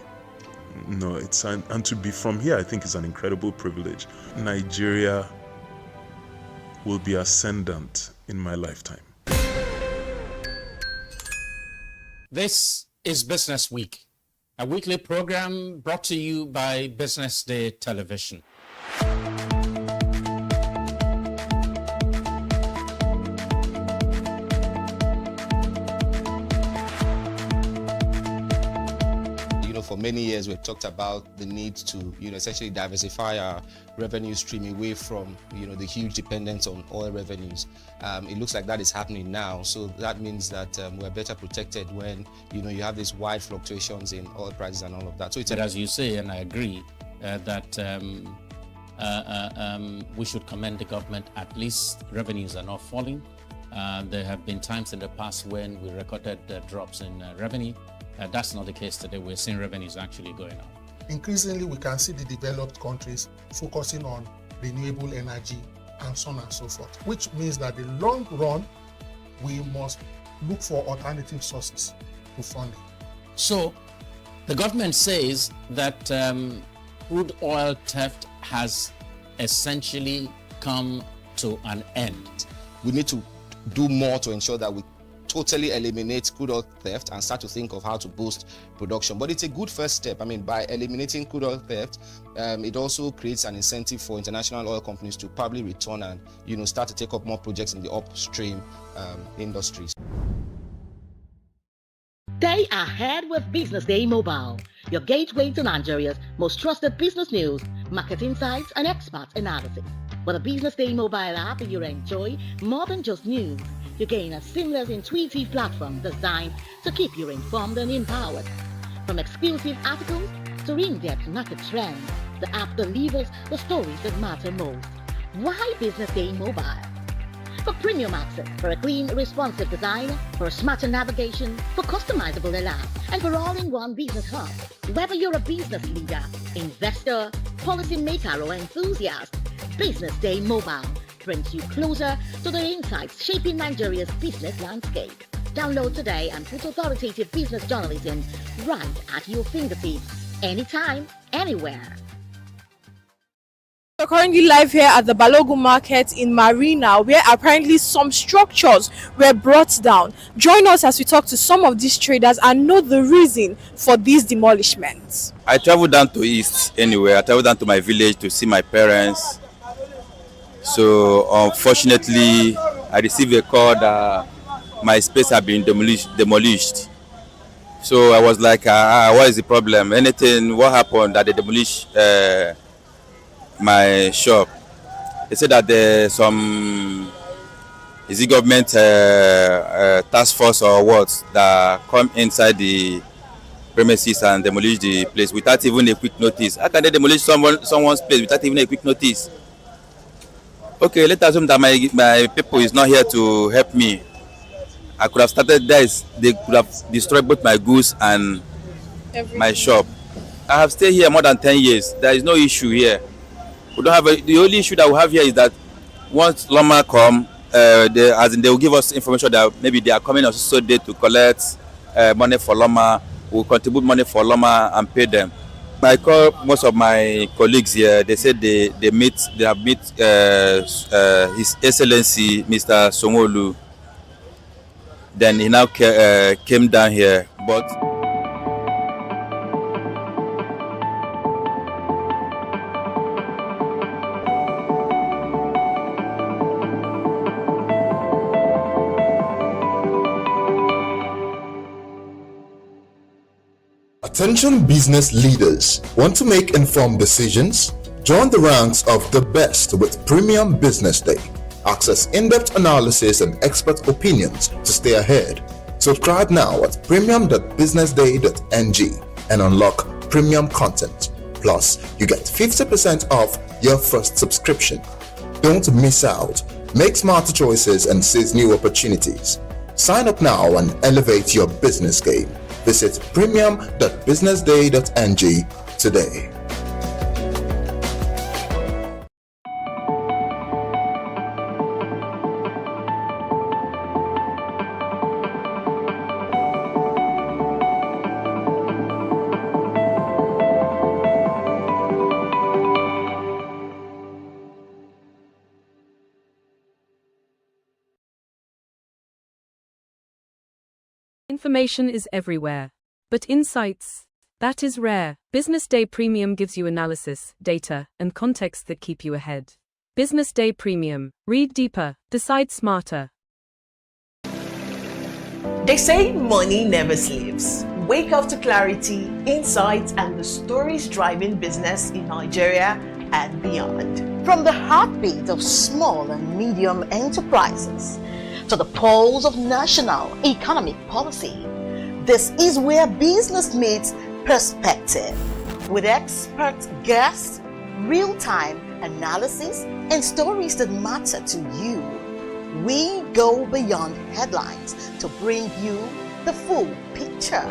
No, and to be from here, I think is an incredible privilege. Nigeria will be ascendant in my lifetime. This is Business Week, a weekly program brought to you by Business Day Television. For many years, we've talked about the need to, essentially diversify our revenue stream away from, the huge dependence on oil revenues. It looks like that is happening now. So that means that we're better protected when, you have these wide fluctuations in oil prices and all of that. So it's as you say, and I agree, that we should commend the government. At least revenues are not falling. There have been times in the past when we recorded drops in revenue. That's not the case today. We're seeing revenues actually going up. increasingly we can see the developed countries focusing on renewable energy and so on and so forth, which means that in the long run, we must look for alternative sources to funding. So, the government says that crude oil theft has essentially come to an end. We need to do more to ensure that we totally eliminate crude oil theft and start to think of how to boost production. But it's a good first step. I mean, by eliminating crude oil theft, it also creates an incentive for international oil companies to probably return and, start to take up more projects in the upstream industries. Stay ahead with Business Day Mobile, your gateway to Nigeria's most trusted business news, market insights, and expert analysis. With a Business Day Mobile app, you enjoy more than just news. You gain a seamless, intuitive platform designed to keep you informed and empowered. From exclusive articles to in-depth market trends, the app delivers the stories that matter most. Why Business Day Mobile? For premium access, for a clean, responsive design, for smarter navigation, for customizable alerts, and for all-in-one business hub. Whether you're a business leader, investor, policymaker, or enthusiast, Business Day Mobile brings you closer to the insights shaping Nigeria's business landscape. Download today and put authoritative business journalism right at your fingertips, anytime, anywhere. We're currently live here at the Balogun Market in Marina, where apparently some structures were brought down. Join us as we talk to some of these traders and know the reason for these demolishments. I traveled down to East anyway. I traveled down to my village to see my parents. So unfortunately, I received a call that my space had been demolished. So I was like, what is the problem? What happened that they demolished my shop? They said that there's some, is it government task force or what, that come inside the premises and demolish the place without even a quick notice. How can they demolish someone's place without even a quick notice? Okay, let's assume that my people is not here to help me. I could have started this. They could have destroyed both my goods and my shop. I have stayed here more than 10 years. There is no issue here. We don't have the only issue that we have here is that once Loma come, they will give us information that maybe they are coming on so day to collect money for Loma. We'll contribute money for Loma and pay them. I call most of my colleagues here. They said they have met His Excellency Mr. Songolu. Then he now came down here, but Attention business leaders. Want to make informed decisions? Join the ranks of the best with Premium Business Day. Access in-depth analysis and expert opinions to stay ahead. Subscribe now at premium.businessday.ng and unlock premium content. Plus, you get 50% off your first subscription. Don't miss out. Make smarter choices and seize new opportunities. Sign up now and elevate your business game. Visit premium.businessday.ng today. Information is everywhere. But insights, that is rare. Business Day Premium gives you analysis, data, and context that keep you ahead. Business Day Premium. Read deeper, decide smarter. They say money never sleeps. Wake up to clarity, insights, and the stories driving business in Nigeria and beyond. From the heartbeat of small and medium enterprises to the pulse of national economic policy, this is where business meets perspective. With expert guests, real-time analysis, and stories that matter to you, we go beyond headlines to bring you the full picture.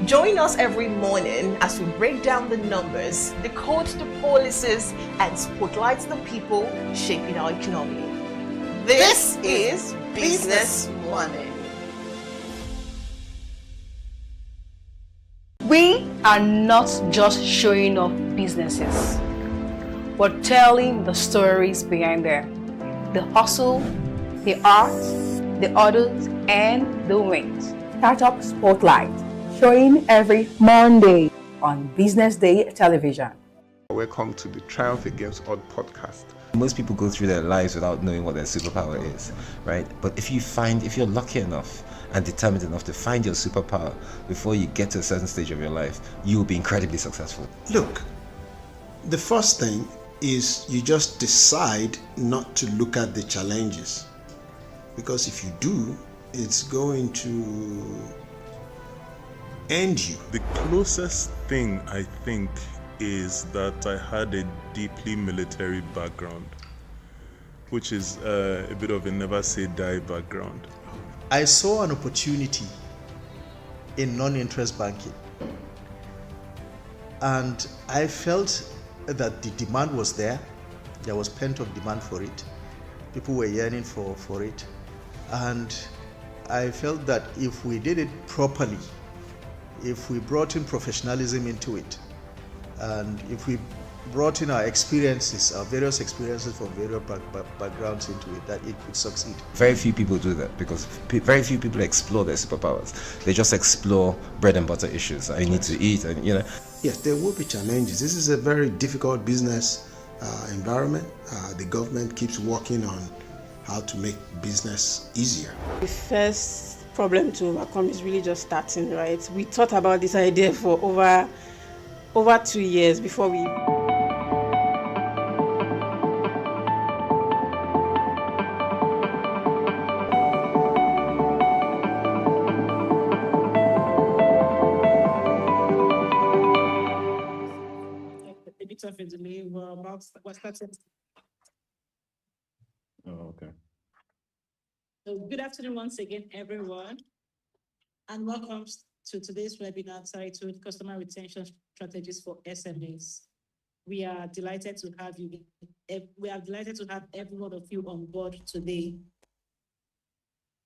Join us every morning as we break down the numbers, decode the policies, and spotlight the people shaping our economy. This is Business Money. We are not just showing off businesses. We're telling the stories behind them. The hustle, the art, the orders, and the wins. Startup Spotlight, showing every Monday on Business Day television. Welcome to the Triumph Against Odd podcast. Most people go through their lives without knowing what their superpower is, right? But if you're lucky enough and determined enough to find your superpower before you get to a certain stage of your life, you will be incredibly successful. Look, the first thing is you just decide not to look at the challenges, because if you do, it's going to end you. The closest thing I think is that I had a deeply military background, which is a bit of a never say die background. I saw an opportunity in non-interest banking, and I felt that the demand was there. There was pent-up demand for it. People were yearning for it, and I felt that if we did it properly, if we brought in professionalism into it, and if we brought in our experiences, our various experiences from various backgrounds into it, that it could succeed. Very few people do that because very few people explore their superpowers. They just explore bread and butter issues. I need to eat, and Yes, there will be challenges. This is a very difficult business environment. The government keeps working on how to make business easier. The first problem to overcome is really just starting, right? We thought about this idea for over 2 years before we a bit of a delay. We're starting. Oh, okay. So good afternoon once again, everyone, and welcome to today's webinar titled Customer Retention Strategies for SMEs. We are delighted to have you. We are delighted to have every one of you on board today.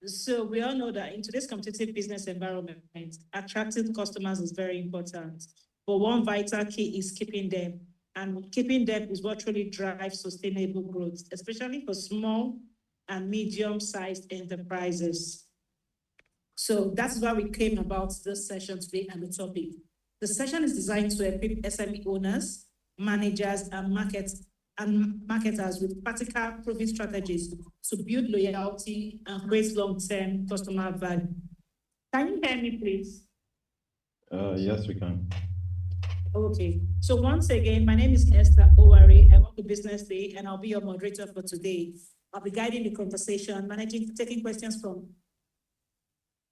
So we all know that in today's competitive business environment, attracting customers is very important. But one vital key is keeping them. And keeping them is what really drives sustainable growth, especially for small and medium-sized enterprises. So that's why we came about this session today and the topic. The session is designed to equip SME owners, managers, and marketers with practical proven strategies to build loyalty and create long-term customer value. Can you hear me, please? Yes, we can. Okay, so once again, my name is Esther Owari. I work with BusinessDay, and I'll be your moderator for today. I'll be guiding the conversation, taking questions from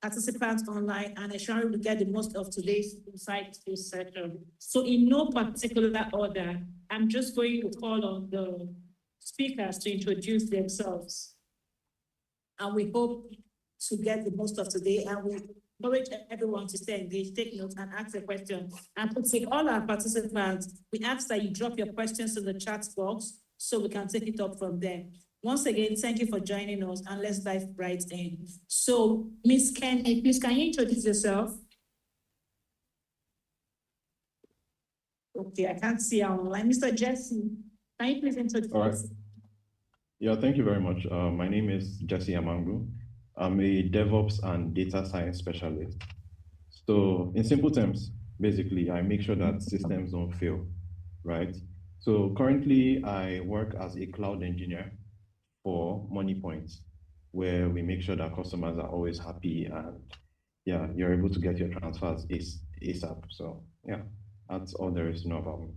participants online, and ensuring we get the most of today's insightful session. So in no particular order, I'm just going to call on the speakers to introduce themselves. And we hope to get the most of today, and we encourage everyone to stay engaged, take notes, and ask a question. And to all our participants, we ask that you drop your questions in the chat box so we can take it up from there. Once again, thank you for joining us, and let's dive right in. So, Ms. Kenny, please, can you introduce yourself? Okay, I can't see her online. Mr. Jesse, can you please introduce All right. yourself? Yeah, thank you very much. My name is Jesse Amangu. I'm a DevOps and data science specialist. So in simple terms, basically, I make sure that systems don't fail, right? So currently, I work as a cloud engineer for MoneyPoint, where we make sure that customers are always happy and yeah, you're able to get your transfers ASAP. So yeah, that's all there is to know about me.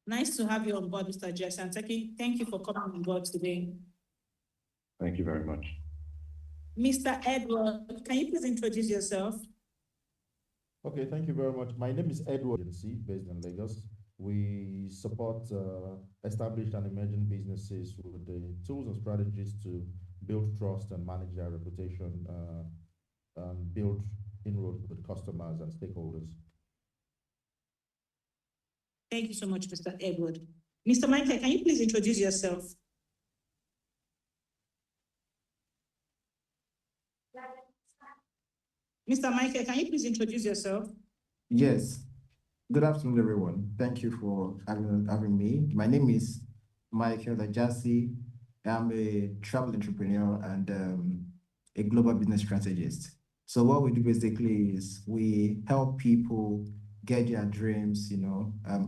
Nice to have you on board, Mr. Jesse, and thank you for coming on board today. Thank you very much. Mr. Edward, can you please introduce yourself? Okay, thank you very much. My name is Edward Agency, based in Lagos. We support established and emerging businesses with the tools and strategies to build trust and manage their reputation, build inroads with customers and stakeholders. Thank you so much, Mr. Edward. Mr. Michael, can you please introduce yourself? Mr. Michael, can you please introduce yourself? Yes. Good afternoon, everyone. Thank you for having me. My name is Michael Ajasi. I'm a travel entrepreneur and a global business strategist. So what we do basically is we help people get their dreams,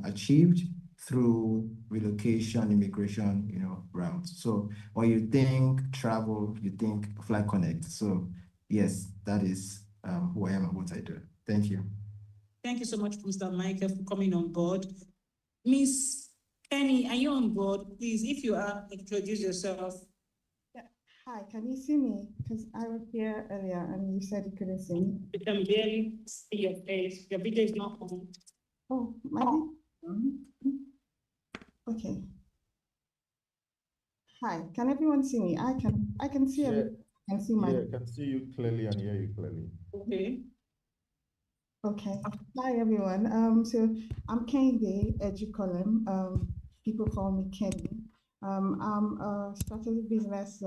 achieved through relocation, immigration, routes. So when you think travel, you think Fly Connect. So yes, that is who I am and what I do. Thank you. Thank you so much, Mr. Michael, for coming on board. Miss Penny, are you on board? Please, if you are, introduce yourself. Yeah. Hi, can you see me? Because I was here earlier and you said you couldn't see me. We can barely see your face. Your video is not on. Oh, my Okay. Hi, can everyone see me? I can see everyone. I can see my. Yeah, I can see you clearly and hear you clearly. Okay. Okay. Hi everyone. So I'm Kehinde Ejukolem. People call me Kenny. I'm a strategic business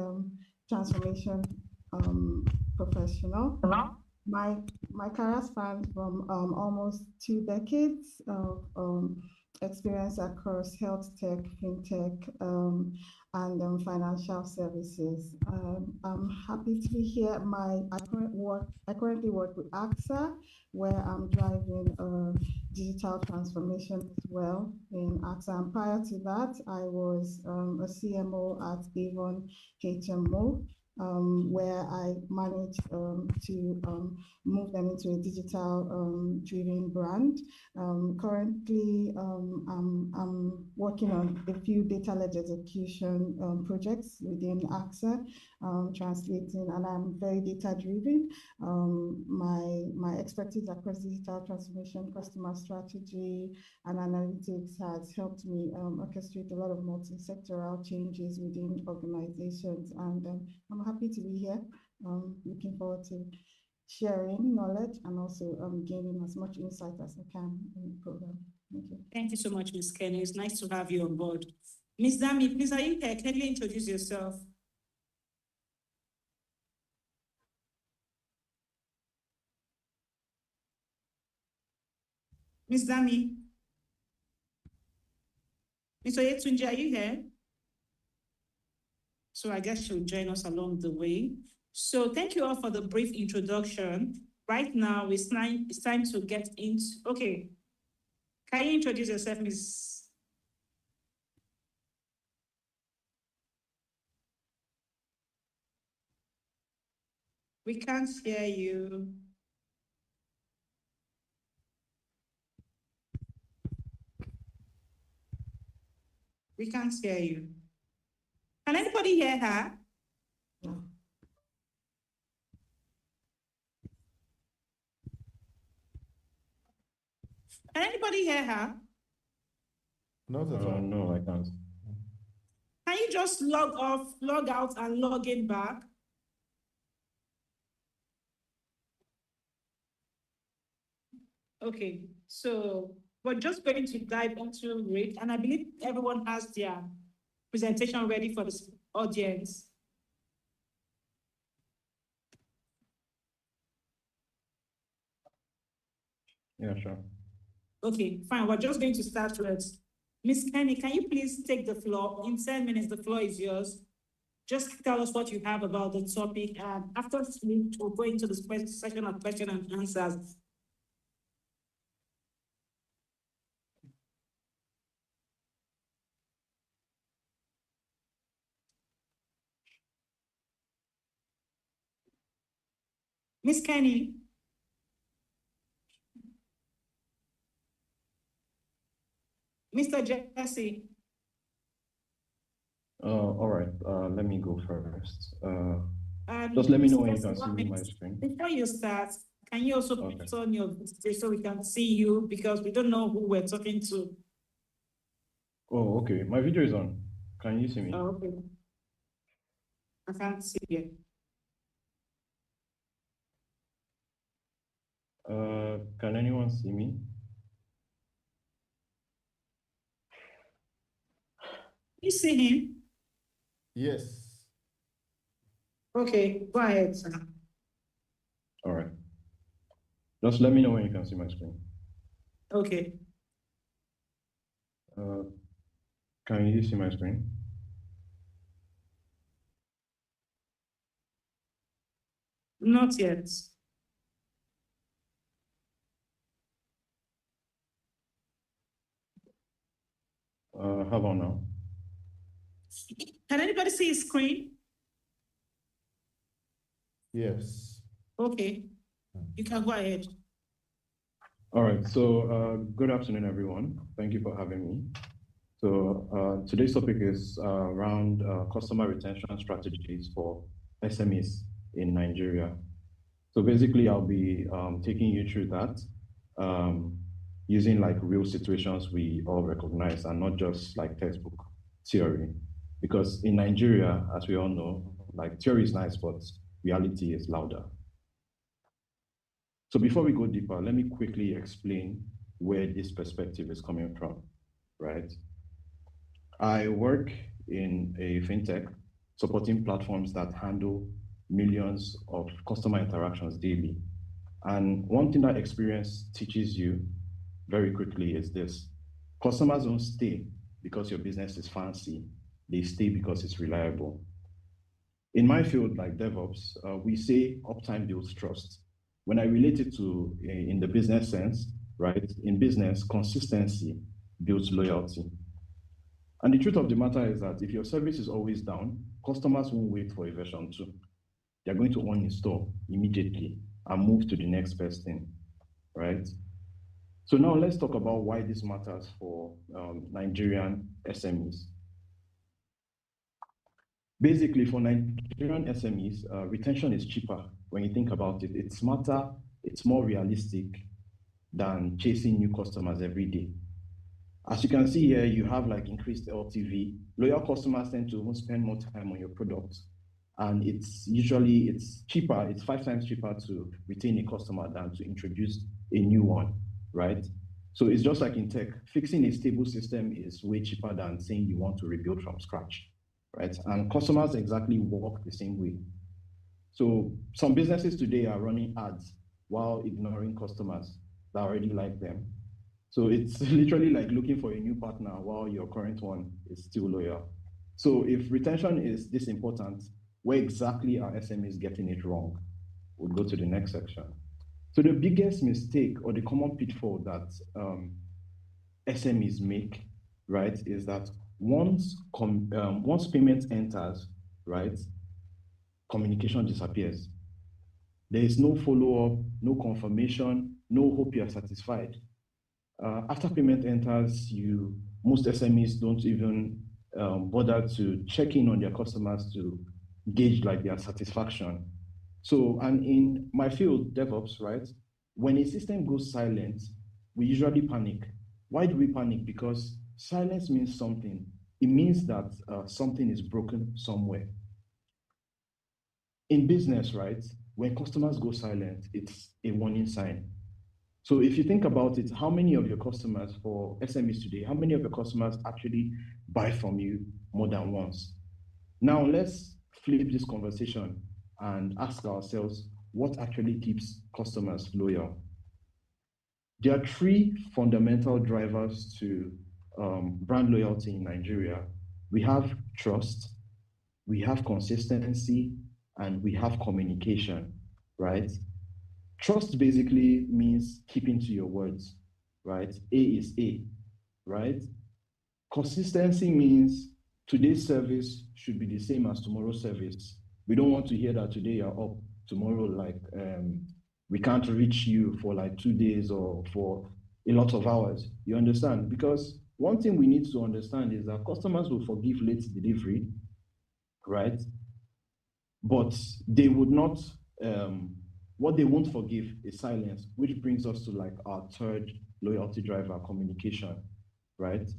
transformation professional. My career spans from almost 2 decades of experience across health tech, fintech, and financial services. I'm happy to be here. I currently work with AXA, where I'm driving digital transformation as well in AXA. And prior to that, I was a CMO at Avon HMO, where I managed to move them into a digital driven brand. Currently, I'm working on a few data-led execution projects within AXA, translating, and I'm very data-driven. My expertise across digital transformation, customer strategy, and analytics has helped me orchestrate a lot of multi-sectoral changes within organizations, and I'm happy to be here. Looking forward to sharing knowledge and also gaining as much insight as I can in the program. Thank you. Thank you so much, Ms. Kenny. It's nice to have you on board. Ms. Dami, please, are you here? Can you introduce yourself? Ms. Dami? Mr. Yetunji, are you here? So I guess she'll join us along the way. So thank you all for the brief introduction. Right now, it's time to get into, okay. Can you introduce yourself, Ms.? We can't hear you. We can't hear you. Can anybody hear her? No. Can anybody hear her? Not at all. No, I can't. Can you just log off, log out, and log in back? Okay, so we're just going to dive into it, and I believe everyone has their presentation ready for the audience. Yeah, sure. Okay, fine. We're just going to start with Ms. Kenny. Can you please take the floor? In 10 minutes, the floor is yours. Just tell us what you have about the topic, and after we'll go into the session of question and answers. Ms. Kenny. Mr. Jesse. All right, let me go first. Just let me know when you can see me my screen. Before you start, can you also put on your face so we can see you, because we don't know who we're talking to. Oh, okay. My video is on. Can you see me? Oh, okay. I can't see you. Can anyone see me? You see him? Yes. Okay, go ahead, sir. All right. Just let me know when you can see my screen. Okay. Can you see my screen? Not yet. How about now? Can anybody see his screen? Yes. Okay, you can go ahead. All right, so good afternoon, everyone. Thank you for having me. So today's topic is around customer retention strategies for SMEs in Nigeria. So basically, I'll be taking you through that using like real situations we all recognize and not just like textbook theory. Because in Nigeria, as we all know, like theory is nice, but reality is louder. So before we go deeper, let me quickly explain where this perspective is coming from, right? I work in a fintech supporting platforms that handle millions of customer interactions daily. And one thing that experience teaches you very quickly is this: customers don't stay because your business is fancy, they stay because it's reliable. In my field, like DevOps, we say uptime builds trust. When I relate it to in the business sense, right? In business, consistency builds loyalty. And the truth of the matter is that if your service is always down, customers won't wait for a version 2. They're going to uninstall immediately and move to the next best thing, right? So now let's talk about why this matters for Nigerian SMEs. Basically, for Nigerian SMEs, retention is cheaper when you think about it. It's smarter, it's more realistic than chasing new customers every day. As you can see here, you have like increased LTV. Loyal customers tend to spend more time on your products. And it's cheaper, it's 5 times cheaper to retain a customer than to introduce a new one, right? So it's just like in tech, fixing a stable system is way cheaper than saying you want to rebuild from scratch, right? And customers exactly work the same way. So some businesses today are running ads while ignoring customers that already like them. So it's literally like looking for a new partner while your current one is still loyal. So if retention is this important, where exactly are SMEs getting it wrong? We'll go to the next section. So the biggest mistake or the common pitfall that SMEs make, right, is that once payment enters, right, communication disappears. There is no follow-up, no confirmation, no hope you are satisfied. After payment enters, most SMEs don't even bother to check in on their customers to gauge like their satisfaction. So, and in my field, DevOps, right, when a system goes silent, we usually panic. Why do we panic? Because silence means something. It means that something is broken somewhere. In business, right, when customers go silent, it's a warning sign. So if you think about it, how many of your customers for SMEs today, how many of your customers actually buy from you more than once? Now let's flip this conversation and ask ourselves what actually keeps customers loyal. There are 3 fundamental drivers to brand loyalty in Nigeria. We have trust, we have consistency, and we have communication, right? Trust basically means keeping to your words, right? A is A, right? Consistency means today's service should be the same as tomorrow's service. We don't want to hear that today you're up, tomorrow like we can't reach you for like 2 days or for a lot of hours. You understand? Because one thing we need to understand is that customers will forgive late delivery, right? But they would not, what they won't forgive is silence, which brings us to like our 3rd loyalty driver, communication, right?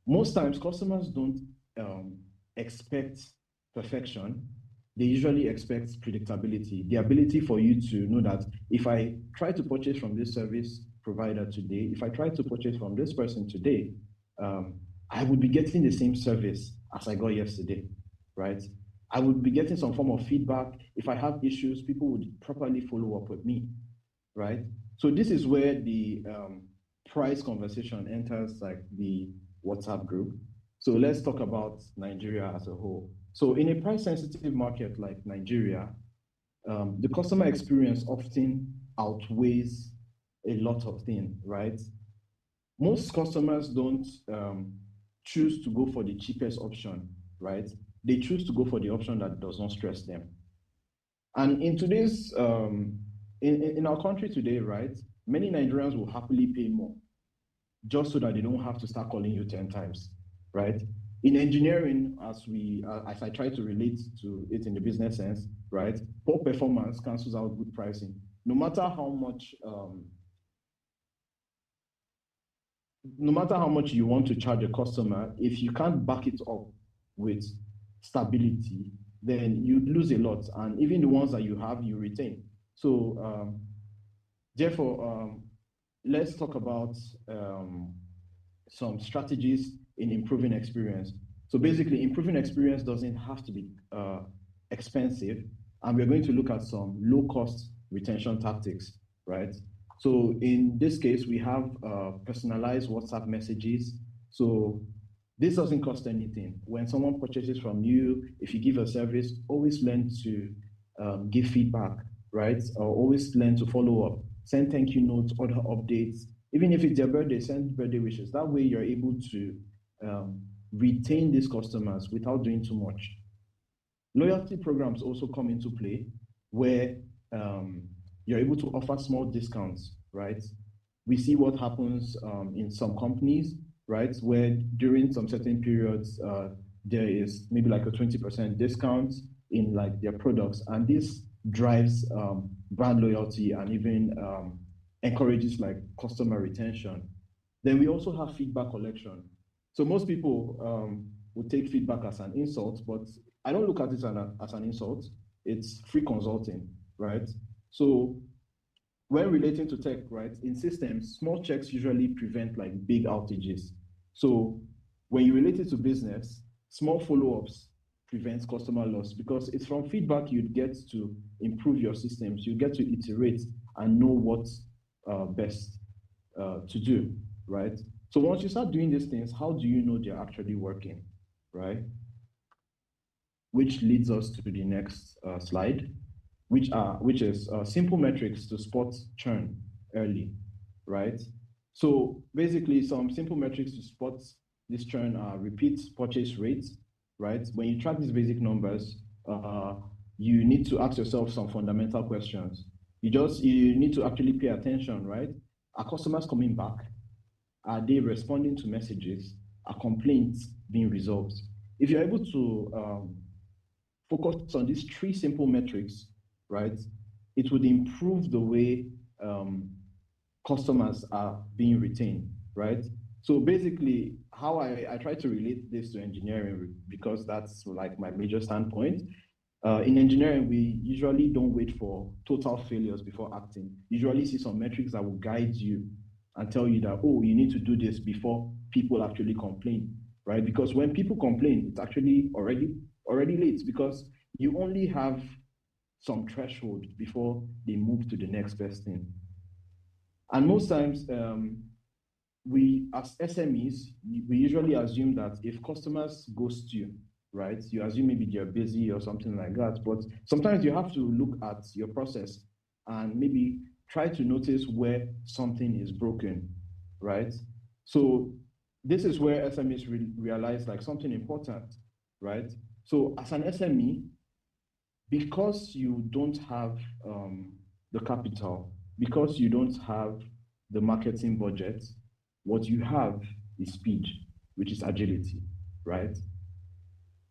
Most times customers don't expect perfection, they usually expect predictability, the ability for you to know that if I try to purchase from this service provider today, if I try to purchase from this person today, I would be getting the same service as I got yesterday, right? I would be getting some form of feedback. If I have issues, people would properly follow up with me, right? So this is where the price conversation enters like the WhatsApp group. So let's talk about Nigeria as a whole. So in a price-sensitive market like Nigeria, the customer experience often outweighs a lot of things, right? Most customers don't choose to go for the cheapest option, right? They choose to go for the option that does not stress them. And in today's, in our country today, right, many Nigerians will happily pay more just so that they don't have to start calling you 10 times, right? In engineering, as I try to relate to it in the business sense, right, poor performance cancels out good pricing. No matter how much you want to charge a customer, if you can't back it up with stability, then you lose a lot. And even the ones that you have, you retain. So therefore, let's talk about some strategies in improving experience. So basically, improving experience doesn't have to be expensive. And we're going to look at some low-cost retention tactics, right? So in this case, we have personalized WhatsApp messages. So this doesn't cost anything. When someone purchases from you, if you give a service, always learn to give feedback, right? Or always learn to follow up, send thank you notes, order updates. Even if it's their birthday, send birthday wishes. That way you're able to retain these customers without doing too much. Loyalty programs also come into play where you're able to offer small discounts, right? We see what happens in some companies, right? Where during some certain periods, there is maybe like a 20% discount in like their products. And this drives brand loyalty and even encourages like customer retention. Then we also have feedback collection. So most people would take feedback as an insult, but I don't look at it as an insult. It's free consulting, right? So when relating to tech, right, in systems, small checks usually prevent like big outages. So when you relate it to business, small follow-ups prevents customer loss because it's from feedback you'd get to improve your systems. You get to iterate and know what's best to do, right? So once you start doing these things, how do you know they're actually working, right? Which leads us to the next slide, which is simple metrics to spot churn early, right? So basically, some simple metrics to spot this churn are repeat purchase rates, right? When you track these basic numbers, you need to ask yourself some fundamental questions. You need to actually pay attention, right? Are customers coming back? Are they responding to messages? Are complaints being resolved? If you're able to focus on these three simple metrics, right, it would improve the way customers are being retained, right? So basically, how I try to relate this to engineering, because that's like my major standpoint. In engineering, we usually don't wait for total failures before acting. You usually see some metrics that will guide you and tell you that, oh, you need to do this before people actually complain, right? Because when people complain, it's actually already late because you only have some threshold before they move to the next best thing. And most times, we as SMEs, we usually assume that if customers ghost you, right, you assume maybe they're busy or something like that. But sometimes you have to look at your process and maybe try to notice where something is broken, right? So this is where SMEs realize like something important, right? So as an SME, because you don't have the capital, because you don't have the marketing budget, what you have is speed, which is agility, right?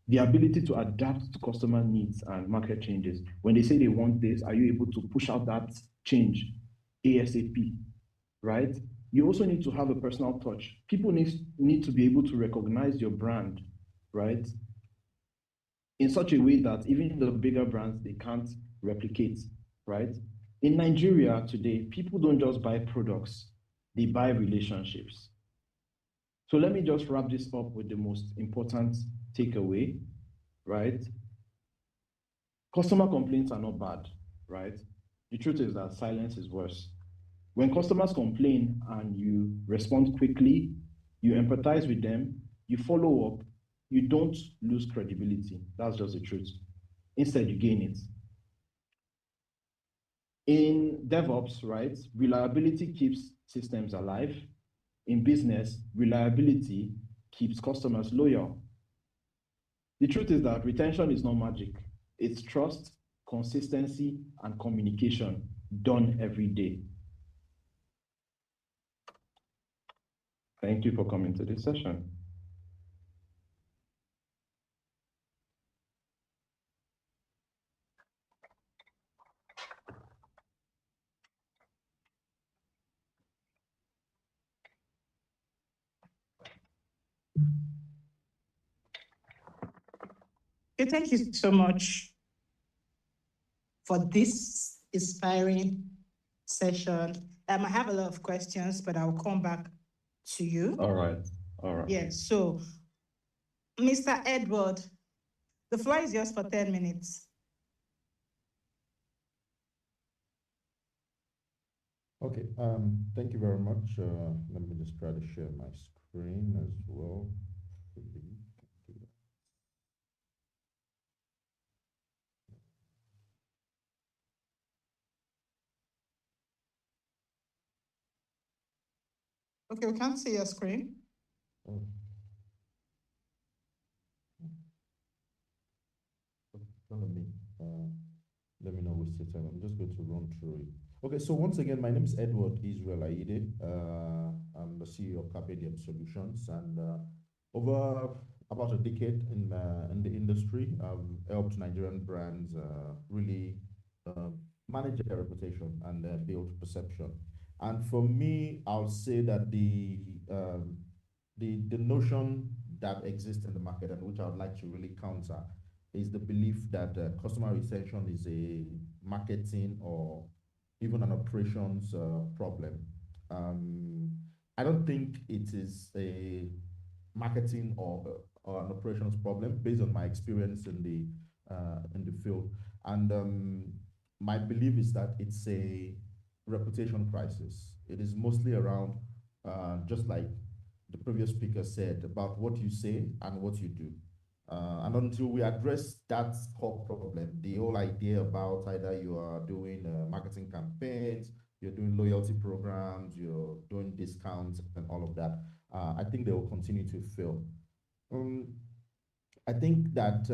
The ability to adapt to customer needs and market changes. When they say they want this, are you able to push out that change ASAP, right? You also need to have a personal touch. People need to be able to recognize your brand, right? in such a way that even the bigger brands, they can't replicate, right? In Nigeria today, people don't just buy products, they buy relationships. So let me just wrap this up with the most important takeaway, right? Customer complaints are not bad, right? The truth is that silence is worse. When customers complain and you respond quickly, you empathize with them, you follow up, you don't lose credibility. That's just the truth. Instead, you gain it. In DevOps, right, reliability keeps systems alive. In business, reliability keeps customers loyal. The truth is that retention is not magic. It's trust, consistency, and communication done every day. Thank you for coming to this session. Okay, thank you so much for this inspiring session. I have a lot of questions, but I'll come back to you. All right. Yes, so Mr. Edward, the floor is yours for 10 minutes. Okay, thank you very much. Let me just try to share my screen as well. Okay, we can't see your screen. Oh. Let me know which time. I'm just going to run through it. Okay, so once again, my name is Edward Israel Aide. I'm the CEO of Capedium Solutions, and over about a decade in the industry, I've helped Nigerian brands really manage their reputation and build perception. And for me, I'll say that the notion that exists in the market and which I would like to really counter is the belief that customer retention is a marketing or even an operations problem. I don't think it is a marketing or an operations problem based on my experience in the field. And my belief is that it's a reputation crisis. It is mostly around, just like the previous speaker said, about what you say and what you do. And until we address that core problem, the whole idea about either you are doing marketing campaigns, you're doing loyalty programs, you're doing discounts and all of that, I think they will continue to fail. I think that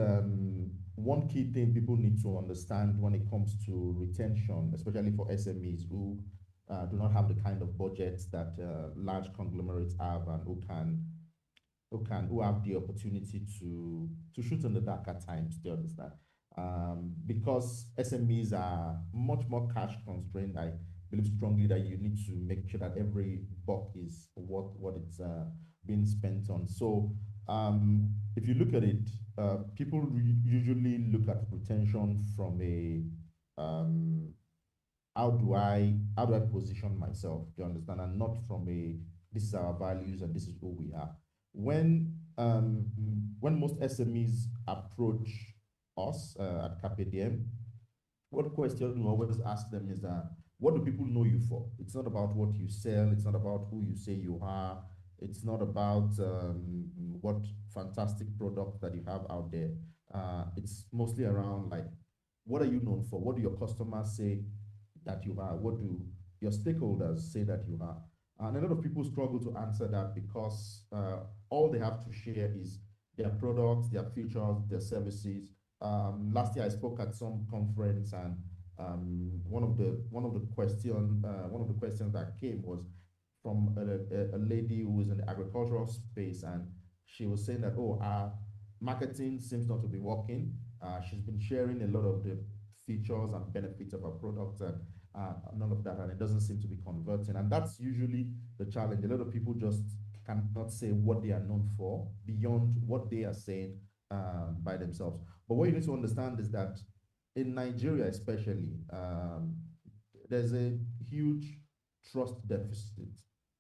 one key thing people need to understand when it comes to retention, especially for SMEs who do not have the kind of budgets that large conglomerates have and who have the opportunity to shoot in the dark at times, do you understand? Because SMEs are much more cash constrained, I believe strongly that you need to make sure that every buck is what it's being spent on. So if you look at it, people usually look at retention from a how do I position myself, do you understand? And not from a this is our values and this is who we are. When most SMEs approach us at KPDM, what question we always ask them is what do people know you for? It's not about what you sell, it's not about who you say you are, it's not about what fantastic product that you have out there. It's mostly around like, what are you known for? What do your customers say that you are? What do your stakeholders say that you are? And a lot of people struggle to answer that because all they have to share is their products, their features, their services. Last year I spoke at some conference, and one of the questions that came was from a lady who was in the agricultural space, and she was saying that, oh, our marketing seems not to be working. She's been sharing a lot of the features and benefits of our products and none of that, and it doesn't seem to be converting. And that's usually the challenge. A lot of people just cannot say what they are known for beyond what they are saying by themselves. But what you need to understand is that in Nigeria, especially, there's a huge trust deficit.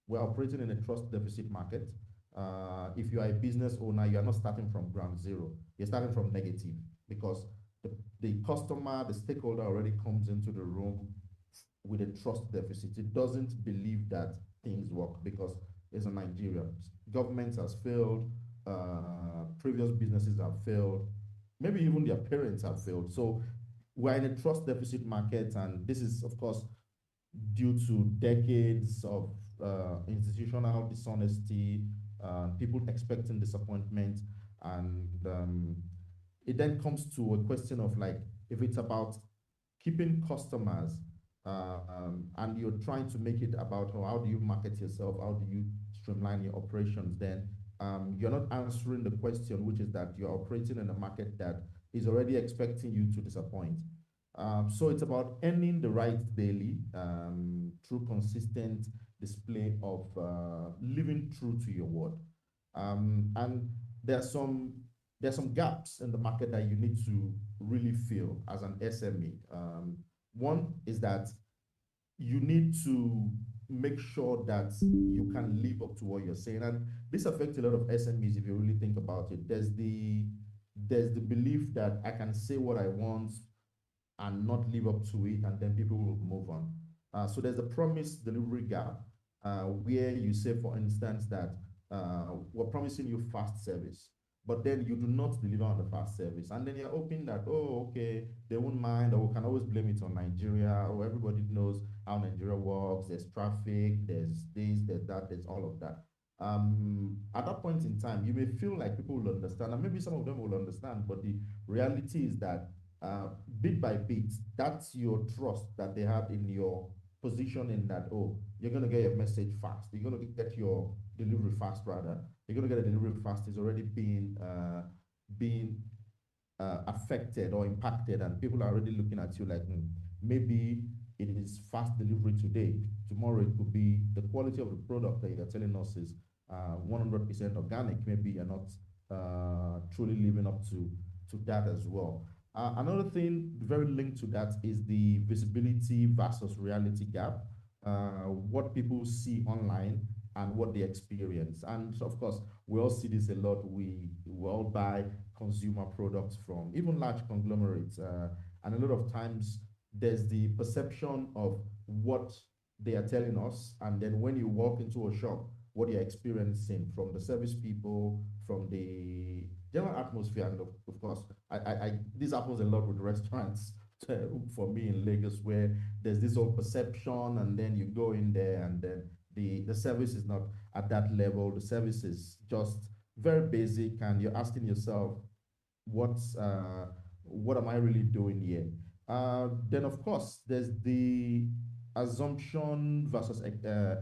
We're operating in a trust deficit market. If you are a business owner, you are not starting from ground zero. You're starting from negative because the customer, the stakeholder already comes into the room with a trust deficit. It doesn't believe that things work because it's a Nigeria. Governments has failed, previous businesses have failed, maybe even their parents have failed. So we're in a trust deficit market, and this is, of course, due to decades of institutional dishonesty, people expecting disappointment, and it then comes to a question of like, if it's about keeping customers and you're trying to make it about how do you market yourself, how do you streamline your operations, then you're not answering the question, which is that you're operating in a market that is already expecting you to disappoint. So it's about earning the right daily through consistent display of living true to your word. And there's some gaps in the market that you need to really fill as an SME. One is that you need to make sure that you can live up to what you're saying. And this affects a lot of SMEs if you really think about it. There's the belief that I can say what I want and not live up to it, and then people will move on. So there's a promise delivery gap where you say, for instance, that we're promising you fast service, but then you do not deliver on the fast service. And then you're hoping that, oh, okay, they won't mind, or we can always blame it on Nigeria, or everybody knows how Nigeria works. There's traffic, there's this, there's that, there's all of that. At that point in time, you may feel like people will understand, and maybe some of them will understand, but the reality is that bit by bit, that's your trust that they have in your position, in that, oh, you're going to get your message fast, you're going to get your delivery fast, rather. You're going to get a delivery fast is already being affected or impacted, and people are already looking at you like, maybe it is fast delivery today. Tomorrow it could be the quality of the product that you're telling us is 100% organic. Maybe you're not truly living up to that as well. Another thing very linked to that is the visibility versus reality gap. What people see online and what they experience. And of course, we all see this a lot. We all buy consumer products from even large conglomerates. And a lot of times there's the perception of what they are telling us. And then when you walk into a shop, what you're experiencing from the service people, from the general atmosphere. And of course, this happens a lot with restaurants for me in Lagos, where there's this whole perception, and then you go in there and then the service is not at that level. The service is just very basic, and you're asking yourself, what am I really doing here? Then of course, there's the assumption versus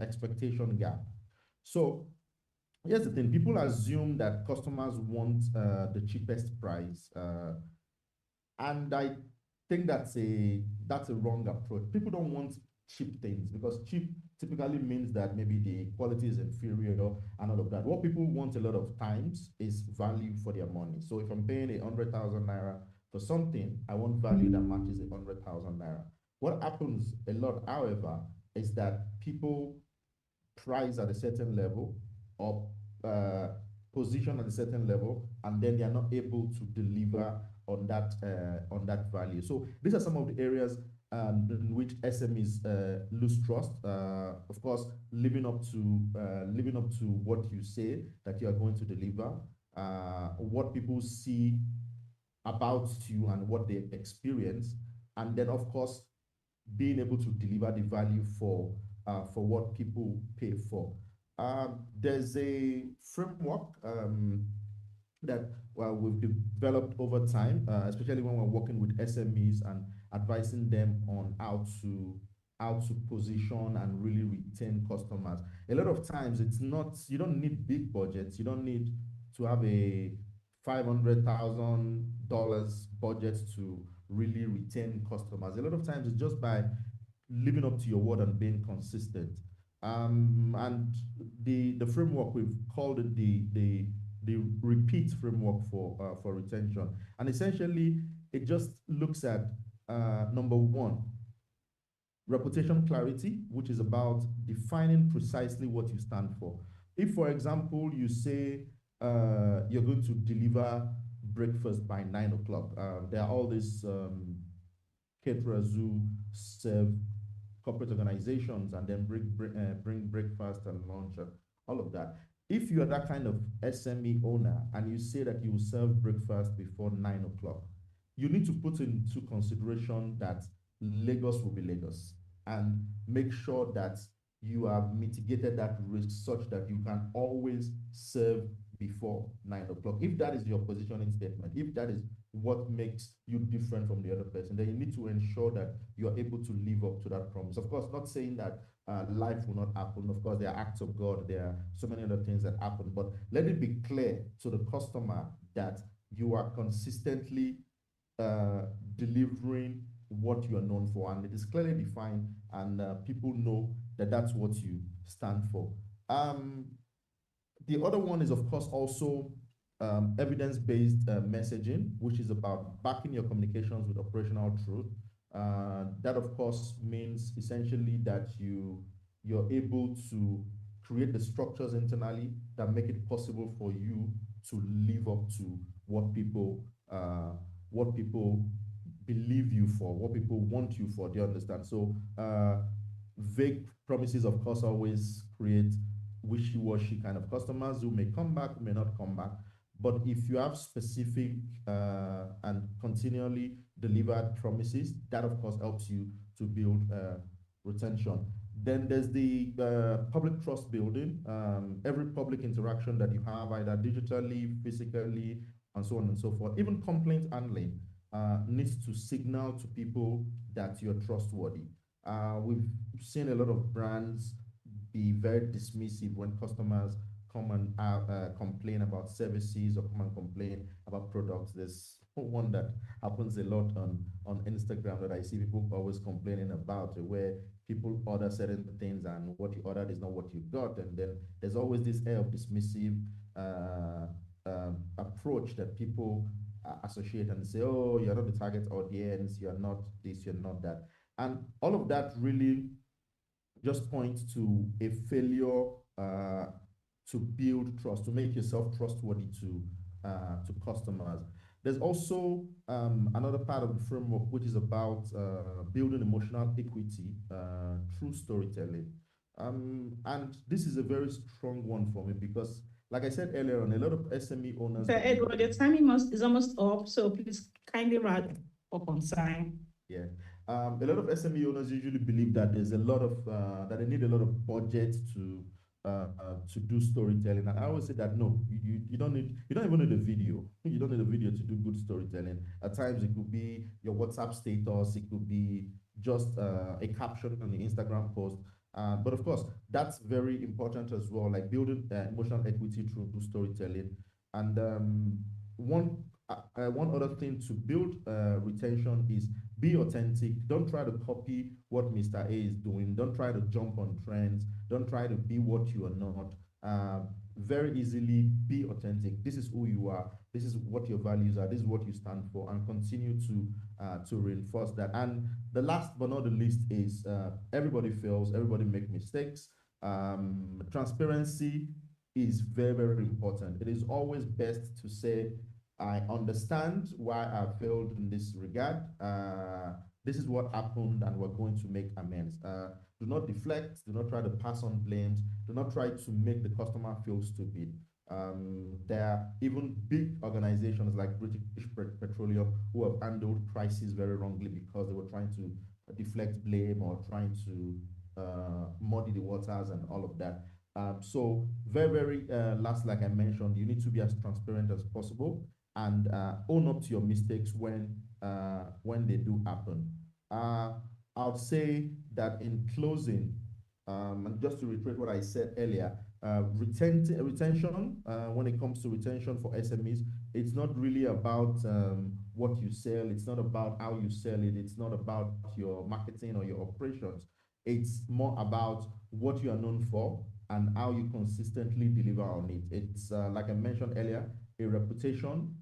expectation gap. So here's the thing: people assume that customers want the cheapest price, and I think that's a wrong approach. People don't want cheap things, because cheap typically means that maybe the quality is inferior and all of that. What people want a lot of times is value for their money. So if I'm paying 100,000 naira for something, I want value that matches 100,000 naira. What happens a lot, however, is that people price at a certain level, or position at a certain level, and then they are not able to deliver on that value. So these are some of the areas in which SMEs lose trust. Of course, living up to what you say that you are going to deliver, what people see about you and what they experience, and then of course being able to deliver the value for what people pay for. There's a framework that we've developed over time, especially when we're working with SMEs and advising them on how to position and really retain customers. A lot of times you don't need big budgets. You don't need to have a $500,000 budget to really retain customers. A lot of times it's just by living up to your word and being consistent. And the framework, we've called it the the repeat framework for retention. And essentially, it just looks at number one, reputation clarity, which is about defining precisely what you stand for. If, for example, you say you're going to deliver breakfast by 9 o'clock, there are all these caterers who serve corporate organizations and then bring breakfast and lunch and all of that. If you are that kind of SME owner and you say that you will serve breakfast before 9 o'clock, you need to put into consideration that Lagos will be Lagos and make sure that you have mitigated that risk such that you can always serve before 9 o'clock. If that is your positioning statement, if that is what makes you different from the other person, then you need to ensure that you are able to live up to that promise. Of course, not saying that life will not happen. Of course, there are acts of God, there are so many other things that happen, but let it be clear to the customer that you are consistently delivering what you are known for, and it is clearly defined, and people know that that's what you stand for. The other one is, of course, also evidence-based messaging, which is about backing your communications with operational truth. That, of course, means essentially that you're able to create the structures internally that make it possible for you to live up to what people believe you for, what people want you for. Do you understand? So vague promises, of course, always create wishy-washy kind of customers who may come back, may not come back. But if you have specific and continually delivered promises, that of course helps you to build retention. Then there's the public trust building. Every public interaction that you have, either digitally, physically, and so on and so forth, even complaint handling needs to signal to people that you're trustworthy. We've seen a lot of brands be very dismissive when customers come and complain about services or come and complain about products. There's one that happens a lot on Instagram that I see people always complaining about, where people order certain things and what you ordered is not what you got. And then there's always this air of dismissive approach that people associate and say, oh, you're not the target audience, you're not this, you're not that. And all of that really just points to a failure to build trust, to make yourself trustworthy to customers. There's also another part of the framework which is about building emotional equity through storytelling. And this is a very strong one for me because, like I said earlier on, a lot of SME owners... Sir Edward, your timing is almost up, so please kindly wrap up on time. Yeah. A lot of SME owners usually believe that there's a lot of that they need a lot of budget to do storytelling, and I always say that no, you don't even need a video. You don't need a video to do good storytelling. At times it could be your WhatsApp status, it could be just a caption on the Instagram post. But of course, that's very important as well, like building emotional equity through storytelling. And one other thing to build retention is be authentic. Don't try to copy what Mr. A is doing. Don't try to jump on trends. Don't try to be what you are not. Very easily be authentic. This is who you are. This is what your values are. This is what you stand for, and continue to reinforce that. And the last but not the least is everybody fails. Everybody make mistakes. Transparency is very, very important. It is always best to say, I understand why I failed in this regard. This is what happened, and we're going to make amends. Do not deflect. Do not try to pass on blames. Do not try to make the customer feel stupid. There are even big organizations like British Petroleum who have handled crises very wrongly because they were trying to deflect blame or trying to muddy the waters and all of that. So very, very last, like I mentioned, you need to be as transparent as possible and own up to your mistakes when they do happen. I'll say that in closing, and just to reiterate what I said earlier, retention, when it comes to retention for SMEs, it's not really about what you sell. It's not about how you sell it. It's not about your marketing or your operations. It's more about what you are known for, and how you consistently deliver on it. It's like I mentioned earlier, a reputation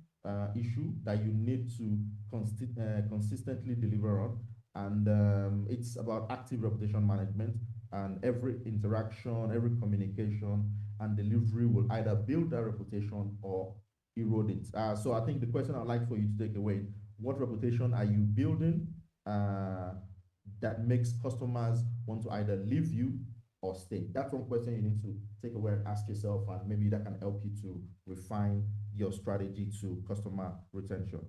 issue that you need to consistently deliver on. And it's about active reputation management, and every interaction, every communication and delivery will either build that reputation or erode it. So I think the question I'd like for you to take away, what reputation are you building that makes customers want to either leave you or stay? That's one question you need to take away and ask yourself, and maybe that can help you to refine your strategy to customer retention.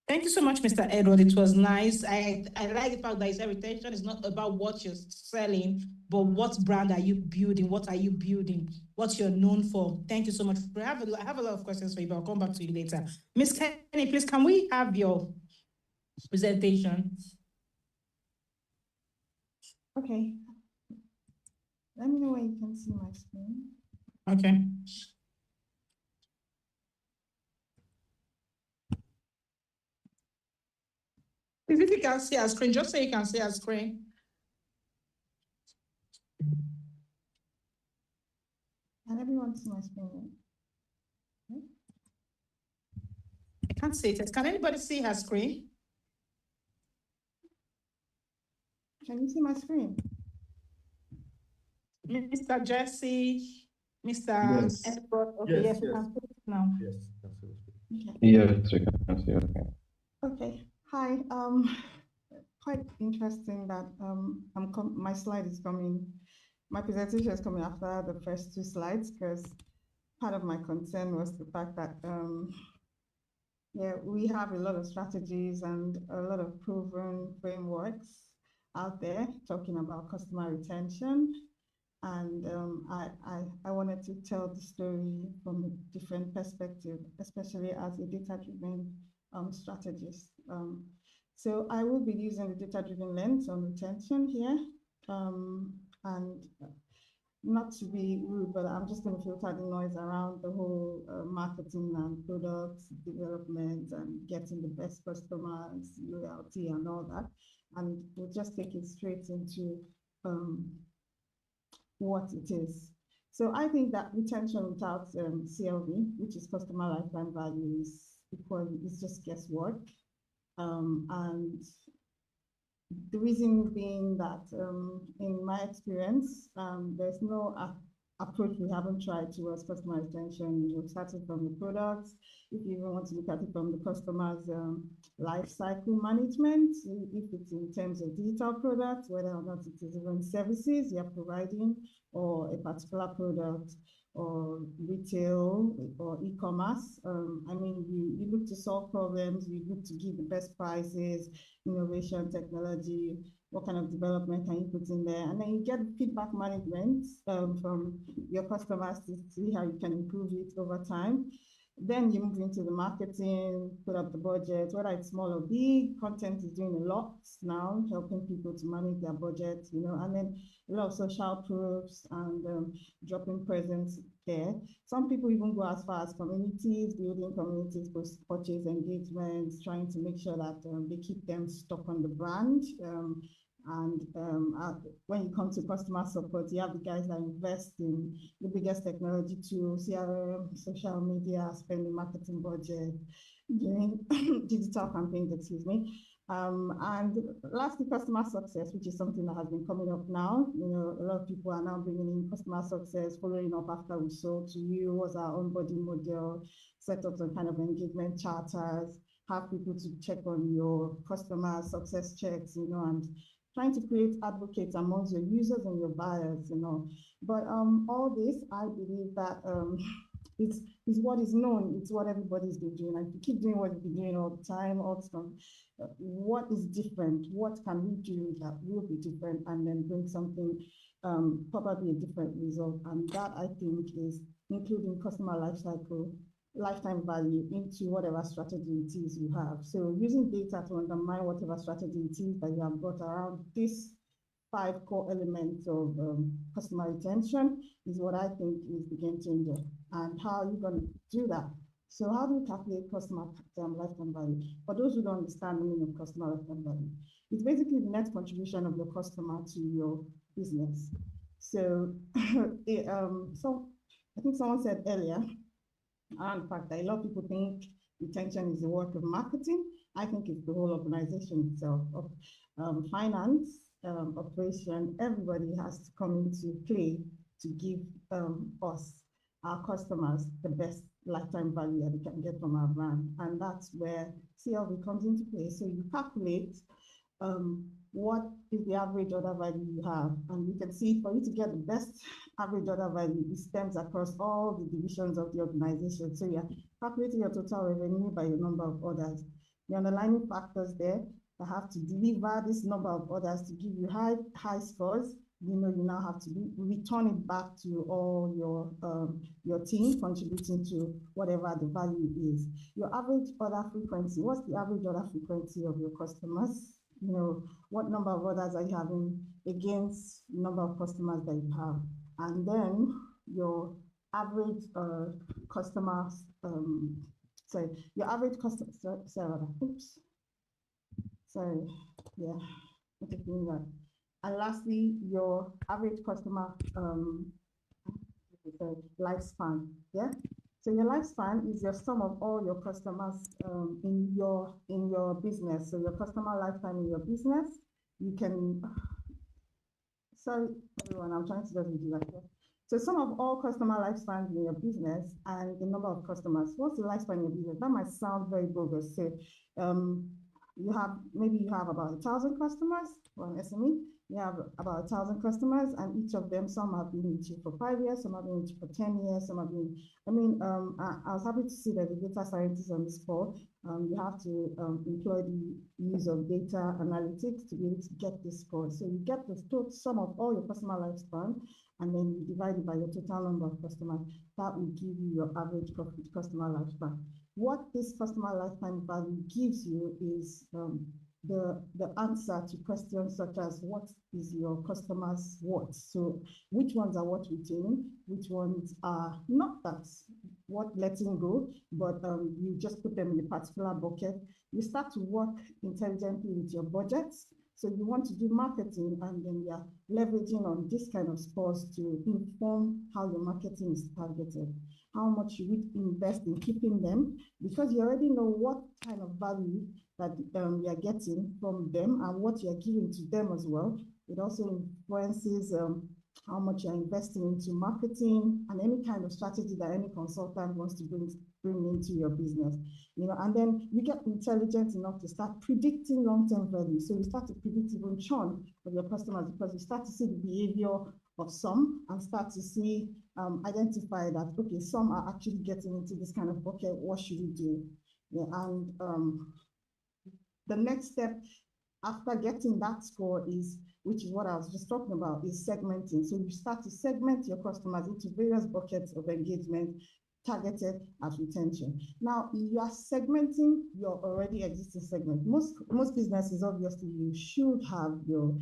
Thank you so much, Mr. Edward. It was nice. I like the fact that his reputation is not about what you're selling, but what brand are you building? What are you building? What you're known for? Thank you so much. I have a lot of questions for you, but I'll come back to you later. Ms. Kenny, please, can we have your presentation? Okay. Let me know when you can see my screen. Okay. If you can see our screen, just say you can see our screen. Can everyone see my screen? I can't see it. Can anybody see her screen? Can you see my screen? Mr. Jesse, Mr. Yes. Edward. Okay, yes, we can see it now. Yes, that's it. Yes, we can see. Okay. Hi. Quite interesting that my slide is coming. My presentation is coming after the first two slides, because part of my concern was the fact that we have a lot of strategies and a lot of proven frameworks out there talking about customer retention. And I wanted to tell the story from a different perspective, especially as a data-driven strategist. So I will be using the data-driven lens on retention here. And not to be rude, but I'm just going to filter the noise around the whole marketing and product development and getting the best customers, loyalty and all that. And we'll just take it straight into what it is. So I think that retention without CLV, which is customer lifetime value, is just guesswork. And the reason being that in my experience, there's no approach we haven't tried towards customer retention. We've started from the products. If you even want to look at it from the customer's life cycle management, if it's in terms of digital products, whether or not it is even services you're providing, or a particular product, or retail, or e-commerce. I mean, you look to solve problems, you look to give the best prices, innovation, technology, what kind of development can you put in there? And then you get feedback management from your customers to see how you can improve it over time. Then you move into the marketing, put up the budget, whether it's small or big. Content is doing a lot now, helping people to manage their budget, and then a lot of social proofs and dropping presence there. Some people even go as far as communities, building communities, purchase engagements, trying to make sure that they keep them stuck on the brand. When you come to customer support, you have the guys that invest in the biggest technology tools, CRM, social media, spending marketing budget, doing digital campaigns, excuse me. And lastly, customer success, which is something that has been coming up now. A lot of people are now bringing in customer success, following up after we sold to you, what's our onboarding model, set up some kind of engagement charters, have people to check on your customer success checks, and trying to create advocates amongst your users and your buyers, But all this, I believe that it's what is known, it's what everybody's been doing. And if you keep doing what you've been doing all the time, what is different? What can we do that will be different and then bring something, probably a different result? And that, I think, is including customer lifetime value into whatever strategy it is you have. So using data to undermine whatever strategy it is that you have got around this 5 core elements of customer retention is what I think is the game changer. And how are you going to do that? So how do you calculate customer lifetime value? For those who don't understand the meaning of customer lifetime value, it's basically the net contribution of your customer to your business. So, so I think someone said earlier, and in fact, a lot of people think retention is the work of marketing. I think it's the whole organization itself of finance, operation. Everybody has to come into play to give us, our customers, the best lifetime value that they can get from our brand. And that's where CLV comes into play. So you calculate what is the average order value you have. And you can see for you to get the best average order value, it stems across all the divisions of the organization. So you're calculating your total revenue by your number of orders. The underlying factors there that have to deliver this number of orders to give you high scores, you now have to return it back to all your team contributing to whatever the value is. Your average order frequency, what's the average order frequency of your customers? What number of orders are you having against the number of customers that you have? And then your average customers, your average customer, and lastly, your average customer lifespan, So your lifespan is your sum of all your customers in your business. So your customer lifetime in your business, you can. Sorry, everyone, I'm trying to just do that here. So sum of all customer lifespans in your business and the number of customers. What's the lifespan in your business? That might sound very bogus. So you have about 1,000 customers for an SME. You have about 1,000 customers, and each of them, some have been with you for 5 years, some have been with you for 10 years, some have been. I was happy to see that the data scientists on this call. You have to employ the use of data analytics to be able to get this score. So you get the total sum of all your customer lifespan, and then you divide it by your total number of customers. That will give you your average customer lifespan. What this customer lifetime value gives you is the answer to questions such as what is your customer's what? So which ones are what retaining, which ones are not that what letting go, but you just put them in a particular bucket. You start to work intelligently with your budgets. So you want to do marketing, and then you're leveraging on this kind of scores to inform how your marketing is targeted, how much you would invest in keeping them, because you already know what kind of value that you're getting from them and what you're giving to them as well. It also influences how much you're investing into marketing and any kind of strategy that any consultant wants to bring into your business. And then you get intelligent enough to start predicting long-term value. So you start to predict even churn of your customers, because you start to see the behavior of some and start to see, identify that, okay, some are actually getting into this kind of bucket, what should we do? The next step after getting that score is, which is what I was just talking about, is segmenting. So you start to segment your customers into various buckets of engagement targeted at retention. Now, you are segmenting your already existing segment. Most businesses, obviously, you should have your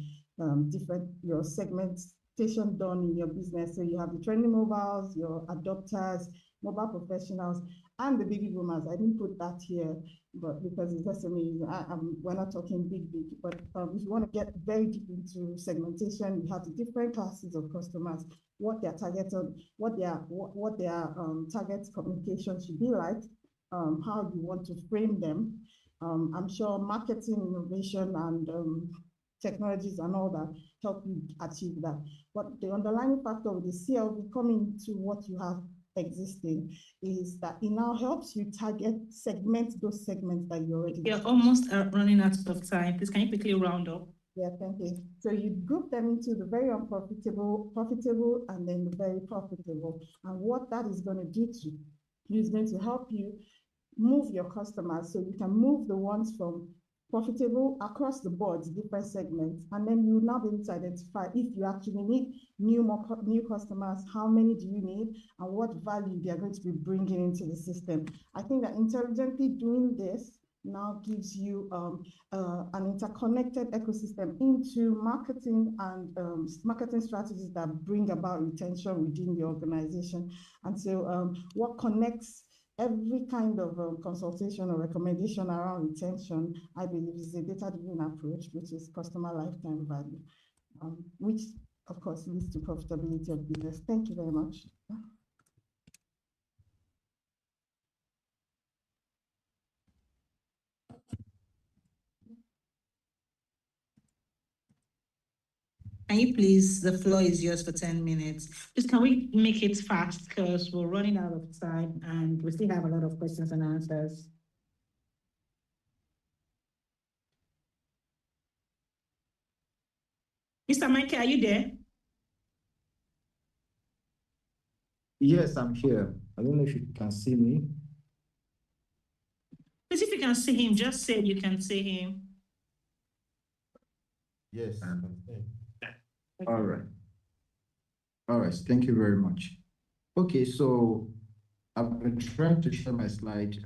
your segmentation done in your business. So you have the trending mobiles, your adopters, mobile professionals, and the baby boomers. I didn't put that here, but because it's SME, we're not talking big, but if you want to get very deep into segmentation, you have the different classes of customers, what their targeted, what their target communication should be like, how you want to frame them. I'm sure marketing, innovation, and technologies and all that help you achieve that. But the underlying factor with the CLV coming to what you have existing is that it now helps you segment those segments that you already. You're almost running out of time. Please, can you quickly round up? Yeah, thank you. So you group them into the very unprofitable, profitable, and then the very profitable. And what that is going to do to you is going to help you move your customers, so you can move the ones from profitable across the board, different segments, and then you will now be able to identify if you actually need new customers, how many do you need, and what value they are going to be bringing into the system. I think that intelligently doing this now gives you an interconnected ecosystem into marketing and marketing strategies that bring about retention within the organization. And so what connects every kind of consultation or recommendation around retention, I believe, is a data-driven approach, which is customer lifetime value, which of course leads to profitability of business. Thank you very much. Can you please, the floor is yours for 10 minutes. Just can we make it fast because we're running out of time and we still have a lot of questions and answers. Mr. Michael, are you there? Yes, I'm here. I don't know if you can see me. Please, if you can see him, just say you can see him. Yes. All right. All right. Thank you very much. Okay, so I've been trying to share my slide,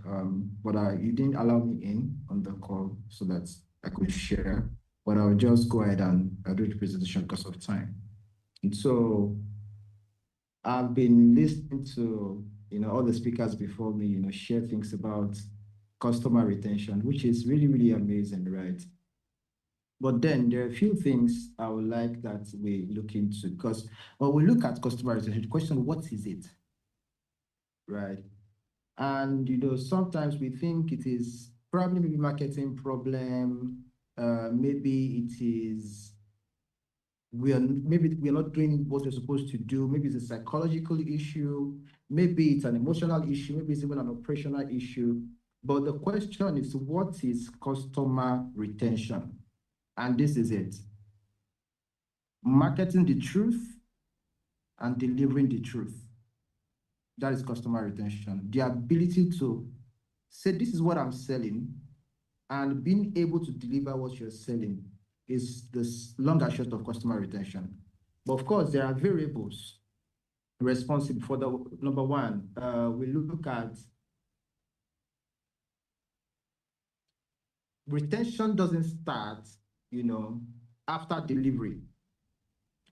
but you didn't allow me in on the call so that I could share. But I'll just go ahead and do the presentation because of time. And so I've been listening to all the speakers before me, share things about customer retention, which is really, really amazing, right? But then there are a few things I would like that we look into, because when we look at customer retention, the question, what is it? Right? And sometimes we think it is probably maybe marketing problem, maybe it is maybe we are not doing what we're supposed to do, maybe it's a psychological issue, maybe it's an emotional issue, maybe it's even an operational issue. But the question is, what is customer retention? And this is it. Marketing the truth and delivering the truth. That is customer retention. The ability to say, this is what I'm selling, and being able to deliver what you're selling is the long and short of customer retention. But of course, there are variables responsible for the number one. We look at retention doesn't start, after delivery.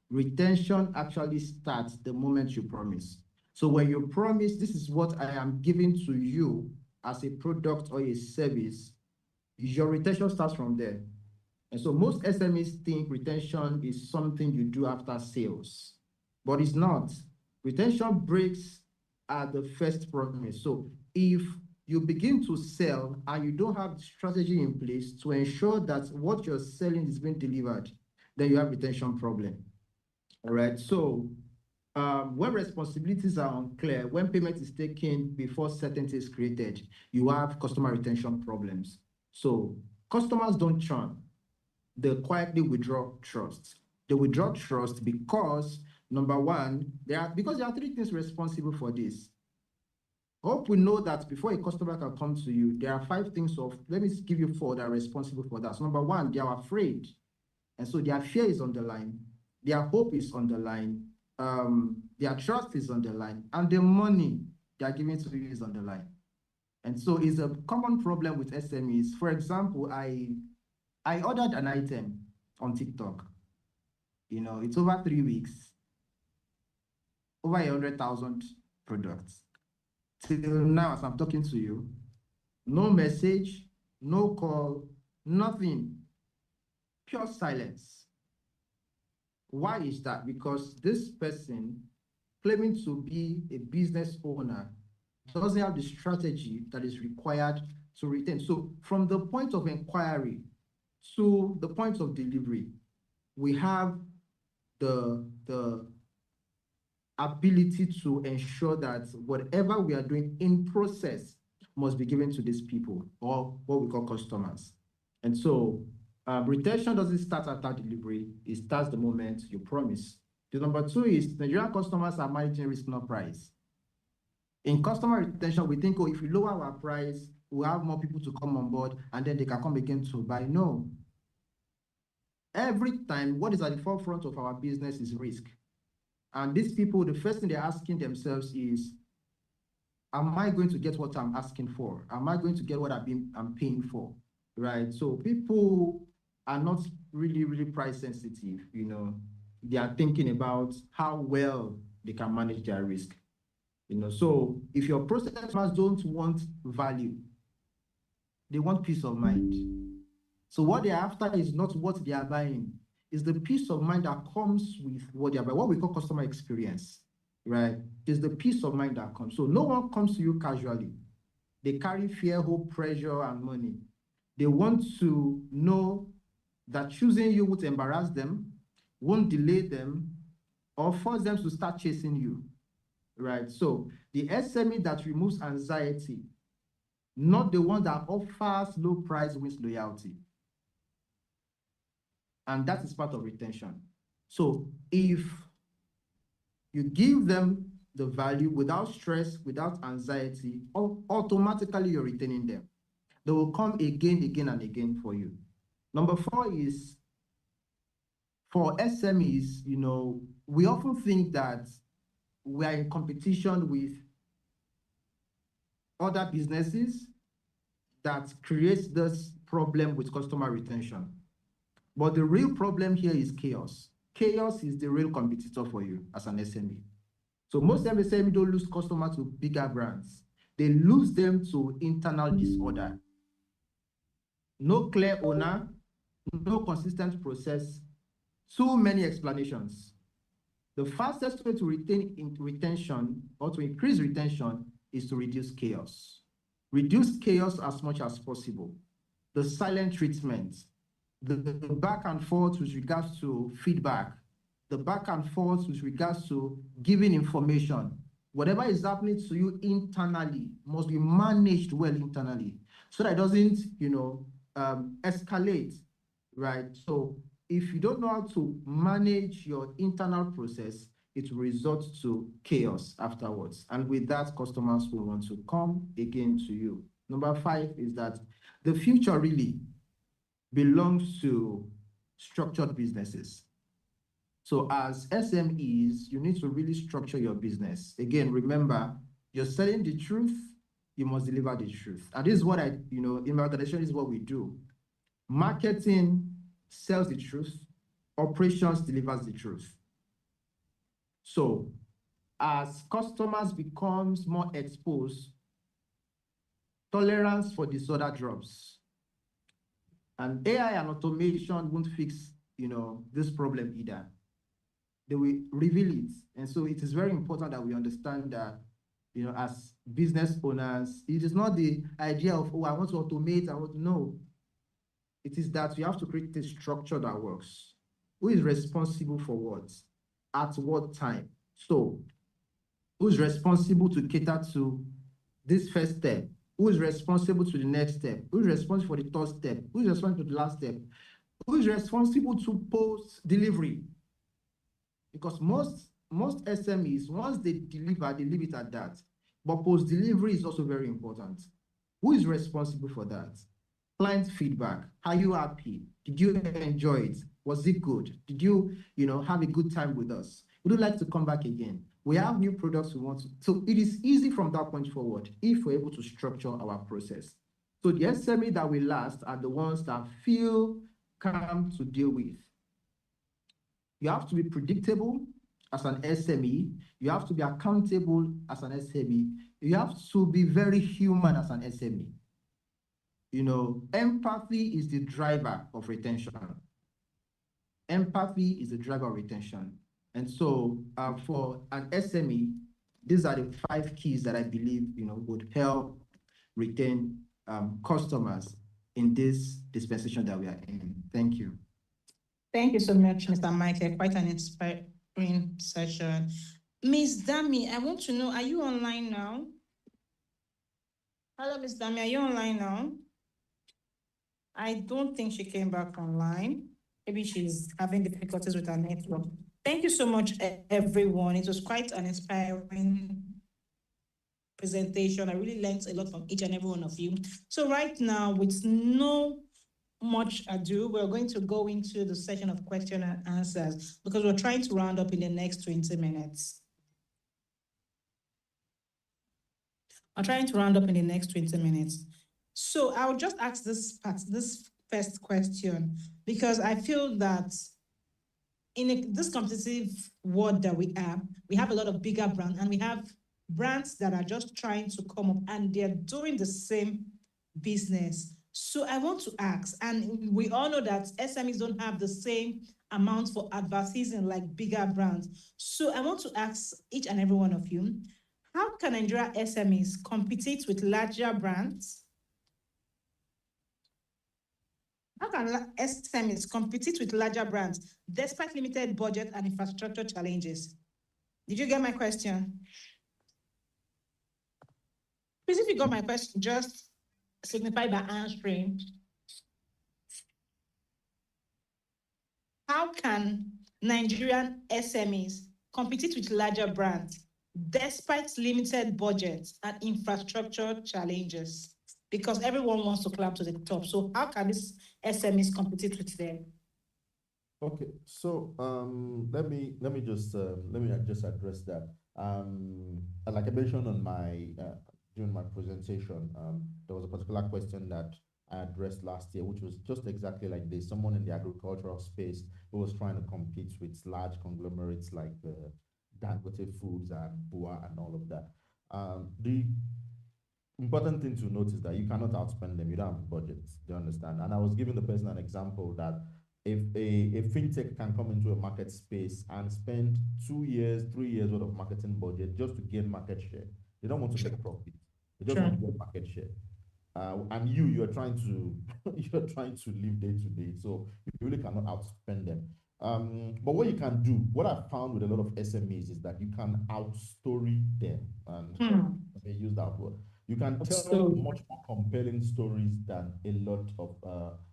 Retention actually starts the moment you promise. So when you promise, this is what I am giving to you as a product or a service, your retention starts from there. And so most SMEs think retention is something you do after sales, but it's not. Retention breaks at the first promise. So if you begin to sell and you don't have strategy in place to ensure that what you're selling is being delivered, then you have retention problem. All right. So when responsibilities are unclear, when payment is taken before certainty is created, you have customer retention problems. So customers don't churn. They quietly withdraw trust. They withdraw trust because, number one, there are three things responsible for this. Hope we know that before a customer can come to you, there are 5 things let me give you 4 that are responsible for that. So number one, they are afraid. And so their fear is on the line. Their hope is on the line. Their trust is on the line. And the money they are giving to you is on the line. And so it's a common problem with SMEs. For example, I ordered an item on TikTok. It's over 3 weeks, over 100,000 products. Till now, as I'm talking to you, no message, no call, nothing, pure silence. Why is that? Because this person claiming to be a business owner doesn't have the strategy that is required to retain. So from the point of inquiry to the point of delivery, we have the ability to ensure that whatever we are doing in process must be given to these people, or what we call customers. And so retention doesn't start after delivery. It starts the moment you promise. The number 2 is Nigerian customers are managing risk, not price. In customer retention, we think, if we lower our price, we'll have more people to come on board and then they can come again to buy. No. Every time, what is at the forefront of our business is risk. And these people, the first thing they're asking themselves is, am I going to get what I'm asking for? Am I going to get what I'm paying for? Right? So people are not really, really price sensitive. They are thinking about how well they can manage their risk. So if your process customers don't want value, they want peace of mind. So what they're after is not what they are buying, it's the peace of mind that comes with what they are buying, what we call customer experience, right? It's the peace of mind that comes. So no one comes to you casually. They carry fear, hope, pressure, and money. They want to know that choosing you won't embarrass them, won't delay them, or force them to start chasing you, right? So the SME that removes anxiety, not the one that offers low price wins loyalty. And that is part of retention. So if you give them the value without stress, without anxiety, automatically you're retaining them. They will come again and again for you. Number 4 is for SMEs, we often think that we are in competition with other businesses that creates this problem with customer retention. But the real problem here is chaos. Chaos is the real competitor for you as an SME. So most SME don't lose customers to bigger brands. They lose them to internal disorder. No clear owner, no consistent process, too many explanations. The fastest way to retention or to increase retention is to reduce chaos. Reduce chaos as much as possible. The silent treatment, the back and forth with regards to feedback, the back and forth with regards to giving information. Whatever is happening to you internally must be managed well internally so that it doesn't, escalate, right? So if you don't know how to manage your internal process, it will result to chaos afterwards. And with that, customers will want to come again to you. Number 5 is that the future really belongs to structured businesses. So as SMEs, you need to really structure your business. Again, remember, you're selling the truth, you must deliver the truth. And this is what in my organization is what we do. Marketing sells the truth, operations delivers the truth. So as customers becomes more exposed, tolerance for disorder drops. And AI and automation won't fix, this problem either. They will reveal it. And so it is very important that we understand that, as business owners, it is not the idea of, I want to automate, no. It is that we have to create a structure that works. Who is responsible for what? At what time? So, who's responsible to cater to this first step? Who is responsible to the next step? Who is responsible for the third step? Who is responsible for the last step? Who is responsible to post-delivery? Because most SMEs, once they deliver, they leave it at that. But post-delivery is also very important. Who is responsible for that? Client feedback. Are you happy? Did you enjoy it? Was it good? Did you, have a good time with us? Would you like to come back again? We have new products we want to. So it is easy from that point forward if we're able to structure our process. So the SME that will last are the ones that feel calm to deal with. You have to be predictable as an SME. You have to be accountable as an SME. You have to be very human as an SME. Empathy is the driver of retention. Empathy is the driver of retention. And so for an SME, these are the 5 keys that I believe, would help retain customers in this dispensation that we are in. Thank you. Thank you so much, Mr. Michael. Quite an inspiring session. Ms. Dami, I want to know, are you online now? Hello, Ms. Dami, are you online now? I don't think she came back online. Maybe she's having difficulties with her network. Thank you so much, everyone. It was quite an inspiring presentation. I really learned a lot from each and every one of you. So right now, with no much ado, we're going to go into the session of question and answers because we're trying to round up in the next 20 minutes. So I'll just ask this first question because I feel that in this competitive world that we have a lot of bigger brands and we have brands that are just trying to come up and they're doing the same business. So I want to ask, and we all know that SMEs don't have the same amount for advertising like bigger brands. So I want to ask each and every one of you, how can Nigeria SMEs compete with larger brands? How can SMEs compete with larger brands despite limited budget and infrastructure challenges? Did you get my question? Please, if you got my question, just signify by answering. How can Nigerian SMEs compete with larger brands despite limited budgets and infrastructure challenges? Because everyone wants to climb to the top. So how can these SMEs compete with them? Okay, so let me just address that. Like I mentioned on my during my presentation, there was a particular question that I addressed last year, which was just exactly like this. Someone in the agricultural space who was trying to compete with large conglomerates like Dangote Foods and BUA and all of that. The important thing to note is that you cannot outspend them. You don't have budgets. Do you understand? And I was giving the person an example that if a fintech can come into a market space and spend 2 years, 3 years worth of marketing budget just to gain market share, they don't want to make profit. They just want to get market share. And you're trying to live day to day, so you really cannot outspend them. But what you can do, what I've found with a lot of SMEs is that you can outstory them, and I use that word. You can tell much more compelling stories than a lot of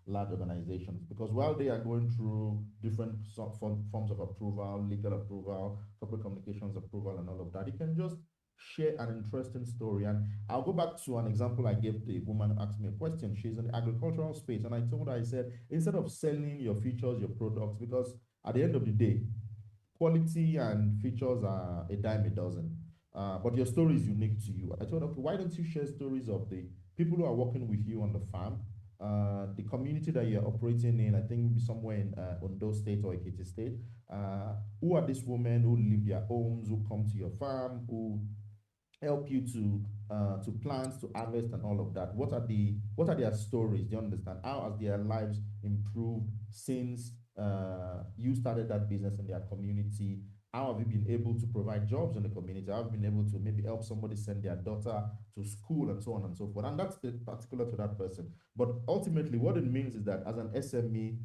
large organizations, because while they are going through different forms of approval, legal approval, corporate communications approval, and all of that, you can just share an interesting story. And I'll go back to an example I gave the woman who asked me a question. She's in the agricultural space, and I told her, I said, instead of selling your features, your products, because at the end of the day, quality and features are a dime a dozen. But your story is unique to you. I told her, okay, why don't you share stories of the people who are working with you on the farm, the community that you're operating in, I think maybe somewhere in Ondo State or Ekiti State. Who are these women who leave their homes, who come to your farm, who help you to plant, to harvest, and all of that? What are their stories? Do you understand? How has their lives improved since you started that business in their community? How have you been able to provide jobs in the community? How have you been able to maybe help somebody send their daughter to school, and so on and so forth? And that's particular to that person. But ultimately, what it means is that as an SME,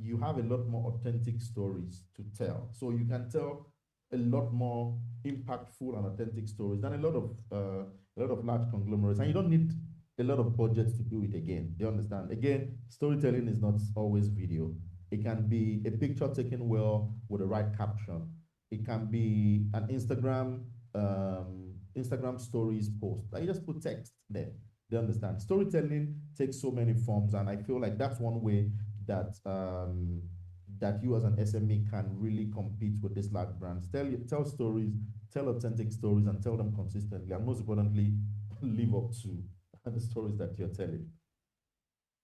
you have a lot more authentic stories to tell. So you can tell a lot more impactful and authentic stories than a lot of large conglomerates, and you don't need a lot of budgets to do it again. Do you understand? Again, storytelling is not always video. It can be a picture taken well with the right caption. It can be an Instagram stories post. You just put text there. Do you understand? Storytelling takes so many forms, and I feel like that's one way that that you as an SME can really compete with these large brands. Tell stories, tell authentic stories, and tell them consistently, and most importantly, live up to the stories that you're telling.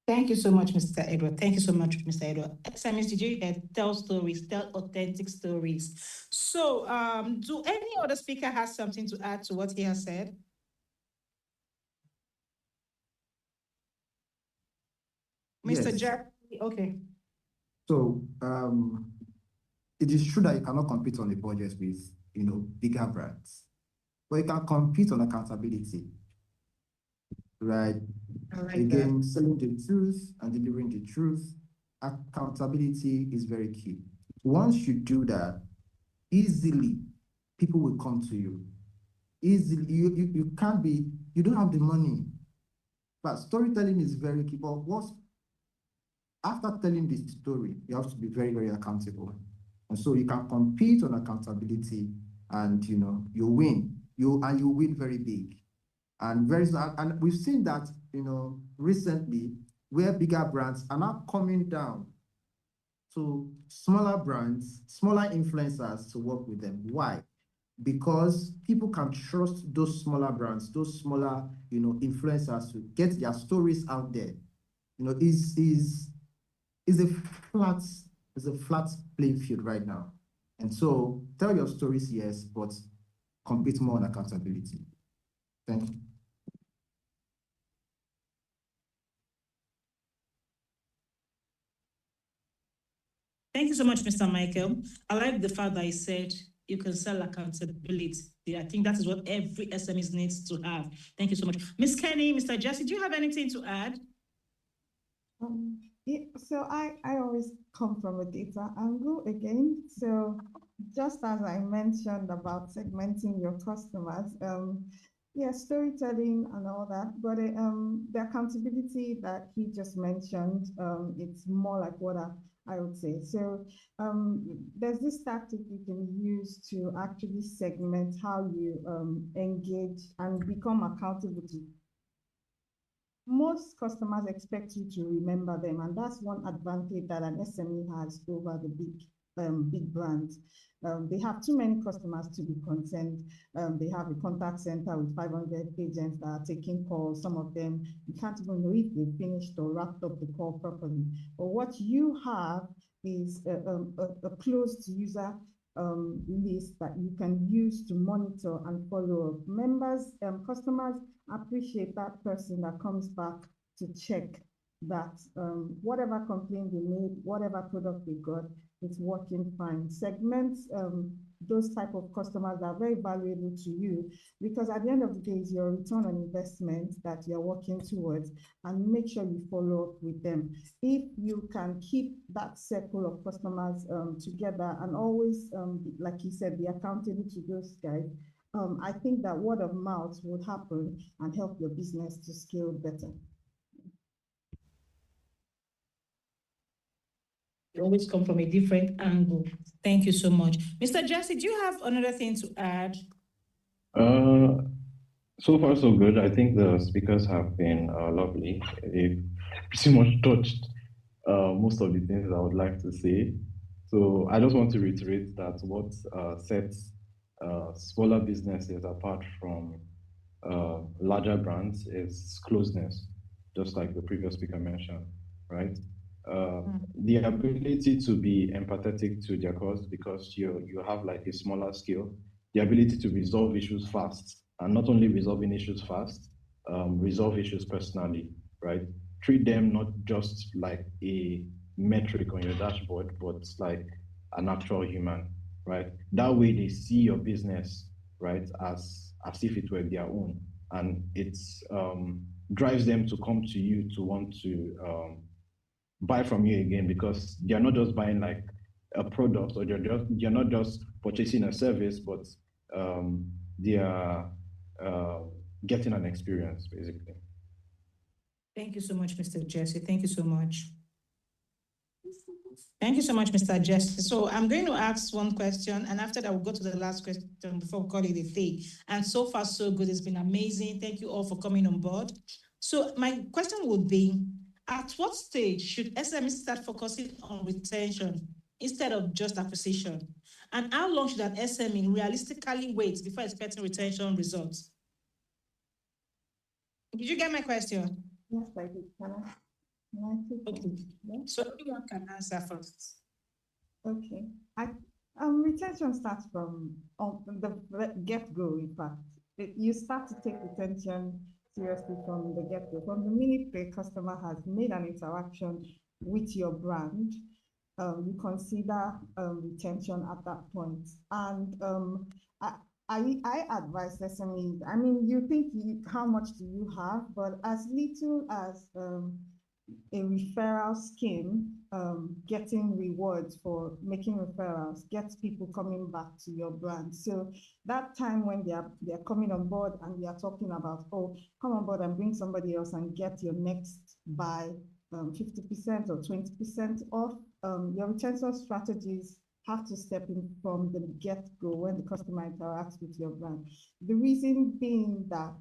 Thank you so much, Mr. Edward. Thank you so much, Mr. Edward. SMEs, did you tell stories, tell authentic stories? So, do any other speaker have something to add to what he has said? Mr. Jack, okay. So, it is true that you cannot compete on the budget with, bigger brands, but you can compete on accountability, right? Again, selling the truth and delivering the truth, accountability is very key. Once you do that, easily people will come to you. Easily, you can't be, you don't have the money, but storytelling is very key. But after telling this story, you have to be very, very accountable. And so you can compete on accountability, and you win. You win very big. And we've seen that, recently, where bigger brands are now coming down to smaller brands, smaller influencers to work with them. Why? Because people can trust those smaller brands, those smaller, influencers to get their stories out there. Is a flat playing field right now. And so tell your stories, yes, but compete more on accountability. Thank you. Thank you so much, Mr. Michael. I like the fact that he said you can sell accountability. I think that is what every SME needs to have. Thank you so much. Ms. Kenny, Mr. Jesse, do you have anything to add? Yeah, so I always come from a data angle again. So just as I mentioned about segmenting your customers, yeah, storytelling and all that, but the accountability that he just mentioned, it's more like what I would say. So there's this tactic you can use to actually segment how you engage and become accountable to. Most customers expect you to remember them, and that's one advantage that an SME has over the big brands. They have too many customers to be concerned. They have a contact center with 500 agents that are taking calls. Some of them, you can't even know if they finished or wrapped up the call properly. But what you have is a closed user list that you can use to monitor and follow up. Members, customers appreciate that person that comes back to check that whatever complaint they made, whatever product they got, it's working fine. Segments those type of customers are very valuable to you, because at the end of the day, it's your return on investment that you're working towards, and make sure you follow up with them. If you can keep that circle of customers together and always, like you said, be accountable to those guys, I think that word of mouth would happen and help your business to scale better. You always come from a different angle. Thank you so much. Mr. Jesse, do you have another thing to add? So far, so good. I think the speakers have been lovely. They've pretty much touched most of the things I would like to say. So I just want to reiterate that what sets smaller businesses apart from larger brands is closeness, just like the previous speaker mentioned, right? The ability to be empathetic to their cause, because you have like a smaller scale, the ability to resolve issues fast, and not only resolving issues fast, resolve issues personally, right? Treat them not just like a metric on your dashboard, but like an actual human, right? That way they see your business, right, as if it were their own, and it drives them to come to you to want to buy from you again, because they're not just buying like a product, or you're not just purchasing a service, but they are getting an experience, basically. Thank you so much, Mr. Jesse. Thank you so much. Thank you so much, Mr. Jesse. So I'm going to ask one question, and after that, we'll go to the last question before we call it a day. And so far, so good. It's been amazing. Thank you all for coming on board. So my question would be, at what stage should SMEs start focusing on retention instead of just acquisition? And how long should an SME realistically wait before expecting retention results? Did you get my question? Yes, I did. Okay. So everyone can answer first. Okay. Retention starts from the get-go, in fact. You start to take retention seriously from the get-go. From the minute the customer has made an interaction with your brand, you consider retention at that point. And I advise SMEs, I mean, you think how much do you have, but as little as a referral scheme, getting rewards for making referrals gets people coming back to your brand. So that time when they're coming on board and we are talking about, oh, come on board and bring somebody else and get your next buy 50% or 20% off, your retention strategies have to step in from the get-go when the customer interacts with your brand. The reason being that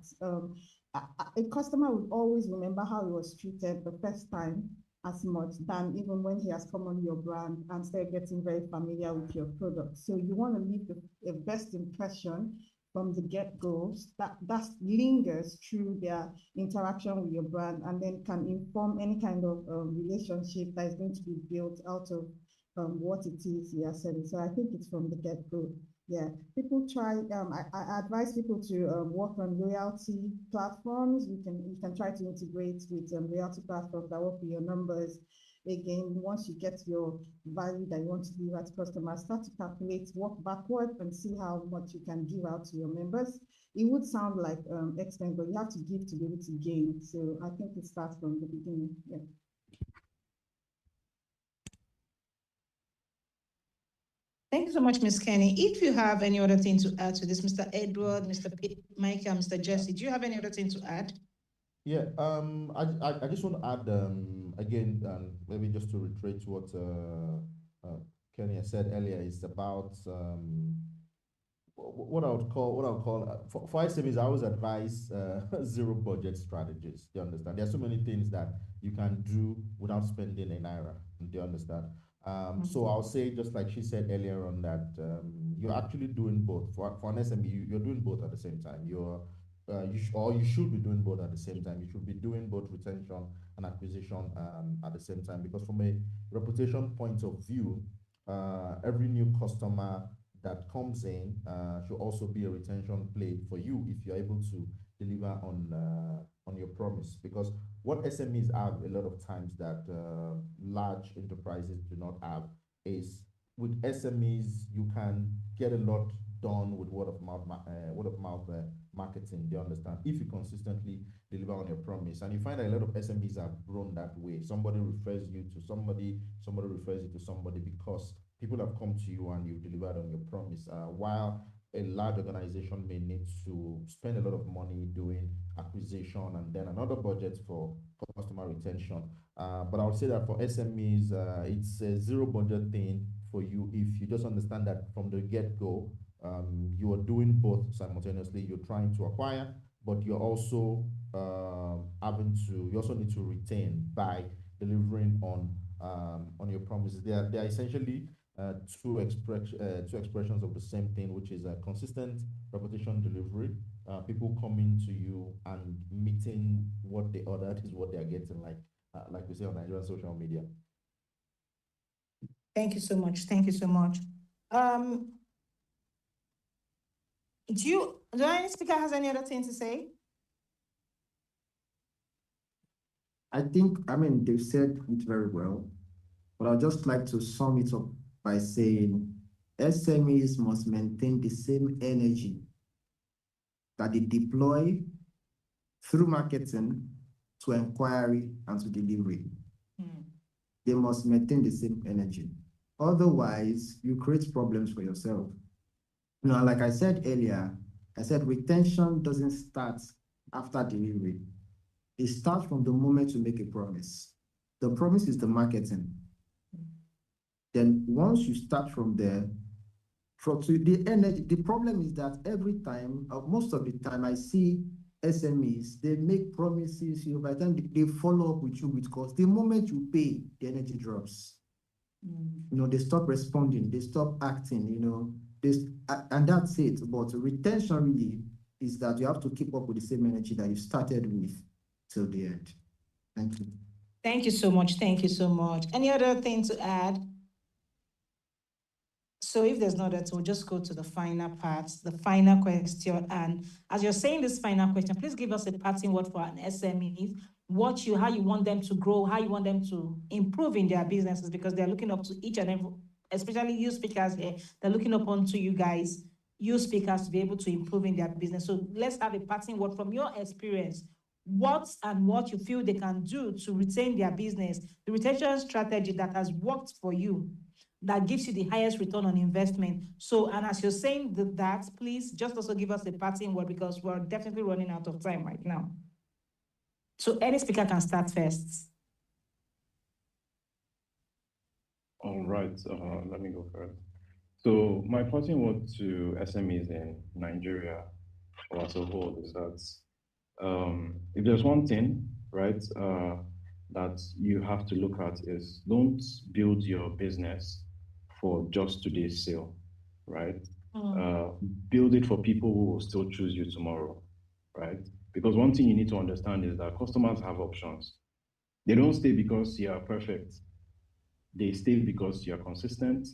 a customer will always remember how he was treated the first time as much than even when he has come on your brand and started getting very familiar with your product. So you want to leave the best impression from the get-go that lingers through their interaction with your brand, and then can inform any kind of relationship that is going to be built out of what it is you are selling. So I think it's from the get-go Yeah, people try. I advise people to work on loyalty platforms. You can try to integrate with loyalty platforms that work with your numbers. Again, once you get your value that you want to give out to customers, start to calculate, work backward, and see how much you can give out to your members. It would sound like expense, but you have to give to be able to gain. So I think it starts from the beginning. Yeah. Thank you so much, Ms. Kenny. If you have any other thing to add to this, Mr. Edward, Mr. Michael, Mr. Jesse, do you have any other thing to add? Yeah, I just want to add again, maybe just to reiterate what Kenny has said earlier, is about what I would call for SMEs. I always advise zero budget strategies. Do you understand? There are so many things that you can do without spending a naira. Do you understand? So I'll say, just like she said earlier on, that you're actually doing both. For an SME, you're doing both at the same time. You should be doing both at the same time. You should be doing both retention and acquisition at the same time, because from a reputation point of view, every new customer that comes in should also be a retention play for you if you're able to deliver on your promise. Because what SMEs have a lot of times that large enterprises do not have is, with SMEs you can get a lot done with word of mouth marketing. Do you understand? If you consistently deliver on your promise, and you find that a lot of SMEs have grown that way. Somebody refers you to somebody, somebody refers you to somebody, because people have come to you and you've delivered on your promise. While a large organization may need to spend a lot of money doing acquisition and then another budget for customer retention. But I would say that for SMEs, it's a zero budget thing for you if you just understand that from the get-go, you are doing both simultaneously. You're trying to acquire, but you're also you also need to retain by delivering on your promises. They are essentially two expressions of the same thing, which is a consistent repetition delivery. People coming to you and meeting what they ordered is what they are getting, like we say on Nigerian social media. Thank you so much. Thank you so much. Do any speaker has any other thing to say? I think, they've said it very well, but I'd just like to sum it up by saying SMEs must maintain the same energy that they deploy through marketing to inquiry and to delivery. They must maintain the same energy. Otherwise, you create problems for yourself. Like I said earlier, retention doesn't start after delivery. It starts from the moment you make a promise. The promise is the marketing. Then once you start from there, the energy, the problem is that every time, most of the time, I see SMEs, they make promises, by the time they follow up with you with cost, the moment you pay, the energy drops. They stop responding, they stop acting, and that's it. But retention really is that you have to keep up with the same energy that you started with till the end. Thank you. Thank you so much. Thank you so much. Any other thing to add? So if there's not that, we'll just go to the final part, the final question. And as you're saying this final question, please give us a parting word for an SME, how you want them to grow, how you want them to improve in their businesses, because they're looking up to each and every, especially you speakers here, they're looking up onto you guys, you speakers, to be able to improve in their business. So let's have a parting word from your experience. What you feel they can do to retain their business, the retention strategy that has worked for you, that gives you the highest return on investment. So, and as you're saying that, please just also give us a parting word, because we're definitely running out of time right now. So any speaker can start first. All right, let me go first. So my parting word to SMEs in Nigeria or as a whole is that if there's one thing, right, that you have to look at is, don't build your business for just today's sale, right? Build it for people who will still choose you tomorrow, right? Because one thing you need to understand is that customers have options. They don't stay because you are perfect. They stay because you are consistent,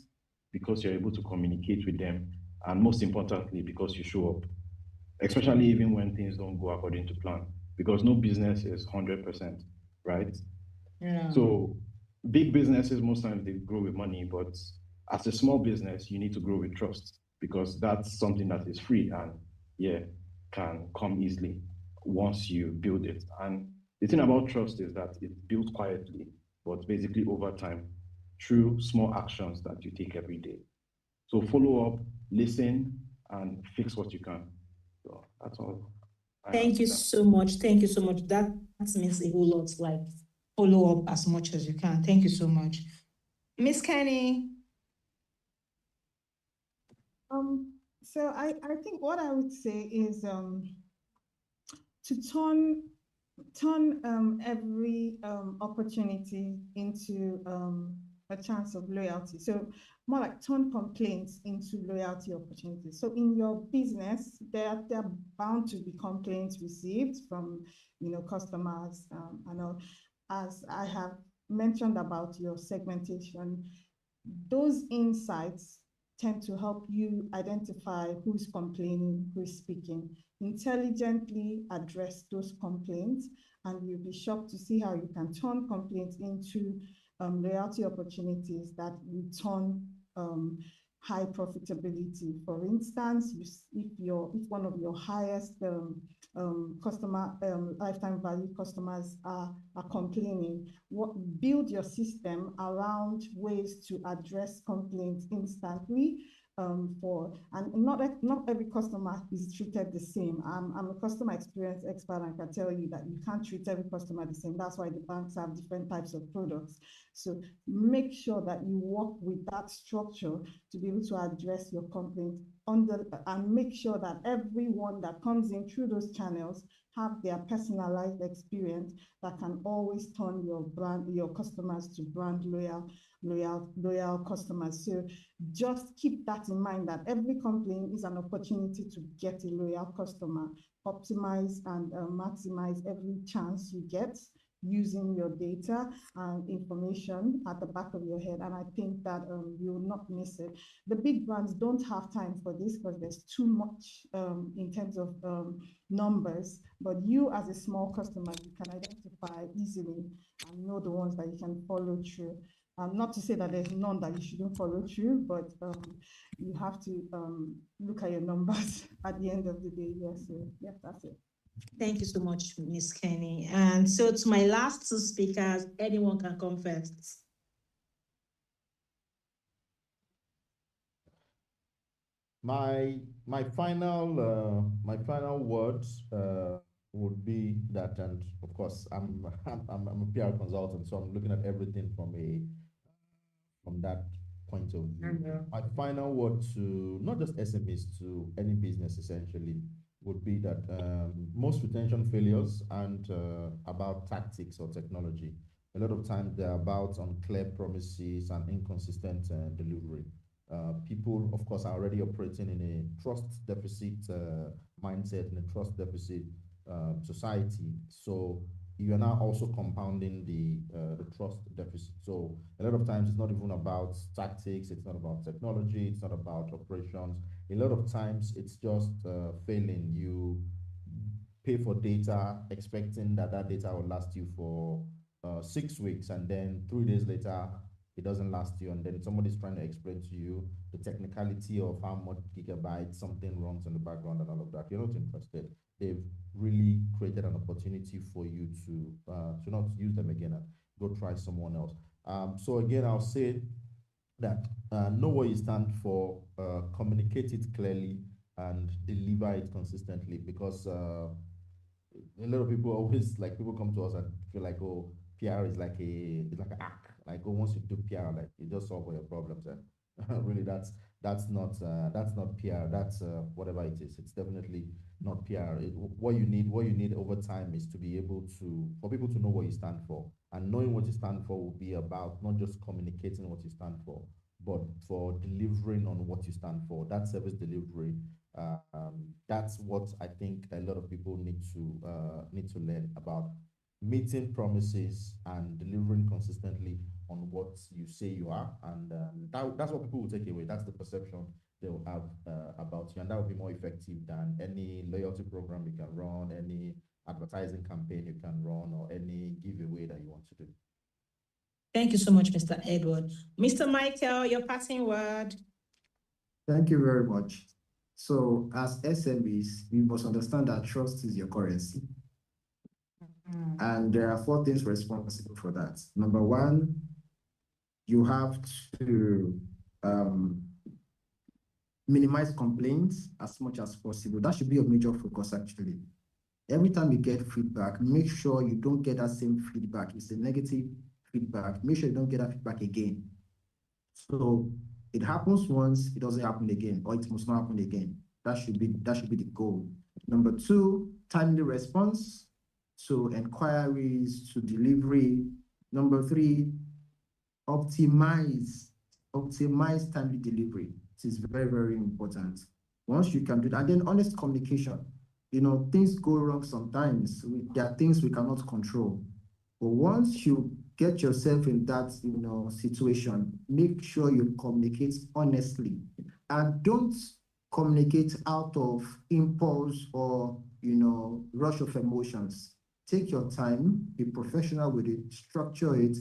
because you're able to communicate with them, And most importantly, because you show up, especially even when things don't go according to plan, because no business is 100%, right? Yeah. So big businesses, most times they grow with money, but as a small business, you need to grow with trust, because that's something that is free and can come easily once you build it. And the thing about trust is that it's built quietly, but basically over time through small actions that you take every day. So follow up, listen, and fix what you can. So that's all. Thank you so much. Thank you so much. That means a whole lot. Like, follow up as much as you can. Thank you so much. Miss Kenny. So I think what I would say is to turn every opportunity into a chance of loyalty. So more like turn complaints into loyalty opportunities. So in your business, there are bound to be complaints received from customers and all. As I have mentioned about your segmentation, those insights tend to help you identify who's complaining, who's speaking, intelligently address those complaints, and you'll be shocked to see how you can turn complaints into loyalty opportunities that return high profitability. For instance, if one of your highest customer lifetime value customers are complaining, build your system around ways to address complaints instantly. And not every customer is treated the same. I'm a customer experience expert and can tell you that you can't treat every customer the same. That's why the banks have different types of products. So make sure that you work with that structure to be able to address your complaint and make sure that everyone that comes in through those channels have their personalized experience that can always turn your customers to brand loyal customers. So just keep that in mind, that every complaint is an opportunity to get a loyal customer. Optimize and maximize every chance you get using your data and information at the back of your head. And I think that you will not miss it. The big brands don't have time for this because there's too much in terms of numbers, but you as a small customer, you can identify easily and know the ones that you can follow through. Not to say that there's none that you shouldn't follow through, but you have to look at your numbers at the end of the day. Yes, so yeah, that's it. Thank you so much, Ms. Kenny. And so to my last two speakers, anyone can come first. My final words would be that, and of course I'm a PR consultant, so I'm looking at everything from that point of view. My final word to not just SMEs, to any business essentially, would be that most retention failures aren't about tactics or technology. A lot of times they're about unclear promises and inconsistent delivery. People, of course, are already operating in a trust deficit mindset, in a trust deficit society. So you are now also compounding the trust deficit. So a lot of times it's not even about tactics, it's not about technology, it's not about operations. A lot of times it's just failing. You pay for data expecting that data will last you for 6 weeks, and then 3 days later it doesn't last you, and then somebody's trying to explain to you the technicality of how much gigabytes something runs in the background and all of that. You're not interested. They've really created an opportunity for you to not use them again and go try someone else. So again, I'll say that know what you stand for, communicate it clearly, and deliver it consistently, because a lot of people always, like, people come to us and feel like, oh, PR is like it's like an act. Like, oh, once you do PR, like, you just solve all your problems. And really, that's not PR. That's whatever it is. It's definitely not PR. What you need over time is to be able for people to know what you stand for, and knowing what you stand for will be about not just communicating what you stand for, but for delivering on what you stand for. That service delivery. That's what I think a lot of people need to learn about. Meeting promises and delivering consistently on what you say you are, and that's what people will take away. That's the perception they'll have about you, and that will be more effective than any loyalty program you can run, any advertising campaign you can run, or any giveaway that you want to do. Thank you so much, Mr. Edward. Mr. Michael, your passing word. Thank you very much. So as SMEs, you must understand that trust is your currency. And there are 4 things responsible for that. Number 1, you have to minimize complaints as much as possible. That should be your major focus, actually. Every time you get feedback, make sure you don't get that same feedback. It's a negative feedback. Make sure you don't get that feedback again. So it happens once, it doesn't happen again, or it must not happen again. That should be the goal. Number 2, timely response to inquiries, to delivery. Number 3, optimize timely delivery. It is very, very important. Once you can do that, and then honest communication. Things go wrong sometimes. There are things we cannot control. But once you get yourself in that, situation, make sure you communicate honestly, and don't communicate out of impulse or, rush of emotions. Take your time, be professional with it, structure it,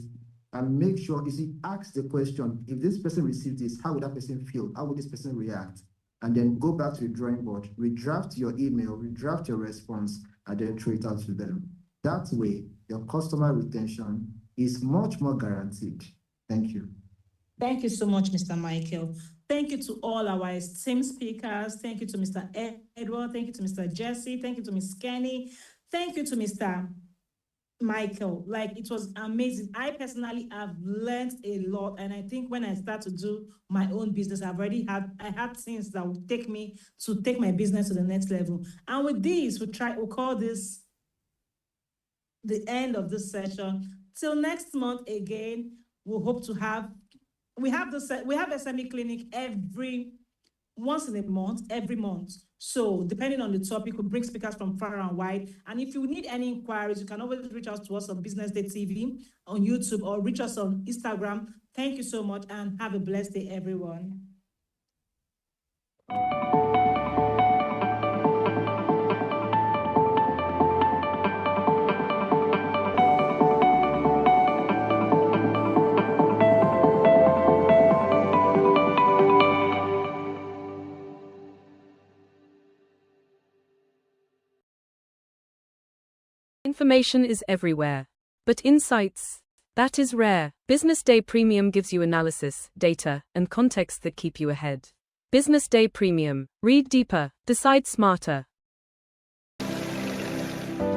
and make sure, ask the question, if this person receives this, how would that person feel? How would this person react? And then go back to the drawing board, redraft your email, redraft your response, and then throw it out to them. That way, your customer retention is much more guaranteed. Thank you. Thank you so much, Mr. Michael. Thank you to all our esteemed speakers. Thank you to Mr. Edward. Thank you to Mr. Jesse. Thank you to Ms. Kenny. Thank you to Mr. Michael. It was amazing. I personally have learned a lot, and I think when I start to do my own business, I had things that would take me to take my business to the next level. And with this, we'll call this the end of this session. Till next month again, we hope to have SME clinic once in a month, every month. So depending on the topic, we bring speakers from far and wide. And if you need any inquiries, you can always reach out to us on BusinessDay TV on YouTube, or reach us on Instagram. Thank you so much, and have a blessed day, everyone. Information is everywhere. But insights, that is rare. BusinessDay Premium gives you analysis, data, and context that keep you ahead. BusinessDay Premium. Read deeper, decide smarter.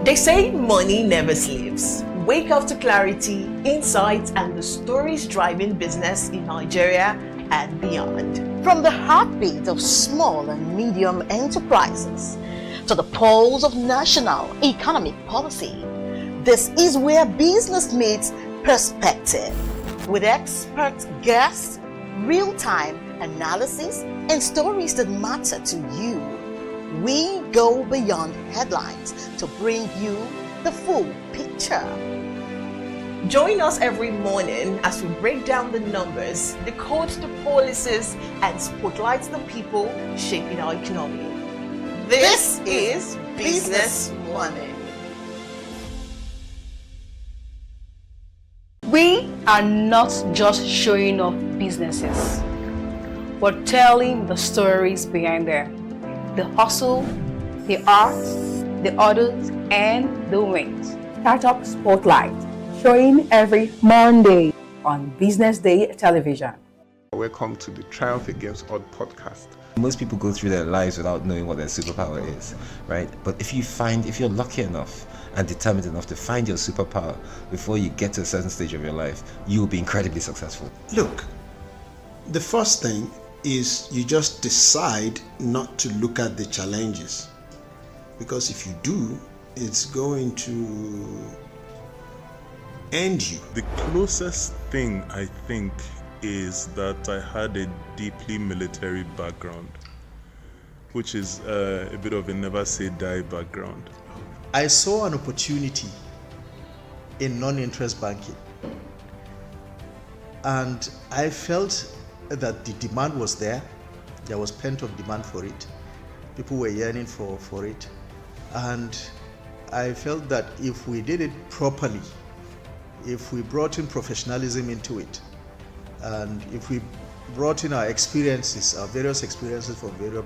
They say money never sleeps. Wake up to clarity, insights, and the stories driving business in Nigeria and beyond. From the heartbeat of small and medium enterprises to the pulse of national economic policy, this is where business meets perspective. With expert guests, real-time analysis, and stories that matter to you, we go beyond headlines to bring you the full picture. Join us every morning as we break down the numbers, decode the policies, and spotlight the people shaping our economy. This is Business Money. We are not just showing off businesses. We're telling the stories behind them. The hustle, the art, the orders, and the wins. Startup Spotlight, showing every Monday on Business Day television. Welcome to the Triumph Against Odd podcast. Most people go through their lives without knowing what their superpower is, right? But if you're lucky enough and determined enough to find your superpower before you get to a certain stage of your life, you will be incredibly successful. Look, the first thing is you just decide not to look at the challenges, because if you do, it's going to end you. The closest thing I think is that I had a deeply military background, which is a bit of a never say die background. I saw an opportunity in non-interest banking, and I felt that the demand was there There was pent-up demand for it. People were yearning for it. And I felt that if we did it properly, if we brought in professionalism into it, and if we brought in our experiences, our various experiences from various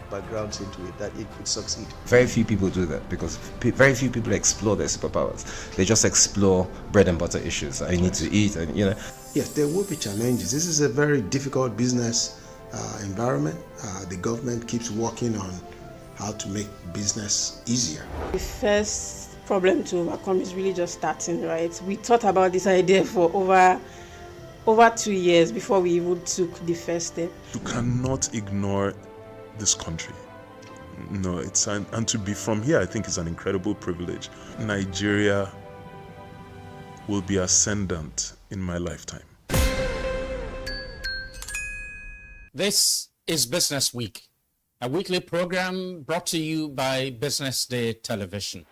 backgrounds into it, that it could succeed. Very few people do that because very few people explore their superpowers. They just explore bread and butter issues. I need to eat, and you know. Yes, there will be challenges. This is a very difficult business environment. The government keeps working on how to make business easier. The first problem to overcome is really just starting, right? We thought about this idea for over 2 years before we even took the first step. You cannot ignore this country. No, and to be from here, I think is an incredible privilege. Nigeria will be ascendant in my lifetime. This is Business Week, a weekly program brought to you by Business Day Television.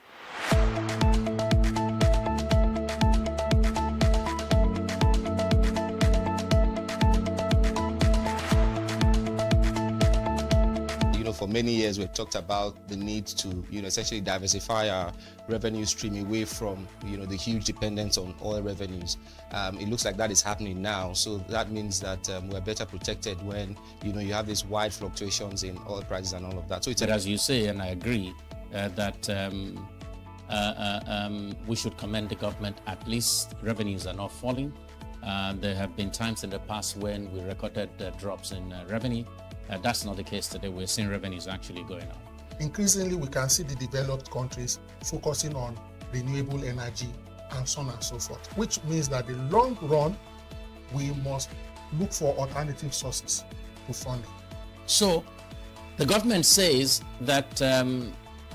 For many years, we've talked about the need to, essentially diversify our revenue stream away from, the huge dependence on oil revenues. It looks like that is happening now. So that means that we're better protected when, you have these wide fluctuations in oil prices and all of that. So it's as you say, and I agree, that we should commend the government. At least revenues are not falling. There have been times in the past when we recorded drops in revenue. That's not the case today. We're seeing revenues actually going up. Increasingly, we can see the developed countries focusing on renewable energy and so on and so forth, which means that in the long run, we must look for alternative sources to funding. So, the government says that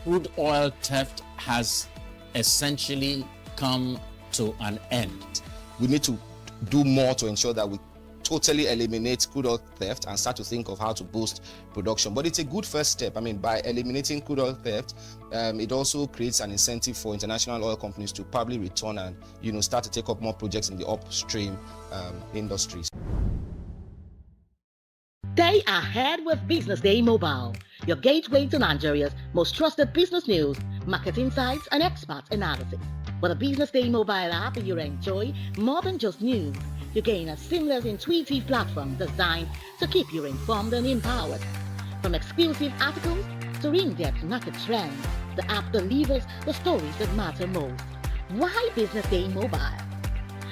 crude oil theft has essentially come to an end. We need to do more to ensure that we totally eliminate crude oil theft and start to think of how to boost production. But it's a good first step. By eliminating crude oil theft, it also creates an incentive for international oil companies to probably return and, start to take up more projects in the upstream industries. Stay ahead with Business Day Mobile, your gateway to Nigeria's most trusted business news, market insights, and expert analysis. With a Business Day Mobile app, you enjoy more than just news. You gain a seamless, intuitive platform designed to keep you informed and empowered. From exclusive articles to in-depth market trends, the app delivers the stories that matter most. Why Business Day Mobile?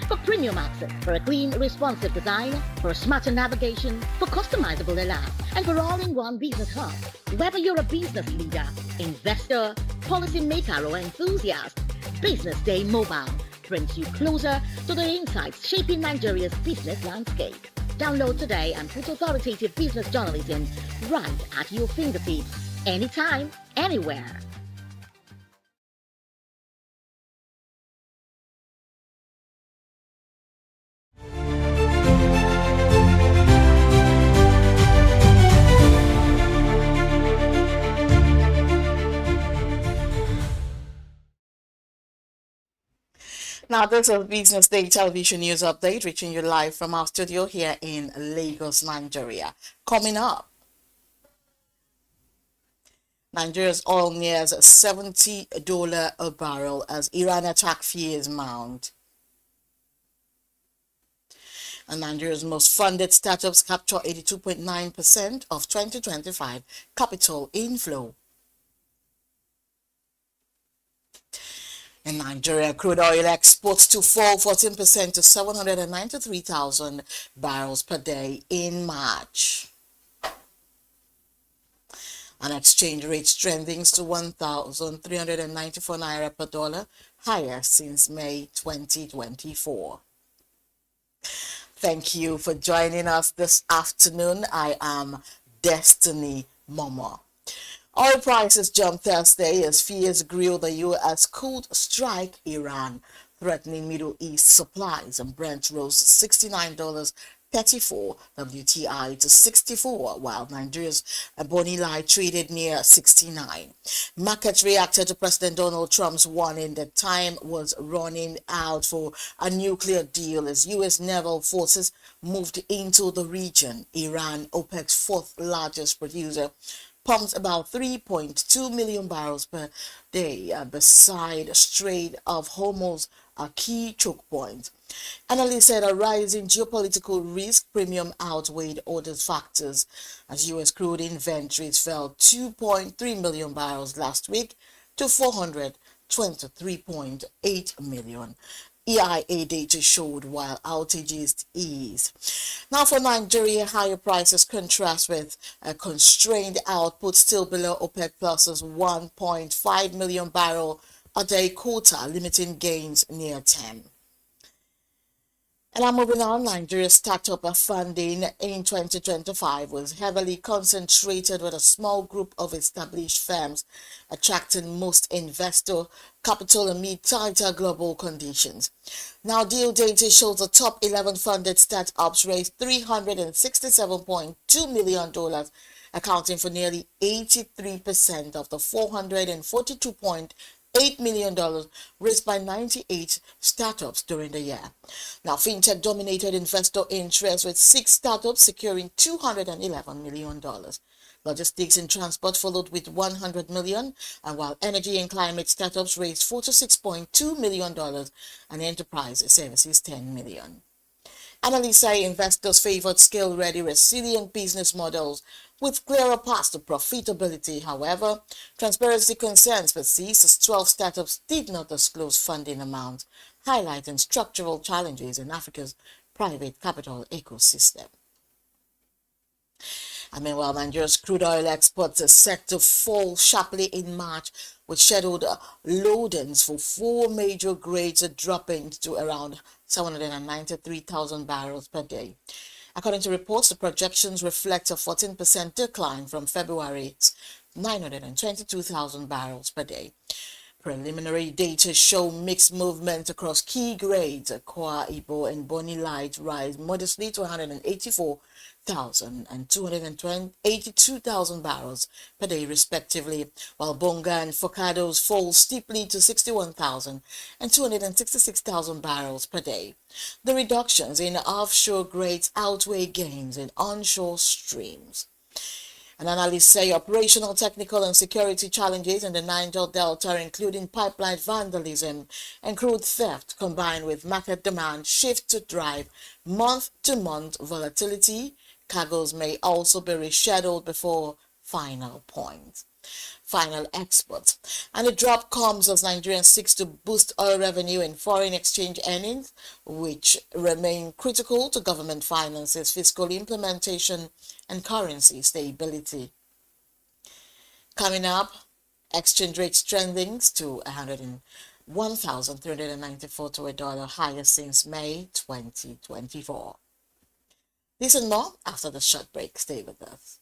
For premium access, for a clean, responsive design, for a smarter navigation, for customizable alerts, and for all-in-one business hub. Whether you're a business leader, investor, policymaker, or enthusiast, Business Day Mobile brings you closer to the insights shaping Nigeria's business landscape. Download today and put authoritative business journalism right at your fingertips, anytime, anywhere. Now, this is Business Day Television News Update, reaching you live from our studio here in Lagos, Nigeria. Coming up, Nigeria's oil nears $70 a barrel as Iran attack fears mount. And Nigeria's most funded startups capture 82.9% of 2025 capital inflow. In Nigeria, crude oil exports to fall 14% to 793,000 barrels per day in March. And exchange rate trending to 1,394 naira per dollar, higher since May 2024. Thank you for joining us this afternoon. I am Destiny Momo. Oil prices jumped Thursday as fears grew the U.S. could strike Iran, threatening Middle East supplies, and Brent rose to $69 34 WTI to 64, while Nigeria's Bonny Light traded near 69. Markets reacted to President Donald Trump's warning that time was running out for a nuclear deal as U.S. naval forces moved into the region. Iran, OPEC's fourth largest producer, pumped about 3.2 million barrels per day beside Strait of Hormuz, a key choke point. Analysts said a rising geopolitical risk premium outweighed other factors as U.S. crude inventories fell 2.3 million barrels last week to 423.8 million. EIA data showed while outages eased. Now for Nigeria, higher prices contrast with a constrained output still below OPEC Plus's 1.5 million barrel a day quota, limiting gains near 10. And I'm moving on. Nigeria's startup funding in 2025 was heavily concentrated with a small group of established firms, attracting most investor capital amid tighter global conditions. Now, deal data shows the top 11 funded startups raised $367.2 million, accounting for nearly 83% of the $442.8 million raised by 98 startups during the year. Now, fintech dominated investor interest with 6 startups securing $211 million. Logistics and transport followed with $100 million, and while energy and climate startups raised $46.2 million and enterprise services $10 million. Analysts say investors favored scale-ready, resilient business models with clearer paths to profitability. However, transparency concerns persist as 12 startups did not disclose funding amounts, highlighting structural challenges in Africa's private capital ecosystem. And meanwhile, Nigeria's crude oil exports are set to fall sharply in March, with scheduled loadings for 4 major grades dropping to around 793,000 barrels per day. According to reports, the projections reflect a 14% decline from February's 922,000 barrels per day. Preliminary data show mixed movement across key grades. Akwa Ibom and Bonny Light rise modestly to 184,000 and 282,000 barrels per day respectively, while Bonga and Focados fall steeply to 61,000 and 266,000 barrels per day. The reductions in offshore grades outweigh gains in onshore streams. And analysts say operational, technical, and security challenges in the Niger Delta, including pipeline vandalism and crude theft, combined with market demand shift to drive month-to-month volatility. Cargoes may also be rescheduled before final exports. And the drop comes as Nigerians seek to boost oil revenue and foreign exchange earnings, which remain critical to government finances, fiscal implementation, and currency stability. Coming up, exchange rate strengthening to 1,394 to $1, highest since May 2024. This and more after the short break. Stay with us.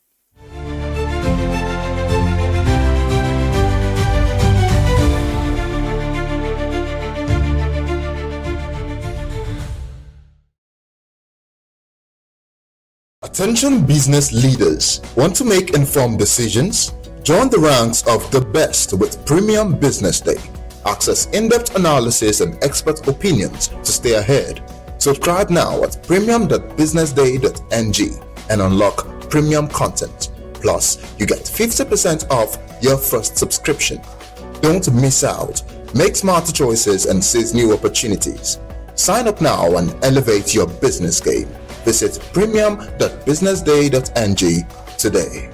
Attention business leaders. Want to make informed decisions? Join the ranks of the best with Premium Business Day. Access in-depth analysis and expert opinions to stay ahead. Subscribe now at premium.businessday.ng and unlock premium content. Plus, you get 50% off your first subscription. Don't miss out. Make smarter choices and seize new opportunities. Sign up now and elevate your business game. Visit premium.businessday.ng today.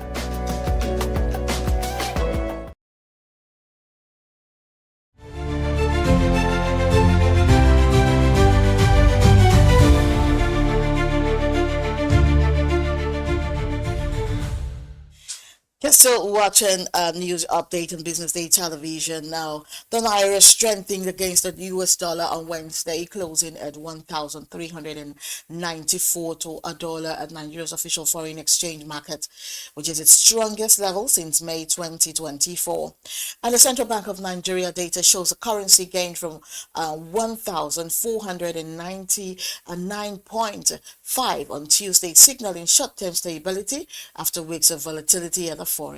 Yes, still watching news update on Business Day television now. The Naira strengthened against the US dollar on Wednesday, closing at 1,394 to a dollar at Nigeria's official foreign exchange market, which is its strongest level since May 2024. And the Central Bank of Nigeria data shows the currency gained from 1,499.5 on Tuesday, signaling short-term stability after weeks of volatility at the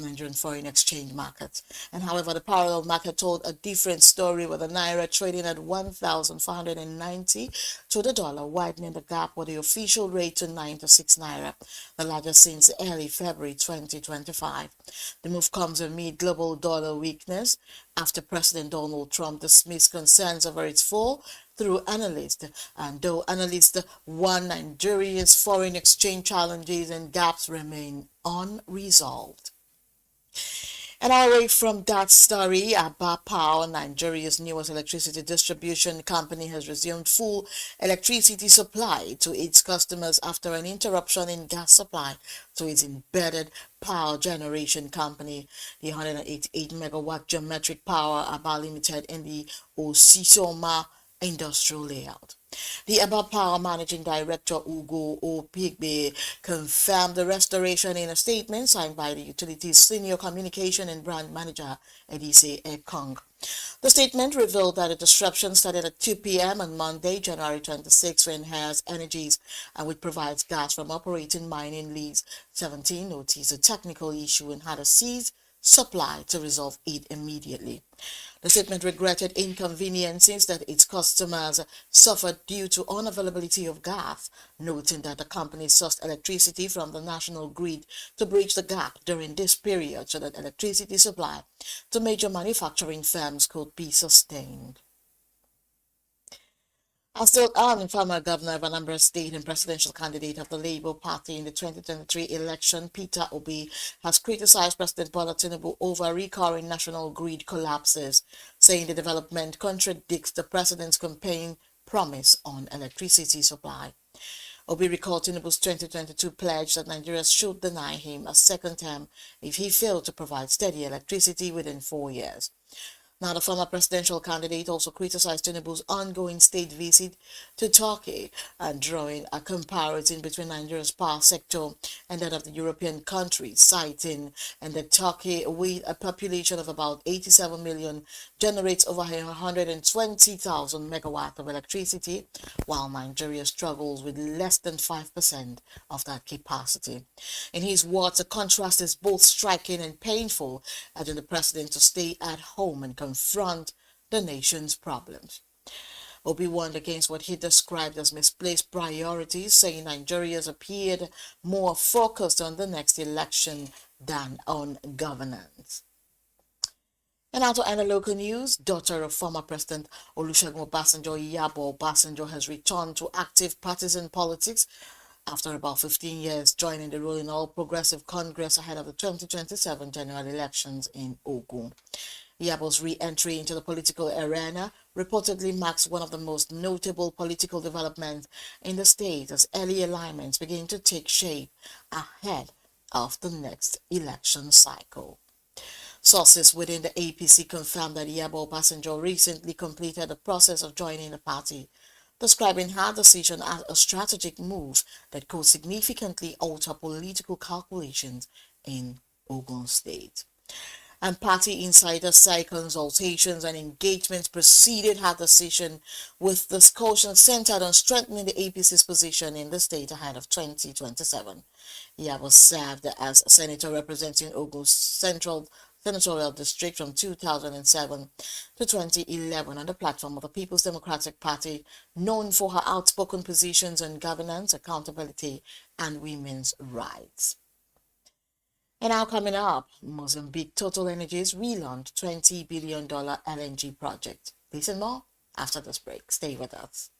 Nigerian foreign exchange market. And however, the parallel market told a different story, with the Naira trading at 1,490 to the dollar, widening the gap with the official rate to 96 Naira, the largest since early February 2025. The move comes amid global dollar weakness after President Donald Trump dismissed concerns over its fall through analysts. And though analysts warn Nigeria's foreign exchange challenges and gaps remain unresolved. And away from that story, Aba Power, Nigeria's newest electricity distribution company, has resumed full electricity supply to its customers after an interruption in gas supply to its embedded power generation company, the 188 megawatt geometric power Aba Limited in the Osisoma industrial layout. The Aba Power Managing Director Ugo Opigbe confirmed the restoration in a statement signed by the utility's Senior Communication and Brand Manager Edise Ekong. The statement revealed that the disruption started at 2 p.m. on Monday, January 26, when Harris Energies, which provides gas from operating mining leads 17, noticed a technical issue and had to cease supply to resolve it immediately. The statement regretted inconveniences that its customers suffered due to unavailability of gas, noting that the company sourced electricity from the national grid to bridge the gap during this period so that electricity supply to major manufacturing firms could be sustained. And still on, former governor of Anambra State and presidential candidate of the Labour Party in the 2023 election, Peter Obi, has criticized President Bola Tinubu over recurring national grid collapses, saying the development contradicts the president's campaign promise on electricity supply. Obi recalled Tinubu's 2022 pledge that Nigeria should deny him a second term if he failed to provide steady electricity within 4 years. Now, the former presidential candidate also criticized Tinubu's ongoing state visit to Turkey and drawing a comparison between Nigeria's power sector and that of the European countries, citing that Turkey, with a population of about 87 million, generates over 120,000 megawatts of electricity, while Nigeria struggles with less than 5% of that capacity. In his words, the contrast is both striking and painful, urging the president to stay at home and confront the nation's problems. Obi warned against what he described as misplaced priorities, saying Nigerians appeared more focused on the next election than on governance. And now to end the local news, daughter of former President Olusegun Obasanjo, Iyabo Obasanjo, has returned to active partisan politics after about 15 years joining the ruling All Progressive Congress ahead of the 2027 general elections in Ogun. Iyabo's re-entry into the political arena reportedly marks one of the most notable political developments in the state as early alignments begin to take shape ahead of the next election cycle. Sources within the APC confirmed that Iyabo Obasanjo recently completed the process of joining the party, describing her decision as a strategic move that could significantly alter political calculations in Ogun State. And party insiders say consultations and engagements preceded her decision, with discussion centered on strengthening the APC's position in the state ahead of 2027. Iyabo served as senator representing Ogun's Central Senatorial District from 2007 to 2011 on the platform of the People's Democratic Party, known for her outspoken positions on governance, accountability, and women's rights. And now coming up, Mozambique Total Energies relaunched $20 billion LNG project. This and more after this break. Stay with us.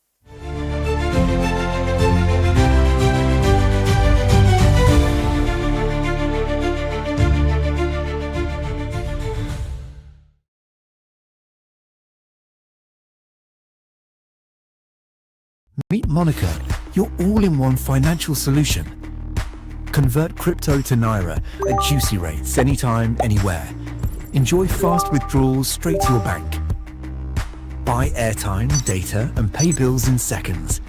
Meet Monica, your all-in-one financial solution. Convert crypto to Naira at juicy rates anytime, anywhere. Enjoy fast withdrawals straight to your bank. Buy airtime, data, and pay bills in seconds.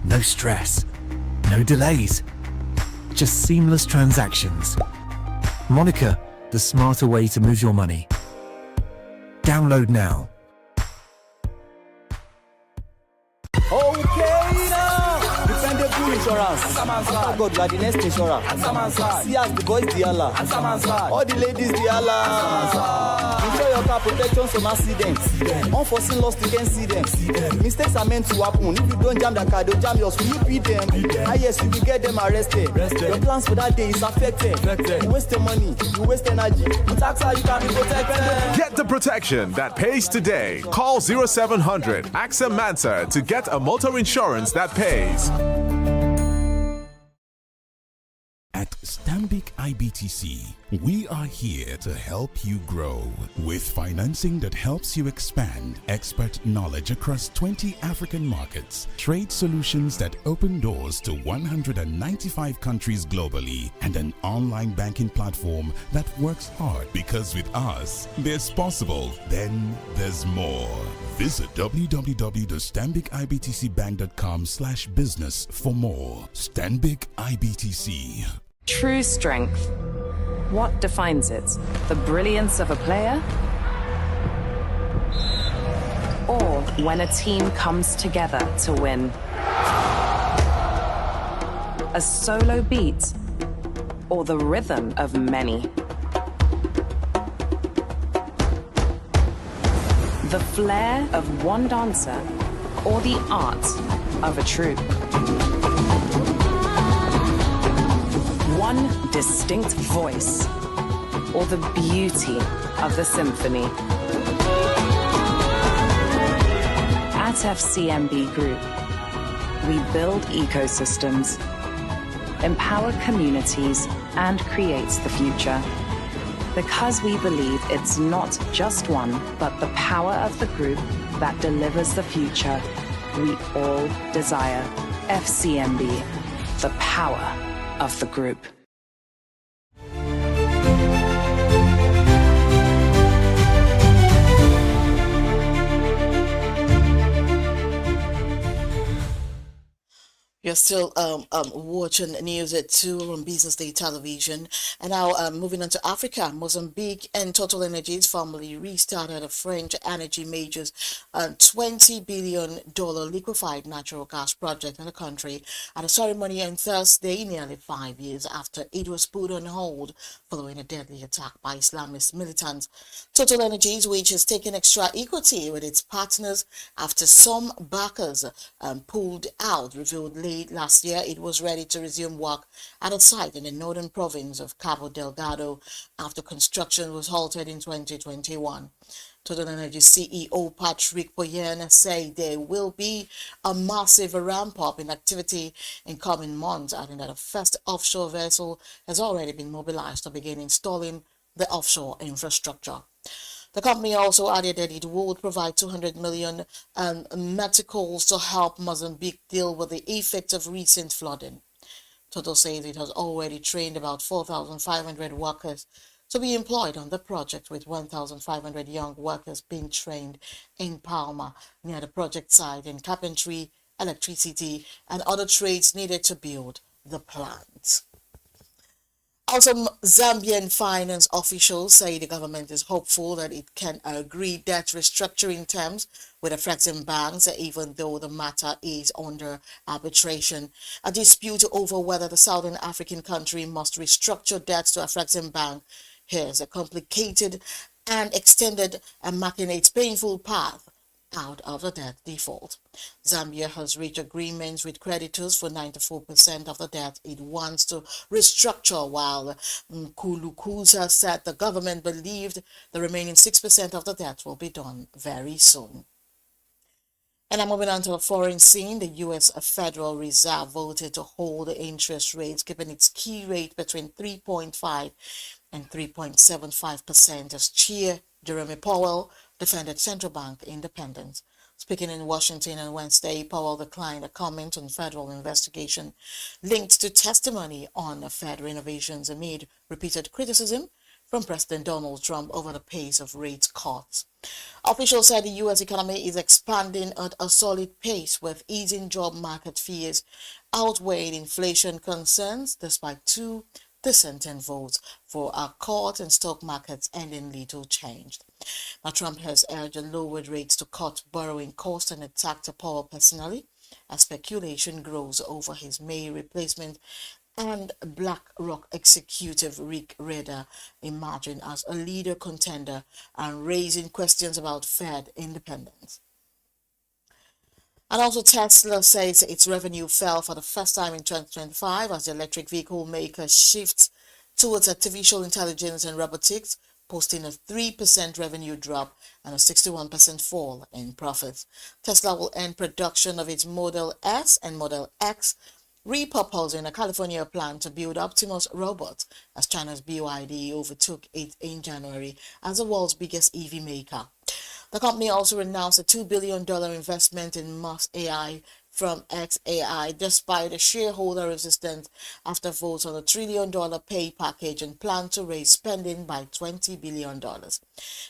No stress, no delays, just seamless transactions. Monica, the smarter way to move your money. Download now. Okay now, dependable insurance. After God, you are the next insurer. See as the boys the Allah, all the ladies the Allah. Insure your car protection from accidents. Unforeseen loss, you can see them. Mistakes are meant to happen. If you don't jam the car, they'll jam yours. Will you beat them? Ah yes, you will get them arrested. Your plans for that day is affected. You waste your money, you waste energy. With AXA, you can be protected. Get the protection that pays today. Call 0700 AXA Mansa to get a motor insurance that pays. At Stanbic IBTC, we are here to help you grow with financing that helps you expand expert knowledge across 20 African markets, trade solutions that open doors to 195 countries globally, and an online banking platform that works hard because with us, there's possible, then there's more. Visit www.stanbicibtcbank.com/business for more. Stanbic IBTC. True strength. What defines it? The brilliance of a player? Or when a team comes together to win? A solo beat? Or the rhythm of many? The flair of one dancer? Or the art of a troupe? One distinct voice, or the beauty of the symphony. At FCMB Group, we build ecosystems, empower communities, and create the future. Because we believe it's not just one, but the power of the group that delivers the future we all desire. FCMB, the power of the group. You're still watching news at 2 on Business Day Television. And now moving on to Africa, Mozambique and Total Energies formally restarted a French energy major's $20 billion liquefied natural gas project in the country at a ceremony on Thursday, nearly 5 years after it was put on hold following a deadly attack by Islamist militants. Total Energies, which has taken extra equity with its partners after some backers pulled out, revealed late last year it was ready to resume work at a site in the northern province of Cabo Delgado after construction was halted in 2021. Total Energy CEO Patrick Poyen said there will be a massive ramp-up in activity in coming months, adding that a first offshore vessel has already been mobilized to begin installing the offshore infrastructure. The company also added that it would provide 200 million meticals to help Mozambique deal with the effects of recent flooding. Total says it has already trained about 4,500 workers to be employed on the project, with 1,500 young workers being trained in Palma near the project site in carpentry, electricity, and other trades needed to build the plant. Also, Zambian finance officials say the government is hopeful that it can agree debt restructuring terms with affecting banks, even though the matter is under arbitration. A dispute over whether the Southern African country must restructure debts to affecting bank has a complicated and extended and marking its painful path out of the debt default. Zambia has reached agreements with creditors for 94% of the debt it wants to restructure, while Nkulukusa said the government believed the remaining 6% of the debt will be done very soon. And I'm moving on to the foreign scene. The U.S. Federal Reserve voted to hold the interest rates, keeping its key rate between 3.5 and 3.75% as Chair Jeremy Powell defended central bank independence. Speaking in Washington on Wednesday, Powell declined a comment on federal investigation linked to testimony on Fed renovations amid repeated criticism from President Donald Trump over the pace of rate cuts. Officials said the U.S. economy is expanding at a solid pace with easing job market fears outweighing inflation concerns despite two dissenting votes for a cut and stock markets ending little changed. Now, Trump has urged lowered rates to cut borrowing costs and attacked Powell personally as speculation grows over his May replacement and BlackRock executive Rick Riordan emerging as a leader contender and raising questions about Fed independence. And also Tesla says its revenue fell for the first time in 2025 as the electric vehicle maker shifts towards artificial intelligence and robotics, posting a 3% revenue drop and a 61% fall in profits. Tesla will end production of its Model S and Model X, repurposing a California plant to build Optimus robots as China's BYD overtook it in January as the world's biggest EV maker. The company also announced a $2 billion investment in Musk AI from XAI despite a shareholder resistance after votes on a $1 trillion pay package and plan to raise spending by $20 billion.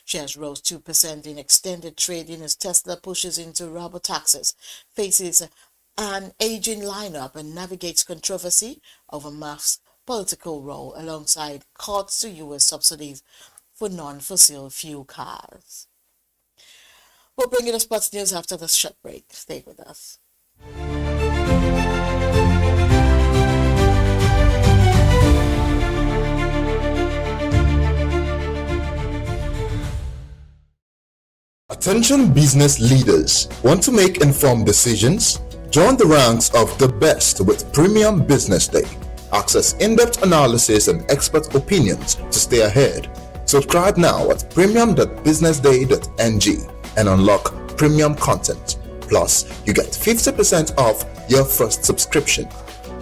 Shares rose 2% in extended trading as Tesla pushes into robotaxis, faces an aging lineup and navigates controversy over Musk's political role alongside cuts to U.S. subsidies for non-fossil fuel cars. We'll bring you the sports news after this short break. Stay with us. Attention business leaders. Want to make informed decisions? Join the ranks of the best with Premium Business Day. Access in-depth analysis and expert opinions to stay ahead. Subscribe now at premium.businessday.ng and unlock premium content. Plus, you get 50% off your first subscription.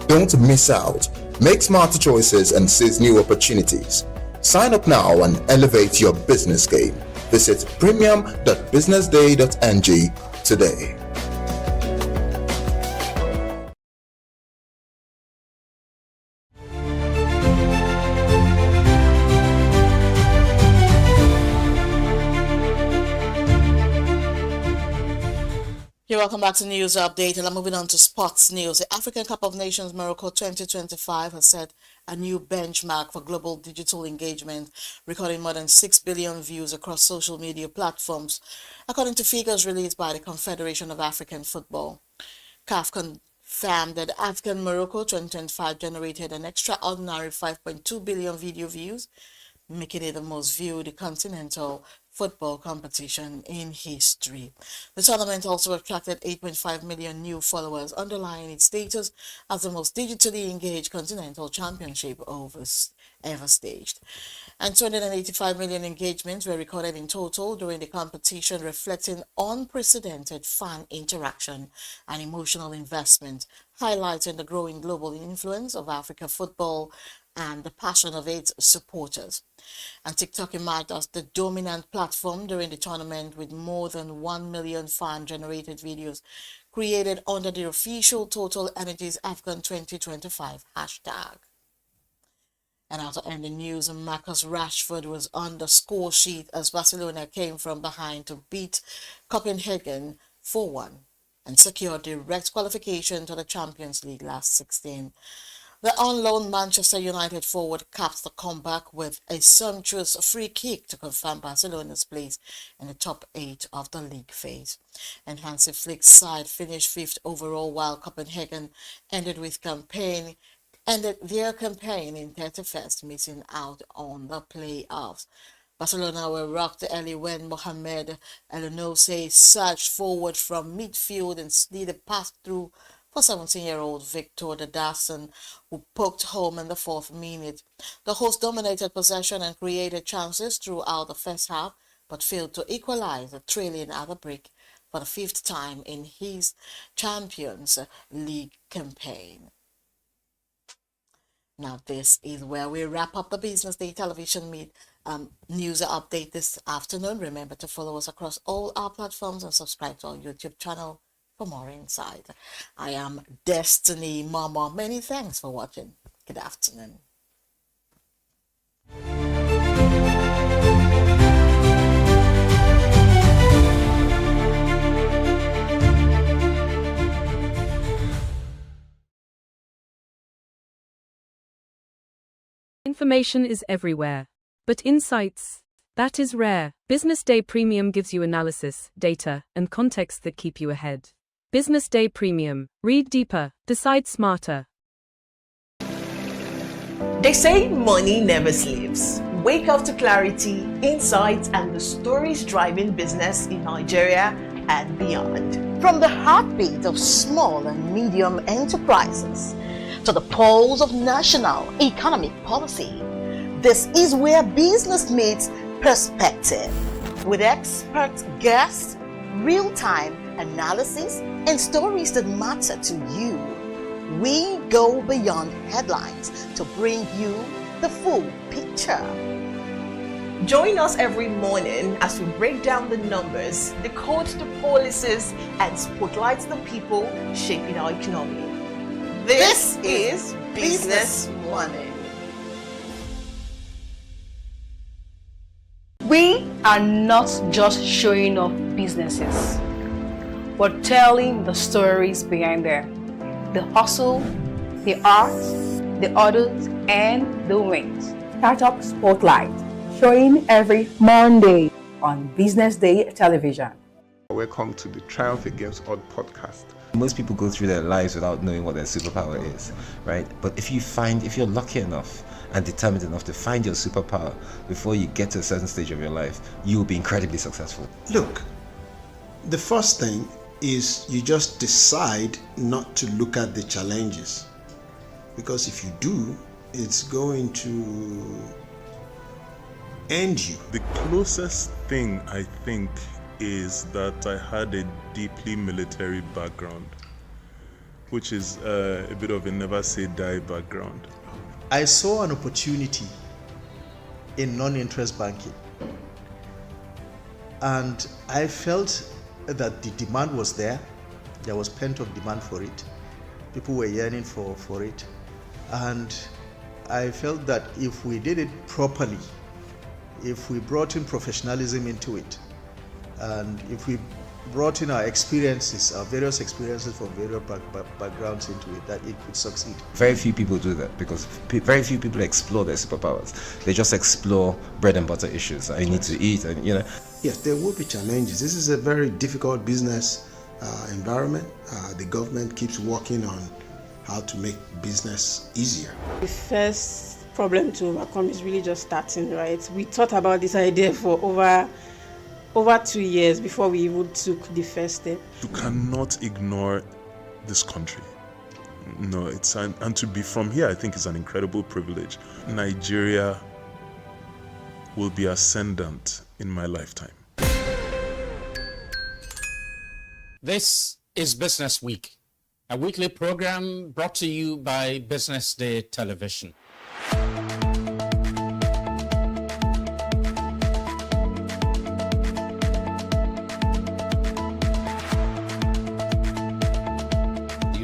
Don't miss out. Make smarter choices and seize new opportunities. Sign up now and elevate your business game. Visit premium.businessday.ng today. You're welcome back to News Update, and I'm moving on to sports news. The African Cup of Nations Morocco 2025 has set a new benchmark for global digital engagement, recording more than 6 billion views across social media platforms, according to figures released by the Confederation of African Football. CAF confirmed that African Morocco 2025 generated an extraordinary 5.2 billion video views, making it the most viewed continental football competition in history. The tournament also attracted 8.5 million new followers, underlying its status as the most digitally engaged continental championship ever staged. And 285 million engagements were recorded in total during the competition, reflecting unprecedented fan interaction and emotional investment, highlighting the growing global influence of African football and the passion of its supporters. And TikTok emerged as the dominant platform during the tournament, with more than 1 million fan-generated videos created under the official Total Energies AFCON 2025 hashtag. And out to end the news, Marcus Rashford was on the score sheet as Barcelona came from behind to beat Copenhagen 4-1 and secure direct qualification to the Champions League last 16. The on-loan Manchester United forward capped the comeback with a sumptuous free kick to confirm Barcelona's place in the top 8 of the league phase. And Hansi Flick's side finished 5th overall, while Copenhagen ended their campaign in 31st, missing out on the playoffs. Barcelona were rocked early when Mohamed El-Nossi surged forward from midfield and slid a pass through for 17-year-old Victor Dadason, who poked home in the 4th minute. The hosts dominated possession and created chances throughout the first half, but failed to equalize, trailing at the break for the 5th time in his Champions League campaign. Now this is where we wrap up the Business Day television meet news update this afternoon. Remember to follow us across all our platforms and subscribe to our YouTube channel for more insight. I am Destiny Mama. Many thanks for watching. Good afternoon. Information is everywhere, but insights, that is rare. Business Day Premium gives you analysis, data, and context that keep you ahead. Business Day Premium. Read deeper, decide smarter. They say money never sleeps. Wake up to clarity, insights, and the stories driving business in Nigeria and beyond. From the heartbeat of small and medium enterprises to the pulse of national economic policy, this is where business meets perspective. With expert guests, real-time analysis, and stories that matter to you, we go beyond headlines to bring you the full picture. Join us every morning as we break down the numbers, decode the policies, and spotlight the people shaping our economy. This is Business Morning. We are not just showing off businesses. We're telling the stories behind them. The hustle, the art, the orders, and the wins. Startup Spotlight, showing every Monday on Business Day television. Welcome to the Triumph Against Odd podcast. Most people go through their lives without knowing what their superpower is, right? But if you're lucky enough and determined enough to find your superpower before you get to a certain stage of your life, you will be incredibly successful. Look, the first thing is you just decide not to look at the challenges, because if you do, it's going to end you. The closest thing I think is that I had a deeply military background, which is a bit of a never say die background. I saw an opportunity in non-interest banking, and I felt that the demand was there. There was pent-up demand for it. People were yearning for it, and I felt that if we did it properly, if we brought in professionalism into it, and if we brought in our experiences, our various experiences from various backgrounds into it, that it could succeed. Very few people do that because very few people explore their superpowers. They just explore bread and butter issues. I need to eat, and Yes, there will be challenges. This is a very difficult business environment. The government keeps working on how to make business easier. The first problem to overcome is really just starting, right? We thought about this idea for over 2 years before we even took the first step. You cannot ignore this country. No, and to be from here, I think is an incredible privilege. Nigeria will be ascendant in my lifetime. This is Business Week, a weekly program brought to you by Business Day Television.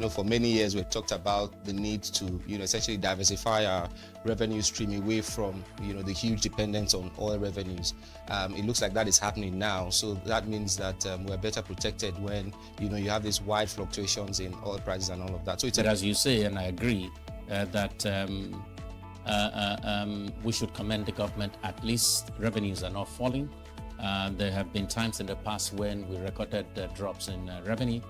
For many years, we've talked about the need to, essentially diversify our revenue stream away from, the huge dependence on oil revenues. It looks like that is happening now. So that means that we're better protected when, you have these wide fluctuations in oil prices and all of that. So it's as you say, and I agree, that we should commend the government. At least revenues are not falling. There have been times in the past when we recorded drops in revenue.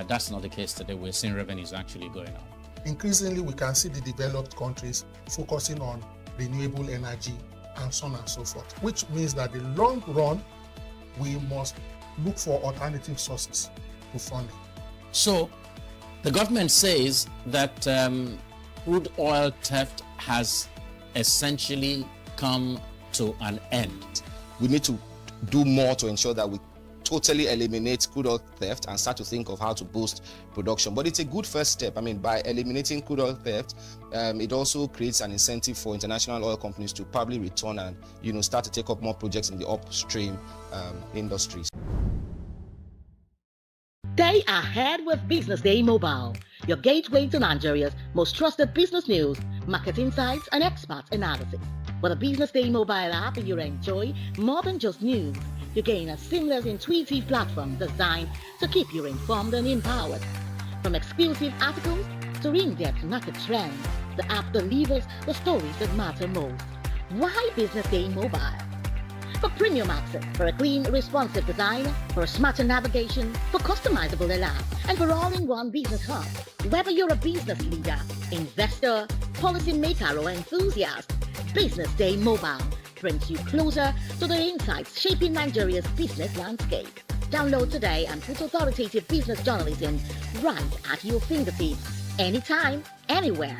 That's not the case today. We're seeing revenues actually going up. Increasingly, we can see the developed countries focusing on renewable energy and so on and so forth, which means that in the long run, we must look for alternative sources to funding. So, the government says that crude oil theft has essentially come to an end. We need to do more to ensure that we totally eliminate crude oil theft and start to think of how to boost production. But it's a good first step. I mean, by eliminating crude oil theft, it also creates an incentive for international oil companies to probably return and start to take up more projects in the upstream industries. Stay ahead with Business Day Mobile, your gateway to Nigeria's most trusted business news, market insights, and expert analysis. With a Business Day Mobile app, you enjoy more than just news. You gain a seamless, intuitive platform designed to keep you informed and empowered. From exclusive articles to in-depth market trends, the app delivers the stories that matter most. Why Business Day Mobile? For premium access, for a clean, responsive design, for smarter navigation, for customizable alerts, and for all-in-one business hub. Whether you're a business leader, investor, policymaker, or enthusiast, Business Day Mobile brings you closer to the insights shaping Nigeria's business landscape. Download today and put authoritative business journalism right at your fingertips, anytime, anywhere.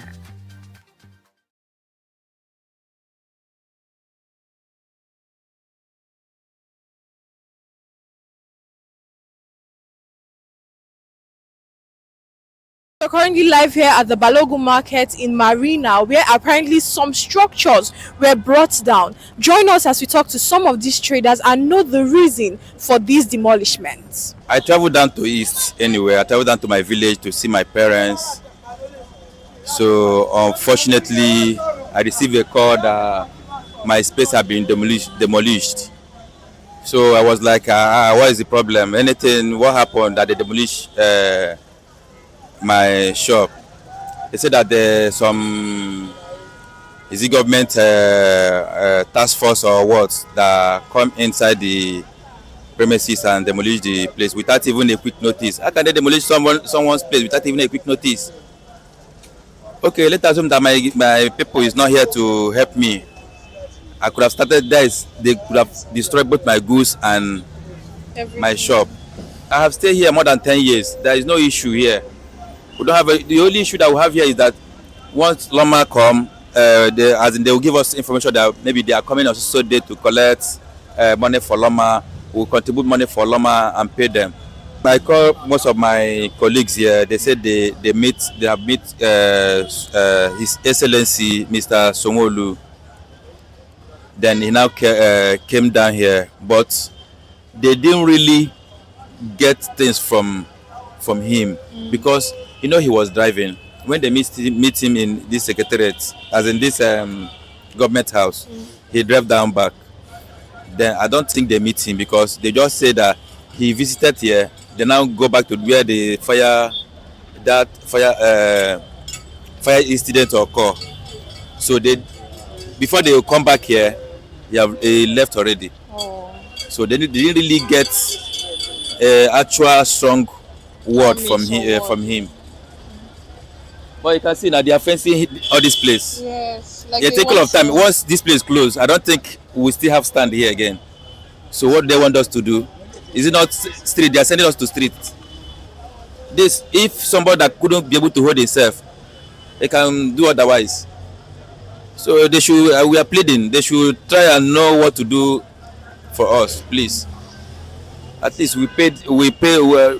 We're currently live here at the Balogun Market in Marina, where apparently some structures were brought down. Join us as we talk to some of these traders and know the reason for these demolishments. I traveled down to East anyway. I traveled down to my village to see my parents. So unfortunately, I received a call that my space had been demolished. So I was like, what is the problem? What happened that they demolished my shop? They said that there's some government task force or what that come inside the premises and demolish the place without even a quick notice. How can they demolish someone's place without even a quick notice? Okay, let's assume that my people is not here to help me. I could have started this. They could have destroyed both my goods and my shop. I have stayed here more than 10 years. There is no issue here. We don't have the only issue that we have here is that once Loma come, they will give us information that maybe they are coming on so day to collect money for Loma. We'll contribute money for Loma and pay them. I call most of my colleagues here. They said they have met His Excellency Mr. Somolu. Then he now came down here, but they didn't really get things from him because he was driving. When they meet him in this secretariat, as in this government house, he drove down back. Then I don't think they meet him because they just say that he visited here. They now go back to where the fire incident occurred. So before they come back here, he left already. So they didn't really get actual strong word from him. But you can see now they are fencing all this place. Yes. It takes a lot of time. Once this place closed, I don't think we still have stand here again. So what they want us to do, is it not street? They are sending us to street. If somebody that couldn't be able to hold himself, they can do otherwise. So they should. We are pleading. They should try and know what to do for us, please. At least we pay.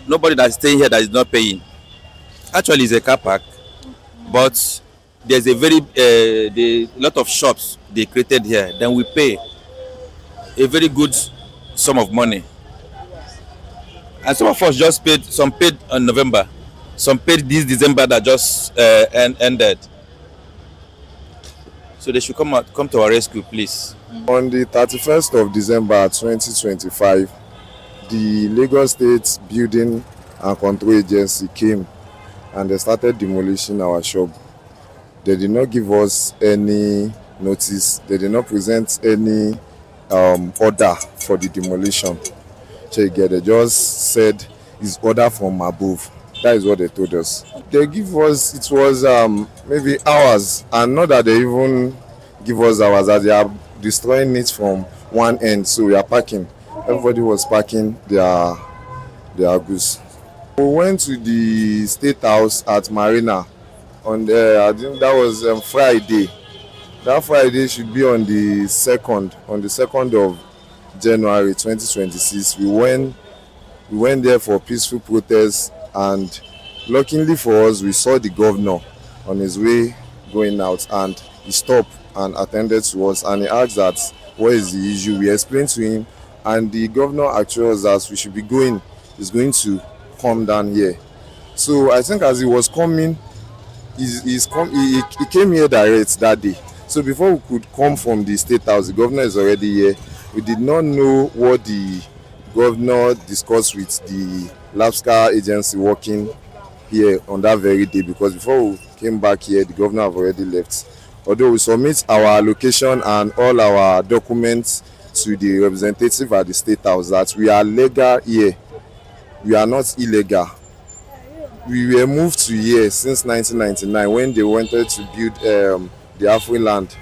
Nobody that's staying here that is not paying. Actually, it's a car park, but there's a lot of shops they created here. Then we pay a very good sum of money, and some of us just paid. Some paid in November, some paid this December that just ended. So they should come to our rescue, please. On the 31st of December 2025, the Lagos State Building and Control Agency came and they started demolishing our shop. They did not give us any notice. They did not present any order for the demolition. They just said it's order from above. That is what they told us. They give us, it was maybe hours, and not that they even give us hours, that they are destroying it from one end. So we are packing. Everybody was packing their goods. We went to the State House at Marina on I think that was Friday. That Friday should be on the 2nd of January 2026. We went We went there for peaceful protests, and luckily for us, we saw the governor on his way going out, and he stopped and attended to us, and he asked that what is the issue. We explained to him, and the governor assured us that we should be going. He's going to come down here. So I think as he was coming, he came here direct that day. So before we could come from the state house, the governor is already here. We did not know what the governor discussed with the LAPSCA agency working here on that very day, because before we came back here, the governor have already left. Although we submit our allocation and all our documents to the representative at the state house that we are legal here, we are not illegal. We were moved to here since 1999 when they wanted to build the halfway land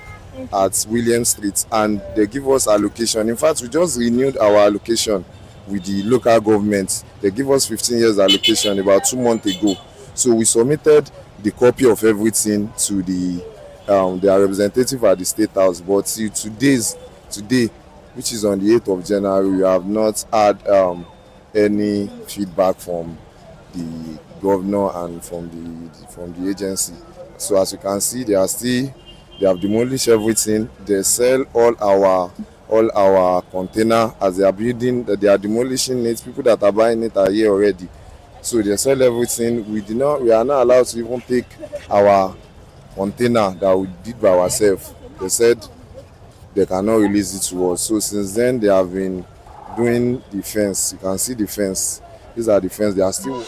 at William Street, and they give us allocation. In fact, we just renewed our allocation with the local government. They give us 15 years allocation about 2 months ago. So we submitted the copy of everything to their representative at the state house. But till today, which is on the 8th of January, we have not had any feedback from the governor and from the agency. So as you can see, they have demolished everything. They sell all our container as they are building. They are demolishing it. People that are buying it are here already. So they sell everything. We are not allowed to even take our container that we did by ourselves. They said they cannot release it to us. So since then they have been doing the fence. You can see the fence. These are the fence. They are still.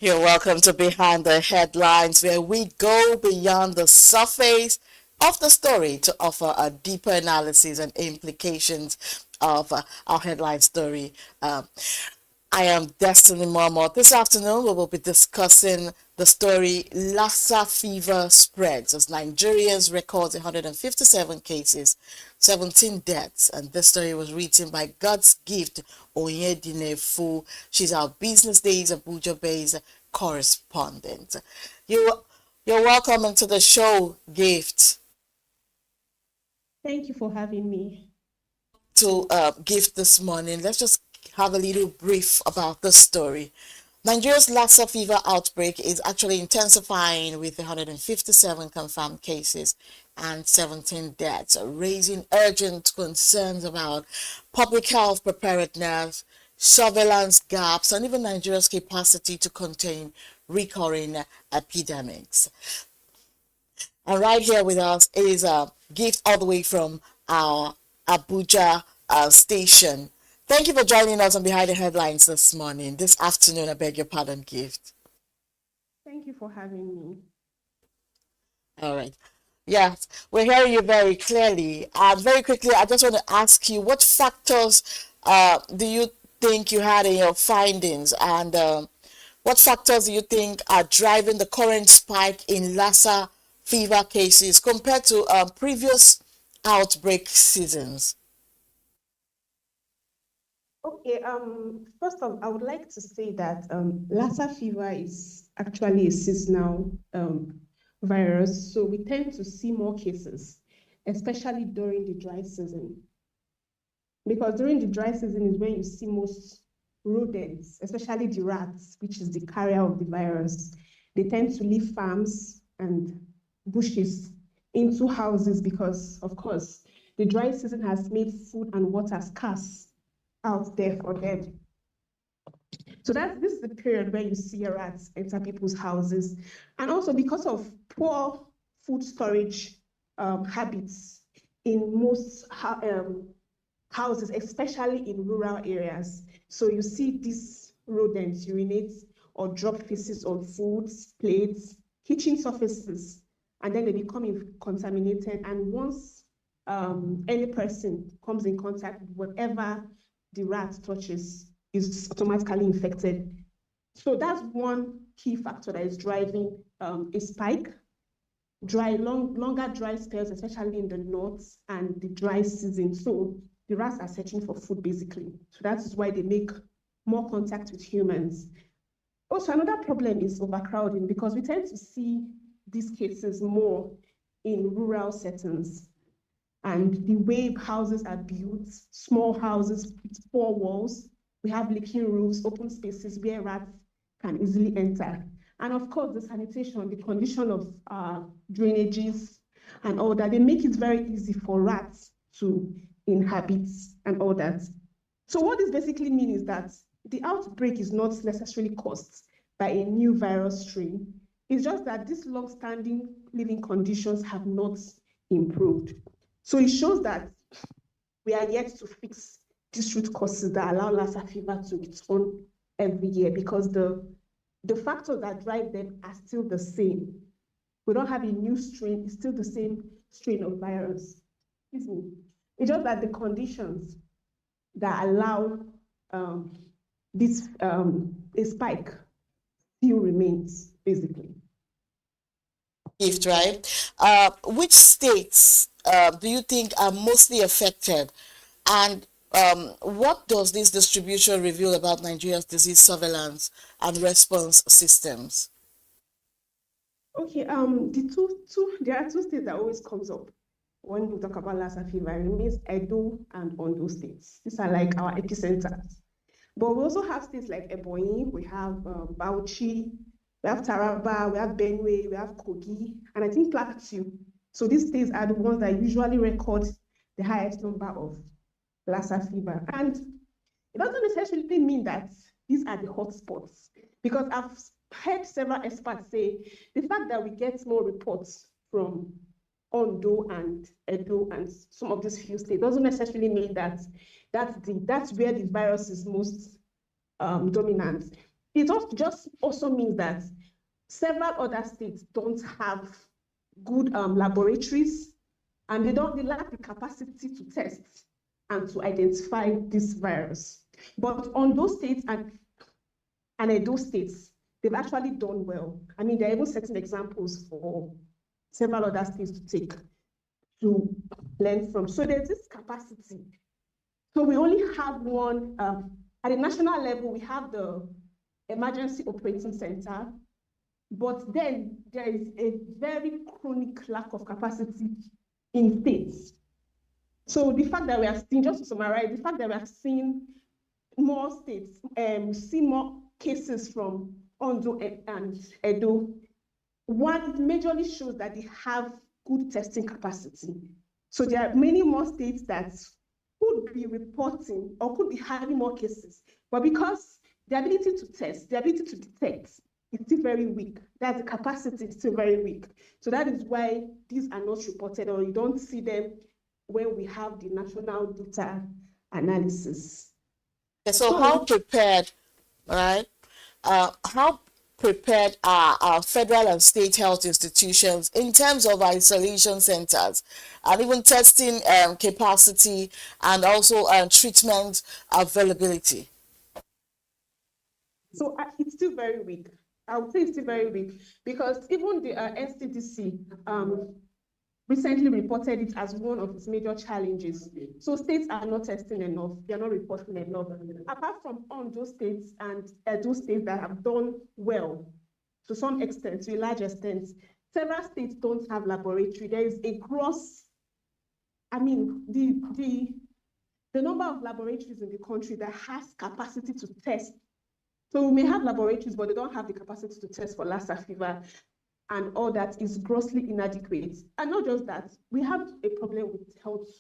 You're welcome to Behind the Headlines, where we go beyond the surface of the story to offer a deeper analysis and implications of our headline story. I am Destiny Marmot. This afternoon, we will be discussing the story Lassa fever spreads as Nigerians record 157 cases, 17 deaths. And this story was written by God's Gift Onyedinefu. She's our Business Days Abuja-based correspondent. You're welcome into the show, Gift. Thank you for having me. To Gift this morning, let's just have a little brief about this story. Nigeria's Lassa fever outbreak is actually intensifying with 157 confirmed cases and 17 deaths, raising urgent concerns about public health preparedness, surveillance gaps, and even Nigeria's capacity to contain recurring epidemics. And right here with us is a Gift all the way from our Abuja station. Thank you for joining us on Behind the Headlines this afternoon. I beg your pardon, Gift. Thank you for having me. All right. Yes, we're hearing you very clearly. And very quickly, I just want to ask you, what factors do you think you had in your findings? And what factors do you think are driving the current spike in Lassa fever cases compared to previous outbreak seasons? Okay, first off, I would like to say that Lassa fever is actually a seasonal virus, so we tend to see more cases, especially during the dry season. Because during the dry season is when you see most rodents, especially the rats, which is the carrier of the virus. They tend to leave farms and bushes into houses because, of course, the dry season has made food and water scarce out there for them. So this is the period where you see rats enter people's houses. And also because of poor food storage habits in most houses, especially in rural areas. So you see these rodents urinate or drop feces on foods, plates, kitchen surfaces, and then they become contaminated. And once any person comes in contact with whatever the rat touches, is automatically infected. So that's one key factor that is driving a spike. Longer dry spells, especially in the north and the dry season. So the rats are searching for food basically. So that is why they make more contact with humans. Also, another problem is overcrowding, because we tend to see these cases more in rural settings. And the way houses are built, small houses with 4 walls, we have leaking roofs, open spaces where rats can easily enter. And of course, the sanitation, the condition of drainages and all that, they make it very easy for rats to inhabit and all that. So what this basically means is that the outbreak is not necessarily caused by a new virus strain. It's just that these long-standing living conditions have not improved. So it shows that we are yet to fix these root causes that allow Lassa fever to return every year, because the factors that drive them are still the same. We don't have a new strain, it's still the same strain of virus. Excuse me. It's just that the conditions that allow this a spike still remains, basically. Gift, right? Which states do you think are mostly affected? And what does this distribution reveal about Nigeria's disease surveillance and response systems? Okay, there are two states that always comes up when we talk about Lassa fever. It means Edo and Ondo states. These are like our epicenters. But we also have states like Ebonyi, we have Bauchi, we have Taraba, we have Benue, we have Kogi, and I think Plateau. So these states are the ones that usually record the highest number of Lassa fever. And it doesn't necessarily mean that these are the hotspots, because I've heard several experts say the fact that we get more reports from Ondo and Edo and some of these few states doesn't necessarily mean that that's where the virus is most dominant. It just also means that several other states don't have good laboratories, and they lack the capacity to test and to identify this virus. But on those states and Edo states, they've actually done well. I mean, there are even certain examples for several other states to take to learn from. So there's this capacity. So we only have one, at the national level, we have the Emergency Operating Center, but then there is a very chronic lack of capacity in states. So the fact that we are seeing, just to summarize, the fact that we are seeing more states, seeing more cases from Ondo and Edo, one, it majorly shows that they have good testing capacity. So there are many more states that could be reporting or could be having more cases, but because the ability to test, the ability to detect is still very weak. That the capacity is still very weak. So that is why these are not reported, or you don't see them when we have the national data analysis. So how prepared, right? How prepared are our federal and state health institutions in terms of isolation centers and even testing capacity and also treatment availability? So it's still very weak. I would say it's still very weak, because even the NCDC recently reported it as one of its major challenges. So states are not testing enough, they're not reporting enough. Apart from those states and those states that have done well to some extent, to a large extent, several states don't have laboratory. There is a gross, I mean, the number of laboratories in the country that has capacity to test. So we may have laboratories, but they don't have the capacity to test for Lassa fever, and all that is grossly inadequate. And not just that, we have a problem with health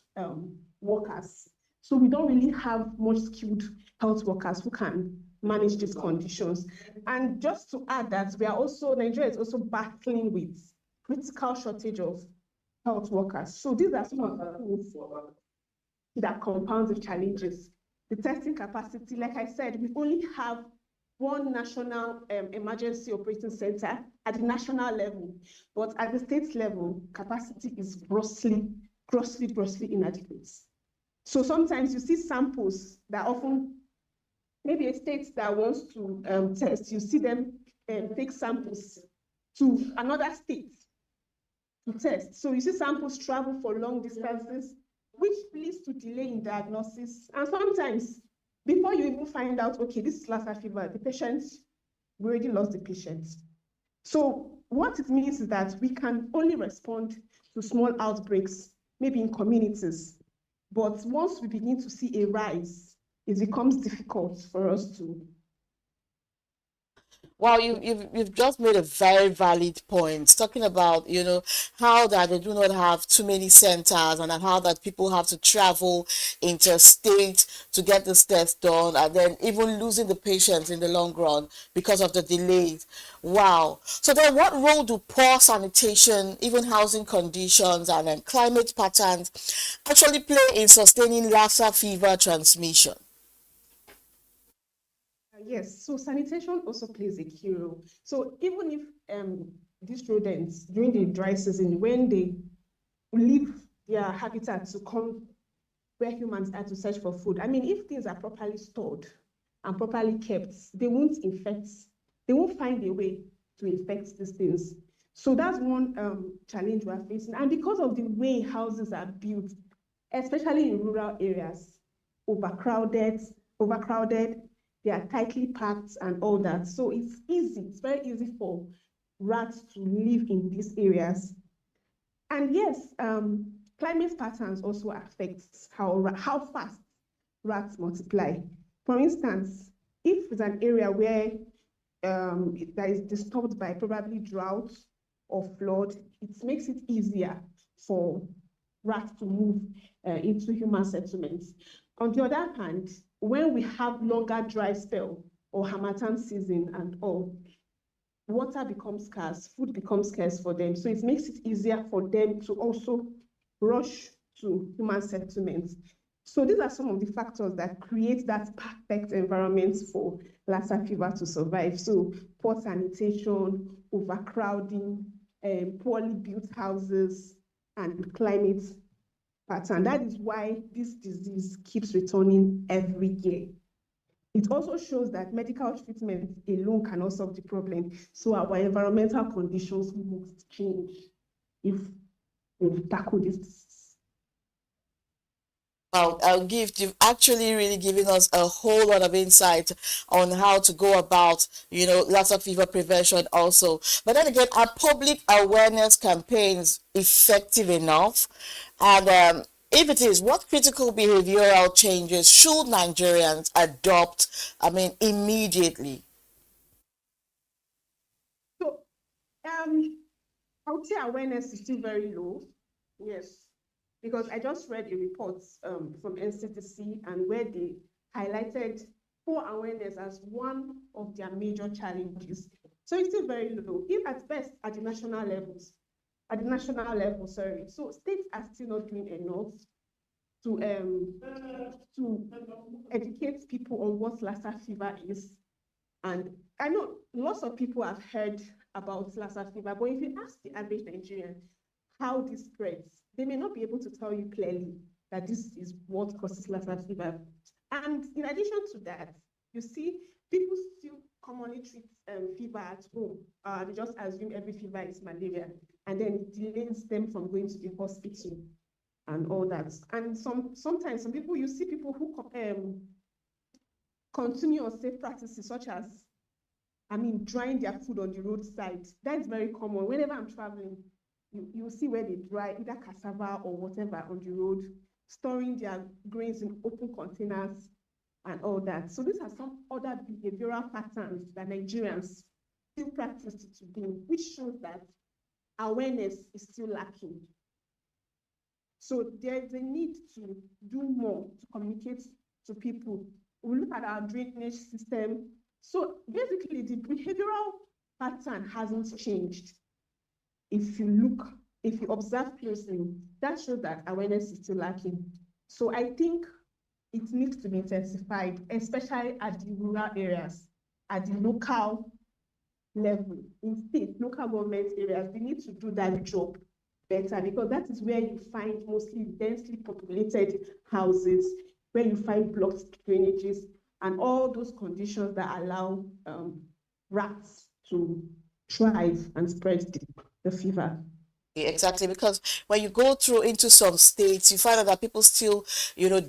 workers. So we don't really have much skilled health workers who can manage these conditions. And just to add that, Nigeria is also battling with critical shortage of health workers. So these are some of the things that compound the challenges. The testing capacity, like I said, we only have one national emergency operating center at the national level, but at the state level, capacity is grossly inadequate. So sometimes you see samples that often, maybe a state that wants to test, you see them take samples to another state to test. So you see samples travel for long distances, which leads to delay in diagnosis. And sometimes, before you even find out, okay, this is Lassa fever, we already lost the patient. So what it means is that we can only respond to small outbreaks, maybe in communities. But once we begin to see a rise, it becomes difficult for us to. Wow, you've just made a very valid point, talking about, how that they do not have too many centers, and how that people have to travel interstate to get this test done, and then even losing the patients in the long run because of the delays. Wow. So then what role do poor sanitation, even housing conditions, and climate patterns actually play in sustaining Lassa fever transmission? Yes, so sanitation also plays a key role. So even if these rodents, during the dry season, when they leave their habitat to come where humans are to search for food, I mean, if things are properly stored and properly kept, they won't find a way to infect these things. So that's one challenge we're facing. And because of the way houses are built, especially in rural areas, overcrowded, they are tightly packed and all that. So it's very easy for rats to live in these areas. And yes, climate patterns also affect how fast rats multiply. For instance, if it's an area where that is disturbed by probably drought or flood, it makes it easier for rats to move into human settlements. On the other hand, when we have longer dry spell or harmattan season and all, water becomes scarce, food becomes scarce for them. So it makes it easier for them to also rush to human settlements. So these are some of the factors that create that perfect environment for Lassa fever to survive. So poor sanitation, overcrowding, poorly built houses, and climate pattern. That is why this disease keeps returning every year. It also shows that medical treatment alone cannot solve the problem. So our environmental conditions must change if we tackle this disease. You've actually really given us a whole lot of insight on how to go about, Lassa fever prevention also. But then again, are public awareness campaigns effective enough? And if it is, what critical behavioral changes should Nigerians adopt, immediately? So, I would say awareness is still very low. Yes, because I just read a report from NCTC, and where they highlighted poor awareness as one of their major challenges. So it's still very low, if at best at the national level, sorry. So states are still not doing enough to educate people on what Lassa fever is. And I know lots of people have heard about Lassa fever, but if you ask the average Nigerian how this spreads, they may not be able to tell you clearly that this is what causes Lassa fever. And in addition to that, you see, people still commonly treat fever at home. They just assume every fever is malaria, and then it delays them from going to the hospital and all that. And sometimes some people, you see people who continue unsafe practices, such as, drying their food on the roadside. That's very common. Whenever I'm traveling, you see where they dry either cassava or whatever on the road, storing their grains in open containers and all that. So these are some other behavioral patterns that Nigerians still practice today, which shows that awareness is still lacking. So there's a need to do more to communicate to people. We look at our drainage system. So basically, the behavioral pattern hasn't changed. If you observe closely, that shows that awareness is still lacking. So I think it needs to be intensified, especially at the rural areas, at the local level, in state, local government areas. We need to do that job better, because that is where you find mostly densely populated houses, where you find blocked drainages and all those conditions that allow rats to thrive and spread the fever. Exactly, because when you go through into some states, you find out that people still,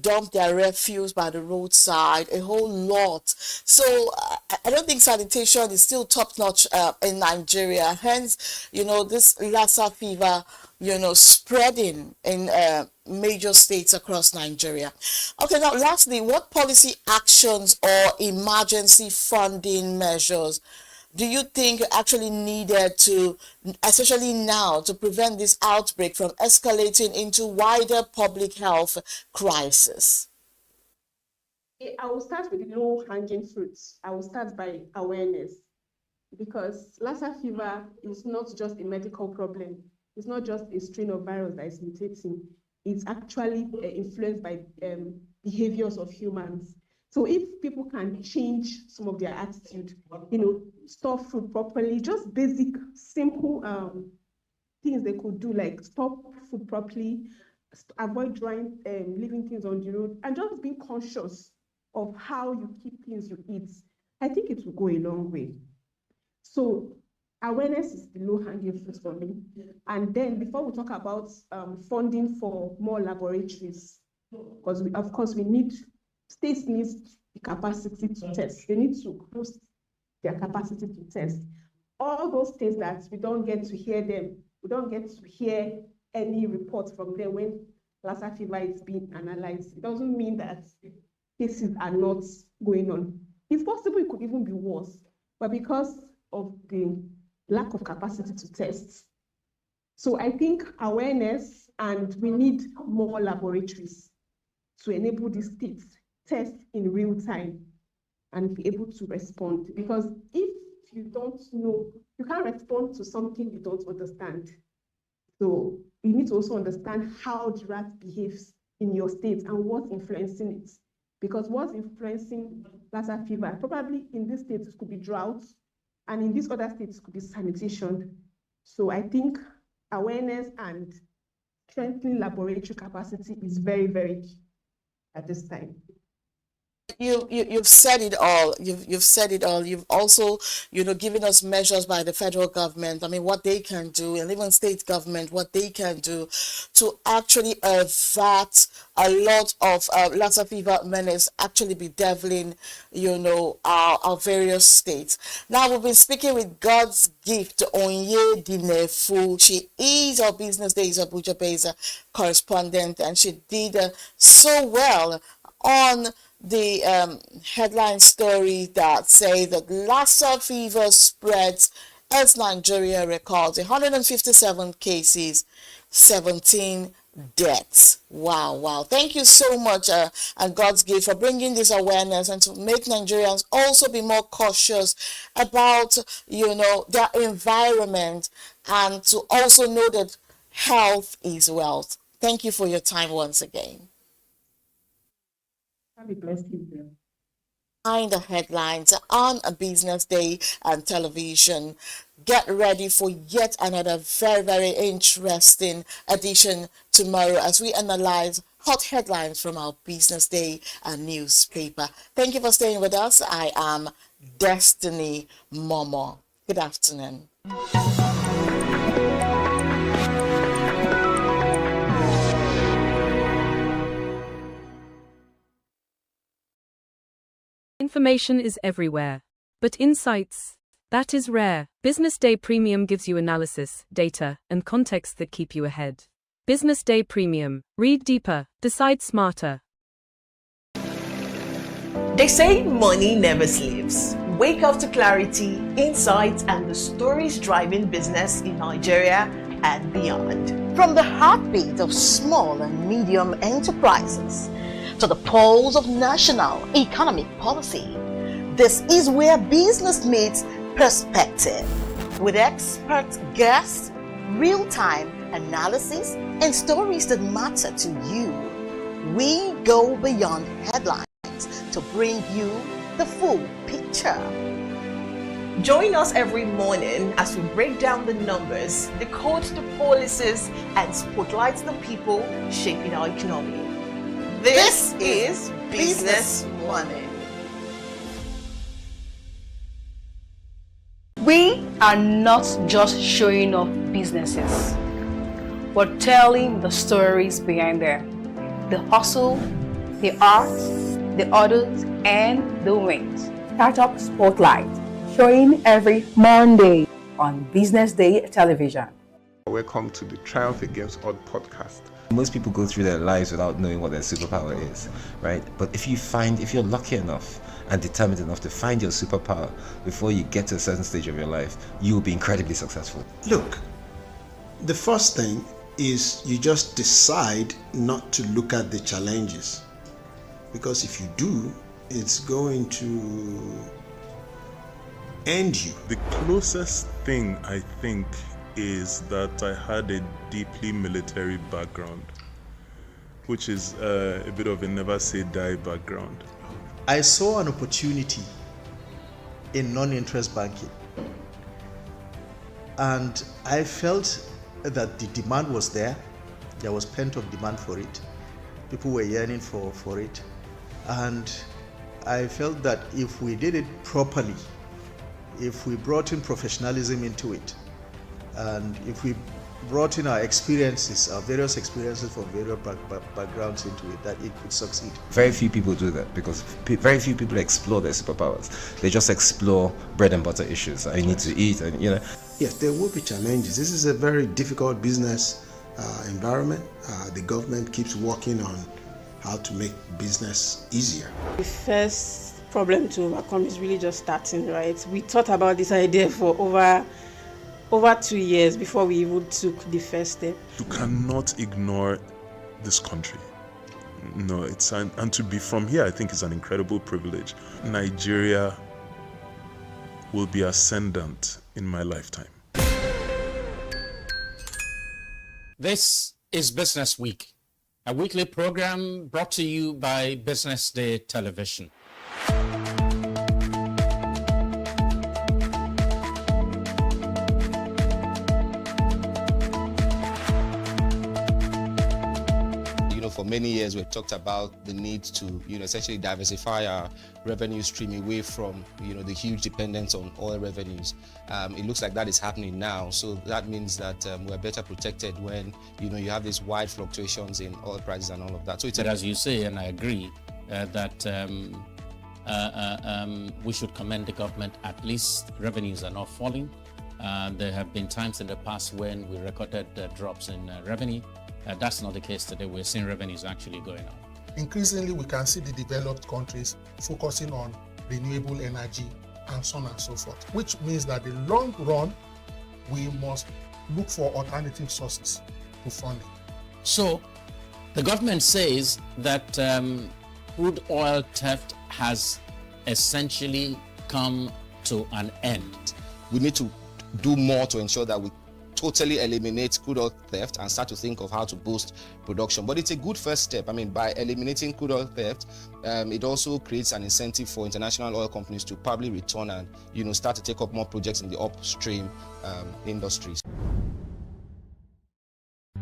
dump their refuse by the roadside, a whole lot. So I don't think sanitation is still top notch in Nigeria. Hence, this Lassa fever, spreading in major states across Nigeria. Okay, now lastly, what policy actions or emergency funding measures do you think are actually needed to, especially now, to prevent this outbreak from escalating into wider public health crisis? I will start with the low-hanging fruits. I will start by awareness, because Lassa fever is not just a medical problem. It's not just a strain of virus that is mutating. It's actually influenced by behaviors of humans. So if people can change some of their attitude, store food properly, just basic, simple things they could do, like store food properly, avoid leaving things on the road, and just being conscious of how you keep things you eat, I think it will go a long way. So awareness is the low-hanging fruit for me. And then before we talk about funding for more laboratories, because of course states need the capacity to test. They need to boost their capacity to test. All those states that we don't get to hear them, we don't get to hear any reports from them when Lassa fever is being analyzed. It doesn't mean that cases are not going on. If possible, it could even be worse. But because of the lack of capacity to test. So I think awareness, and we need more laboratories to enable the states test in real time and be able to respond. Because if you don't know, you can't respond to something you don't understand. So you need to also understand how the rat behaves in your state and what's influencing it. Because what's influencing Lassa fever, probably in this state it could be drought, and in these other states it could be sanitation. So I think awareness and strengthening laboratory capacity is very, very key at this time. You've said it all. You've said it all. You've also, given us measures by the federal government. I mean, what they can do, and even state government, what they can do to actually avert a lot of Lassa fever menace actually bedeviling, our various states. Now, we've been speaking with God's gift, Onye Dinefu. She is our Business Day's Abuja-based correspondent, and she did so well on the headline story that say that Lassa fever spreads as Nigeria records 157 cases, 17 deaths. Wow. Thank you so much, and God's gift, for bringing this awareness and to make Nigerians also be more cautious about, their environment, and to also know that health is wealth. Thank you for your time once again. Behind the headlines on a Business Day and television. Get ready for yet another very, very interesting edition tomorrow as we analyze hot headlines from our Business Day and newspaper. Thank you for staying with us. I am Destiny Momo. Good afternoon. Information is everywhere, but insights, that is rare. Business Day Premium gives you analysis, data, and context that keep you ahead. Business Day Premium. Read deeper, decide smarter. They say money never sleeps. Wake up to clarity, insights, and the stories driving business in Nigeria and beyond. From the heartbeat of small and medium enterprises to the pulse of national economic policy, this is where business meets perspective. With expert guests, real-time analysis, and stories that matter to you, we go beyond headlines to bring you the full picture. Join us every morning as we break down the numbers, decode the policies, and spotlight the people shaping our economy. This is Business Money. We are not just showing off businesses, but telling the stories behind them. The hustle, the art, the orders, and the wins. Startup Spotlight, showing every Monday on Business Day television. Welcome to the Triumph Against Odd podcast. Most people go through their lives without knowing what their superpower is, right? But if you're lucky enough and determined enough to find your superpower before you get to a certain stage of your life, you will be incredibly successful. Look, the first thing is you just decide not to look at the challenges, because if you do, it's going to end you. The closest thing I think is that I had a deeply military background, which is a bit of a never say die background. I saw an opportunity in non-interest banking, and I felt that the demand was there. There was pent-up demand for it. People were yearning for it, and I felt that if we did it properly, if we brought in professionalism into it, and if we brought in our experiences, our various experiences from various backgrounds into it, that it could succeed. Very few people do that because very few people explore their superpowers. They just explore bread and butter issues. I need to eat, and Yes, there will be challenges. This is a very difficult business environment. The government keeps working on how to make business easier. The first problem to overcome is really just starting, right? We thought about this idea for over 2 years before we even took the first step. You cannot ignore this country. No, and to be from here, I think is an incredible privilege. Nigeria will be ascendant in my lifetime. This is Business Week, a weekly program brought to you by Business Day Television. For many years, we've talked about the need to, essentially diversify our revenue stream away from, the huge dependence on oil revenues. It looks like that is happening now. So that means that we're better protected when, you have these wide fluctuations in oil prices and all of that. So it's as you say, and I agree, that we should commend the government. At least revenues are not falling. There have been times in the past when we recorded drops in revenue. That's not the case today. We're seeing revenues actually going up. Increasingly, we can see the developed countries focusing on renewable energy and so on and so forth, which means that in the long run, we must look for alternative sources to funding. So, the government says that crude oil theft has essentially come to an end. We need to do more to ensure that we totally eliminate crude oil theft and start to think of how to boost production. But it's a good first step. By eliminating crude oil theft, it also creates an incentive for international oil companies to probably return and start to take up more projects in the upstream industries.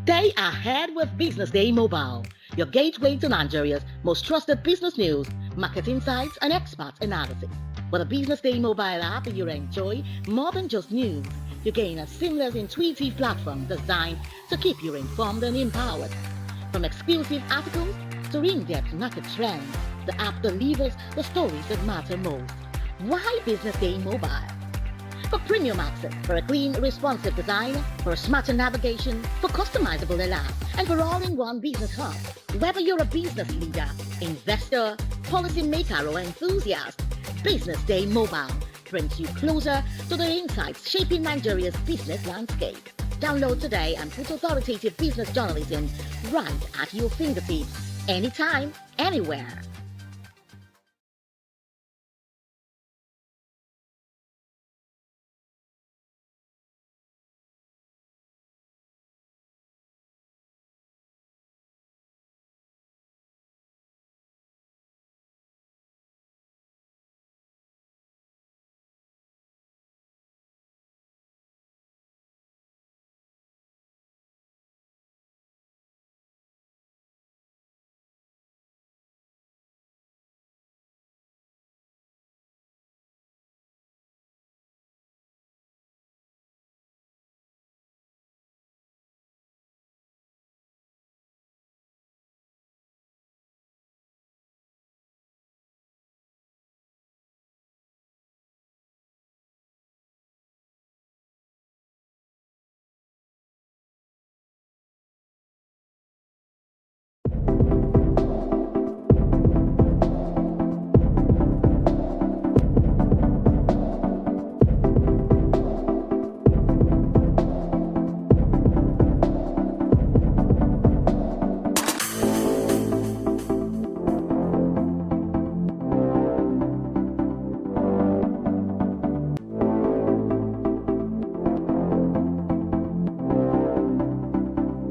Stay ahead with Business Day Mobile, your gateway to Nigeria's most trusted business news, market insights, and expert analysis. With a Business Day Mobile app, you enjoy more than just news. You gain a seamless, intuitive platform designed to keep you informed and empowered. From exclusive articles to in-depth market trends, the app delivers the stories that matter most. Why Business Day Mobile? For premium access, for a clean, responsive design, for smarter navigation, for customizable alerts, and for all-in-one business hub. Whether you're a business leader, investor, policymaker, or enthusiast, Business Day Mobile brings you closer to the insights shaping Nigeria's business landscape. Download today and put authoritative business journalism right at your fingertips, anytime, anywhere.